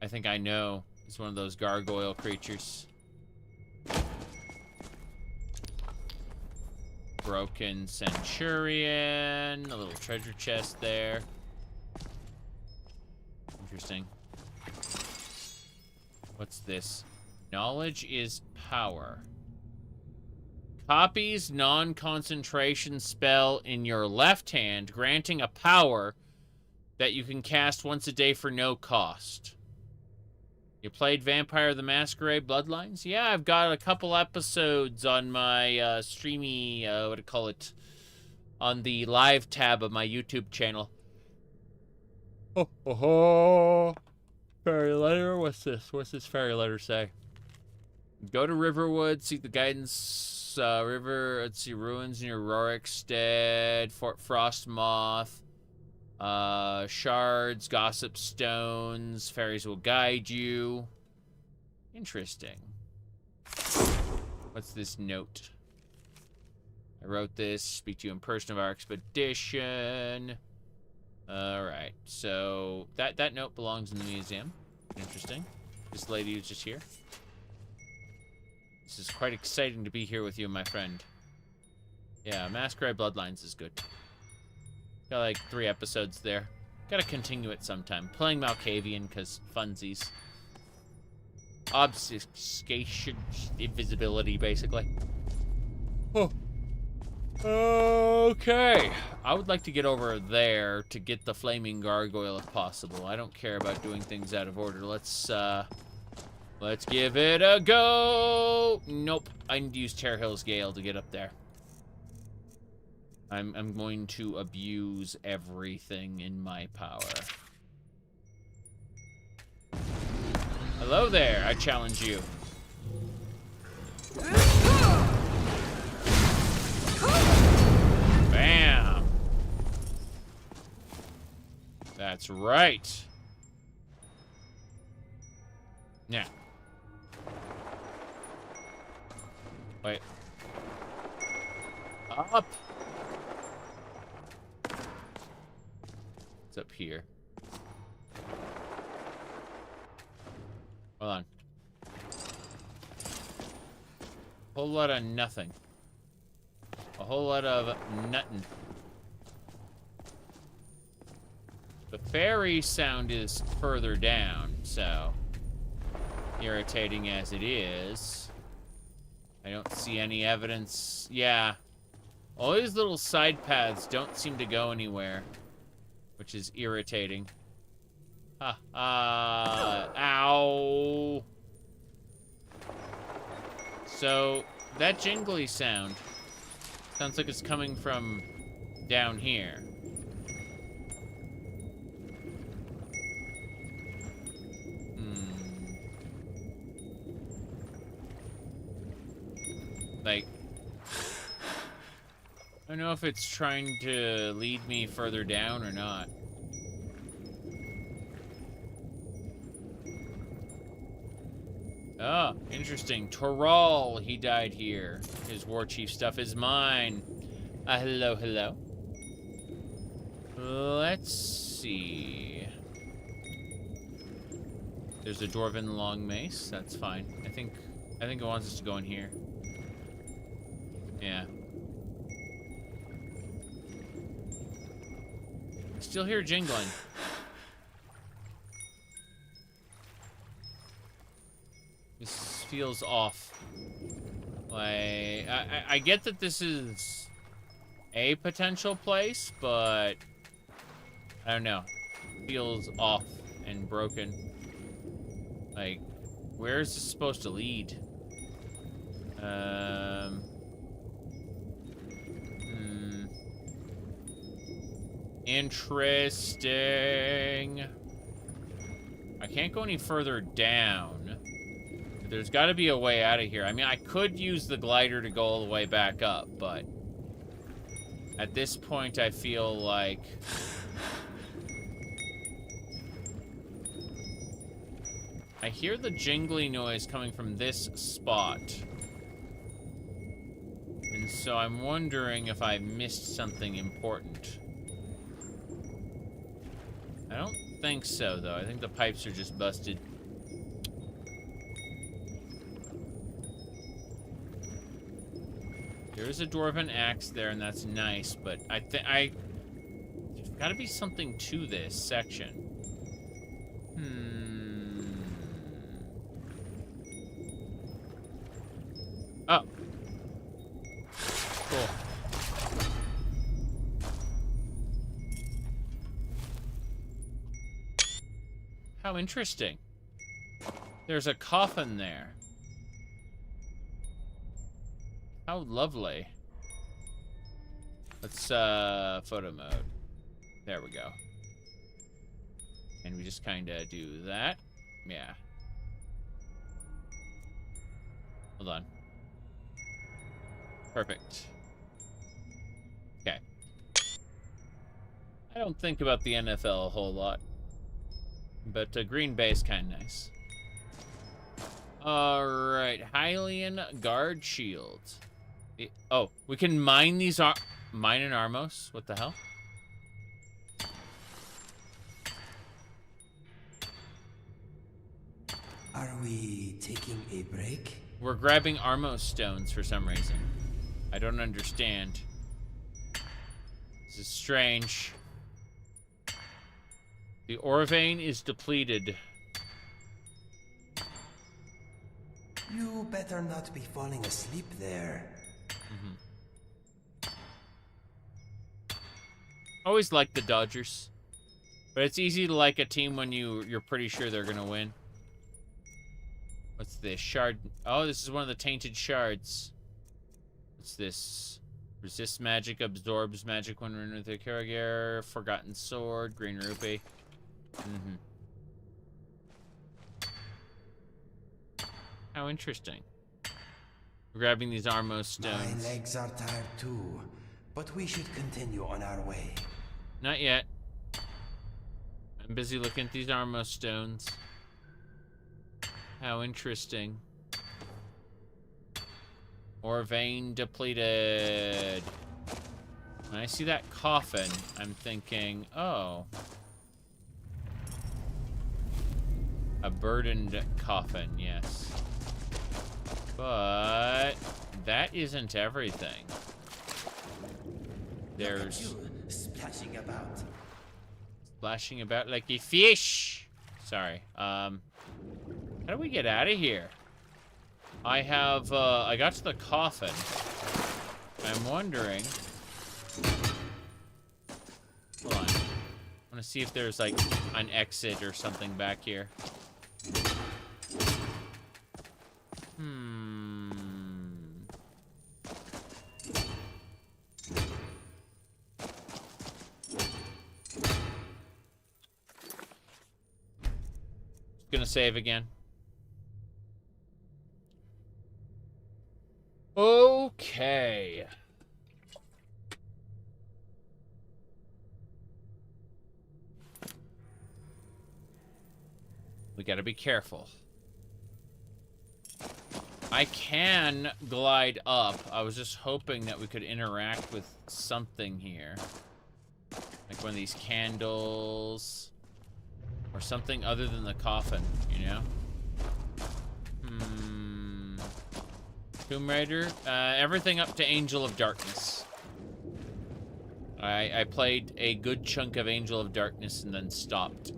I think I know. It's one of those gargoyle creatures. Broken Centurion. A little treasure chest there. Interesting. What's this? Knowledge is power. Copies non-concentration spell in your left hand, granting a power that you can cast once a day for no cost. You played Vampire the Masquerade Bloodlines? Yeah, I've got a couple episodes on my streamy, what do you call it, on the live tab of my YouTube channel. Fairy letter? What's this? What's this fairy letter say? Go to Riverwood, seek the guidance river. Let's see, ruins near Rorikstead, Fort Frostmoth, shards, gossip stones. Fairies will guide you. Interesting. What's this note? I wrote this. Speak to you in person of our expedition. All right. So that note belongs in the museum. Interesting. This lady who's just here. This is quite exciting to be here with you, my friend. Yeah, Masquerade Bloodlines is good. Got like 3 episodes there. Gotta continue it sometime. Playing Malkavian, because funsies. Obfuscation, invisibility, basically. Oh. Okay. I would like to get over there to get the flaming gargoyle if possible. I don't care about doing things out of order. Let's give it a go. Nope. I need to use Terhill's Gale to get up there. I'm going to abuse everything in my power. Hello there, I challenge you. Bam! That's right. Now. Wait. Up! It's up here. Hold on. A whole lot of nothing. A whole lot of nuttin'. The fairy sound is further down, so irritating as it is, I don't see any evidence. Yeah. All these little side paths don't seem to go anywhere, which is irritating. Ow. So, that jingly sound sounds like it's coming from down here. Like, I don't know if it's trying to lead me further down or not. Oh, interesting. Toral, he died here. His war chief stuff is mine. Hello, hello. Let's see. There's a dwarven long mace. That's fine. I think it wants us to go in here. Yeah. Still hear jingling. This feels off. Like, I get that this is a potential place, but I don't know. Feels off and broken. Like, where is this supposed to lead? Interesting. I can't go any further down. There's got to be a way out of here. I mean, I could use the glider to go all the way back up, but at this point, I feel like I hear the jingly noise coming from this spot. And so I'm wondering if I missed something important. I don't think so, though. I think the pipes are just busted. There is a dwarven axe there, and that's nice, but there's gotta be something to this section. Oh. Cool. How interesting. There's a coffin there. How lovely. Let's, photo mode. There we go. And we just kinda do that. Yeah. Hold on. Perfect. Okay. I don't think about the NFL a whole lot. But Green Bay's kind of nice. Alright, Hylian Guard Shield. Oh, we can mine these mine an Armos? What the hell? Are we taking a break? We're grabbing Armos stones for some reason. I don't understand. This is strange. The ore vein is depleted. You better not be falling asleep there. Always like the Dodgers. But it's easy to like a team when you're pretty sure they're gonna win. What's this? Shard. Oh, this is one of the tainted shards. What's this? Resists magic, absorbs magic when running with a Karagir. Forgotten sword, green rupee. How interesting. We're grabbing these Armos stones. My legs are tired too, but we should continue on our way. Not yet. I'm busy looking at these Armos stones. How interesting. Ore vein depleted. When I see that coffin, I'm thinking, oh. A burdened coffin, yes. But that isn't everything. There's splashing about. Splashing about like a fish. Sorry. How do we get out of here? I have, I got to the coffin. I'm wondering. Hold on. I want to see if there's, like, an exit or something back here. Gonna save again. Okay. We gotta be careful. I can glide up. I was just hoping that we could interact with something here. Like one of these candles. Or something other than the coffin, you know? Tomb Raider. Everything up to Angel of Darkness. I played a good chunk of Angel of Darkness and then stopped.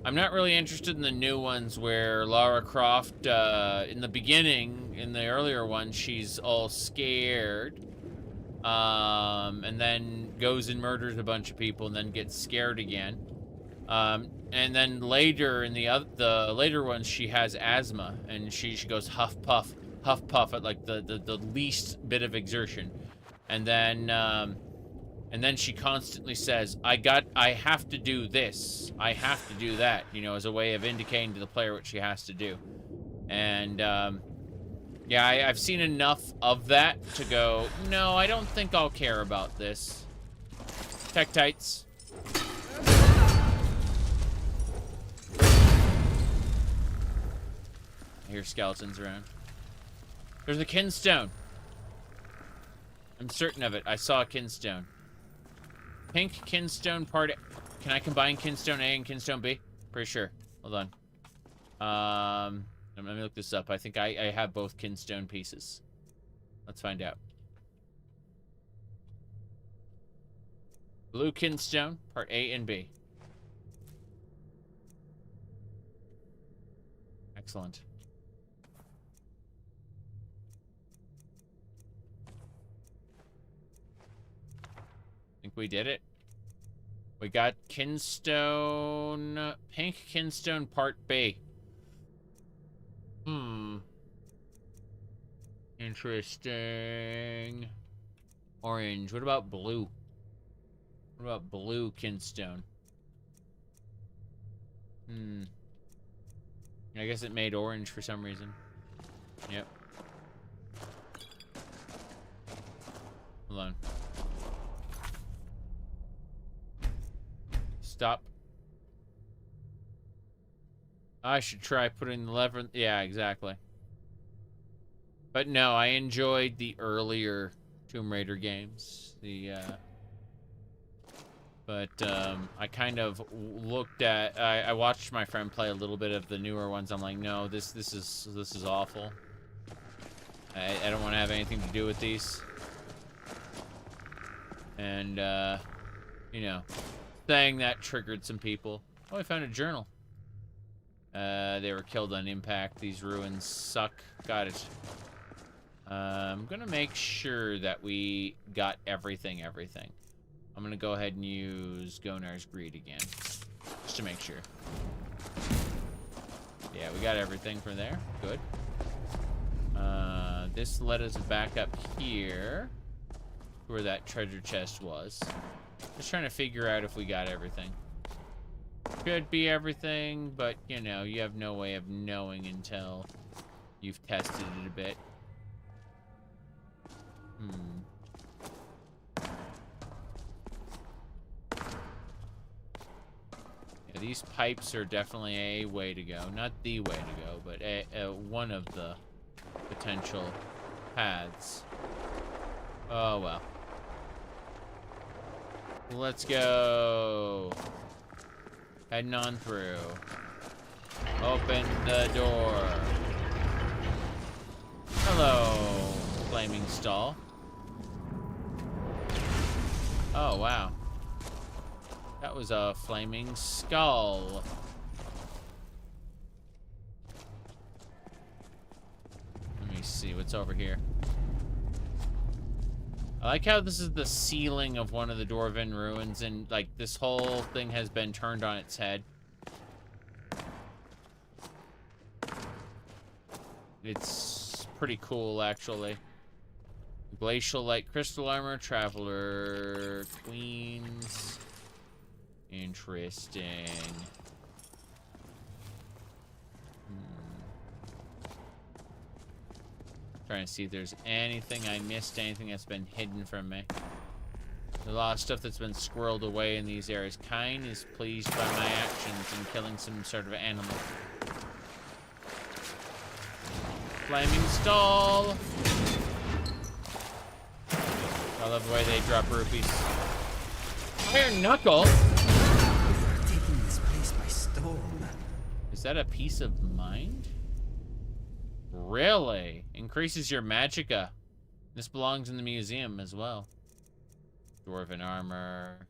I'm not really interested in the new ones where Lara Croft, in the beginning, in the earlier ones, she's all scared. And then goes and murders a bunch of people and then gets scared again. And then later in the later ones, she has asthma and she goes huff puff at like the least bit of exertion, and then she constantly says, I have to do this, I have to do that, you know, as a way of indicating to the player what she has to do. And yeah, I've seen enough of that to go, no, I don't think I'll care about this. Tektites. I hear skeletons around. There's a kinstone. I'm certain of it. I saw a kinstone. Pink kinstone part A. Can I combine kinstone A and kinstone B? Pretty sure. Hold on. Let me look this up. I think I have both kinstone pieces. Let's find out. Blue kinstone, part A and B. Excellent. Think we did it. We got kinstone, pink kinstone part B. Interesting. Orange. What about blue? What about blue kinstone? I guess it made orange for some reason. Yep. Hold on. Stop. I should try putting the lever. Yeah, exactly. But no, I enjoyed the earlier Tomb Raider games. But I kind of looked at. I watched my friend play a little bit of the newer ones. I'm like, no, this is awful. I don't want to have anything to do with these. And you know, saying that triggered some people. Oh, I found a journal. They were killed on impact. These ruins suck. Got it. I'm gonna make sure that we got everything. I'm gonna go ahead and use Gonar's Greed again, just to make sure. Yeah, we got everything from there. Good. This led us back up here, where that treasure chest was. Just trying to figure out if we got everything. Could be everything, but you know, you have no way of knowing until you've tested it a bit. Yeah, these pipes are definitely a way to go. Not the way to go, but one of the potential paths. Oh, well. Let's go. Heading on through. Open the door. Hello, flaming stall. Oh, wow. That was a flaming skull. Let me see what's over here. I like how this is the ceiling of one of the Dwarven ruins, and like this whole thing has been turned on its head. It's pretty cool, actually. Glacial light crystal armor, traveler, queens. Interesting. Trying to see if there's anything I missed, anything that's been hidden from me. There's a lot of stuff that's been squirreled away in these areas. Kine is pleased by my actions in killing some sort of animal. Flaming stall. I love the way they drop rupees. Iron knuckle. Taking this place by storm. Is that a piece of mind? Really? Increases your magicka. This belongs in the museum as well. Dwarven armor.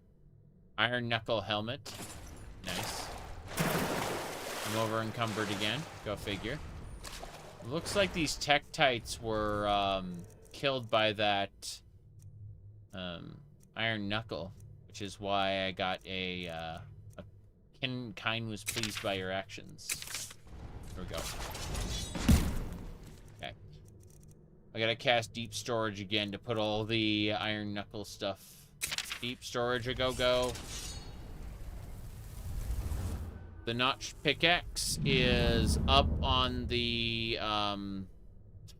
Iron knuckle helmet. Nice. I'm over encumbered again. Go figure. Looks like these Tektites were killed by that iron knuckle, which is why I got a Kine was pleased by your actions. Here we go. Okay. I gotta cast deep storage again to put all the iron knuckle stuff. Deep storage, a go-go. The notched pickaxe is up on the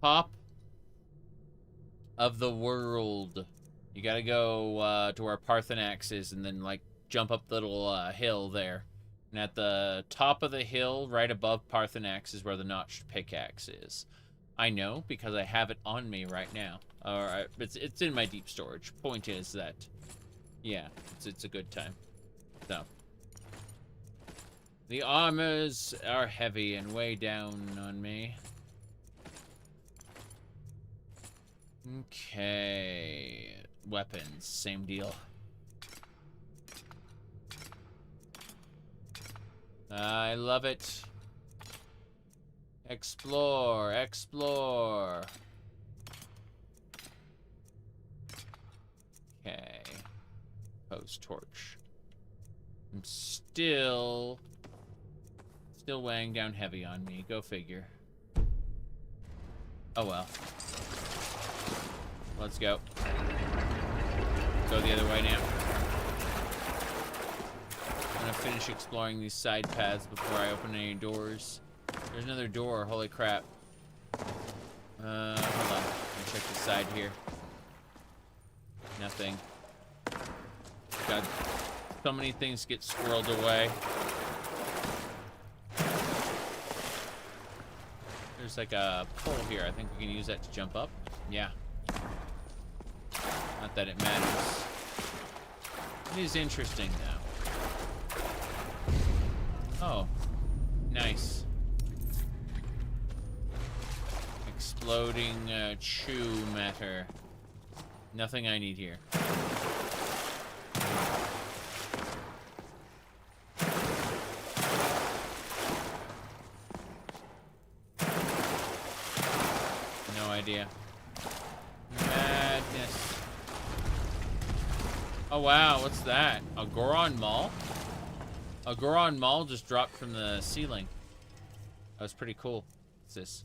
top of the world. You gotta go to where Parthenax is and then like jump up the little hill there. And at the top of the hill, right above Parthenax, is where the notched pickaxe is. I know because I have it on me right now. Or it's in my deep storage. Point is that, yeah, it's a good time. So. The armors are heavy and way down on me. Okay. Weapons, same deal. I love it. Explore, explore. Okay. Post torch. I'm still weighing down heavy on me. Go figure. Oh well. Let's go. Go the other way now. I'm gonna finish exploring these side paths before I open any doors. There's another door. Holy crap. Hold on. Let me check the side here. Nothing. God, so many things get squirreled away. There's like a pole here. I think we can use that to jump up. Yeah. Not that it matters. It is interesting, though. Oh. Nice. Exploding chew matter. Nothing I need here. No idea. Madness. Oh wow, what's that? A Goron Maul? A Goron Maul just dropped from the ceiling. That was pretty cool. What's this?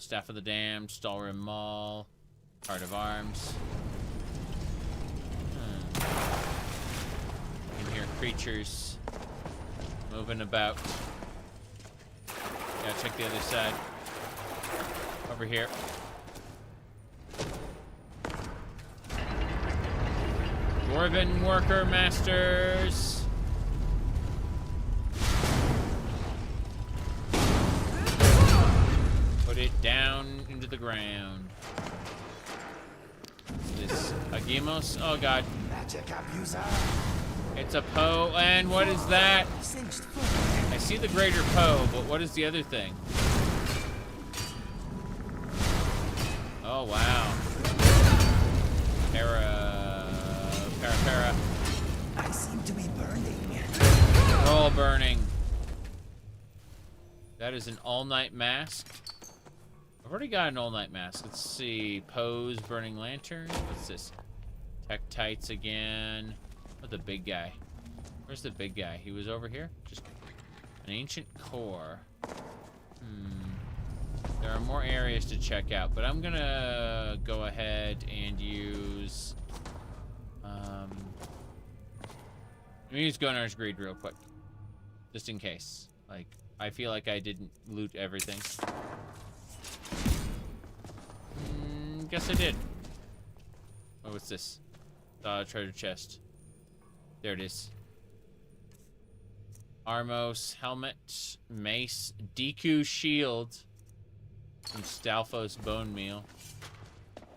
Staff of the Damned, Stalrim Maul, Heart of Arms. You can hear creatures moving about. Gotta check the other side. Over here. Dwarven Worker Masters. Put it down into the ground. What's this? Agimos? Oh god. Magic abuser. It's a Poe, and what is that? I see the greater Poe, but what is the other thing? Oh wow. Para. I seem to be burning. We're all burning. That is an all-night mask. I've already got an all-night mask. Let's see. Pose, burning lantern. What's this? Tech tights again. Oh, the big guy. Where's the big guy? He was over here? Just an ancient core. There are more areas to check out, but I'm gonna go ahead and use let me use Gunar's Greed real quick. Just in case. Like, I feel like I didn't loot everything. Guess I did. Oh, what's this? Treasure chest. There it is. Armos, helmet, mace, Deku shield, some Stalfos bone meal.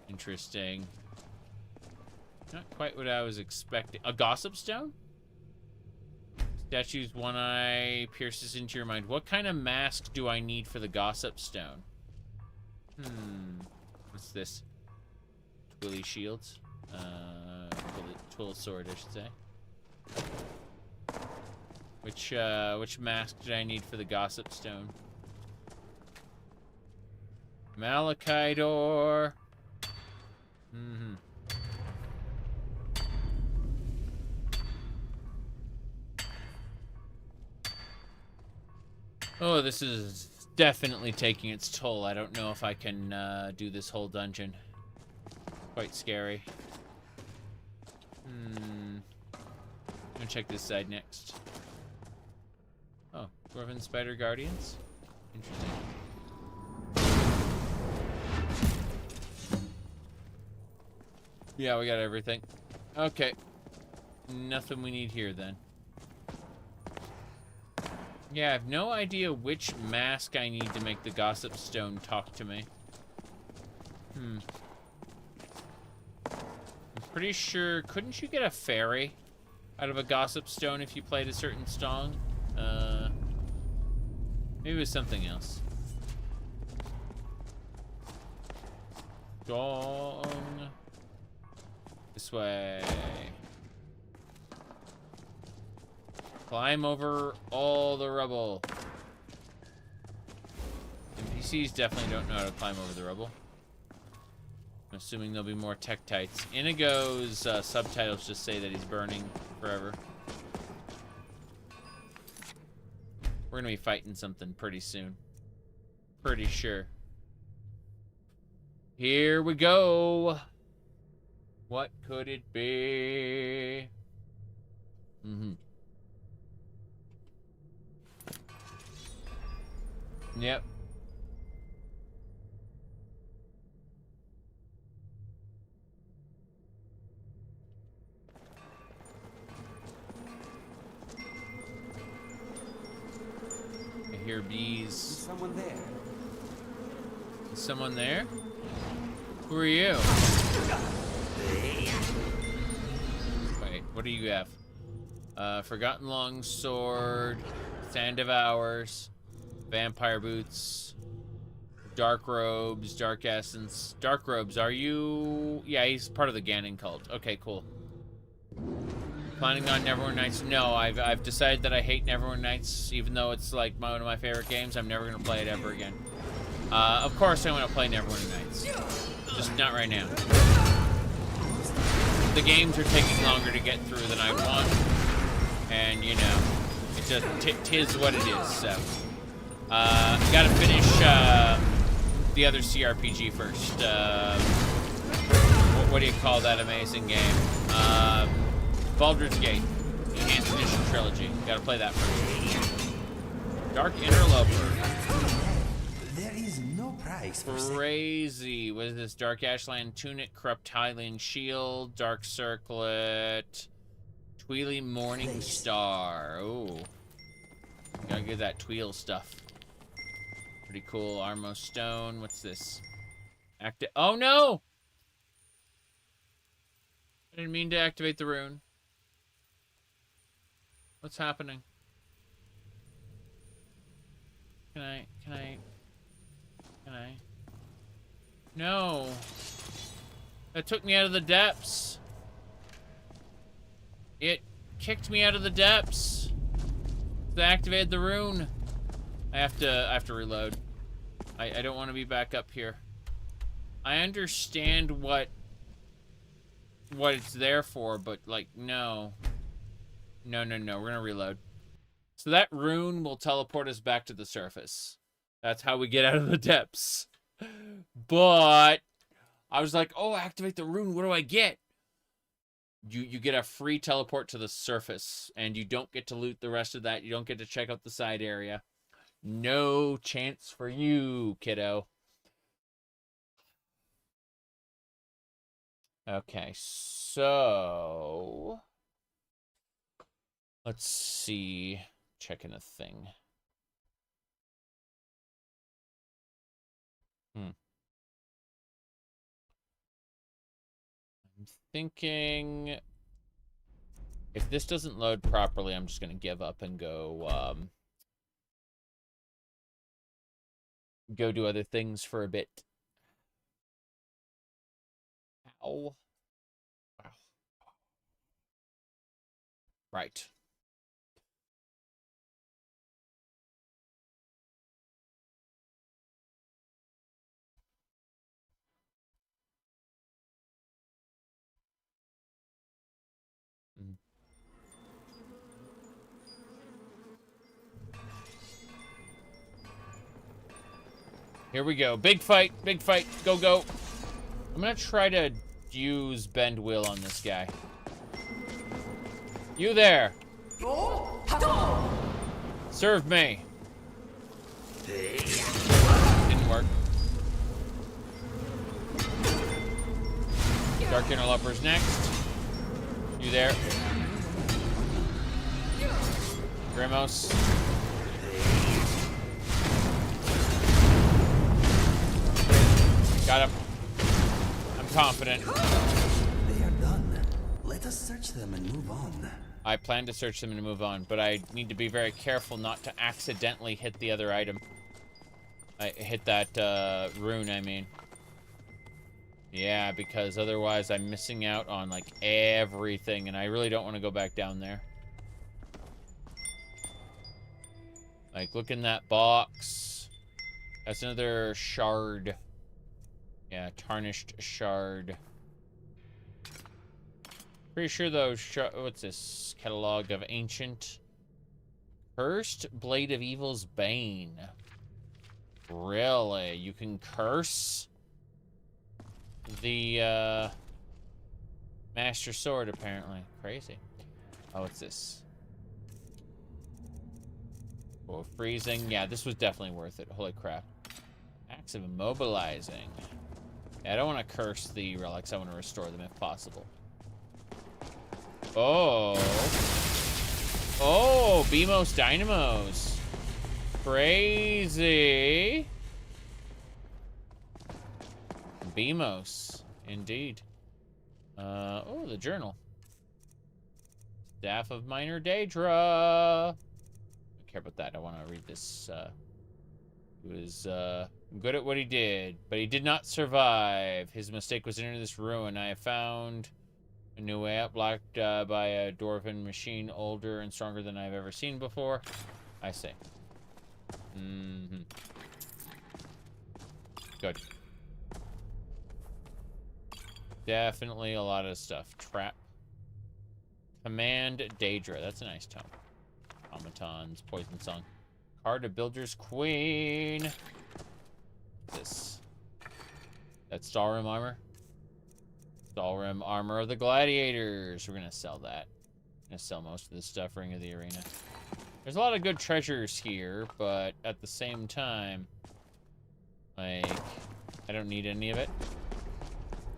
Interesting. Not quite what I was expecting. A gossip stone? Statue's one eye pierces into your mind. What kind of mask do I need for the gossip stone? What's this? Twilly shields? Twill sword, I should say. Which mask did I need for the gossip stone? Malachite. Oh, this is definitely taking its toll. I don't know if I can do this whole dungeon. Quite scary. I'm gonna check this side next. Oh, Dwarven Spider Guardians? Interesting. Yeah, we got everything. Okay. Nothing we need here then. Yeah, I have no idea which mask I need to make the gossip stone talk to me. I'm pretty sure, couldn't you get a fairy out of a gossip stone if you played a certain song? Maybe it was something else. Gong. This way. Climb over all the rubble. NPCs definitely don't know how to climb over the rubble. I'm assuming there'll be more Tektites. Inigo's subtitles just say that he's burning forever. We're gonna be fighting something pretty soon. Pretty sure. Here we go. What could it be? Yep. I hear bees. Is someone there? someone there? Who are you? Wait, what do you have? Forgotten Longsword, Sand of Hours, Vampire Boots, Dark Robes, Dark Essence. Dark Robes, are you... Yeah, he's part of the Ganon cult. Okay, cool. Planning on Neverwinter Nights? No, I've decided that I hate Neverwinter Nights, even though it's like one of my favorite games. I'm never gonna play it ever again. Of course I want to play Neverwinter Nights. Just not right now. The games are taking longer to get through than I want. And, you know, it just tis what it is, so. Gotta finish, the other CRPG first. What do you call that amazing game? Baldur's Gate. Enhanced Edition Trilogy. Gotta play that first. Dark Interloper. There is no price for Crazy. What is this? Dark Ashland Tunic, Corrupt Hylian Shield, Dark Circlet, Tweely Morning Star. Oh. Gotta get that Tweel stuff. Pretty cool. Armo Stone. What's this? Oh no! I didn't mean to activate the rune. What's happening? Can I? No. That took me out of the depths. It kicked me out of the depths. I activated the rune. I have to reload. I don't want to be back up here. I understand what it's there for, but like, no. No, we're gonna reload. So that rune will teleport us back to the surface. That's how we get out of the depths. But I was like, oh, activate the rune, what do I get? You get a free teleport to the surface, and you don't get to loot the rest of that. You don't get to check out the side area. No chance for you, kiddo. Okay, so let's see. Checking a thing. I'm thinking if this doesn't load properly, I'm just gonna give up and go do other things for a bit. Ow. Wow. Right. Here we go. Big fight. Big fight. Go, go. I'm going to try to use Bend Will on this guy. You there. Serve me. Didn't work. Dark Interloper's next. You there. Grimos. Got him. I'm confident. They are done. Let us search them and move on. I plan to search them and move on, but I need to be very careful not to accidentally hit the other item. I hit that rune, I mean. Yeah, because otherwise I'm missing out on like everything, and I really don't want to go back down there. Like, look in that box. That's another shard. Yeah, tarnished shard. Pretty sure those what's this? Catalog of Ancient. Cursed Blade of Evil's Bane. Really? You can curse the Master Sword, apparently. Crazy. Oh, what's this? Oh, freezing. Yeah, this was definitely worth it. Holy crap. Acts of immobilizing. Yeah, I don't want to curse the relics. I want to restore them if possible. Oh. Oh, Beamos Dynamos. Crazy. BMOS, indeed. Oh, the journal. Staff of Minor Dac0da. I don't care about that. I want to read this. He was good at what he did, but he did not survive. His mistake was entering this ruin. I have found a new way out, blocked by a dwarven machine older and stronger than I've ever seen before. I see. Good. Definitely a lot of stuff. Trap. Command Dac0da. That's a nice tone. Automatons. Poison Song. Card of Builder's Queen. This. That's Stalrim armor. Stalrim armor of the gladiators. We're gonna sell that. Gonna sell most of this stuff. Ring of the Arena. There's a lot of good treasures here, but at the same time, like, I don't need any of it.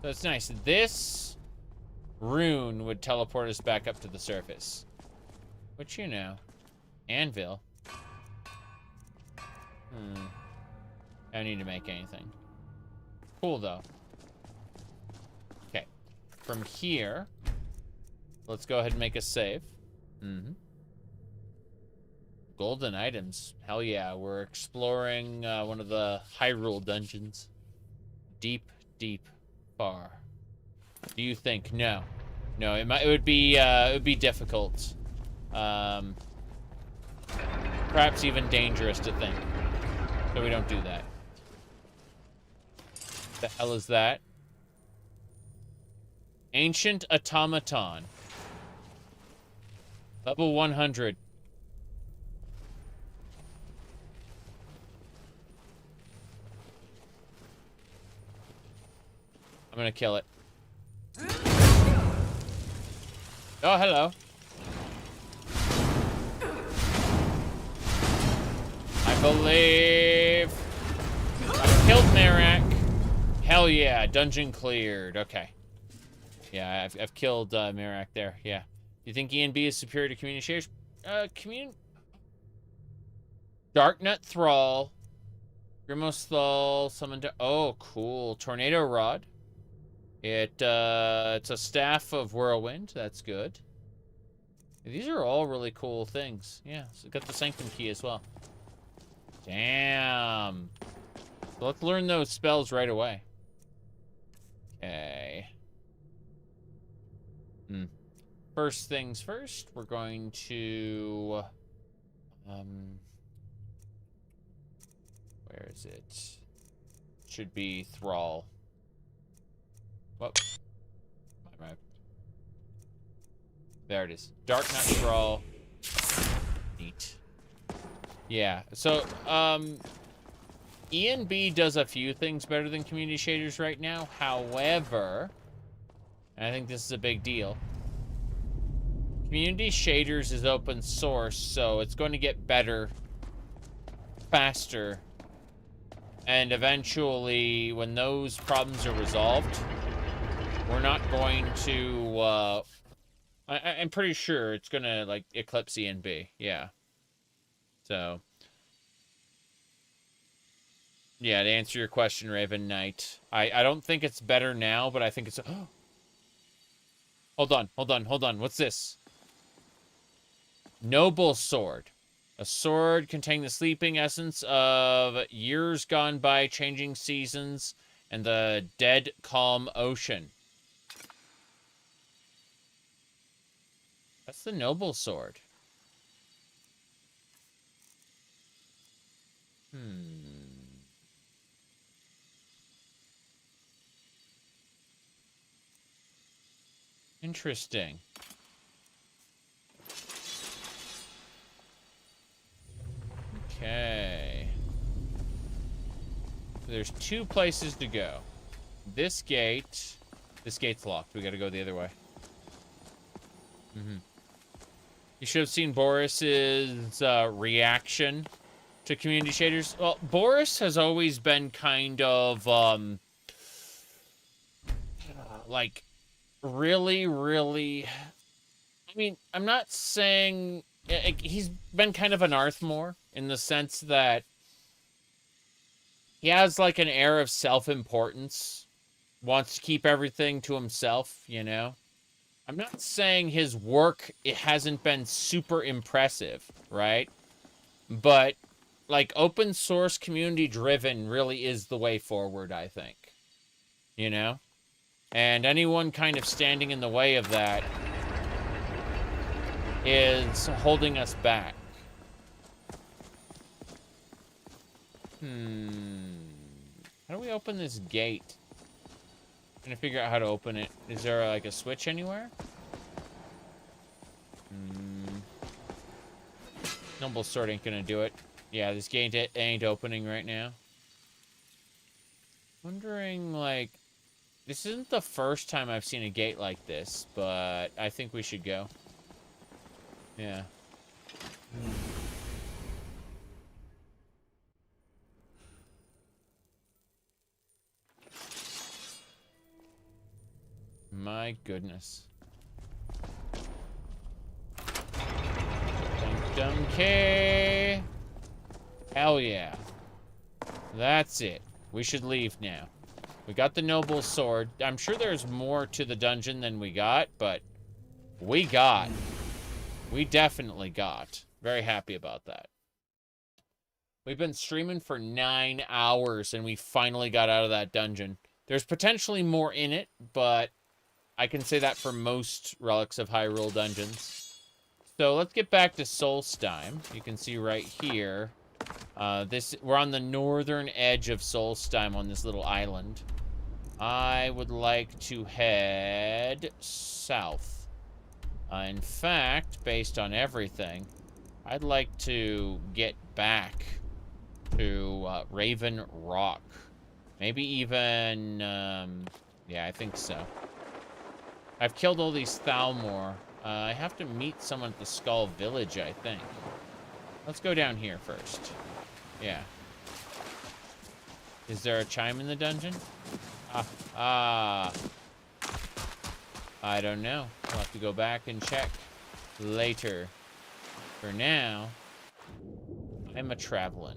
So it's nice. This rune would teleport us back up to the surface. Which, you know. Anvil. I don't need to make anything. Cool, though. Okay. From here, let's go ahead and make a save. Golden items. Hell yeah. We're exploring one of the Hyrule dungeons. Deep, deep, far. Do you think? No. No, it would be difficult. Perhaps even dangerous to think. So we don't do that. The hell is that? Ancient automaton. Level 100. I'm gonna kill it. Oh, hello. I believe I killed Miraak. Hell yeah, dungeon cleared. Okay. Yeah, I've killed Miraak there. Yeah. Do you think ENB is superior to community shares? Darknut Thrall. Grimosthal summoned to... Oh, cool. Tornado Rod. It's a Staff of Whirlwind. That's good. These are all really cool things. Yeah, so got the Sanctum Key as well. Damn. So let's learn those spells right away. Okay. First things first, we're going to... where is it? Should be Thrall. Whoop. Right. There it is. Darknut Thrall. Neat. Yeah, so, ENB does a few things better than community shaders right now. However, and I think this is a big deal, community shaders is open source, so it's going to get better faster. And eventually, when those problems are resolved, we're not going to, I'm pretty sure it's going to, like, eclipse ENB. Yeah. So, yeah, to answer your question, Raven Knight, I don't think it's better now, but I think it's... Hold on. What's this? Noble Sword. A sword containing the sleeping essence of years gone by, changing seasons, and the dead, calm ocean. That's the Noble Sword. Interesting. Okay. There's two places to go. This gate's locked. We gotta go the other way. You should have seen Boris's reaction to community shaders. Well, Boris has always been kind of, like, really... I mean, I'm not saying... He's been kind of an Arthmore in the sense that he has, like, an air of self-importance wants to keep everything to himself, you know? I'm not saying his work, it hasn't been super impressive, right? But, like, open source, community driven really is the way forward, I think. You know? And anyone kind of standing in the way of that is holding us back. How do we open this gate? I'm trying to figure out how to open it. Is there, like, a switch anywhere? Noble sword ain't gonna do it. Yeah, this gate ain't opening right now. Wondering, like... This isn't the first time I've seen a gate like this, but I think we should go. Yeah. My goodness. Dum K. Hell yeah. That's it. We should leave now. We got the noble sword. I'm sure there's more to the dungeon than we got, but we got. We definitely got. Very happy about that. We've been streaming for 9 hours and we finally got out of that dungeon. There's potentially more in it, but I can say that for most Relics of Hyrule dungeons. So let's get back to Solstheim. You can see right here. We're on the northern edge of Solstheim on this little island. I would like to head south. In fact, based on everything, I'd like to get back to Raven-Rock. Maybe even, yeah, I think so. I've killed all these Thalmor. I have to meet someone at the Skaal village, I think. Let's go down here first. Yeah. Is there a chime in the dungeon? I don't know. We'll have to go back and check later. For now, I'm a-travelin'.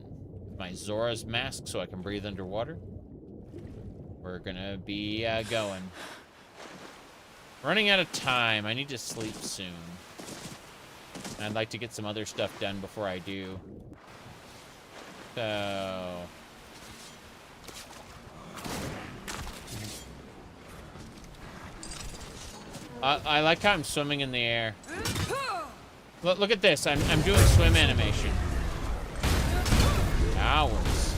My Zora's mask so I can breathe underwater. We're gonna be going. Running out of time. I need to sleep soon. And I'd like to get some other stuff done before I do. So... I like how I'm swimming in the air. Look at this. I'm doing swim animation. Hours.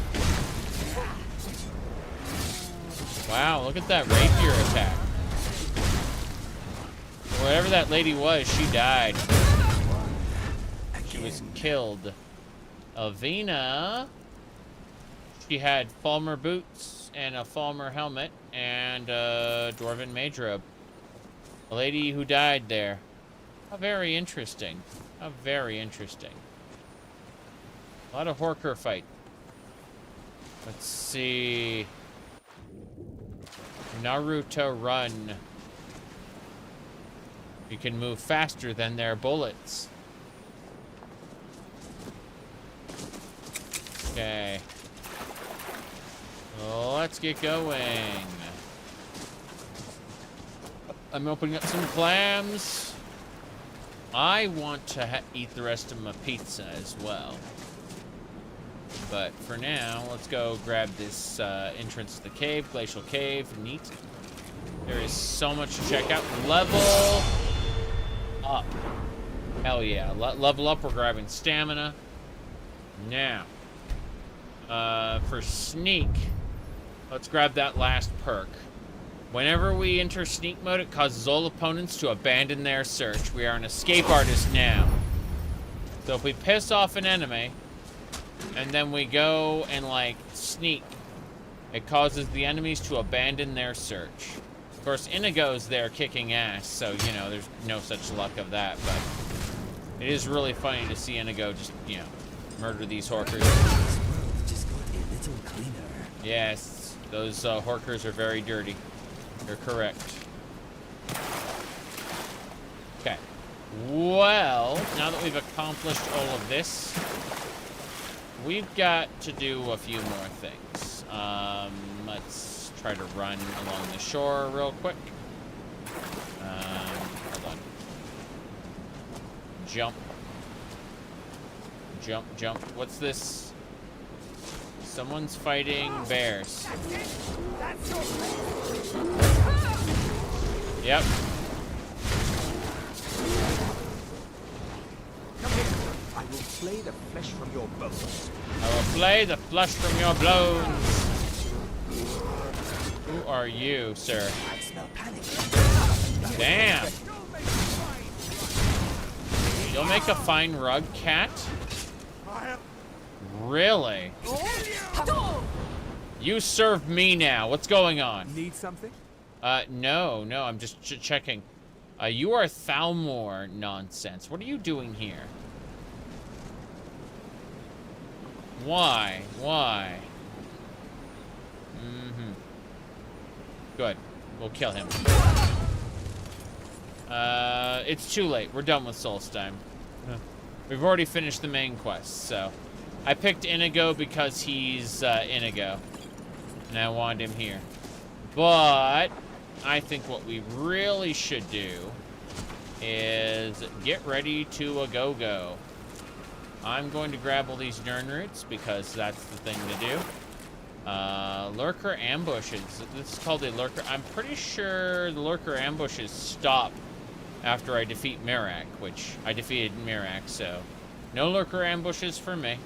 Wow, look at that rapier attack. Whatever that lady was, she died. She was killed. Avina. She had Falmer boots and a Falmer helmet and a Dwarven mage robe. A lady who died there. How very interesting. How very interesting. A lot of Horker fight. Let's see. Naruto run. You can move faster than their bullets. Okay. Let's get going. I'm opening up some clams. I want to eat the rest of my pizza as well. But for now, let's go grab this entrance to the cave, Glacial Cave. Neat. There is so much to check out. Level up. Hell yeah. Level up, we're grabbing stamina. Now, for sneak, let's grab that last perk. Whenever we enter sneak mode, it causes all opponents to abandon their search. We are an escape artist now. So if we piss off an enemy, and then we go and, like, sneak, it causes the enemies to abandon their search. Of course, Inigo's there kicking ass, so, you know, there's no such luck of that, but it is really funny to see Inigo just, you know, murder these Horkers. This world just got a little cleaner. Yes, those Horkers are very dirty. You're correct. Okay. Well, now that we've accomplished all of this, we've got to do a few more things. Let's try to run along the shore real quick. Hold on. Jump. Jump, jump. What's this? Someone's fighting bears. Yep. Come here. I will flay the flesh from your bones. I will flay the flesh from your bones. Who are you, sir? I smell panic. Damn. You'll make a fine rug, cat? Really? You serve me now. What's going on? Need something? No, I'm just checking. You are Thalmor nonsense. What are you doing here? Why? Mm-hmm. Good. We'll kill him. It's too late. We're done with Solstheim. We've already finished the main quest, so... I picked Inigo because he's, Inigo. And I wanted him here. But... I think what we really should do is get ready to a go-go. I'm going to grab all these Nern roots because that's the thing to do. Lurker ambushes. This is called a lurker. I'm pretty sure the lurker ambushes stop after I defeat Miraak, which I defeated Miraak, so no lurker ambushes for me.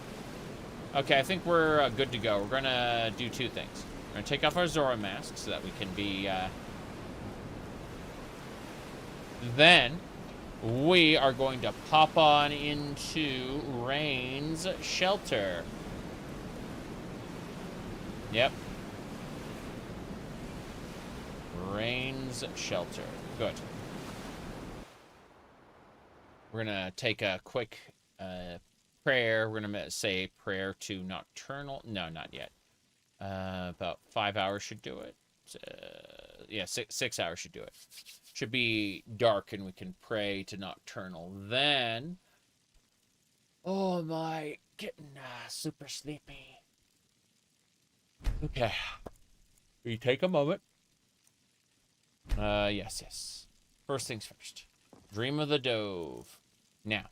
Okay, I think we're good to go. We're gonna do two things. We're gonna take off our Zora mask so that we can be, Then we are going to pop on into Rain's shelter. Yep. Rain's shelter. Good. We're gonna take a quick prayer. We're gonna say a prayer to Nocturnal. No, not yet. About 5 hours should do it. Yeah, 6 hours should do it. Should be dark and we can pray to Nocturnal. Then, oh my, getting super sleepy. Okay, we take a moment. Yes. First things first. Dream of the Dove. Now,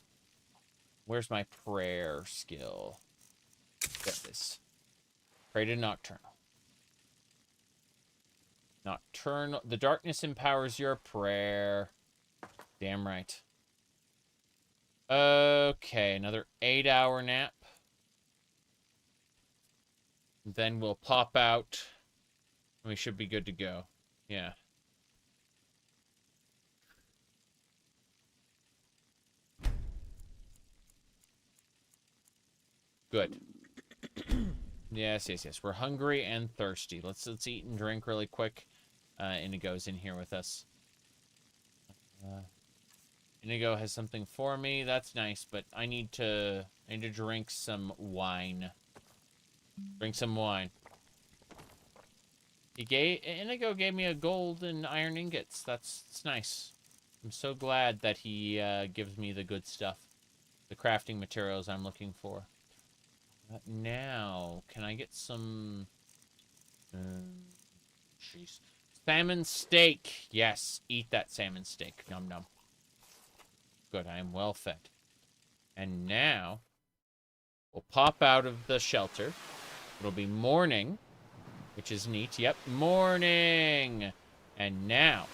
where's my prayer skill? Get this. Pray to Nocturnal. Nocturnal. The darkness empowers your prayer. Damn right. Okay, another 8-hour nap. Then we'll pop out. We should be good to go. Yeah. Good. Yes. We're hungry and thirsty. Let's eat and drink really quick. Inigo's in here with us. Inigo has something for me. That's nice, but I need to drink some wine. Drink some wine. Inigo gave me a gold and iron ingots. That's nice. I'm so glad that he gives me the good stuff. The crafting materials I'm looking for. Now, can I get some... Jeez. Salmon steak. Yes, eat that salmon steak. Num num. Good, I am well fed. And now, we'll pop out of the shelter. It'll be morning, which is neat. Yep, morning. And now,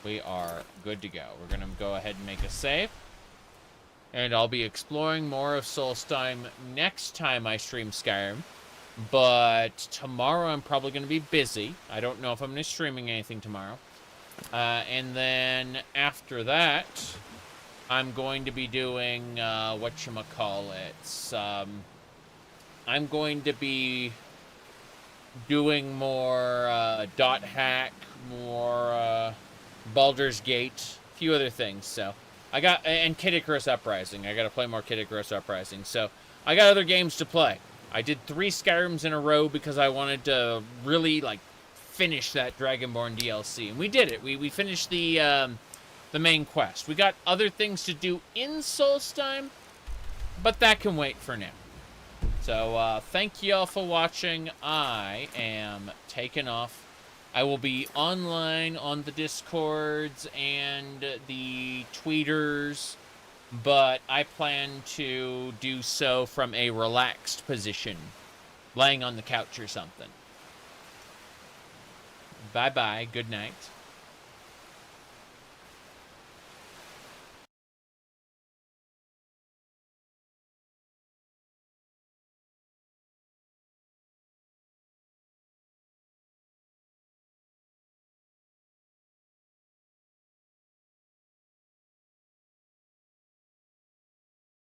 we are good to go. We're going to go ahead and make a save. And I'll be exploring more of Solstheim next time I stream Skyrim. But tomorrow I'm probably going to be busy. I don't know if I'm going to be streaming anything tomorrow. And then after that, I'm going to be doing, whatchamacallit. I'm going to be doing more Dot Hack, more Baldur's Gate, a few other things, so... and Kid Icarus Uprising. I gotta play more Kid Icarus Uprising. So, I got other games to play. I did 3 Skyrims in a row because I wanted to really, finish that Dragonborn DLC. And we did it. We finished the main quest. We got other things to do in Solstheim, but that can wait for now. So, thank you all for watching. I am taking off. I will be online on the Discords and the Tweeters, but I plan to do so from a relaxed position, laying on the couch or something. Bye-bye. Good night.